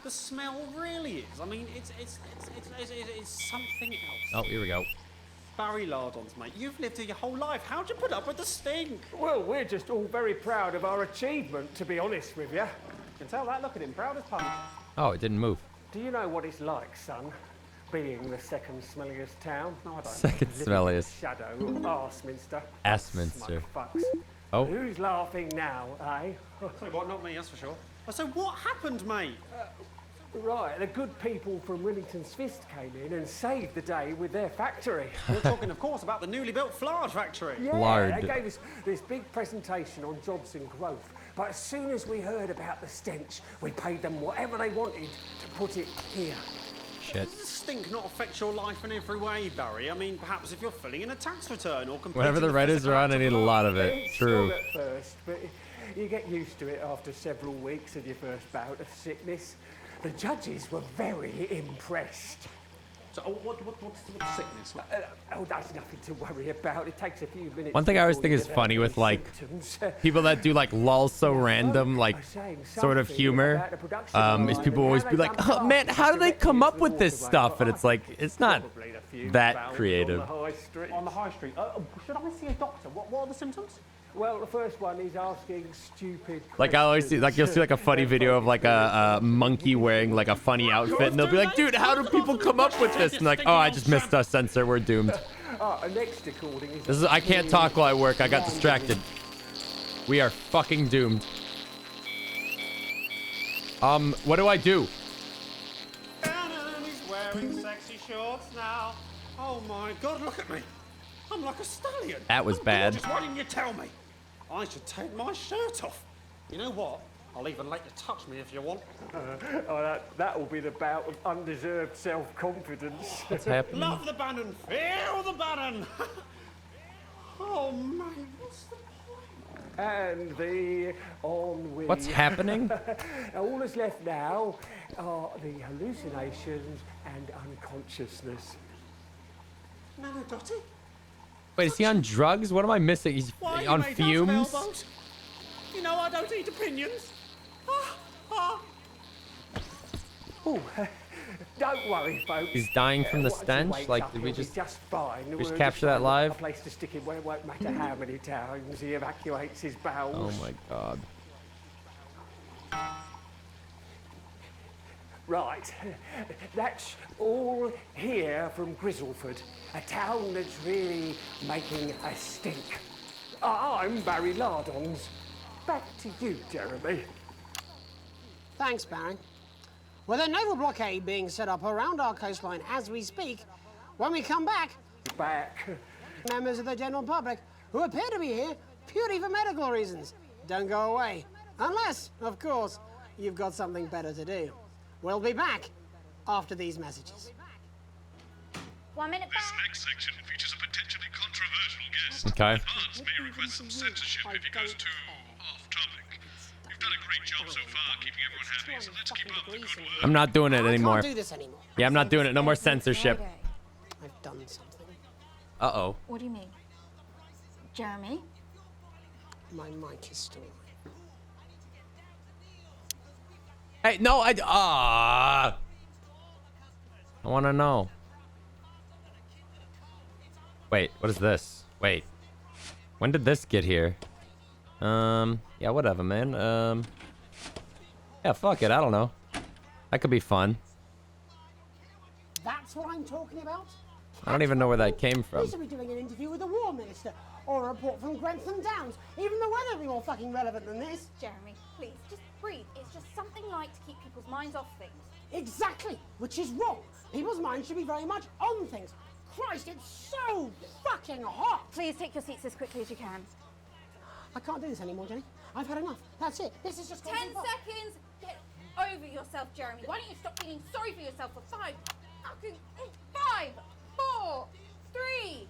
[SPEAKER 15] the smell really is. I mean, it's something else.
[SPEAKER 1] Oh, here we go.
[SPEAKER 15] Barry Lardons, mate, you've lived here your whole life. How'd you put up with the stink?
[SPEAKER 20] Well, we're just all very proud of our achievement, to be honest with you. You can tell that, look at him, proud as punch.
[SPEAKER 1] Oh, it didn't move.
[SPEAKER 20] Do you know what it's like, son? Being the second smelliest town? No, I don't.
[SPEAKER 1] Second
[SPEAKER 20] Living in the
[SPEAKER 1] smelliest.
[SPEAKER 20] shadow of Arseminster.
[SPEAKER 1] Assminster.
[SPEAKER 20] Fucks.
[SPEAKER 1] Oh.
[SPEAKER 20] Who's laughing now, eh?
[SPEAKER 15] Sorry, what? Not me, that's for sure. So what happened, mate?
[SPEAKER 20] Right, the good people from Remington's Fist came in and saved the day with their factory.
[SPEAKER 15] We're talking, of course, about the newly built Flard factory.
[SPEAKER 20] Yeah, they gave us this big presentation on jobs and growth. But as soon as we heard about the stench, we paid them whatever they wanted to put it here.
[SPEAKER 1] Shit.
[SPEAKER 15] Does the stink not affect your life in every way, Barry? I mean, perhaps if you're filling in a tax return or completing
[SPEAKER 1] Whenever the writers are on, I need a lot of it.
[SPEAKER 20] It's
[SPEAKER 1] True.
[SPEAKER 20] strong at first, but you get used to it after several weeks of your first bout of sickness. The judges were very impressed.
[SPEAKER 15] So, what's the sickness?
[SPEAKER 20] Oh, that's nothing to worry about. It takes a few minutes.
[SPEAKER 1] One thing I always
[SPEAKER 20] before
[SPEAKER 1] think
[SPEAKER 20] you
[SPEAKER 1] is
[SPEAKER 20] develop
[SPEAKER 1] funny with
[SPEAKER 20] any
[SPEAKER 1] like
[SPEAKER 20] symptoms.
[SPEAKER 1] people that do like lol so random like sort of humor is people always be like, oh man, how do they come up with this stuff? And it's like it's not that creative.
[SPEAKER 20] On the high street. Should I see a doctor? What are the symptoms? Well, the first one is asking stupid.
[SPEAKER 1] Like I always see, like you'll see like a funny video of like a monkey wearing like a funny outfit, and they'll be like, dude, how do people come up with this? And like, oh, I just missed a sensor, we're doomed.
[SPEAKER 20] Next recording is.
[SPEAKER 1] This is I can't talk while I work. I got distracted. We are fucking doomed. What do I do?
[SPEAKER 15] He's wearing sexy shorts now. Oh my God, look at me. I'm like a stallion.
[SPEAKER 1] That was bad.
[SPEAKER 15] Gorgeous. Why didn't you tell me? I should take my shirt off. You know what? I'll even let you touch me if you want.
[SPEAKER 20] That will be the bout of undeserved self-confidence.
[SPEAKER 1] What's happening?
[SPEAKER 15] Love the Bannon. Feel the Bannon. Oh, man. What's the point?
[SPEAKER 20] And the ennui.
[SPEAKER 1] What's happening?
[SPEAKER 20] All that's left now are the hallucinations and unconsciousness.
[SPEAKER 15] Nano Dotty?
[SPEAKER 1] Wait, is he on drugs? What am I missing? He's
[SPEAKER 15] Why
[SPEAKER 1] on
[SPEAKER 15] you made out of
[SPEAKER 1] fumes?
[SPEAKER 15] elbows? You know I don't eat opinions.
[SPEAKER 20] Oh, don't worry, folks.
[SPEAKER 1] He's dying from the
[SPEAKER 20] Once he
[SPEAKER 1] stench?
[SPEAKER 20] wakes
[SPEAKER 1] Like,
[SPEAKER 20] up,
[SPEAKER 1] did we
[SPEAKER 20] he'll be
[SPEAKER 1] just
[SPEAKER 20] fine.
[SPEAKER 1] we just
[SPEAKER 20] We'll
[SPEAKER 1] capture that
[SPEAKER 20] find
[SPEAKER 1] live?
[SPEAKER 20] A place to stick him where it won't matter how many times he evacuates his bowels.
[SPEAKER 1] Oh my God.
[SPEAKER 20] Right, that's all here from Grizzleford, a town that's really making a stink. I'm Barry Lardons. Back to you, Jeremy.
[SPEAKER 3] Thanks, Barry. With a naval blockade being set up around our coastline as we speak, when we come back, members of the general public who appear to be here purely for medical reasons don't go away. Unless, of course, you've got something better to do. We'll be back after these messages.
[SPEAKER 17] 1 minute
[SPEAKER 6] This next section features a potentially controversial guest.
[SPEAKER 1] Okay.
[SPEAKER 6] Advance may request some censorship if he goes too off topic. You've done a great job so far keeping everyone happy, so let's keep up the good work.
[SPEAKER 1] I'm not doing it anymore.
[SPEAKER 3] I can't do this anymore.
[SPEAKER 1] Yeah, I'm not doing it. No more censorship.
[SPEAKER 3] I've done something.
[SPEAKER 1] Uh-oh.
[SPEAKER 17] What do you mean? Jeremy?
[SPEAKER 3] My mic is still on.
[SPEAKER 1] Hey, no, I want to know. Wait, what is this? Wait. When did this get here? Yeah, whatever, man. Yeah, fuck it. I don't know. That could be fun.
[SPEAKER 3] That's what I'm talking about?
[SPEAKER 1] I don't even know where that came
[SPEAKER 3] We
[SPEAKER 1] from.
[SPEAKER 3] should be doing an interview with the War Minister or a report from Grentham Downs. Even the weather will be more fucking relevant than this.
[SPEAKER 17] Jeremy, please, just breathe. It's just something light to keep people's minds off things.
[SPEAKER 3] Exactly, which is wrong. People's minds should be very much on things. Christ, it's so fucking hot.
[SPEAKER 17] Please take your seats as quickly as you can.
[SPEAKER 3] I can't do this anymore, Jenny. I've had enough. That's it. This is just
[SPEAKER 17] 10 seconds. Get over yourself, Jeremy. Why don't you stop feeling sorry for yourself for 5, 4, 3.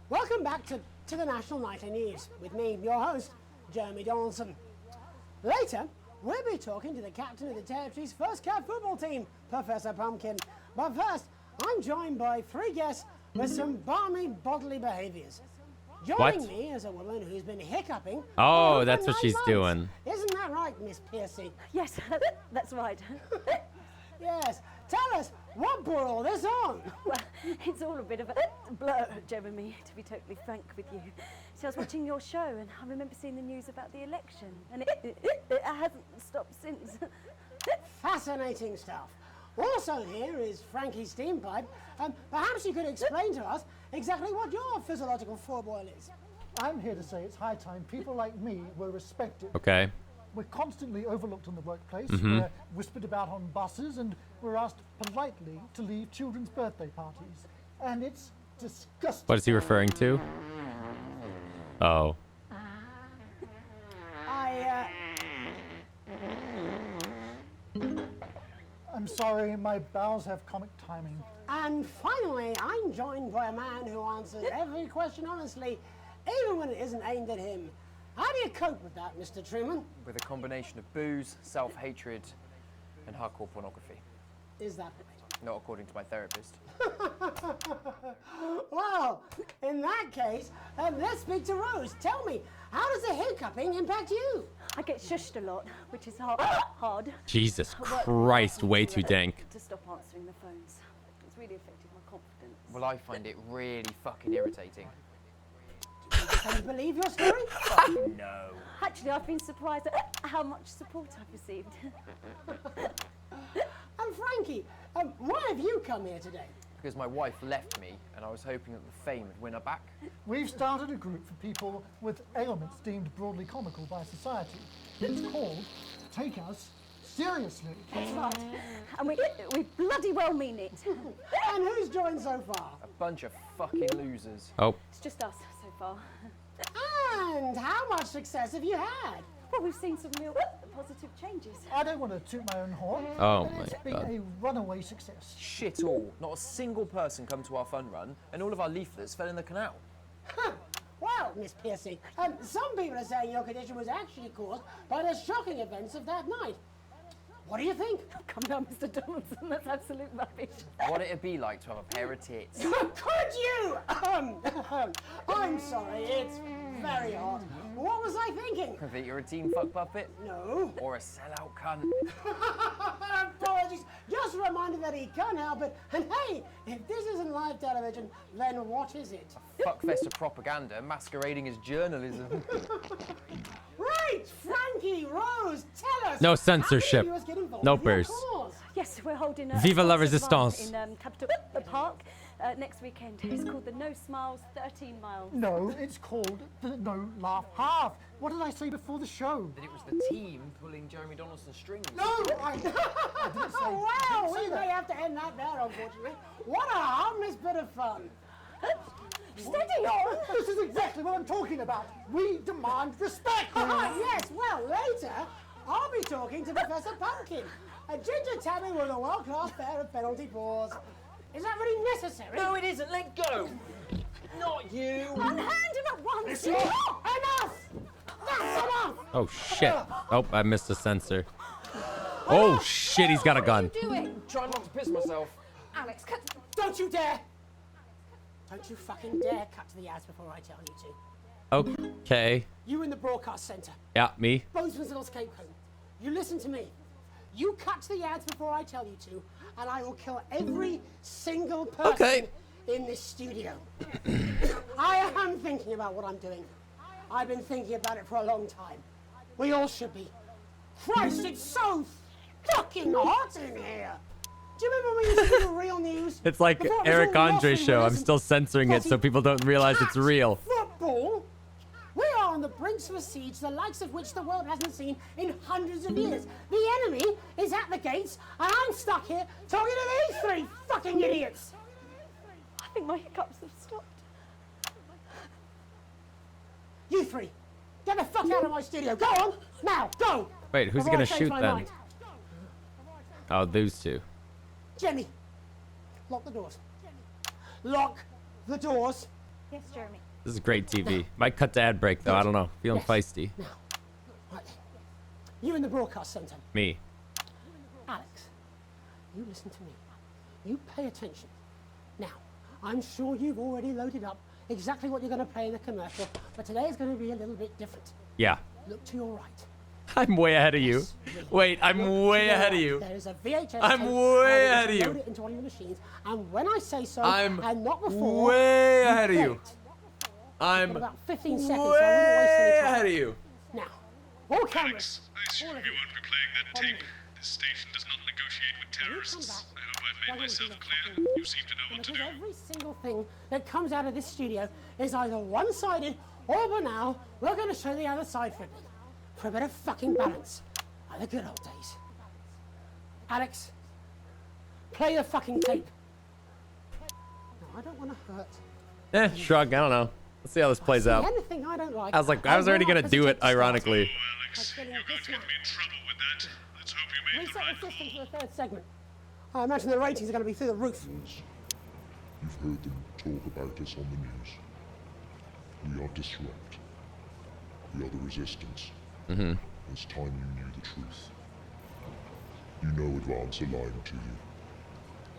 [SPEAKER 3] Welcome back to the National Nightly News with me, your host, Jeremy Donaldson. Later, we'll be talking to the captain of the Territory's first cat football team, Professor Pumpkin. But first, I'm joined by 3 guests with some balmy bodily behaviours. Joining me is a woman who's been hiccuping.
[SPEAKER 1] Oh, that's what she's doing.
[SPEAKER 3] Isn't that right, Miss Piercy?
[SPEAKER 12] Yes, that's right.
[SPEAKER 3] Yes. Tell us, what brought all this on?
[SPEAKER 12] Well, it's all a bit of a blur, Jeremy, to be totally frank with you. So I was watching your show and I remember seeing the news about the election and it hasn't stopped since.
[SPEAKER 3] Fascinating stuff. Also here is Frankie Steampipe. Perhaps you could explain to us exactly what your physiological foreboil is.
[SPEAKER 9] I'm here to say it's high time people like me were respected.
[SPEAKER 1] Okay.
[SPEAKER 9] We're constantly overlooked in the workplace,
[SPEAKER 1] Mhm.
[SPEAKER 9] we're whispered about on buses, and we're asked politely to leave children's birthday parties. And it's disgusting.
[SPEAKER 1] What is he referring to? Oh.
[SPEAKER 9] I'm sorry, my bowels have comic timing.
[SPEAKER 3] And finally, I'm joined by a man who answers every question honestly, even when it isn't aimed at him. How do you cope with that, Mr. Truman?
[SPEAKER 14] With a combination of booze, self-hatred, and hardcore pornography.
[SPEAKER 3] Is that right?
[SPEAKER 14] Not according to my therapist.
[SPEAKER 3] Well, in that case, let's speak to Rose. Tell me, how does the hiccuping impact you?
[SPEAKER 12] I get shushed a lot, which is hard.
[SPEAKER 1] Jesus
[SPEAKER 12] I work
[SPEAKER 1] Christ,
[SPEAKER 12] hard
[SPEAKER 1] way too dank.
[SPEAKER 12] to stop answering the phones. It's really affected my confidence.
[SPEAKER 14] Well, I find it really fucking irritating.
[SPEAKER 3] Can you believe your story?
[SPEAKER 14] No.
[SPEAKER 12] Actually, I've been surprised at how much support I've received.
[SPEAKER 3] And Frankie, why have you come here today?
[SPEAKER 14] Because my wife left me, and I was hoping that the fame would win her back.
[SPEAKER 9] We've started a group for people with ailments deemed broadly comical by society. It's called Take Us Seriously.
[SPEAKER 12] That's right. And we bloody well mean it.
[SPEAKER 3] And who's joined so far?
[SPEAKER 14] A bunch of fucking losers.
[SPEAKER 1] Oh.
[SPEAKER 12] It's just us so far.
[SPEAKER 3] And how much success have you had?
[SPEAKER 12] Well, we've seen some real positive changes.
[SPEAKER 9] I don't want to toot my own horn,
[SPEAKER 1] Oh
[SPEAKER 9] but
[SPEAKER 1] my
[SPEAKER 9] it's been
[SPEAKER 1] God.
[SPEAKER 9] a runaway success.
[SPEAKER 14] Shit all. Not a single person come to our fun run, and all of our leaflets fell in the canal.
[SPEAKER 3] Well, Miss Piercy, some people are saying your condition was actually caused by the shocking events of that night. What do you think?
[SPEAKER 12] Come down, Mr. Donaldson, that's absolute rubbish.
[SPEAKER 14] What it'd be like to have a pair of tits.
[SPEAKER 3] Could you? I'm sorry, it's very hot. What was I thinking?
[SPEAKER 14] That you're a team fuck puppet?
[SPEAKER 3] No.
[SPEAKER 14] Or a sellout cunt?
[SPEAKER 3] Apologies. Just a reminder that he can't help it. And hey, if this isn't live television, then what is it?
[SPEAKER 14] Fuckfest of propaganda masquerading as journalism.
[SPEAKER 3] Right, Frankie, Rose, tell us.
[SPEAKER 1] No censorship.
[SPEAKER 3] How many of us get involved
[SPEAKER 1] No
[SPEAKER 3] with your
[SPEAKER 1] purse.
[SPEAKER 3] cause?
[SPEAKER 12] Yes, we're holding a
[SPEAKER 1] Viva la
[SPEAKER 12] sponsored run
[SPEAKER 1] resistance.
[SPEAKER 12] in Capital Park next weekend. It's called the No Smiles 13 Miles.
[SPEAKER 9] No, it's called the No Laugh Half. What did I say before the show?
[SPEAKER 14] That it was the team pulling Jeremy Donaldson's strings.
[SPEAKER 9] No, I didn't say.
[SPEAKER 3] Wow, we may have to end that there, unfortunately. What a harmless bit of fun.
[SPEAKER 9] Steady on! This is exactly what I'm talking about. We demand respect.
[SPEAKER 3] Yes, well, later, I'll be talking to Professor Pumpkin. A ginger tabby with a world-class pair of penalty paws. Is that really necessary?
[SPEAKER 14] No, it isn't. Let go. Not you.
[SPEAKER 3] Unhand him at once. Enough! That's enough!
[SPEAKER 1] Oh shit. Oh, I missed a sensor. Oh shit, he's got a gun.
[SPEAKER 14] What are you doing? Trying not to piss myself.
[SPEAKER 3] Alex, cut. Don't you dare! Don't you fucking dare cut to the ads before I tell you to.
[SPEAKER 1] Okay.
[SPEAKER 3] You in the broadcast centre.
[SPEAKER 1] Yeah, me.
[SPEAKER 3] Bozeman's little scapegoat. You listen to me. You cut to the ads before I tell you to, and I will kill every single person in this studio. I am thinking about what I'm doing. I've been thinking about it for a long time. We all should be. Christ, it's so fucking hot in here. Do you remember when we used to do the real news?
[SPEAKER 1] It's like
[SPEAKER 3] Before it was
[SPEAKER 1] Eric
[SPEAKER 3] all
[SPEAKER 1] Andre's
[SPEAKER 3] Russian
[SPEAKER 1] show. I'm
[SPEAKER 3] rhythm,
[SPEAKER 1] still censoring it so people don't realize it's real.
[SPEAKER 3] Football? We are on the brinks of a siege the likes of which the world hasn't seen in hundreds of years. The enemy is at the gates, and I'm stuck here talking to these three fucking idiots.
[SPEAKER 12] I think my hiccups have stopped.
[SPEAKER 3] You three, get the fuck out of my studio. Go on, now, go.
[SPEAKER 1] Wait, who's he
[SPEAKER 3] Before I
[SPEAKER 1] gonna
[SPEAKER 3] change
[SPEAKER 1] shoot
[SPEAKER 3] my
[SPEAKER 1] then?
[SPEAKER 3] mind.
[SPEAKER 1] Oh, those two.
[SPEAKER 3] Jenny, lock the doors. Lock the doors.
[SPEAKER 17] Yes, Jeremy.
[SPEAKER 1] This is great TV. Might cut to ad break though. I don't know. Feeling feisty.
[SPEAKER 3] Right. You in the broadcast center.
[SPEAKER 1] Me.
[SPEAKER 3] Alex, you listen to me. You pay attention. Now, I'm sure you've already loaded up exactly what you're going to play in the commercial, but today is going to be a little bit different.
[SPEAKER 1] Yeah.
[SPEAKER 3] Look to your right.
[SPEAKER 1] I'm way ahead of you. Wait, I'm way ahead of you.
[SPEAKER 3] There is a VHS
[SPEAKER 1] I'm
[SPEAKER 3] tape,
[SPEAKER 1] way
[SPEAKER 3] and
[SPEAKER 1] ahead of
[SPEAKER 3] you
[SPEAKER 1] you.
[SPEAKER 3] load it into one of the machines, and when I say so,
[SPEAKER 1] I'm
[SPEAKER 3] and not before,
[SPEAKER 1] way ahead of
[SPEAKER 3] play
[SPEAKER 1] you.
[SPEAKER 3] it.
[SPEAKER 1] I'm
[SPEAKER 3] Got about 15 seconds, so I
[SPEAKER 1] way
[SPEAKER 3] wouldn't waste any time.
[SPEAKER 1] ahead of you.
[SPEAKER 3] Now, all cameras.
[SPEAKER 6] I assume you won't be playing that tape. This station does not negotiate with terrorists. I hope I've made myself clear. You seem to know what to do.
[SPEAKER 3] Every single thing that comes out of this studio is either one-sided or banal. We're going to show the other side for a bit of fucking balance, like the good old days. Alex, play the fucking tape. No, I don't want to hurt.
[SPEAKER 1] Shrug. I don't know. Let's see how this plays out.
[SPEAKER 3] Anything I don't like.
[SPEAKER 1] I was already gonna do it, ironically.
[SPEAKER 3] Reset the system for the third segment. I imagine the ratings are going to be through the roof.
[SPEAKER 13] You've heard them talk about us on the news. We are Disrupt. We are the Resistance.
[SPEAKER 1] Mm-hmm.
[SPEAKER 13] It's time you knew the truth. You know Advance are lying to you.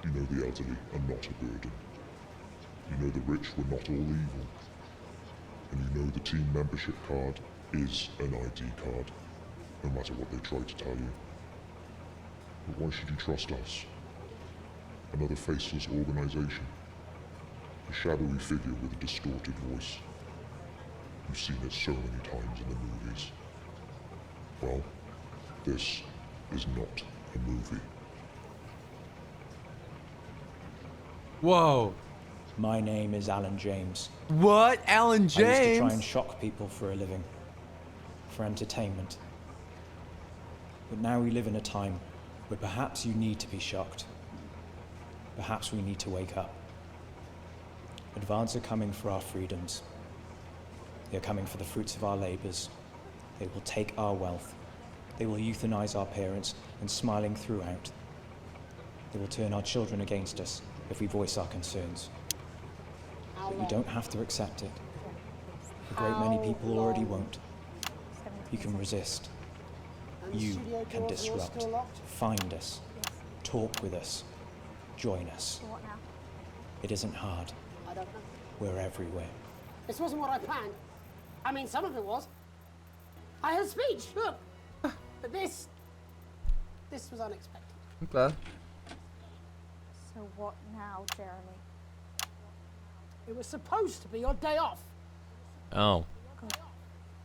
[SPEAKER 13] You know the elderly are not a burden. You know the rich were not all evil. And you know the team membership card is an ID card, no matter what they try to tell you. But why should you trust us? Another faceless organization. A shadowy figure with a distorted voice. You've seen it so many times in the movies. Well, this is not a movie.
[SPEAKER 1] Whoa.
[SPEAKER 14] My name is Alan James.
[SPEAKER 1] What? Alan
[SPEAKER 14] I used to try
[SPEAKER 1] James?
[SPEAKER 14] and shock people for a living, for entertainment. But now we live in a time where perhaps you need to be shocked. Perhaps we need to wake up. Advance are coming for our freedoms. They are coming for the fruits of our labors. They will take our wealth. They will euthanize our parents and smiling throughout. They will turn our children against us if we voice our concerns. But you don't have to accept it. A great many people already won't. You can resist. You can disrupt. Find us. Talk with us. Join us.
[SPEAKER 3] What now?
[SPEAKER 14] It isn't hard.
[SPEAKER 3] I don't know.
[SPEAKER 14] We're everywhere.
[SPEAKER 3] This wasn't what I planned. I mean, some of it was. I had a speech, look. But this was unexpected.
[SPEAKER 1] Okay.
[SPEAKER 17] So what now, Jeremy?
[SPEAKER 3] It was supposed to be your day off.
[SPEAKER 1] Oh.
[SPEAKER 17] God,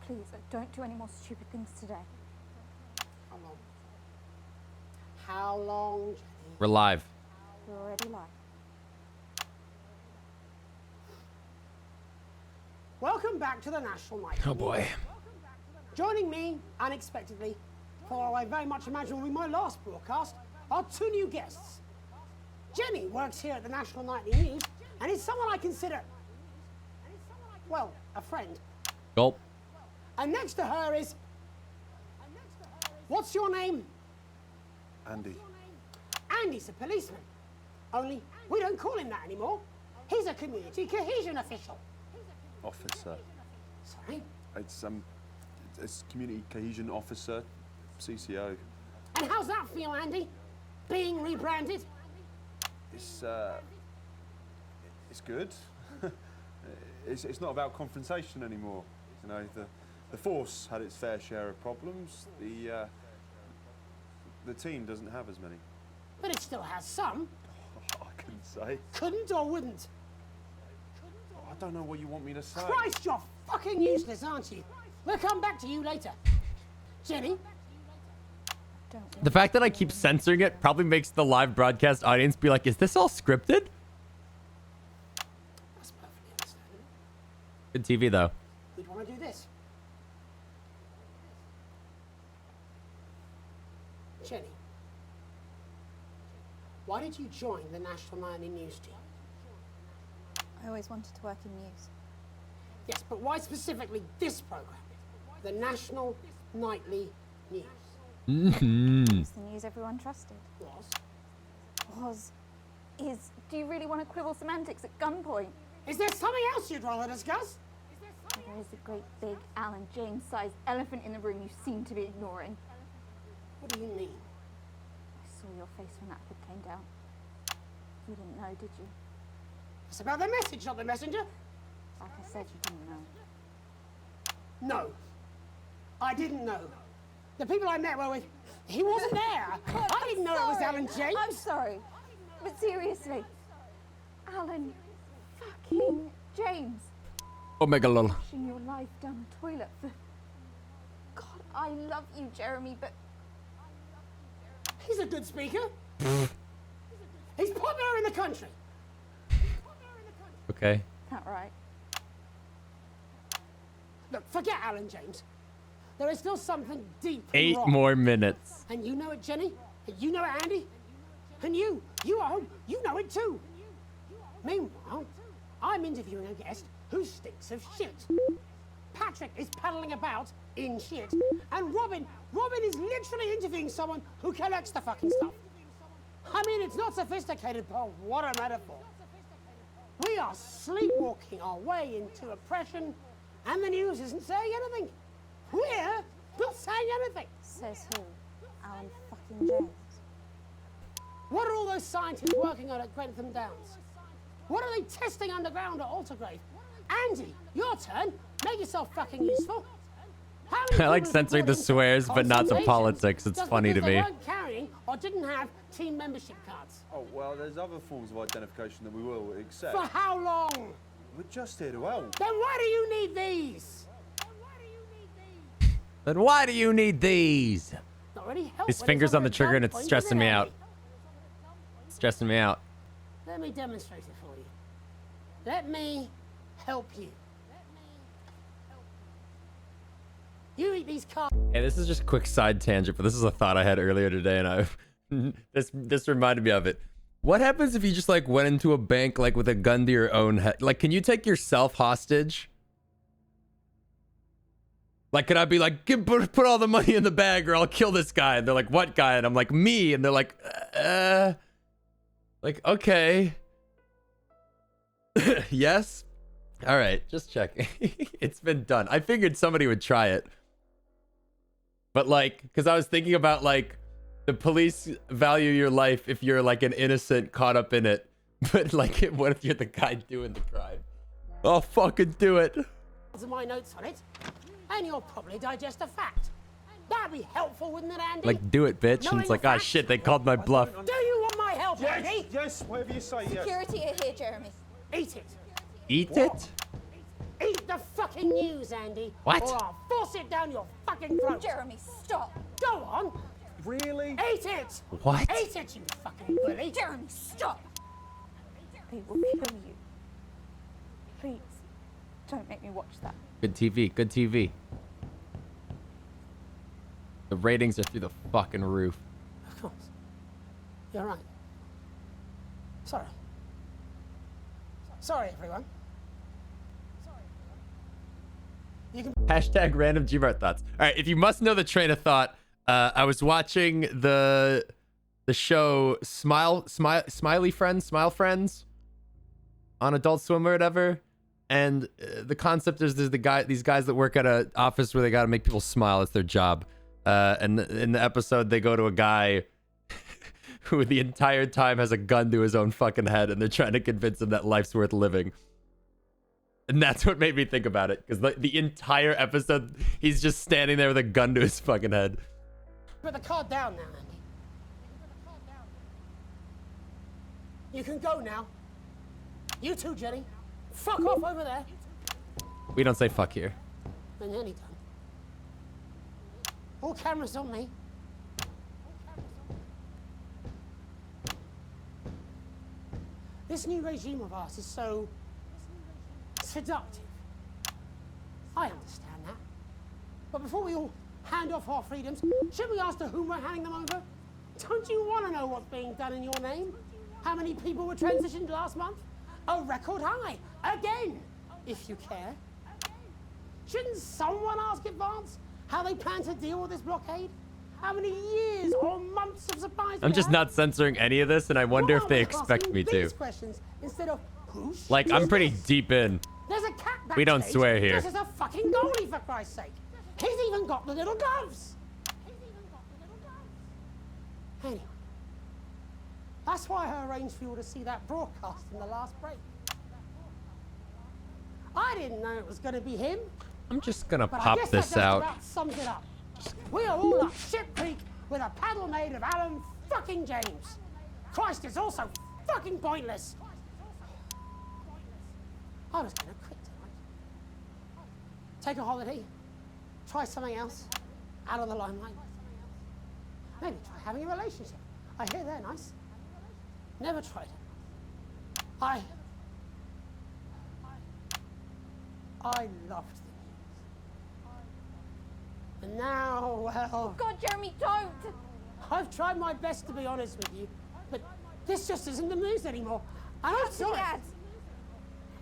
[SPEAKER 17] please, don't do any more stupid things today.
[SPEAKER 3] How long? How long, Jenny?
[SPEAKER 1] We're live.
[SPEAKER 17] We're already live.
[SPEAKER 3] Welcome back to the National Night.
[SPEAKER 1] Oh boy.
[SPEAKER 3] Joining me, unexpectedly, for what I very much imagine will be my last broadcast, are two new guests. Jenny works here at the National Nightly News and is someone I consider, well, a friend.
[SPEAKER 1] Gulp.
[SPEAKER 3] And next to her is... What's your name?
[SPEAKER 18] Andy.
[SPEAKER 3] Andy's a policeman. Only we don't call him that anymore. He's a community cohesion official.
[SPEAKER 18] Officer.
[SPEAKER 3] Sorry?
[SPEAKER 18] It's community cohesion officer, CCO.
[SPEAKER 3] And how's that feel, Andy? Being rebranded?
[SPEAKER 18] It's good. it's not about confrontation anymore. You know, the force had its fair share of problems. The team doesn't have as many.
[SPEAKER 3] But it still has some.
[SPEAKER 18] I couldn't say.
[SPEAKER 3] Couldn't or wouldn't?
[SPEAKER 18] I don't know what you want me to say.
[SPEAKER 3] Christ, you're fucking useless, aren't you? We'll come back to you later. Jenny?
[SPEAKER 1] The fact that I keep censoring it probably makes the live broadcast audience be like, is this all scripted?
[SPEAKER 3] That's perfectly understandable.
[SPEAKER 1] Good TV, though.
[SPEAKER 3] We'd want to do this. Jenny, why did you join the National Nightly News team?
[SPEAKER 17] I always wanted to work in news.
[SPEAKER 3] Yes, but why specifically this program? The National Nightly News.
[SPEAKER 26] It's the news everyone trusted.
[SPEAKER 17] Is, do you really want to quibble semantics at gunpoint?
[SPEAKER 3] Is there something else you'd rather discuss?
[SPEAKER 17] There is a great big Alan James-sized elephant in the room you seem to be ignoring.
[SPEAKER 3] What do you mean?
[SPEAKER 17] I saw your face when that hood came down. You didn't know, did you?
[SPEAKER 3] It's about the message, not the messenger.
[SPEAKER 17] Like I said, you didn't know.
[SPEAKER 3] No, I didn't know. The people I met were with, he wasn't there. I didn't know it was Alan James.
[SPEAKER 17] I'm sorry, but seriously, Alan fucking James.
[SPEAKER 1] Omega lol.
[SPEAKER 17] Flushing your life down the toilet for... God, I love you, Jeremy, but...
[SPEAKER 3] He's a good speaker. He's popular in the country.
[SPEAKER 1] Okay.
[SPEAKER 17] That right?
[SPEAKER 3] Look, forget Alan James. There is still something deep and
[SPEAKER 1] 8
[SPEAKER 3] wrong.
[SPEAKER 1] more minutes.
[SPEAKER 3] And you know it, Jenny. And you know it, Andy. And you at home, you know it too. Meanwhile, I'm interviewing a guest who stinks of shit. Patrick is paddling about in shit. And Robin is literally interviewing someone who collects the fucking stuff. I mean, it's not sophisticated, but what a metaphor. We are sleepwalking our way into oppression, and the news isn't saying anything. We're not saying anything.
[SPEAKER 17] Says who? Alan fucking James.
[SPEAKER 3] What are all those scientists working on at Grentham Downs? What are they testing underground at Altergrave? Andy, your turn. Make yourself fucking useful.
[SPEAKER 1] I like censoring the swears, but not the politics. It's funny to me.
[SPEAKER 3] They weren't carrying or didn't have team membership cards.
[SPEAKER 18] Oh, well, there's other forms of identification that we will accept.
[SPEAKER 3] For how long?
[SPEAKER 18] We're just here to help.
[SPEAKER 3] Then why do you need these?
[SPEAKER 1] Then why do you need these?
[SPEAKER 3] Not really help.
[SPEAKER 1] His fingers on the trigger and it's stressing me out. It's stressing me out.
[SPEAKER 3] Let me demonstrate it for you. Let me help you. You eat these cards.
[SPEAKER 1] Hey, this is just a quick side tangent, but this is a thought I had earlier today, and this reminded me of it. What happens if you just like went into a bank like with a gun to your own head? Like, can you take yourself hostage? Like, could I be like, put all the money in the bag or I'll kill this guy? And they're like, what guy? And I'm like, me. And they're like, okay. Yes. All right, just checking. It's been done. I figured somebody would try it. But like, because I was thinking about like, the police value your life if you're like an innocent caught up in it. But like, what if you're the guy doing the crime? I'll fucking do it.
[SPEAKER 3] My notes on it, and you'll probably digest a fact. That'd be helpful, wouldn't it, Andy?
[SPEAKER 1] Like, do it, bitch. And it's like, ah, shit, they called my bluff.
[SPEAKER 3] Do you want my help, Andy?
[SPEAKER 18] Yes, whatever you say, yes.
[SPEAKER 17] Security are here, Jeremy.
[SPEAKER 3] Eat it.
[SPEAKER 1] Eat it?
[SPEAKER 3] Eat the fucking news, Andy.
[SPEAKER 1] What?
[SPEAKER 3] Or I'll force it down your fucking throat.
[SPEAKER 17] Jeremy, stop.
[SPEAKER 3] Go on.
[SPEAKER 18] Really?
[SPEAKER 3] Eat it.
[SPEAKER 1] What?
[SPEAKER 3] Eat it, you fucking bully.
[SPEAKER 17] Jeremy, stop. They will kill you. Please, don't make me watch that.
[SPEAKER 1] Good TV, good TV. The ratings are through the fucking roof.
[SPEAKER 3] Of course. You're right. Sorry. Sorry, everyone. You can
[SPEAKER 1] Hashtag random Gmart thoughts. All right, if you must know the train of thought, I was watching the show Smile Friends on Adult Swim or whatever, and the concept is there's these guys that work at an office where they got to make people smile. It's their job. And in the episode, they go to a guy who the entire time has a gun to his own fucking head, and they're trying to convince him that life's worth living. And that's what made me think about it, because the entire episode, he's just standing there with a gun to his fucking head.
[SPEAKER 3] put the card down now, Andy. You can go now. You too, Jenny. Fuck off over there.
[SPEAKER 1] We don't say fuck here.
[SPEAKER 3] Then any time. All cameras on me. This new regime of ours is so seductive. I understand that. But before we all hand off our freedoms, should we ask to whom we're handing them over? Don't you want to know what's being done in your name? How many people were transitioned last month? A record high. Again, if you care. Shouldn't someone ask Advance how they plan to deal with this blockade? How many years or months of supplies?
[SPEAKER 1] I'm just not censoring any of this, and I wonder if they expect me to.
[SPEAKER 3] Questions instead of who's
[SPEAKER 1] Like, I'm pretty deep in.
[SPEAKER 3] There's a cat
[SPEAKER 1] We don't
[SPEAKER 3] backstage
[SPEAKER 1] swear here.
[SPEAKER 3] dressed as a fucking goalie, for Christ's sake. He's even got the little gloves. Anyway, that's why I arranged for you to see that broadcast in the last break. I didn't know it was going to be him.
[SPEAKER 1] I'm just gonna
[SPEAKER 3] But I
[SPEAKER 1] pop
[SPEAKER 3] guess
[SPEAKER 1] this
[SPEAKER 3] that just
[SPEAKER 1] out.
[SPEAKER 3] about sums it up. We are all up Ship Creek with a paddle made of Alan fucking James. Christ, it's also fucking pointless. I was going to quit tonight. Take a holiday. Try something else. Out of the limelight. Maybe try having a relationship. I hear they're nice. Never tried it. I loved them. And now, well...
[SPEAKER 4] God, Jeremy, don't!
[SPEAKER 3] I've tried my best to be honest with you, but this just isn't the news anymore. And I'm sorry.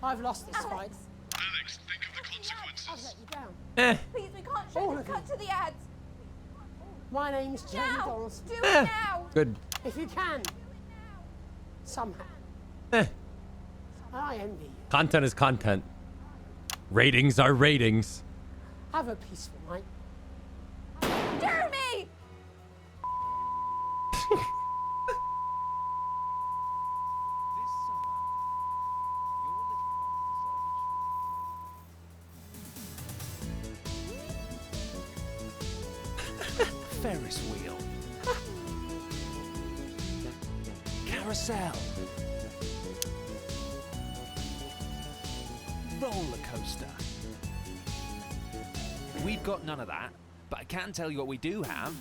[SPEAKER 3] I've lost this fight.
[SPEAKER 6] Alex, think of the consequences.
[SPEAKER 3] I've let you down.
[SPEAKER 4] Please, we can't
[SPEAKER 3] All
[SPEAKER 4] show the
[SPEAKER 3] of
[SPEAKER 4] cut to the ads.
[SPEAKER 3] My name's Jeremy
[SPEAKER 4] Now!
[SPEAKER 3] Donaldson.
[SPEAKER 4] Do it now!
[SPEAKER 1] Good.
[SPEAKER 3] If you can, somehow. I envy you.
[SPEAKER 1] Content is content. Ratings are ratings.
[SPEAKER 3] Have a peaceful night.
[SPEAKER 4] Jeremy!
[SPEAKER 16] Ferris wheel. Carousel. Roller coaster. We've got none of that, but I can tell you what we do have.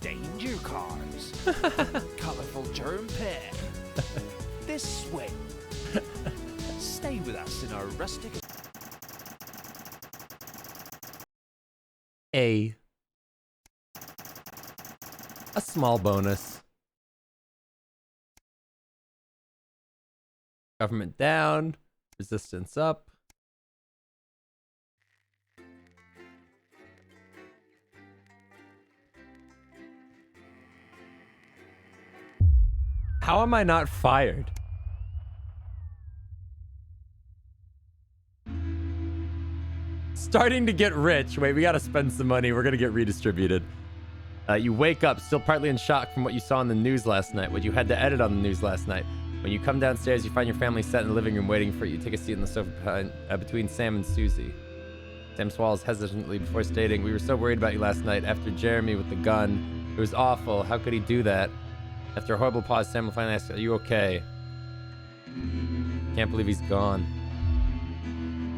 [SPEAKER 16] Danger cars. Colourful germ pit. This swing. Stay with us in our rustic...
[SPEAKER 1] A small bonus. Government down, resistance up. How am I not fired? Starting to get rich. Wait, we gotta spend some money. We're gonna get redistributed. You wake up still partly in shock from what you saw on the news last night, what you had to edit on the news last night. When you come downstairs, you find your family sat in the living room waiting for you. Take a seat on the sofa between Sam and Susie. Sam swallows hesitantly before stating, "We were so worried about you last night after Jeremy with the gun. It was awful. How could he do that?" After a horrible pause, Sam will finally ask, "Are you okay?" Can't believe he's gone.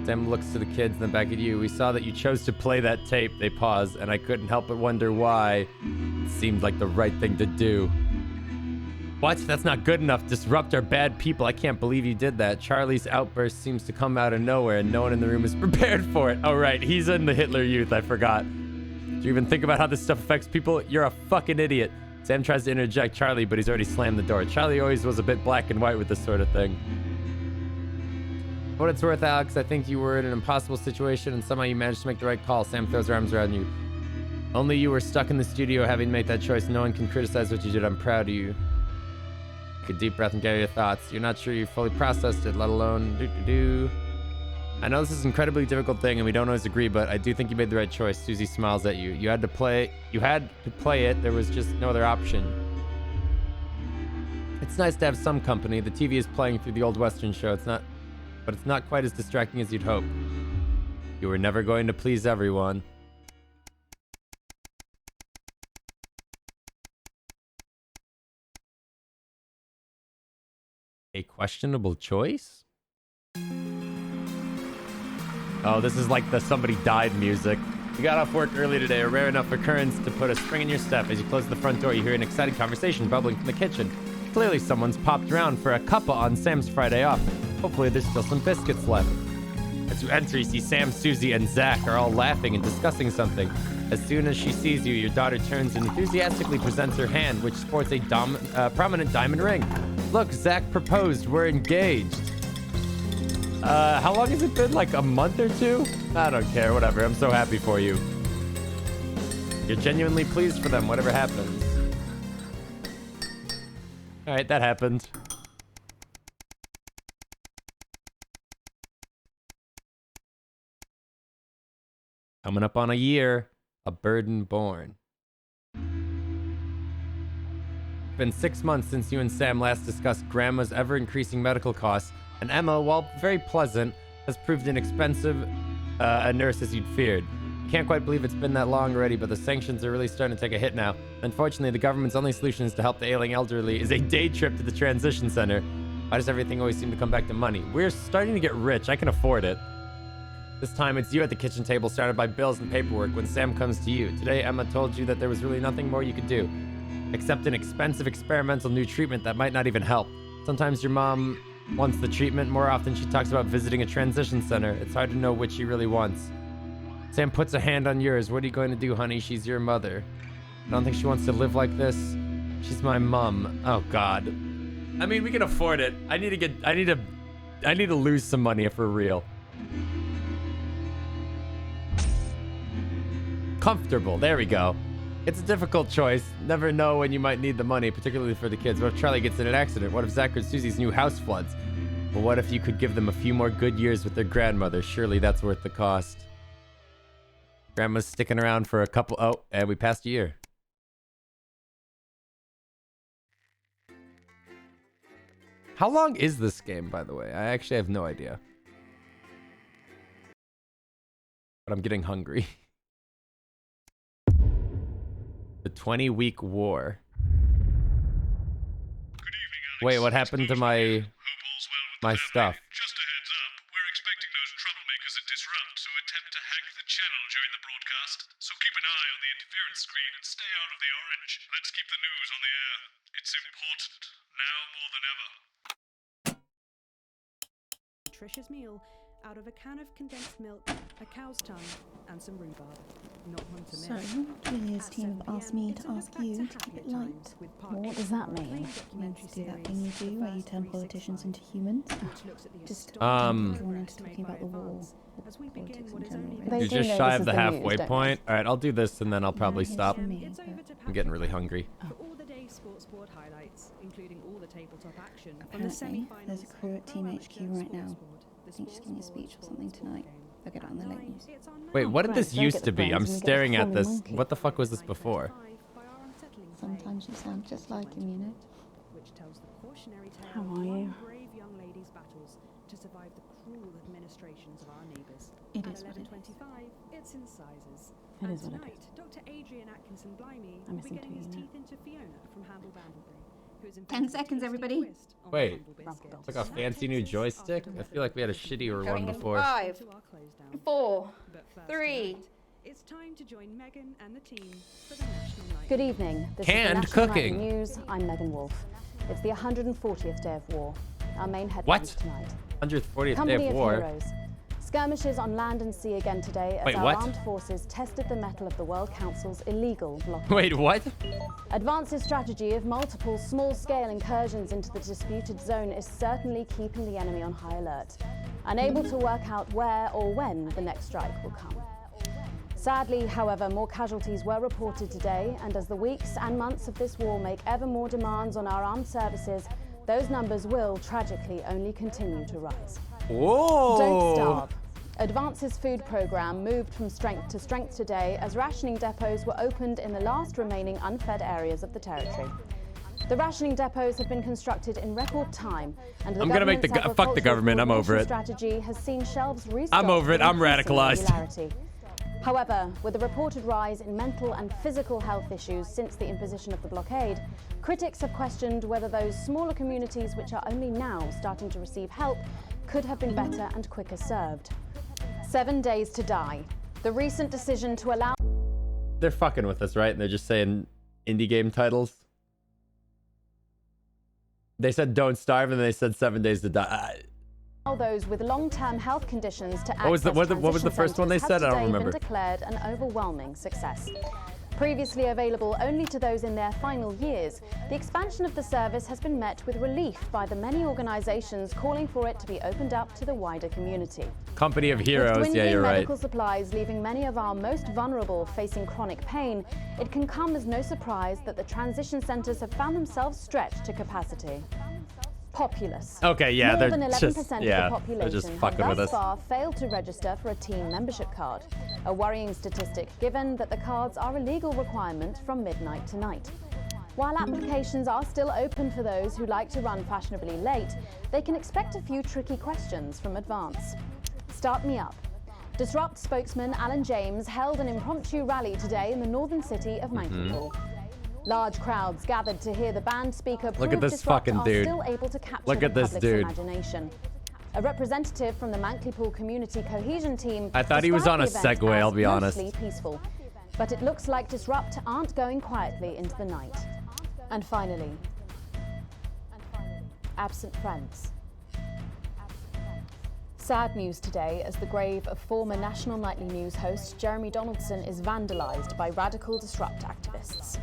[SPEAKER 1] Sam looks to the kids and then back at you. "We saw that you chose to play that tape." They pause, and I couldn't help but wonder why. It seemed like the right thing to do. "What? That's not good enough. Disrupt our bad people. I can't believe you did that." Charlie's outburst seems to come out of nowhere, and no one in the room is prepared for it. Oh, right. He's in the Hitler Youth. I forgot. Do you even think about how this stuff affects people? You're a fucking idiot. Sam tries to interject Charlie, but he's already slammed the door. Charlie always was a bit black and white with this sort of thing. "For what it's worth, Alex, I think you were in an impossible situation and somehow you managed to make the right call." Sam throws her arms around you. "Only you were stuck in the studio having made that choice. No one can criticize what you did. I'm proud of you." Take a deep breath and gather your thoughts. "You're not sure you fully processed it, let alone do. I know this is an incredibly difficult thing and we don't always agree, but I do think you made the right choice." Susie smiles at you. You had to play it. There was just no other option. "It's nice to have some company. The TV is playing through the old Western show. But it's not quite as distracting as you'd hope. You were never going to please everyone." A questionable choice? Oh, this is like the somebody died music. "You got off work early today, a rare enough occurrence to put a spring in your step. As you close the front door, you hear an exciting conversation bubbling from the kitchen. Clearly someone's popped around for a cuppa on Sam's Friday off. Hopefully there's still some biscuits left." As you enter, you see Sam, Susie, and Zach are all laughing and discussing something. As soon as she sees you, your daughter turns and enthusiastically presents her hand, which sports a prominent diamond ring. "Look, Zach proposed. We're engaged." How long has it been? Like a month or two? I don't care. Whatever. I'm so happy for you. You're genuinely pleased for them, whatever happens. Alright, that happened. Coming up on a year. A burden born. It's been 6 months since you and Sam last discussed Grandma's ever-increasing medical costs, and Emma, while very pleasant, has proved inexpensive a nurse as you'd feared. Can't quite believe it's been that long already, but the sanctions are really starting to take a hit now. Unfortunately, the government's only solution is to help the ailing elderly is a day trip to the transition center. Why does everything always seem to come back to money? We're starting to get rich. I can afford it. This time, it's you at the kitchen table, surrounded by bills and paperwork, when Sam comes to you. Today, Emma told you that there was really nothing more you could do, except an expensive experimental new treatment that might not even help. Sometimes your mom wants the treatment. More often, she talks about visiting a transition center. It's hard to know which she really wants. Sam puts a hand on yours. What are you going to do, honey? She's your mother. I don't think she wants to live like this. She's my mom. Oh, God. I mean, we can afford it. I need to lose some money if we're real. Comfortable. There we go. It's a difficult choice. Never know when you might need the money, particularly for the kids. What if Charlie gets in an accident? What if Zach or Susie's new house floods? Well, what if you could give them a few more good years with their grandmother? Surely that's worth the cost. Grandma's sticking around for a couple... Oh, and we passed a year. How long is this game, by the way? I actually have no idea. But I'm getting hungry. The 20-week war. Wait, what happened to my stuff?
[SPEAKER 6] Just a heads up, we're expecting those troublemakers at Disrupt to attempt to hack the channel during the broadcast, so keep an eye on the interference screen and stay out of the orange. Let's keep the news on the air. It's important, now more than ever.
[SPEAKER 19] Nutritious meal out of a can of condensed milk, a cow's tongue, and some rhubarb. Not one to miss.
[SPEAKER 21] So, Julia's team have asked me to ask you to keep it light.
[SPEAKER 2] Well, what does that mean?
[SPEAKER 21] It means to do that thing you do where you turn politicians into humans. Just
[SPEAKER 1] Um,
[SPEAKER 21] drawn into talking about the war, politics in general.
[SPEAKER 1] You're just shy of the halfway point. All right, I'll do this and then I'll probably stop. I'm getting really hungry.
[SPEAKER 19] Sports board highlights, including all the tabletop action from the
[SPEAKER 21] Apparently,
[SPEAKER 19] semi-finals.
[SPEAKER 21] there's a crew at Team HQ right now. I think she's giving a speech or something tonight. They'll get it on the late news.
[SPEAKER 1] Wait, what did this used to be? I'm staring at this. What the fuck was this before?
[SPEAKER 21] Sometimes you sound just like him, you know.
[SPEAKER 19] Which tells the cautionary tale
[SPEAKER 21] How
[SPEAKER 19] of
[SPEAKER 21] are you?
[SPEAKER 19] brave young ladies' battles to survive the cruel administrations of our neighbours.
[SPEAKER 21] It
[SPEAKER 19] At
[SPEAKER 21] is what it is.
[SPEAKER 19] 11:25, it's incisors.
[SPEAKER 21] It
[SPEAKER 19] And
[SPEAKER 21] is what it
[SPEAKER 19] tonight, Dr. Adrian Atkinson Blimey
[SPEAKER 21] I
[SPEAKER 19] will
[SPEAKER 21] miss
[SPEAKER 19] be
[SPEAKER 21] him
[SPEAKER 19] getting
[SPEAKER 21] too,
[SPEAKER 19] his
[SPEAKER 21] you know.
[SPEAKER 19] teeth into Fiona from Hamble Bambleberry, who is
[SPEAKER 21] 10 seconds, everybody.
[SPEAKER 1] Wait, it's like a fancy new joystick? I feel like we had a shittier one before.
[SPEAKER 21] 5, 4, 3.
[SPEAKER 19] It's time to join Megan and the team for the National Night.
[SPEAKER 2] Good evening. This
[SPEAKER 1] Canned
[SPEAKER 2] is the National
[SPEAKER 1] cooking.
[SPEAKER 2] Night News. I'm Megan Wolfe. It's the 140th day of war. Our main headlines
[SPEAKER 1] What?
[SPEAKER 2] tonight.
[SPEAKER 1] 140th day
[SPEAKER 2] Company
[SPEAKER 1] of
[SPEAKER 2] of
[SPEAKER 1] war.
[SPEAKER 2] Heroes. Skirmishes on land and sea again today as
[SPEAKER 1] Wait,
[SPEAKER 2] our
[SPEAKER 1] what?
[SPEAKER 2] armed forces tested the mettle of the World Council's illegal blockade.
[SPEAKER 1] Wait, what?
[SPEAKER 2] Advance's strategy of multiple small-scale incursions into the disputed zone is certainly keeping the enemy on high alert, unable to work out where or when the next strike will come. Sadly, however, more casualties were reported today, and as the weeks and months of this war make ever more demands on our armed services, those numbers will, tragically, only continue to rise.
[SPEAKER 1] Whoa!
[SPEAKER 2] Don't starve. Advance's food program moved from strength to strength today as rationing depots were opened in the last remaining unfed areas of the territory. The rationing depots have been constructed in record time, and the
[SPEAKER 1] I'm gonna make the
[SPEAKER 2] government's
[SPEAKER 1] fuck the government. I'm over it.
[SPEAKER 2] strategy has seen shelves restocked.
[SPEAKER 1] I'm over it.
[SPEAKER 2] with
[SPEAKER 1] I'm
[SPEAKER 2] increasing
[SPEAKER 1] radicalized.
[SPEAKER 2] regularity. However, with the reported rise in mental and physical health issues since the imposition of the blockade, critics have questioned whether those smaller communities which are only now starting to receive help could have been better and quicker served. 7 days to die. The recent decision to allow...
[SPEAKER 1] They're fucking with us, right? And they're just saying indie game titles. They said don't starve, and they said 7 days to die.
[SPEAKER 2] those with long-term health conditions to
[SPEAKER 1] What was the
[SPEAKER 2] access
[SPEAKER 1] what was the first one they
[SPEAKER 2] transition
[SPEAKER 1] said? I don't
[SPEAKER 2] centres has
[SPEAKER 1] remember.
[SPEAKER 2] today been declared an overwhelming success. Previously available only to those in their final years, the expansion of the service has been met with relief by the many organisations calling for it to be opened up to the wider community.
[SPEAKER 1] Company of
[SPEAKER 2] With
[SPEAKER 1] heroes,
[SPEAKER 2] dwindling
[SPEAKER 1] yeah, you're right.
[SPEAKER 2] medical supplies leaving many of our most vulnerable facing chronic pain, it can come as no surprise that the transition centres have found themselves stretched to capacity. Populace.
[SPEAKER 1] Okay, yeah,
[SPEAKER 2] More
[SPEAKER 1] they're
[SPEAKER 2] than 11%
[SPEAKER 1] just,
[SPEAKER 2] of the
[SPEAKER 1] yeah,
[SPEAKER 2] population
[SPEAKER 1] they're just
[SPEAKER 2] have
[SPEAKER 1] fucking with
[SPEAKER 2] thus
[SPEAKER 1] us.
[SPEAKER 2] far failed to register for a team membership card. A worrying statistic given that the cards are a legal requirement from midnight tonight. While applications are still open for those who like to run fashionably late, they can expect a few tricky questions from Advance. Start me up. Disrupt spokesman Alan James held an impromptu rally today in the northern city of Manchester. Large crowds gathered to hear the band speaker
[SPEAKER 1] Look at
[SPEAKER 2] prove
[SPEAKER 1] this
[SPEAKER 2] Disrupt
[SPEAKER 1] fucking
[SPEAKER 2] are
[SPEAKER 1] dude.
[SPEAKER 2] still able to capture
[SPEAKER 1] Look
[SPEAKER 2] the
[SPEAKER 1] at this
[SPEAKER 2] public's
[SPEAKER 1] dude.
[SPEAKER 2] imagination. A representative from the Mankley-Pool Community Cohesion Team
[SPEAKER 1] I thought he was on a
[SPEAKER 2] described the
[SPEAKER 1] Segway,
[SPEAKER 2] event
[SPEAKER 1] I'll be
[SPEAKER 2] as
[SPEAKER 1] honest.
[SPEAKER 2] mostly peaceful. But it looks like Disrupt aren't going quietly into the night. And finally, absent friends. Sad news today as the grave of former National Nightly News host Jeremy Donaldson is vandalised by radical Disrupt activists.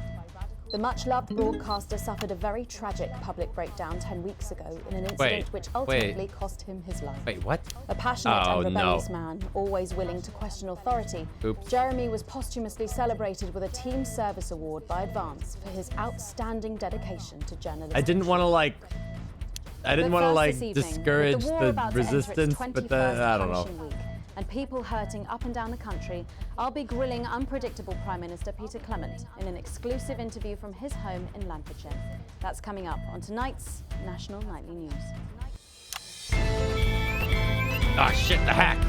[SPEAKER 2] The much-loved broadcaster suffered a very tragic public breakdown 10 weeks ago in an incident which ultimately cost him his life.
[SPEAKER 1] Wait, what?
[SPEAKER 2] A passionate
[SPEAKER 1] Oh,
[SPEAKER 2] and rebellious
[SPEAKER 1] no.
[SPEAKER 2] man, always willing to question authority,
[SPEAKER 1] Oops.
[SPEAKER 2] Jeremy was posthumously celebrated with a Team Service Award by Advance for his outstanding dedication to journalism.
[SPEAKER 1] I didn't want to like
[SPEAKER 2] But first this evening,
[SPEAKER 1] discourage
[SPEAKER 2] with the war
[SPEAKER 1] the
[SPEAKER 2] about to enter its
[SPEAKER 1] resistance, but then
[SPEAKER 2] 21st
[SPEAKER 1] I don't know.
[SPEAKER 2] punishing week, and people hurting up and down the country, I'll be grilling unpredictable Prime Minister Peter Clement in an exclusive interview from his home in Lancashire. That's coming up on tonight's National Nightly News.
[SPEAKER 1] Ah, shit, the hack.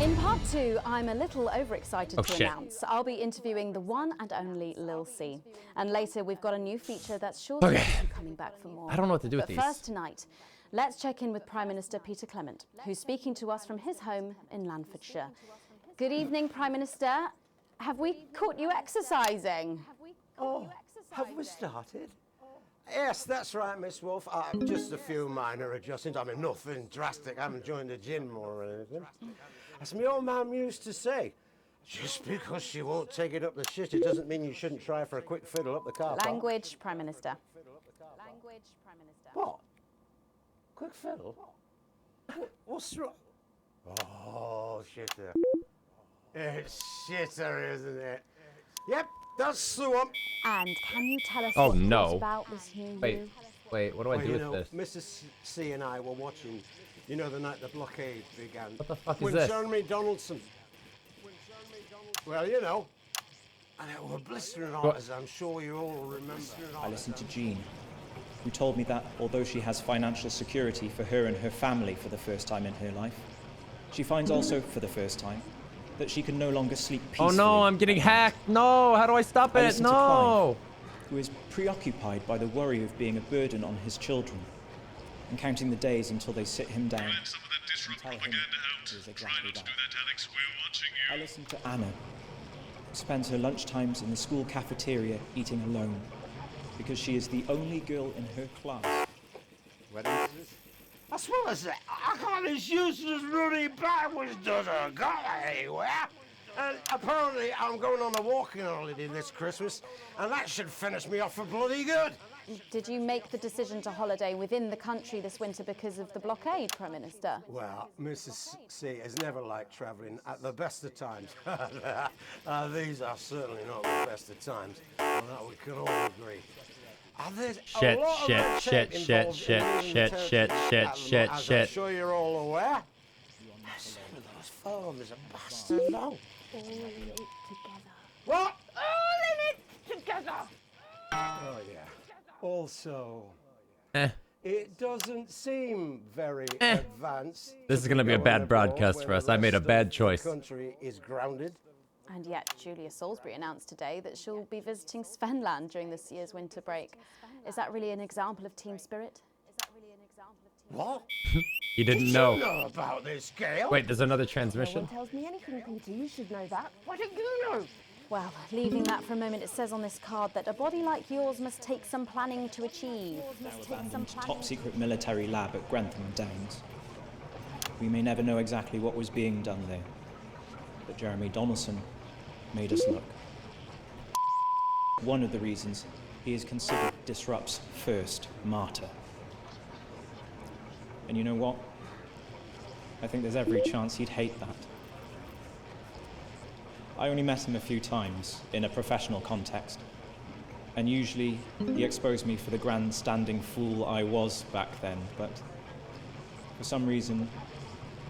[SPEAKER 2] In part two, I'm a little overexcited
[SPEAKER 1] Oh,
[SPEAKER 2] to
[SPEAKER 1] shit.
[SPEAKER 2] announce I'll be interviewing the one and only Lil C. And later, we've got a new feature that's sure to
[SPEAKER 1] Okay.
[SPEAKER 2] keep you coming back for more.
[SPEAKER 1] I don't know what to do with
[SPEAKER 2] But
[SPEAKER 1] these.
[SPEAKER 2] first tonight, let's check in with Prime Minister Peter Clement, who's speaking to us from his home in Lancashire. Good evening, Prime Minister. Have we caught you exercising?
[SPEAKER 7] Oh, have we started? Yes, that's right, Miss Wolf. Just a few minor adjustments. I mean, nothing drastic. I haven't joined the gym or anything. As my old mum used to say, just because she won't take it up the shit, it doesn't mean you shouldn't try for a quick fiddle up the car park.
[SPEAKER 2] Language, Prime Minister. Language, Prime Minister.
[SPEAKER 7] What? Quick fiddle? What's wrong? Oh, shitter. It's shitter, isn't it? Yep, that's the one.
[SPEAKER 2] And can you tell us
[SPEAKER 1] Oh,
[SPEAKER 2] what
[SPEAKER 1] no.
[SPEAKER 2] it's about this new
[SPEAKER 1] Wait,
[SPEAKER 2] you?
[SPEAKER 1] wait, what do I
[SPEAKER 7] Well,
[SPEAKER 1] do
[SPEAKER 7] you
[SPEAKER 1] with
[SPEAKER 7] know,
[SPEAKER 1] this?
[SPEAKER 7] Mrs. C and I were watching, you know, the night the blockade began.
[SPEAKER 1] What the fuck is
[SPEAKER 7] when
[SPEAKER 1] this?
[SPEAKER 7] Jeremy Donaldson. Well, you know, and it were blistering hot,
[SPEAKER 14] What?
[SPEAKER 7] as I'm sure you all remember.
[SPEAKER 14] I listened to Jean, who told me that although she has financial security for her and her family for the first time in her life, she finds also, for the first time, that she can no longer sleep
[SPEAKER 1] Oh
[SPEAKER 14] peacefully.
[SPEAKER 1] no, I'm getting hacked. No, how do I stop
[SPEAKER 14] I
[SPEAKER 1] it?
[SPEAKER 14] listened to
[SPEAKER 1] No.
[SPEAKER 14] Clive, who is preoccupied by the worry of being a burden on his children and counting the days until they sit him down and tell him it is exactly that. I listened to Anna, who spends her lunchtimes in the school cafeteria eating alone because she is the only girl in her class.
[SPEAKER 7] As well as that, I can't as useless running backwards doesn't go anywhere. And apparently I'm going on a walking holiday this Christmas, and that should finish me off for bloody good.
[SPEAKER 2] Did you make the decision to holiday within the country this winter because of the blockade, Prime Minister?
[SPEAKER 7] Well, Mrs. C has never liked travelling at the best of times. These are certainly not the best of times, and that we can all agree. There's
[SPEAKER 1] Shit,
[SPEAKER 7] a lot of
[SPEAKER 1] shit,
[SPEAKER 7] red
[SPEAKER 1] shit,
[SPEAKER 7] tape
[SPEAKER 1] shit,
[SPEAKER 7] involved
[SPEAKER 1] shit,
[SPEAKER 7] in
[SPEAKER 1] shit,
[SPEAKER 7] Turkey
[SPEAKER 1] shit, shit,
[SPEAKER 7] as
[SPEAKER 1] shit,
[SPEAKER 7] I'm
[SPEAKER 1] shit.
[SPEAKER 7] sure you're all aware. Some of those farmers are bastard long.
[SPEAKER 12] All in it together.
[SPEAKER 7] What? All in it together. Oh yeah. Also, it doesn't seem very advanced.
[SPEAKER 1] This is gonna be a bad broadcast for us. I made a bad choice.
[SPEAKER 7] The country is grounded.
[SPEAKER 2] And yet, Julia Salisbury announced today that she'll be visiting Svenland during this year's winter break. Is that really an example of team spirit?
[SPEAKER 7] What?
[SPEAKER 1] You didn't
[SPEAKER 7] Did you
[SPEAKER 1] know.
[SPEAKER 7] know about this, Gail?
[SPEAKER 1] Wait, there's another
[SPEAKER 4] No
[SPEAKER 1] transmission?
[SPEAKER 4] one tells me anything, Peter. You should know that. Why don't you know?
[SPEAKER 2] Well, leaving that for a moment, it says on this card that a body like yours must take some planning to achieve.
[SPEAKER 14] Top secret military lab at Grantham Downs. We may never know exactly what was being done there, but Jeremy Donaldson made us look. One of the reasons he is considered Disrupt's first martyr. And you know what? I think there's every chance he'd hate that. I only met him a few times in a professional context, and usually he exposed me for the grandstanding fool I was back then, but for some reason,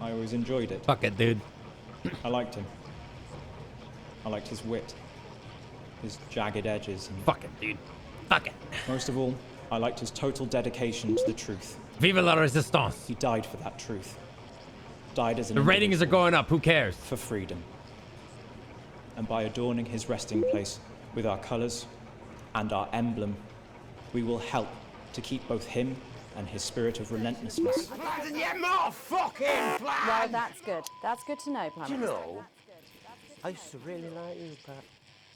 [SPEAKER 14] I always enjoyed it.
[SPEAKER 1] Fuck it, dude.
[SPEAKER 14] I liked him. I liked his wit, his jagged edges, and...
[SPEAKER 1] Fuck it, dude. Fuck it.
[SPEAKER 14] Most of all, I liked his total dedication to the truth.
[SPEAKER 1] Vive la resistance.
[SPEAKER 14] He died for that truth. Died as an
[SPEAKER 1] The ratings are
[SPEAKER 14] individual
[SPEAKER 1] going up, who cares?
[SPEAKER 14] for freedom. And by adorning his resting place with our colours and our emblem, we will help to keep both him and his spirit of relentlessness.
[SPEAKER 7] Get more fucking flag!
[SPEAKER 2] Well, that's good. That's good to know, Prime
[SPEAKER 7] Do you
[SPEAKER 2] Minister.
[SPEAKER 7] know, I used to really like you, Pat.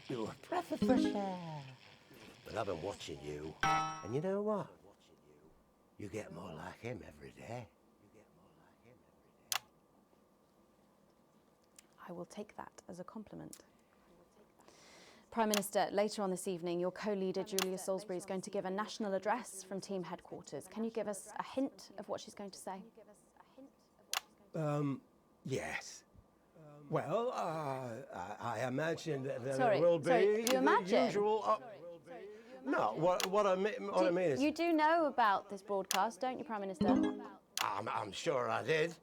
[SPEAKER 7] You were a breath of fresh air. But I've been watching you, and you know what? You get more like him every day.
[SPEAKER 2] I will take that as a compliment. Prime Minister, later on this evening, your co-leader Julia Salisbury is going to give a national address from team headquarters. Can you give us a hint of what she's going to say?
[SPEAKER 7] Yes. Well, I imagine that
[SPEAKER 2] Sorry,
[SPEAKER 7] it will be
[SPEAKER 2] sorry, you
[SPEAKER 7] the
[SPEAKER 2] imagine?
[SPEAKER 7] usual. No, what I mean is,
[SPEAKER 2] You do know about this broadcast, don't you, Prime Minister?
[SPEAKER 7] I'm sure I did.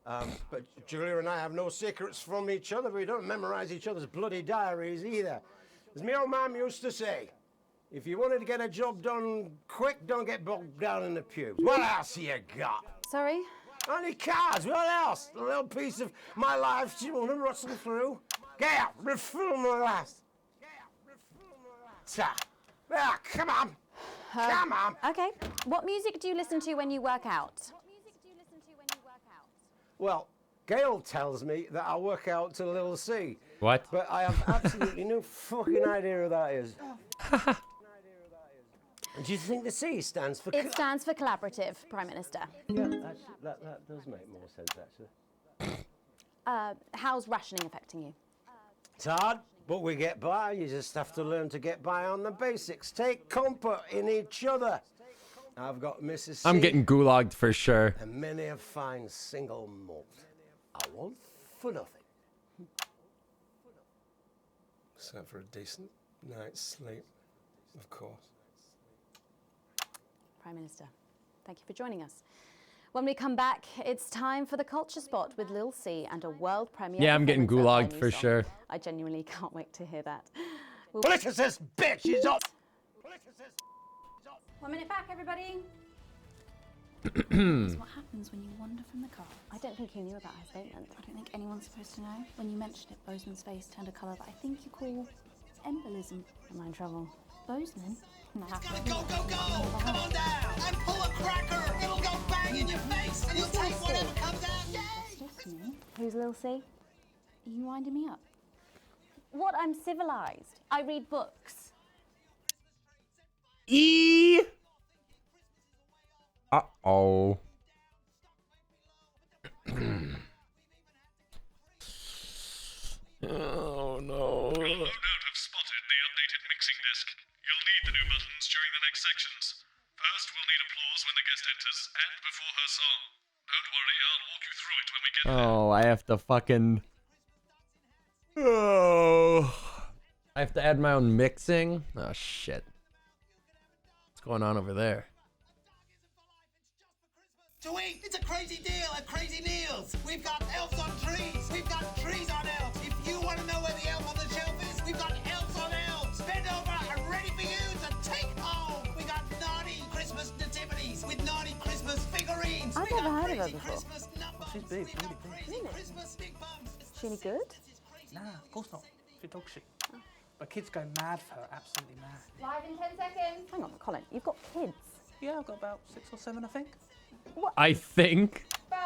[SPEAKER 7] But Julia and I have no secrets from each other. We don't memorize each other's bloody diaries either. As my old mum used to say, if you wanted to get a job done quick, don't get bogged down in the pubes. What else you got?
[SPEAKER 2] Sorry?
[SPEAKER 7] Only cards, what else? A little piece of my life do you want to rustle through? Get out, refill my glass. Come on. Come on.
[SPEAKER 2] Okay. What music do you listen to when you work out?
[SPEAKER 7] Well, Gail tells me that I work out to Little C.
[SPEAKER 1] What?
[SPEAKER 7] But I have absolutely no fucking idea who that is. And do you think the C stands for...
[SPEAKER 2] It stands for collaborative, Prime Minister.
[SPEAKER 7] Yeah, that does make more sense, actually.
[SPEAKER 2] How's rationing affecting you?
[SPEAKER 7] It's hard, but we get by. You just have to learn to get by on the basics. Take comfort in each other. I've got Mrs. C.
[SPEAKER 1] I'm getting gulagged for sure.
[SPEAKER 7] And many a fine single malt. I want for nothing. Except for a decent night's sleep, of course.
[SPEAKER 2] Prime Minister, thank you for joining us. When we come back, it's time for the Culture Spot with Lil C and a world premiere.
[SPEAKER 1] Yeah, I'm getting
[SPEAKER 2] performance of
[SPEAKER 1] gulagged
[SPEAKER 2] their
[SPEAKER 1] for
[SPEAKER 2] new song.
[SPEAKER 1] sure.
[SPEAKER 2] I genuinely can't wait to hear that.
[SPEAKER 7] Politicist, bitch, is up!
[SPEAKER 2] 1 minute back, everybody.
[SPEAKER 21] That's what happens when you wander from the car.
[SPEAKER 2] I don't think you knew about her statement.
[SPEAKER 21] I don't think anyone's supposed to know. When you mentioned it, Bozeman's face turned a colour that I think you call embolism.
[SPEAKER 2] Am I in trouble?
[SPEAKER 21] Bozeman? Nah.
[SPEAKER 8] Go, go, go! Come on down and pull a cracker. It'll go bang in your face, and you'll take whatever comes out. Yay!
[SPEAKER 2] Who's Lil C?
[SPEAKER 21] Are you winding me up?
[SPEAKER 2] What? I'm civilized. I read books.
[SPEAKER 1] Uh-oh. Oh, no.
[SPEAKER 6] You'll no doubt have spotted the updated mixing desk. You'll need the new buttons during the next sections. First, we'll need applause when the guest enters, and before her song. Don't worry, I'll walk you through it when we get there.
[SPEAKER 1] Oh, I have to fucking... Oh. I have to add my own mixing? Oh, shit. What's going on over there?
[SPEAKER 8] To eat, it's a crazy deal at Crazy Meals. We've got elves on trees. We've got trees on elves. If you want to know where the elf on the shelf is, we've got elves on elves. Bend over and ready for you to take home. We got naughty Christmas nativities with naughty Christmas figurines.
[SPEAKER 2] I've never heard of her before.
[SPEAKER 8] Christmas numbers.
[SPEAKER 7] She's big,
[SPEAKER 8] Christmas big bums.
[SPEAKER 2] Is she any good?
[SPEAKER 8] Nah, of course not.
[SPEAKER 10] She's a dog shit. But kids go mad for her, absolutely mad.
[SPEAKER 11] Live in 10 seconds.
[SPEAKER 12] Hang on, Colin, you've got kids.
[SPEAKER 10] Yeah, I've got about 6 or 7, I think.
[SPEAKER 1] I think.
[SPEAKER 11] 5,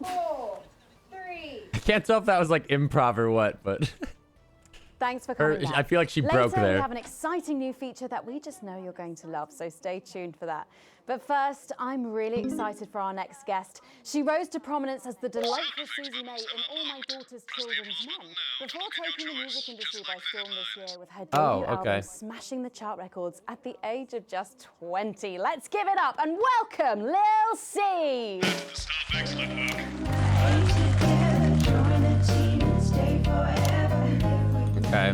[SPEAKER 11] 4, 3.
[SPEAKER 1] I can't tell if that was like improv or what, but
[SPEAKER 12] Thanks for coming back.
[SPEAKER 1] I feel like she
[SPEAKER 12] Later,
[SPEAKER 1] broke there.
[SPEAKER 12] we have an exciting new feature that we just know you're going to love, so stay tuned for that. But first, I'm really excited for our next guest. She rose to prominence as the delightful Susie May in All My Daughter's Children's Men, before taking the music industry by storm this year with her debut album smashing the chart records at the age of just 20. Let's give it up and welcome Lil C.
[SPEAKER 1] Okay.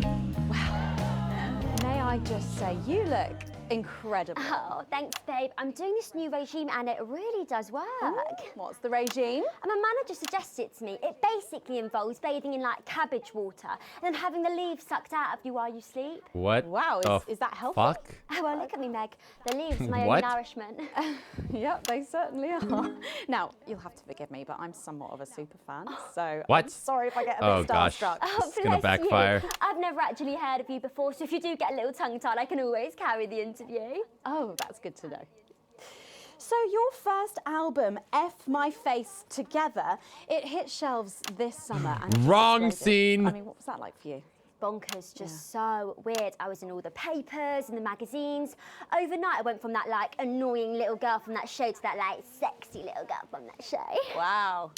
[SPEAKER 12] May I just say, you look incredible.
[SPEAKER 22] Oh, thanks, babe. I'm doing this new regime and it really does work.
[SPEAKER 12] Ooh, what's the regime?
[SPEAKER 22] My manager suggested it to me. It basically involves bathing in like cabbage water and then having the leaves sucked out of you while you sleep.
[SPEAKER 1] What?
[SPEAKER 12] Wow, is that helpful?
[SPEAKER 1] Fuck?
[SPEAKER 22] Oh, well, look at me, Meg. The leaves are my
[SPEAKER 1] What?
[SPEAKER 22] only nourishment.
[SPEAKER 12] Yep, they certainly are. Now, you'll have to forgive me, but I'm somewhat of a super fan, so
[SPEAKER 1] What?
[SPEAKER 12] I'm sorry if I get a bit
[SPEAKER 1] gosh.
[SPEAKER 12] starstruck.
[SPEAKER 1] This is gonna backfire.
[SPEAKER 22] You. I've never actually heard of you before, so if you do get a little tongue-tied, I can always carry the interview.
[SPEAKER 12] Oh, that's good to know. So your first album, F My Face Together, it hit shelves this summer. And
[SPEAKER 1] Wrong scene.
[SPEAKER 12] I mean, what was that like for you?
[SPEAKER 22] Bonkers, just so weird. I was in all the papers and the magazines. Overnight, I went from that like annoying little girl from that show to that like sexy little girl from that show.
[SPEAKER 12] Wow,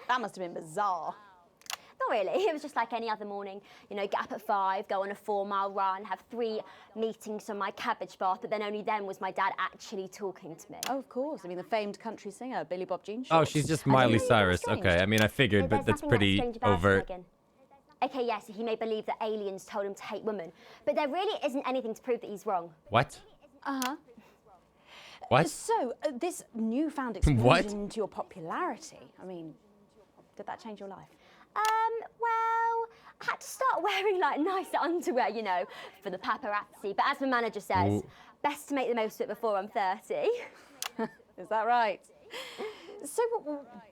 [SPEAKER 12] that must have been bizarre.
[SPEAKER 22] Not really, it was just like any other morning. You know, get up at 5, go on a 4-mile run, have 3 meetings on my cabbage bath, but then only then was my dad actually talking to me.
[SPEAKER 12] Oh, of course. I mean, the famed country singer, Billy Bob Jean.
[SPEAKER 1] Oh, she's just Miley Cyrus. Okay, I mean, I figured, but that's pretty overt.
[SPEAKER 22] Okay, yes, he may believe that aliens told him to hate women, but there really isn't anything to prove that he's wrong.
[SPEAKER 1] What?
[SPEAKER 22] Uh-huh.
[SPEAKER 1] What?
[SPEAKER 12] So, this newfound
[SPEAKER 1] What?
[SPEAKER 12] explosion into your popularity, I mean, did that change your life?
[SPEAKER 22] Well, I had to start wearing like nicer underwear, you know, for the paparazzi. But as my manager says, best to make the most of it before I'm 30.
[SPEAKER 12] Is that right? So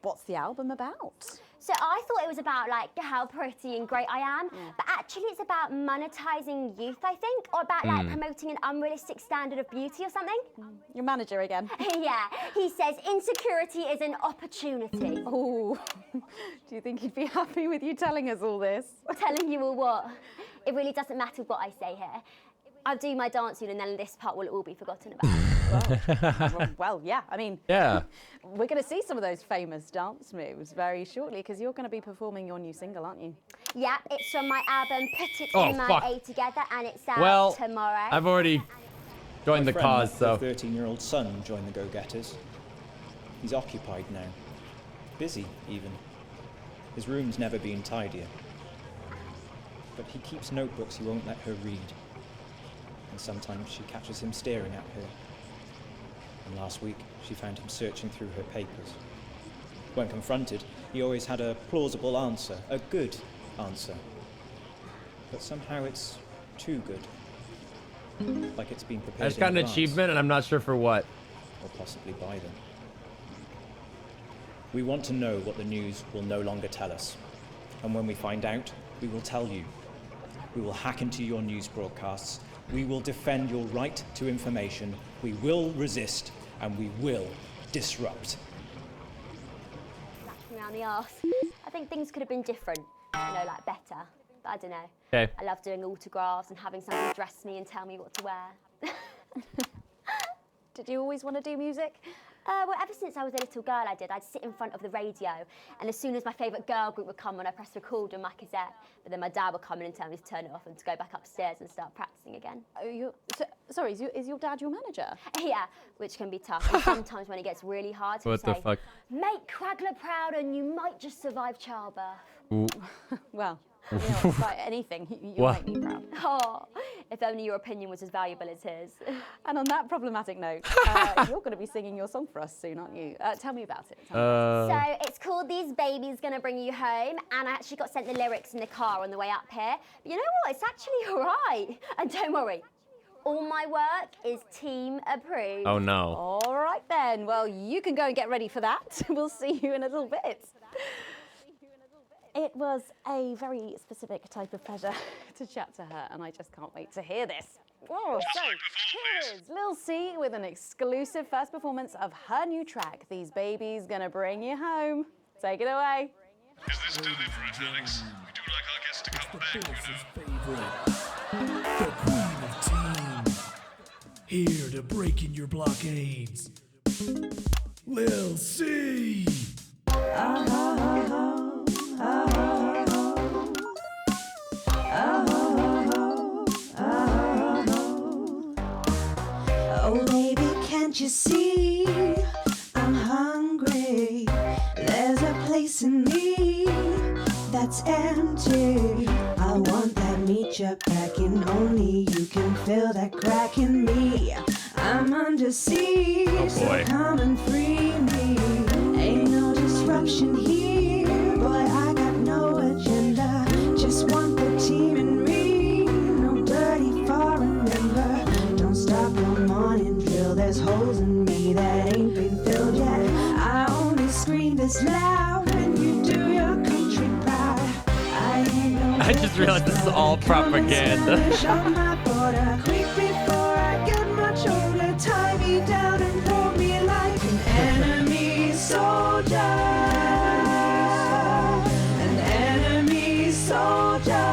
[SPEAKER 12] what's the album about?
[SPEAKER 22] So I thought it was about like how pretty and great I am, but actually it's about monetizing youth, I think, or about like promoting an unrealistic standard of beauty or something.
[SPEAKER 12] Your manager again.
[SPEAKER 22] Yeah, he says insecurity is an opportunity.
[SPEAKER 12] Oh, do you think he'd be happy with you telling us all this?
[SPEAKER 22] Telling you all what? It really doesn't matter what I say here. I'll do my dancing and then this part will all be forgotten about.
[SPEAKER 12] Well, yeah, I mean,
[SPEAKER 1] yeah.
[SPEAKER 12] We're going to see some of those famous dance moves very shortly because you're going to be performing your new single, aren't you?
[SPEAKER 22] Yeah, it's from my album Put It
[SPEAKER 1] Oh,
[SPEAKER 22] In My
[SPEAKER 1] fuck.
[SPEAKER 22] A Together and it's out tomorrow.
[SPEAKER 1] I've already joined the cause, so.
[SPEAKER 14] My 13-year-old son joined the Go-Getters. He's occupied now. Busy, even. His room's never been tidier. But he keeps notebooks he won't let her read. And sometimes she catches him staring at her. And last week, she found him searching through her papers. When confronted, he always had a plausible answer, a good answer. But somehow it's too good. Like it's been prepared
[SPEAKER 1] I just got
[SPEAKER 14] in
[SPEAKER 1] an
[SPEAKER 14] advance.
[SPEAKER 1] achievement and I'm not sure for what.
[SPEAKER 14] Or possibly by them. We want to know what the news will no longer tell us. And when we find out, we will tell you. We will hack into your news broadcasts. We will defend your right to information. We will resist, and we will disrupt.
[SPEAKER 22] Slapped me around the arse. I think things could have been different, you know, like better. But I don't know.
[SPEAKER 1] Okay.
[SPEAKER 22] I love doing autographs and having somebody dress me and tell me what to wear.
[SPEAKER 12] Did you always want to do music?
[SPEAKER 22] Well, ever since I was a little girl, I'd sit in front of the radio, and as soon as my favourite girl group would come on, I'd press record on my cassette. But then my dad would come in and tell me to turn it off and to go back upstairs and start practicing again.
[SPEAKER 12] Oh, sorry, is your dad your manager?
[SPEAKER 22] Yeah, which can be tough. And sometimes when it gets really hard, he'll
[SPEAKER 1] What the
[SPEAKER 22] say,
[SPEAKER 1] fuck?
[SPEAKER 22] make Quagler proud and you might just survive childbirth.
[SPEAKER 1] Ooh.
[SPEAKER 12] Well, you know, it's like anything, you'll
[SPEAKER 1] What?
[SPEAKER 12] make me proud.
[SPEAKER 22] Oh, if only your opinion was as valuable as his.
[SPEAKER 12] And on that problematic note, you're going to be singing your song for us soon, aren't you? Tell me about it.
[SPEAKER 22] So it's called These Babies Gonna Bring You Home, and I actually got sent the lyrics in the car on the way up here. But you know what? It's actually all right. And don't worry, all my work is team approved.
[SPEAKER 1] Oh, no.
[SPEAKER 12] All right then. Well, you can go and get ready for that. We'll see you in a little bit. It was a very specific type of pleasure to chat to her, and I just can't wait to hear this. Oh, so here is Lil C with an exclusive first performance of her new track, These Babies Gonna Bring You Home. Take it away.
[SPEAKER 6] Is this deliberate, Alex? We do like our guests to come back, you know.
[SPEAKER 5] The queen of teens, here to break in your blockades. Lil C.
[SPEAKER 15] Oh baby, can't you see I'm hungry? There's a place in me that's empty. I want that meat you're packing, only you can fill that crack in me. I'm under siege, so come and free me. Ain't no disruption here, boy, I got no agenda. Just want the team and me, no dirty foreign member. Don't stop your morning drill, there's holes in me that ain't been filled yet. I only scream this loud when you do your country proud.
[SPEAKER 1] I just realized this is all propaganda.
[SPEAKER 15] On my border, quick before I get much older, tie me down and throw me like an enemy soldier. An enemy soldier.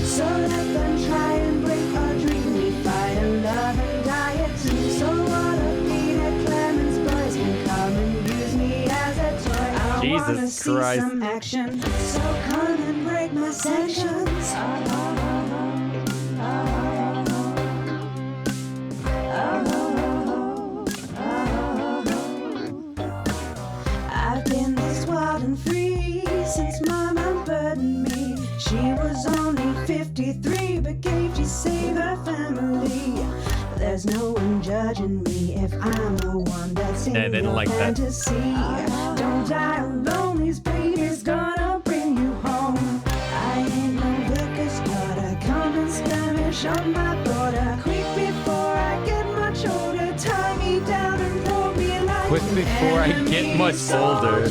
[SPEAKER 15] So let them try and break our dream. We fight and love and diet. So what a Peter Clemens boys can come and use me as a toy. I wanna
[SPEAKER 1] Jesus
[SPEAKER 15] see
[SPEAKER 1] Christ.
[SPEAKER 15] some action. So come and break my sanctions. I've been this wild and free since Mama burdened me. She was only 53, but gave to save her family. But there's no one judging me if I'm the one that's in
[SPEAKER 1] Yeah, they don't like that.
[SPEAKER 15] fantasy. Don't die alone, these babies gonna bring you home. I ain't no liquor starter, come and skirmish on my border. Quick before I get much older, tie me down and throw me like
[SPEAKER 1] Quick before I get much older.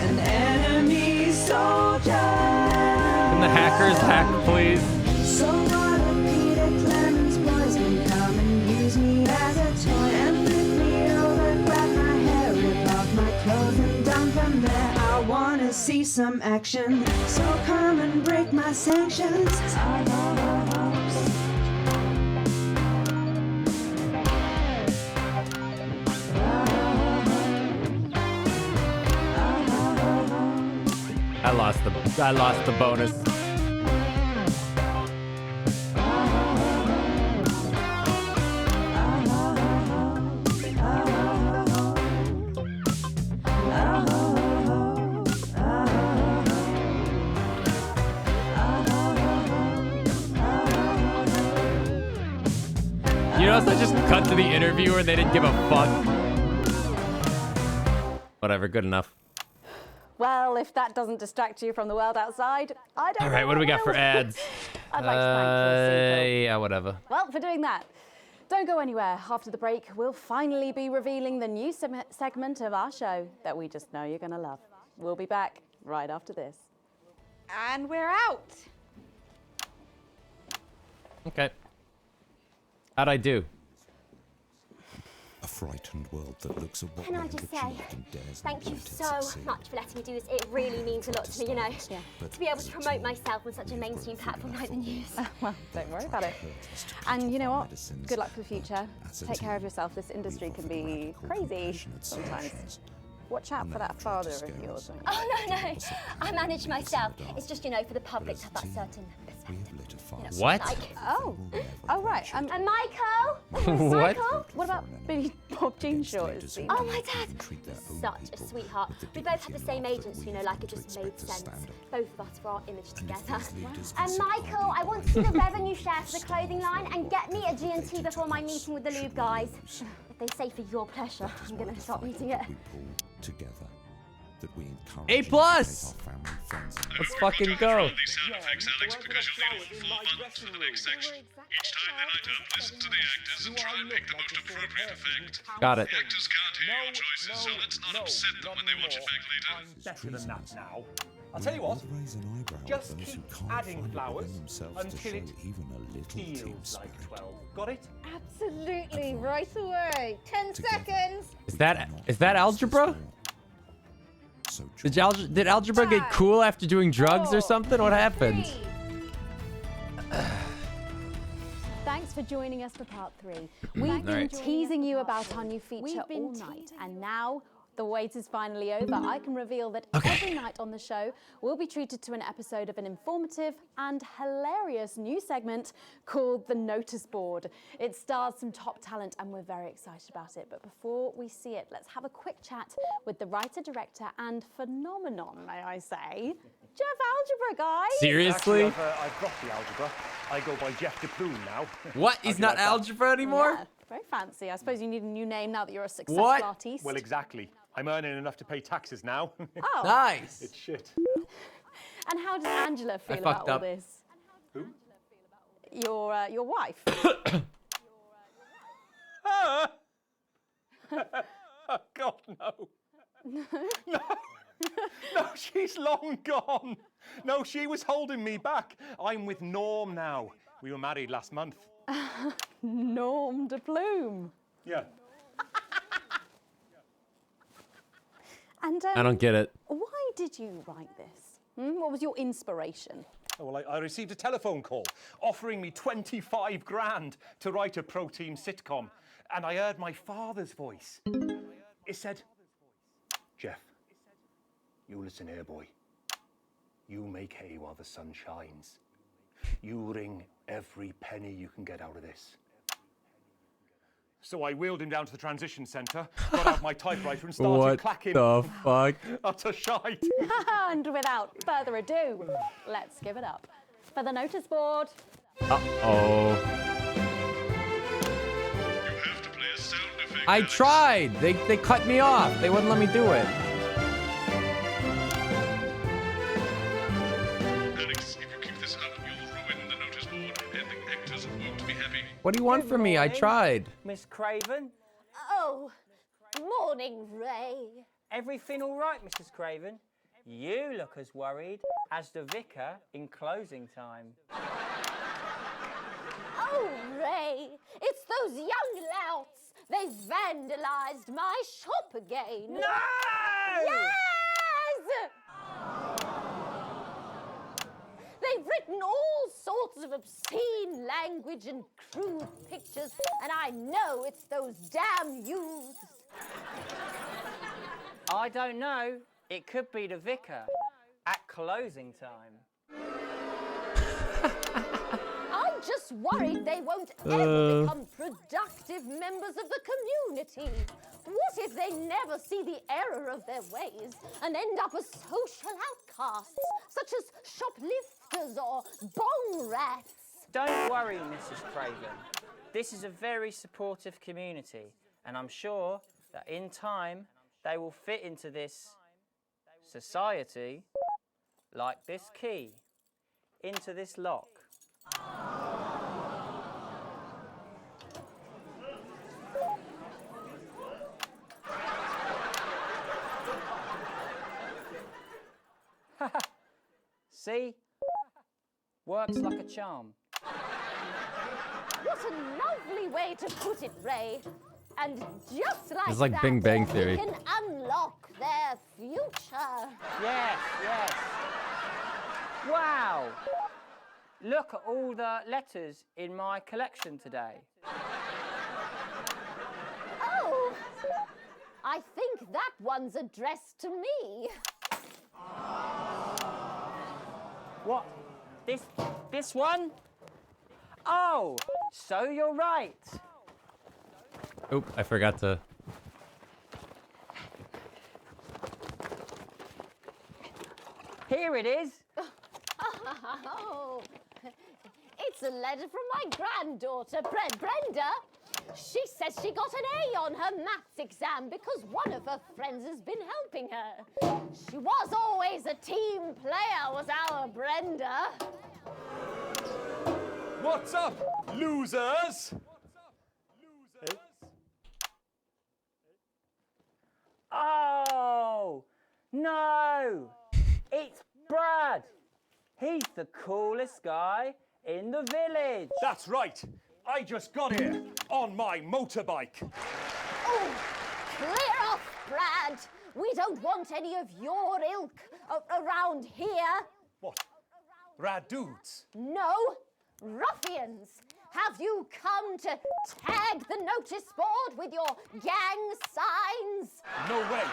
[SPEAKER 15] an enemy soldier.
[SPEAKER 1] Can the hackers hack, please?
[SPEAKER 15] So what if Peter Clemens boys can come and use me as a toy and flip me over, grab my hair, rip off my clothes and dump from there. I wanna see some action, so come and break my sanctions.
[SPEAKER 1] I lost the bonus. You notice I just cut to the interviewer and they didn't give a fuck. Whatever, good enough.
[SPEAKER 12] Well, if that doesn't distract you from the world outside, I don't know.
[SPEAKER 1] All right, what do we got for ads?
[SPEAKER 12] I'd like to thank Lil C.
[SPEAKER 1] Yeah, whatever.
[SPEAKER 12] Well, for doing that, don't go anywhere. After the break, we'll finally be revealing the new segment of our show that we just know you're going to love. We'll be back right after this.
[SPEAKER 20] And we're out.
[SPEAKER 1] Okay. How'd I do?
[SPEAKER 23] A frightened world that looks at what
[SPEAKER 22] Can I
[SPEAKER 23] man
[SPEAKER 22] just
[SPEAKER 23] achieved
[SPEAKER 22] say,
[SPEAKER 23] and dares
[SPEAKER 22] thank you
[SPEAKER 23] not to
[SPEAKER 22] so
[SPEAKER 23] succeed.
[SPEAKER 22] much for letting me do this. It really means a lot to me, you know. To be able to promote myself on such a mainstream platform like the news.
[SPEAKER 12] Well, don't worry about it. And you know what? Good luck for the future. Take care of yourself. This industry can be crazy sometimes. Watch out for that father of yours.
[SPEAKER 22] Oh, no. I manage myself. It's just, you know, for the public to have that certain respect.
[SPEAKER 1] What?
[SPEAKER 12] Oh, right.
[SPEAKER 22] And Michael?
[SPEAKER 1] What?
[SPEAKER 22] Michael?
[SPEAKER 12] What about Billy Bob Jean shorts?
[SPEAKER 22] Oh, my dad. Such a sweetheart. We both had the same agents, you know, like it just made sense. Both of us for our image together. And Michael, I want to see the revenue share for the clothing line and get me a G&T before my meeting with the lube guys. If they say for your pleasure, I'm going to stop eating it.
[SPEAKER 23] Together. that we encourage
[SPEAKER 1] A+.
[SPEAKER 23] and educate our family, friends, and
[SPEAKER 1] Let's fucking go.
[SPEAKER 6] These sound effects, Alex, because you'll need all 4 buttons for the next section. Each time they light up, listen to the actors and try and pick the most appropriate effect.
[SPEAKER 1] Got it.
[SPEAKER 6] The actors can't hear your choices, so let's not upset them when they watch it back later.
[SPEAKER 9] Better than that now. I'll tell you what.
[SPEAKER 23] raise an eyebrow at
[SPEAKER 9] Just
[SPEAKER 23] those
[SPEAKER 9] keep
[SPEAKER 23] who can't
[SPEAKER 9] adding
[SPEAKER 23] find it
[SPEAKER 9] flowers
[SPEAKER 23] within themselves to
[SPEAKER 9] until
[SPEAKER 23] show
[SPEAKER 9] it
[SPEAKER 23] even a little team
[SPEAKER 9] feels
[SPEAKER 23] spirit.
[SPEAKER 9] like 12. Got it?
[SPEAKER 11] Absolutely, right away. 10 seconds.
[SPEAKER 1] Is that algebra? Did algebra get cool after doing drugs or something? What happened?
[SPEAKER 12] Thanks for joining us for part 3. We've been
[SPEAKER 1] Alright.
[SPEAKER 12] teasing you about our new feature all night, and now the wait is finally over. I can reveal that every night on the show, we'll be treated to an episode of an informative and hilarious new segment called The Notice Board. It stars some top talent, and we're very excited about it. But before we see it, let's have a quick chat with the writer, director, and phenomenon, may I say, Jeff Algebra, guys.
[SPEAKER 1] Seriously?
[SPEAKER 9] Actually, I've dropped the algebra. I go by Jeff DePlume now.
[SPEAKER 1] What? He's not algebra anymore?
[SPEAKER 12] Yeah, very fancy. I suppose you need a new name now that you're a successful
[SPEAKER 1] What?
[SPEAKER 12] artiste.
[SPEAKER 9] Well, exactly. I'm earning enough to pay taxes now.
[SPEAKER 12] Oh.
[SPEAKER 1] Nice.
[SPEAKER 9] It's shit.
[SPEAKER 12] And how does Angela feel about
[SPEAKER 1] fucked
[SPEAKER 12] all
[SPEAKER 1] up.
[SPEAKER 12] this?
[SPEAKER 9] Who?
[SPEAKER 12] Your wife.
[SPEAKER 9] Oh, God, no. No, she's long gone. No, she was holding me back. I'm with Norm now. We were married last month.
[SPEAKER 12] Norm de Plume.
[SPEAKER 9] Yeah.
[SPEAKER 12] And
[SPEAKER 1] I don't get it.
[SPEAKER 12] why did you write this? What was your inspiration?
[SPEAKER 9] Oh, well, I received a telephone call offering me 25 grand to write a pro-team sitcom. And I heard my father's voice. It said, Jeff, you listen here, boy. You make hay while the sun shines. You wring every penny you can get out of this. So I wheeled him down to the transition centre, got out my typewriter and started
[SPEAKER 1] What
[SPEAKER 9] clacking.
[SPEAKER 1] the fuck?
[SPEAKER 9] Utter shite.
[SPEAKER 12] And without further ado, let's give it up for the notice board.
[SPEAKER 1] Uh-oh. I tried. They cut me off. They wouldn't let me do it.
[SPEAKER 6] Alex, if you keep this up, you'll ruin the notice board, and the actors won't be happy.
[SPEAKER 1] What do you want from me? I tried.
[SPEAKER 13] Miss Craven?
[SPEAKER 18] Oh, morning, Ray.
[SPEAKER 13] Everything all right, Mrs. Craven? You look as worried as the vicar in closing time.
[SPEAKER 18] Oh, Ray, it's those young louts. They've vandalized my shop again.
[SPEAKER 13] No!
[SPEAKER 18] Yes! They've written all sorts of obscene language and crude pictures, and I know it's those damn youths.
[SPEAKER 13] I don't know. It could be the vicar at closing time.
[SPEAKER 18] I'm just worried they won't ever become productive members of the community. What if they never see the error of their ways and end up as social outcasts, such as shoplifters or bong rats?
[SPEAKER 13] Don't worry, Mrs. Craven. This is a very supportive community, and I'm sure that in time they will fit into this society like this key into this lock. See? Works like a charm.
[SPEAKER 18] What a lovely way to put it, Ray. And just like
[SPEAKER 1] It's like
[SPEAKER 18] that,
[SPEAKER 1] Big Bang
[SPEAKER 18] they
[SPEAKER 1] Theory.
[SPEAKER 18] can unlock their future.
[SPEAKER 13] Yes, yes. Wow! Look at all the letters in my collection today.
[SPEAKER 18] Oh, I think that one's addressed to me.
[SPEAKER 13] What? This one? Oh, so you're right.
[SPEAKER 1] Oop, I forgot to.
[SPEAKER 13] Here it is.
[SPEAKER 18] Oh, it's a letter from my granddaughter, Brenda. She says she got an A on her maths exam because one of her friends has been helping her. She was always a team player, was our Brenda.
[SPEAKER 9] What's up, losers?
[SPEAKER 13] Oh, no! It's Brad! He's the coolest guy in the village.
[SPEAKER 9] That's right. I just got here on my motorbike.
[SPEAKER 18] Oh, clear off, Brad. We don't want any of your ilk around here.
[SPEAKER 9] What? Rad dudes?
[SPEAKER 18] No, ruffians. Have you come to tag the notice board with your gang signs?
[SPEAKER 9] No way.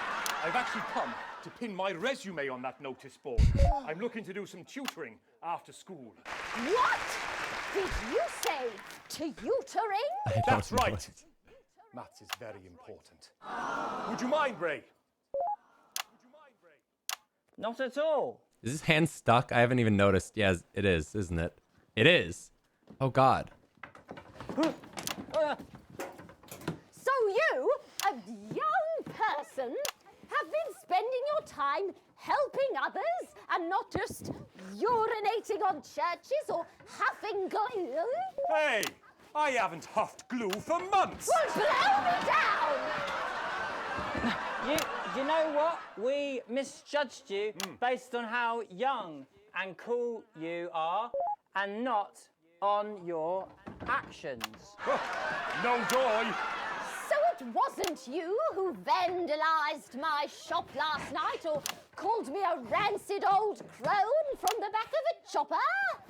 [SPEAKER 9] I've actually come to pin my resume on that notice board. I'm looking to do some tutoring after school.
[SPEAKER 18] What did you say? Tutoring?
[SPEAKER 9] That's right. Maths is very important. Would you mind, Ray?
[SPEAKER 13] Not at all.
[SPEAKER 1] Is his hand stuck? I haven't even noticed. Yes, it is, isn't it? It is. Oh, God.
[SPEAKER 18] So you, a young person, have been spending your time helping others and not just urinating on churches or huffing glue?
[SPEAKER 9] Hey, I haven't huffed glue for months.
[SPEAKER 18] Well, blow me down!
[SPEAKER 13] You know what? We misjudged you based on how young and cool you are and not on your actions.
[SPEAKER 9] No joy.
[SPEAKER 18] So it wasn't you who vandalised my shop last night or called me a rancid old crone from the back of a chopper?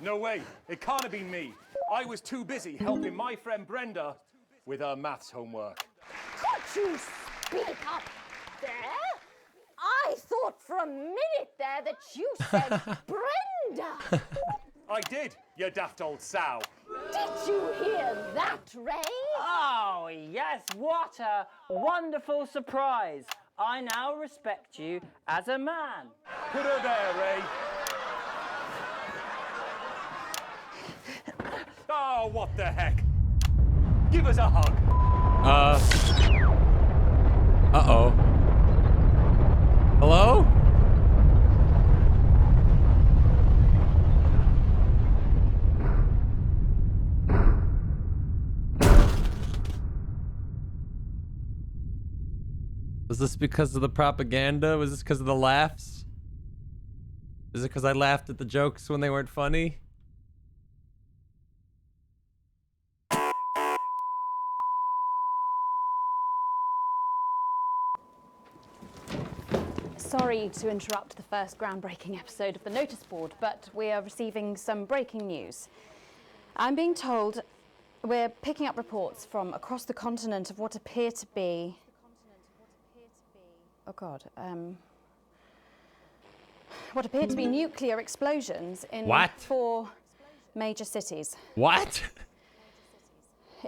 [SPEAKER 9] No way. It can't have been me. I was too busy helping my friend Brenda with her maths homework.
[SPEAKER 18] Could you speak up there? I thought for a minute there that you said Brenda.
[SPEAKER 9] I did, you daft old sow.
[SPEAKER 18] Did you hear that, Ray?
[SPEAKER 13] Oh, yes, what a wonderful surprise. I now respect you as a man.
[SPEAKER 9] Put her there, Ray. Oh, what the heck? Give us a hug.
[SPEAKER 1] Uh-oh. Hello? Was this because of the propaganda? Was this because of the laughs? Is it because I laughed at the jokes when they weren't funny?
[SPEAKER 12] Sorry to interrupt the first groundbreaking episode of the notice board, but we are receiving some breaking news. I'm being told we're picking up reports from across the continent of what appear to be... Oh God, what appear to be nuclear explosions in
[SPEAKER 1] What?
[SPEAKER 12] 4 major cities.
[SPEAKER 1] What?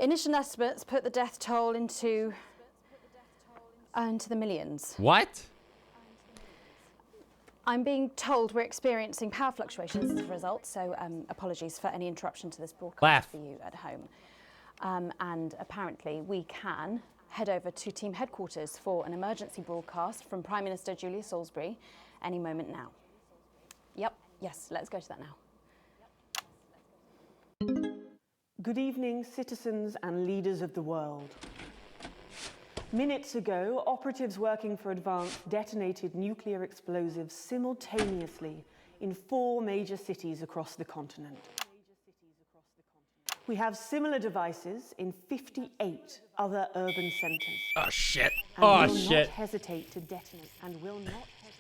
[SPEAKER 12] Initial estimates put the death toll into the millions.
[SPEAKER 1] What?
[SPEAKER 12] I'm being told we're experiencing power fluctuations as a result, so apologies for any interruption to this broadcast for you at home. And apparently we can head over to team headquarters for an emergency broadcast from Prime Minister Julia Salisbury any moment now. Yep, yes, let's go to that now.
[SPEAKER 3] Good evening, citizens and leaders of the world. Minutes ago, operatives working for Advance detonated nuclear explosives simultaneously in 4 major cities across the continent. We have similar devices in 58 other urban centres.
[SPEAKER 1] Oh, shit.
[SPEAKER 3] And
[SPEAKER 1] Oh,
[SPEAKER 3] will
[SPEAKER 1] shit.
[SPEAKER 3] not hesitate to detonate and will not hesitate.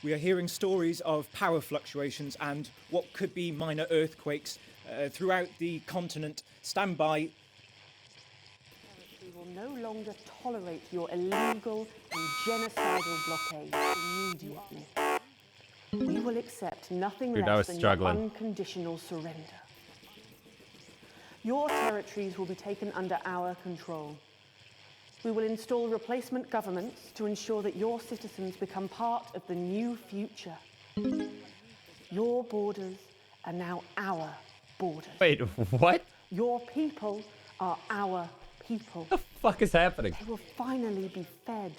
[SPEAKER 14] We are hearing stories of power fluctuations and what could be minor earthquakes throughout the continent. Stand by.
[SPEAKER 3] We will no longer tolerate your illegal and genocidal blockade immediately. We will accept nothing
[SPEAKER 1] Dude, I
[SPEAKER 3] less
[SPEAKER 1] was
[SPEAKER 3] than
[SPEAKER 1] struggling.
[SPEAKER 3] your unconditional surrender. Your territories will be taken under our control. We will install replacement governments to ensure that your citizens become part of the new future. Your borders are now our borders.
[SPEAKER 1] Wait, what?
[SPEAKER 3] Your people are our people.
[SPEAKER 1] What the fuck is happening?
[SPEAKER 3] They will finally be fed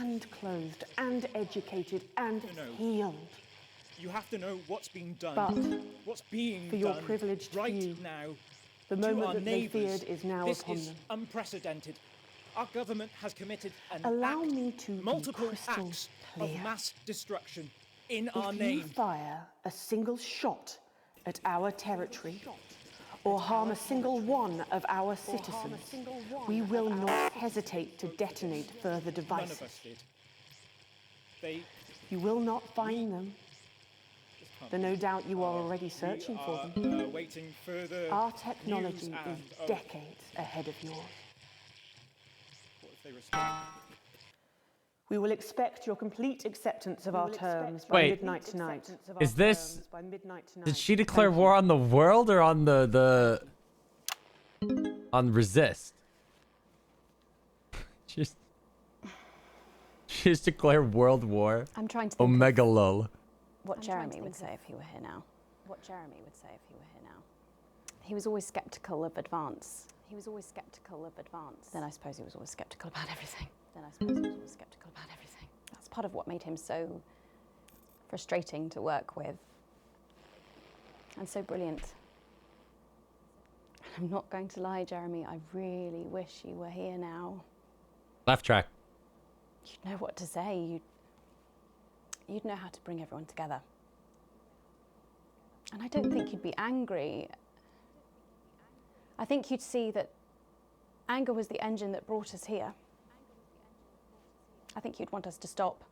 [SPEAKER 3] and clothed and educated and healed.
[SPEAKER 14] You have to know what's being done.
[SPEAKER 3] But
[SPEAKER 14] what's being
[SPEAKER 3] for your
[SPEAKER 14] done
[SPEAKER 3] privileged
[SPEAKER 14] right
[SPEAKER 3] few,
[SPEAKER 14] now.
[SPEAKER 3] the
[SPEAKER 14] to
[SPEAKER 3] moment
[SPEAKER 14] our
[SPEAKER 3] that
[SPEAKER 14] neighbours.
[SPEAKER 3] they feared is now
[SPEAKER 14] this
[SPEAKER 3] upon
[SPEAKER 14] is
[SPEAKER 3] them.
[SPEAKER 14] unprecedented. Our government has committed
[SPEAKER 3] Allow me to be
[SPEAKER 14] multiple
[SPEAKER 3] crystal
[SPEAKER 14] acts
[SPEAKER 3] clear.
[SPEAKER 14] of mass destruction in
[SPEAKER 3] If
[SPEAKER 14] our
[SPEAKER 3] you
[SPEAKER 14] name.
[SPEAKER 3] fire a single shot at our territory or harm a single one of our citizens, we will not hesitate to detonate further
[SPEAKER 14] None
[SPEAKER 3] devices.
[SPEAKER 14] of us did. They
[SPEAKER 3] You will not find them, though no doubt you are already searching for them.
[SPEAKER 14] waiting further
[SPEAKER 3] Our technology
[SPEAKER 14] news
[SPEAKER 3] is
[SPEAKER 14] and,
[SPEAKER 3] decades ahead of yours.
[SPEAKER 14] What if they respond?
[SPEAKER 3] We will expect your complete acceptance of our terms by
[SPEAKER 1] Wait.
[SPEAKER 3] midnight tonight.
[SPEAKER 1] Is this?
[SPEAKER 3] By midnight tonight.
[SPEAKER 1] Did she declare war on the world or on on resist? She's declared world war.
[SPEAKER 12] I'm trying to think
[SPEAKER 1] Omega lol.
[SPEAKER 12] what Jeremy would say if he were here now. What Jeremy would say if he were here now. He was always skeptical of advance. He was always skeptical of advance. Then I suppose he was always skeptical about everything. That's part of what made him so frustrating to work with. And so brilliant. I'm not going to lie, Jeremy, I really wish you were here now.
[SPEAKER 1] Left track.
[SPEAKER 12] You'd know what to say. You'd know how to bring everyone together. And I don't think you'd be angry. I think you'd see that anger was the engine that brought us here. I think you'd want us to stop,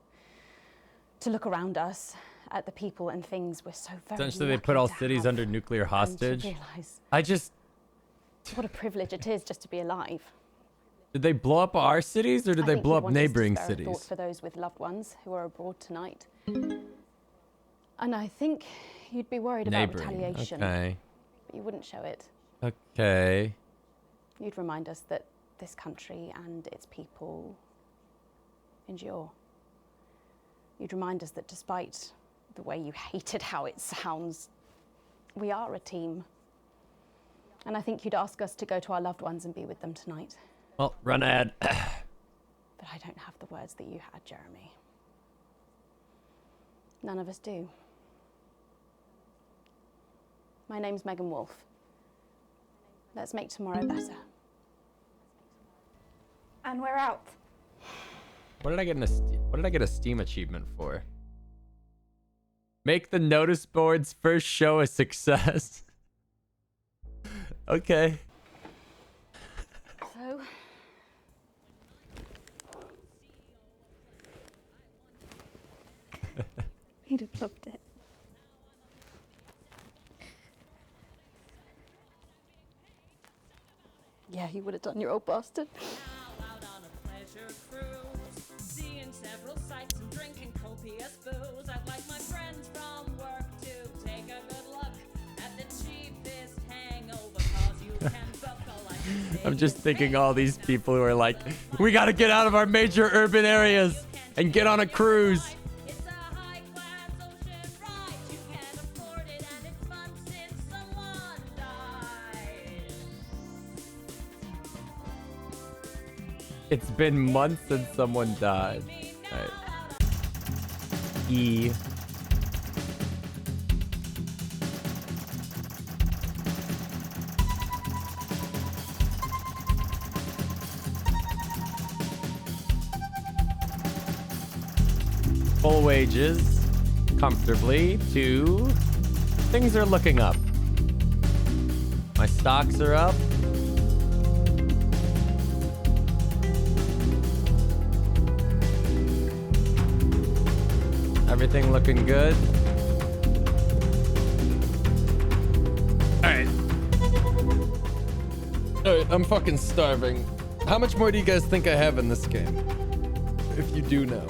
[SPEAKER 12] to look around us at the people and things we're so very
[SPEAKER 1] Essentially, they
[SPEAKER 12] lucky
[SPEAKER 1] put all
[SPEAKER 12] to
[SPEAKER 1] cities
[SPEAKER 12] have
[SPEAKER 1] under nuclear
[SPEAKER 12] and to
[SPEAKER 1] hostage.
[SPEAKER 12] realise
[SPEAKER 1] I just...
[SPEAKER 12] what a privilege it is just to be alive.
[SPEAKER 1] Did they blow up our cities or did
[SPEAKER 12] I
[SPEAKER 1] they
[SPEAKER 12] think
[SPEAKER 1] blow
[SPEAKER 12] you'd
[SPEAKER 1] up
[SPEAKER 12] want us to
[SPEAKER 1] neighboring
[SPEAKER 12] spare a thought
[SPEAKER 1] cities?
[SPEAKER 12] for those with loved ones who are abroad tonight. And I think you'd be worried about
[SPEAKER 1] Neighboring,
[SPEAKER 12] retaliation.
[SPEAKER 1] okay.
[SPEAKER 12] But you wouldn't show it.
[SPEAKER 1] Okay.
[SPEAKER 12] You'd remind us that this country and its people endure. You'd remind us that despite the way you hated how it sounds, we are a team. And I think you'd ask us to go to our loved ones and be with them tonight.
[SPEAKER 1] Well, run ad.
[SPEAKER 12] But I don't have the words that you had, Jeremy. None of us do. My name's Megan Wolf. Let's make tomorrow better.
[SPEAKER 20] And we're out.
[SPEAKER 1] What did I get a Steam achievement for? Make the notice board's first show a success. Okay.
[SPEAKER 12] So,
[SPEAKER 21] He'd have loved it.
[SPEAKER 12] yeah, you would have done, you old bastard.
[SPEAKER 16] Seeing several sights and drinking copious booze. I'd like my friends from work to take a good look at the cheapest hangover, cause you can buckle like
[SPEAKER 1] I'm just thinking all these people who are like, we gotta get out of our major urban areas and get on a cruise. It's been months since someone died. All right. E. Full wages, comfortably. 2. Things are looking up. My stocks are up. Everything looking good. Alright. Alright, I'm fucking starving. How much more do you guys think I have in this game? If you do know.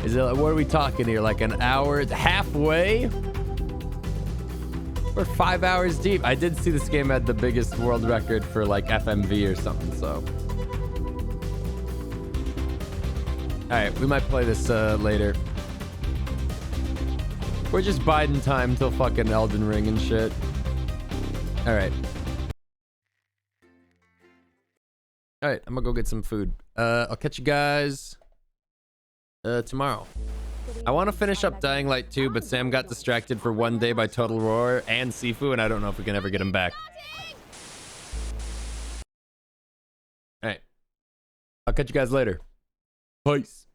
[SPEAKER 1] Is it, what are we talking here? Like an hour? Halfway? We're 5 hours deep. I did see this game had the biggest world record for like FMV or something, so. All right, we might play this later. We're just biding time till fucking Elden Ring and shit. All right. All right, I'm gonna go get some food. I'll catch you guys tomorrow. I want to finish up Dying Light 2, but Sam got distracted for one day by Total War and Sifu, and I don't know if we can ever get him back. All right. I'll catch you guys later. Peace.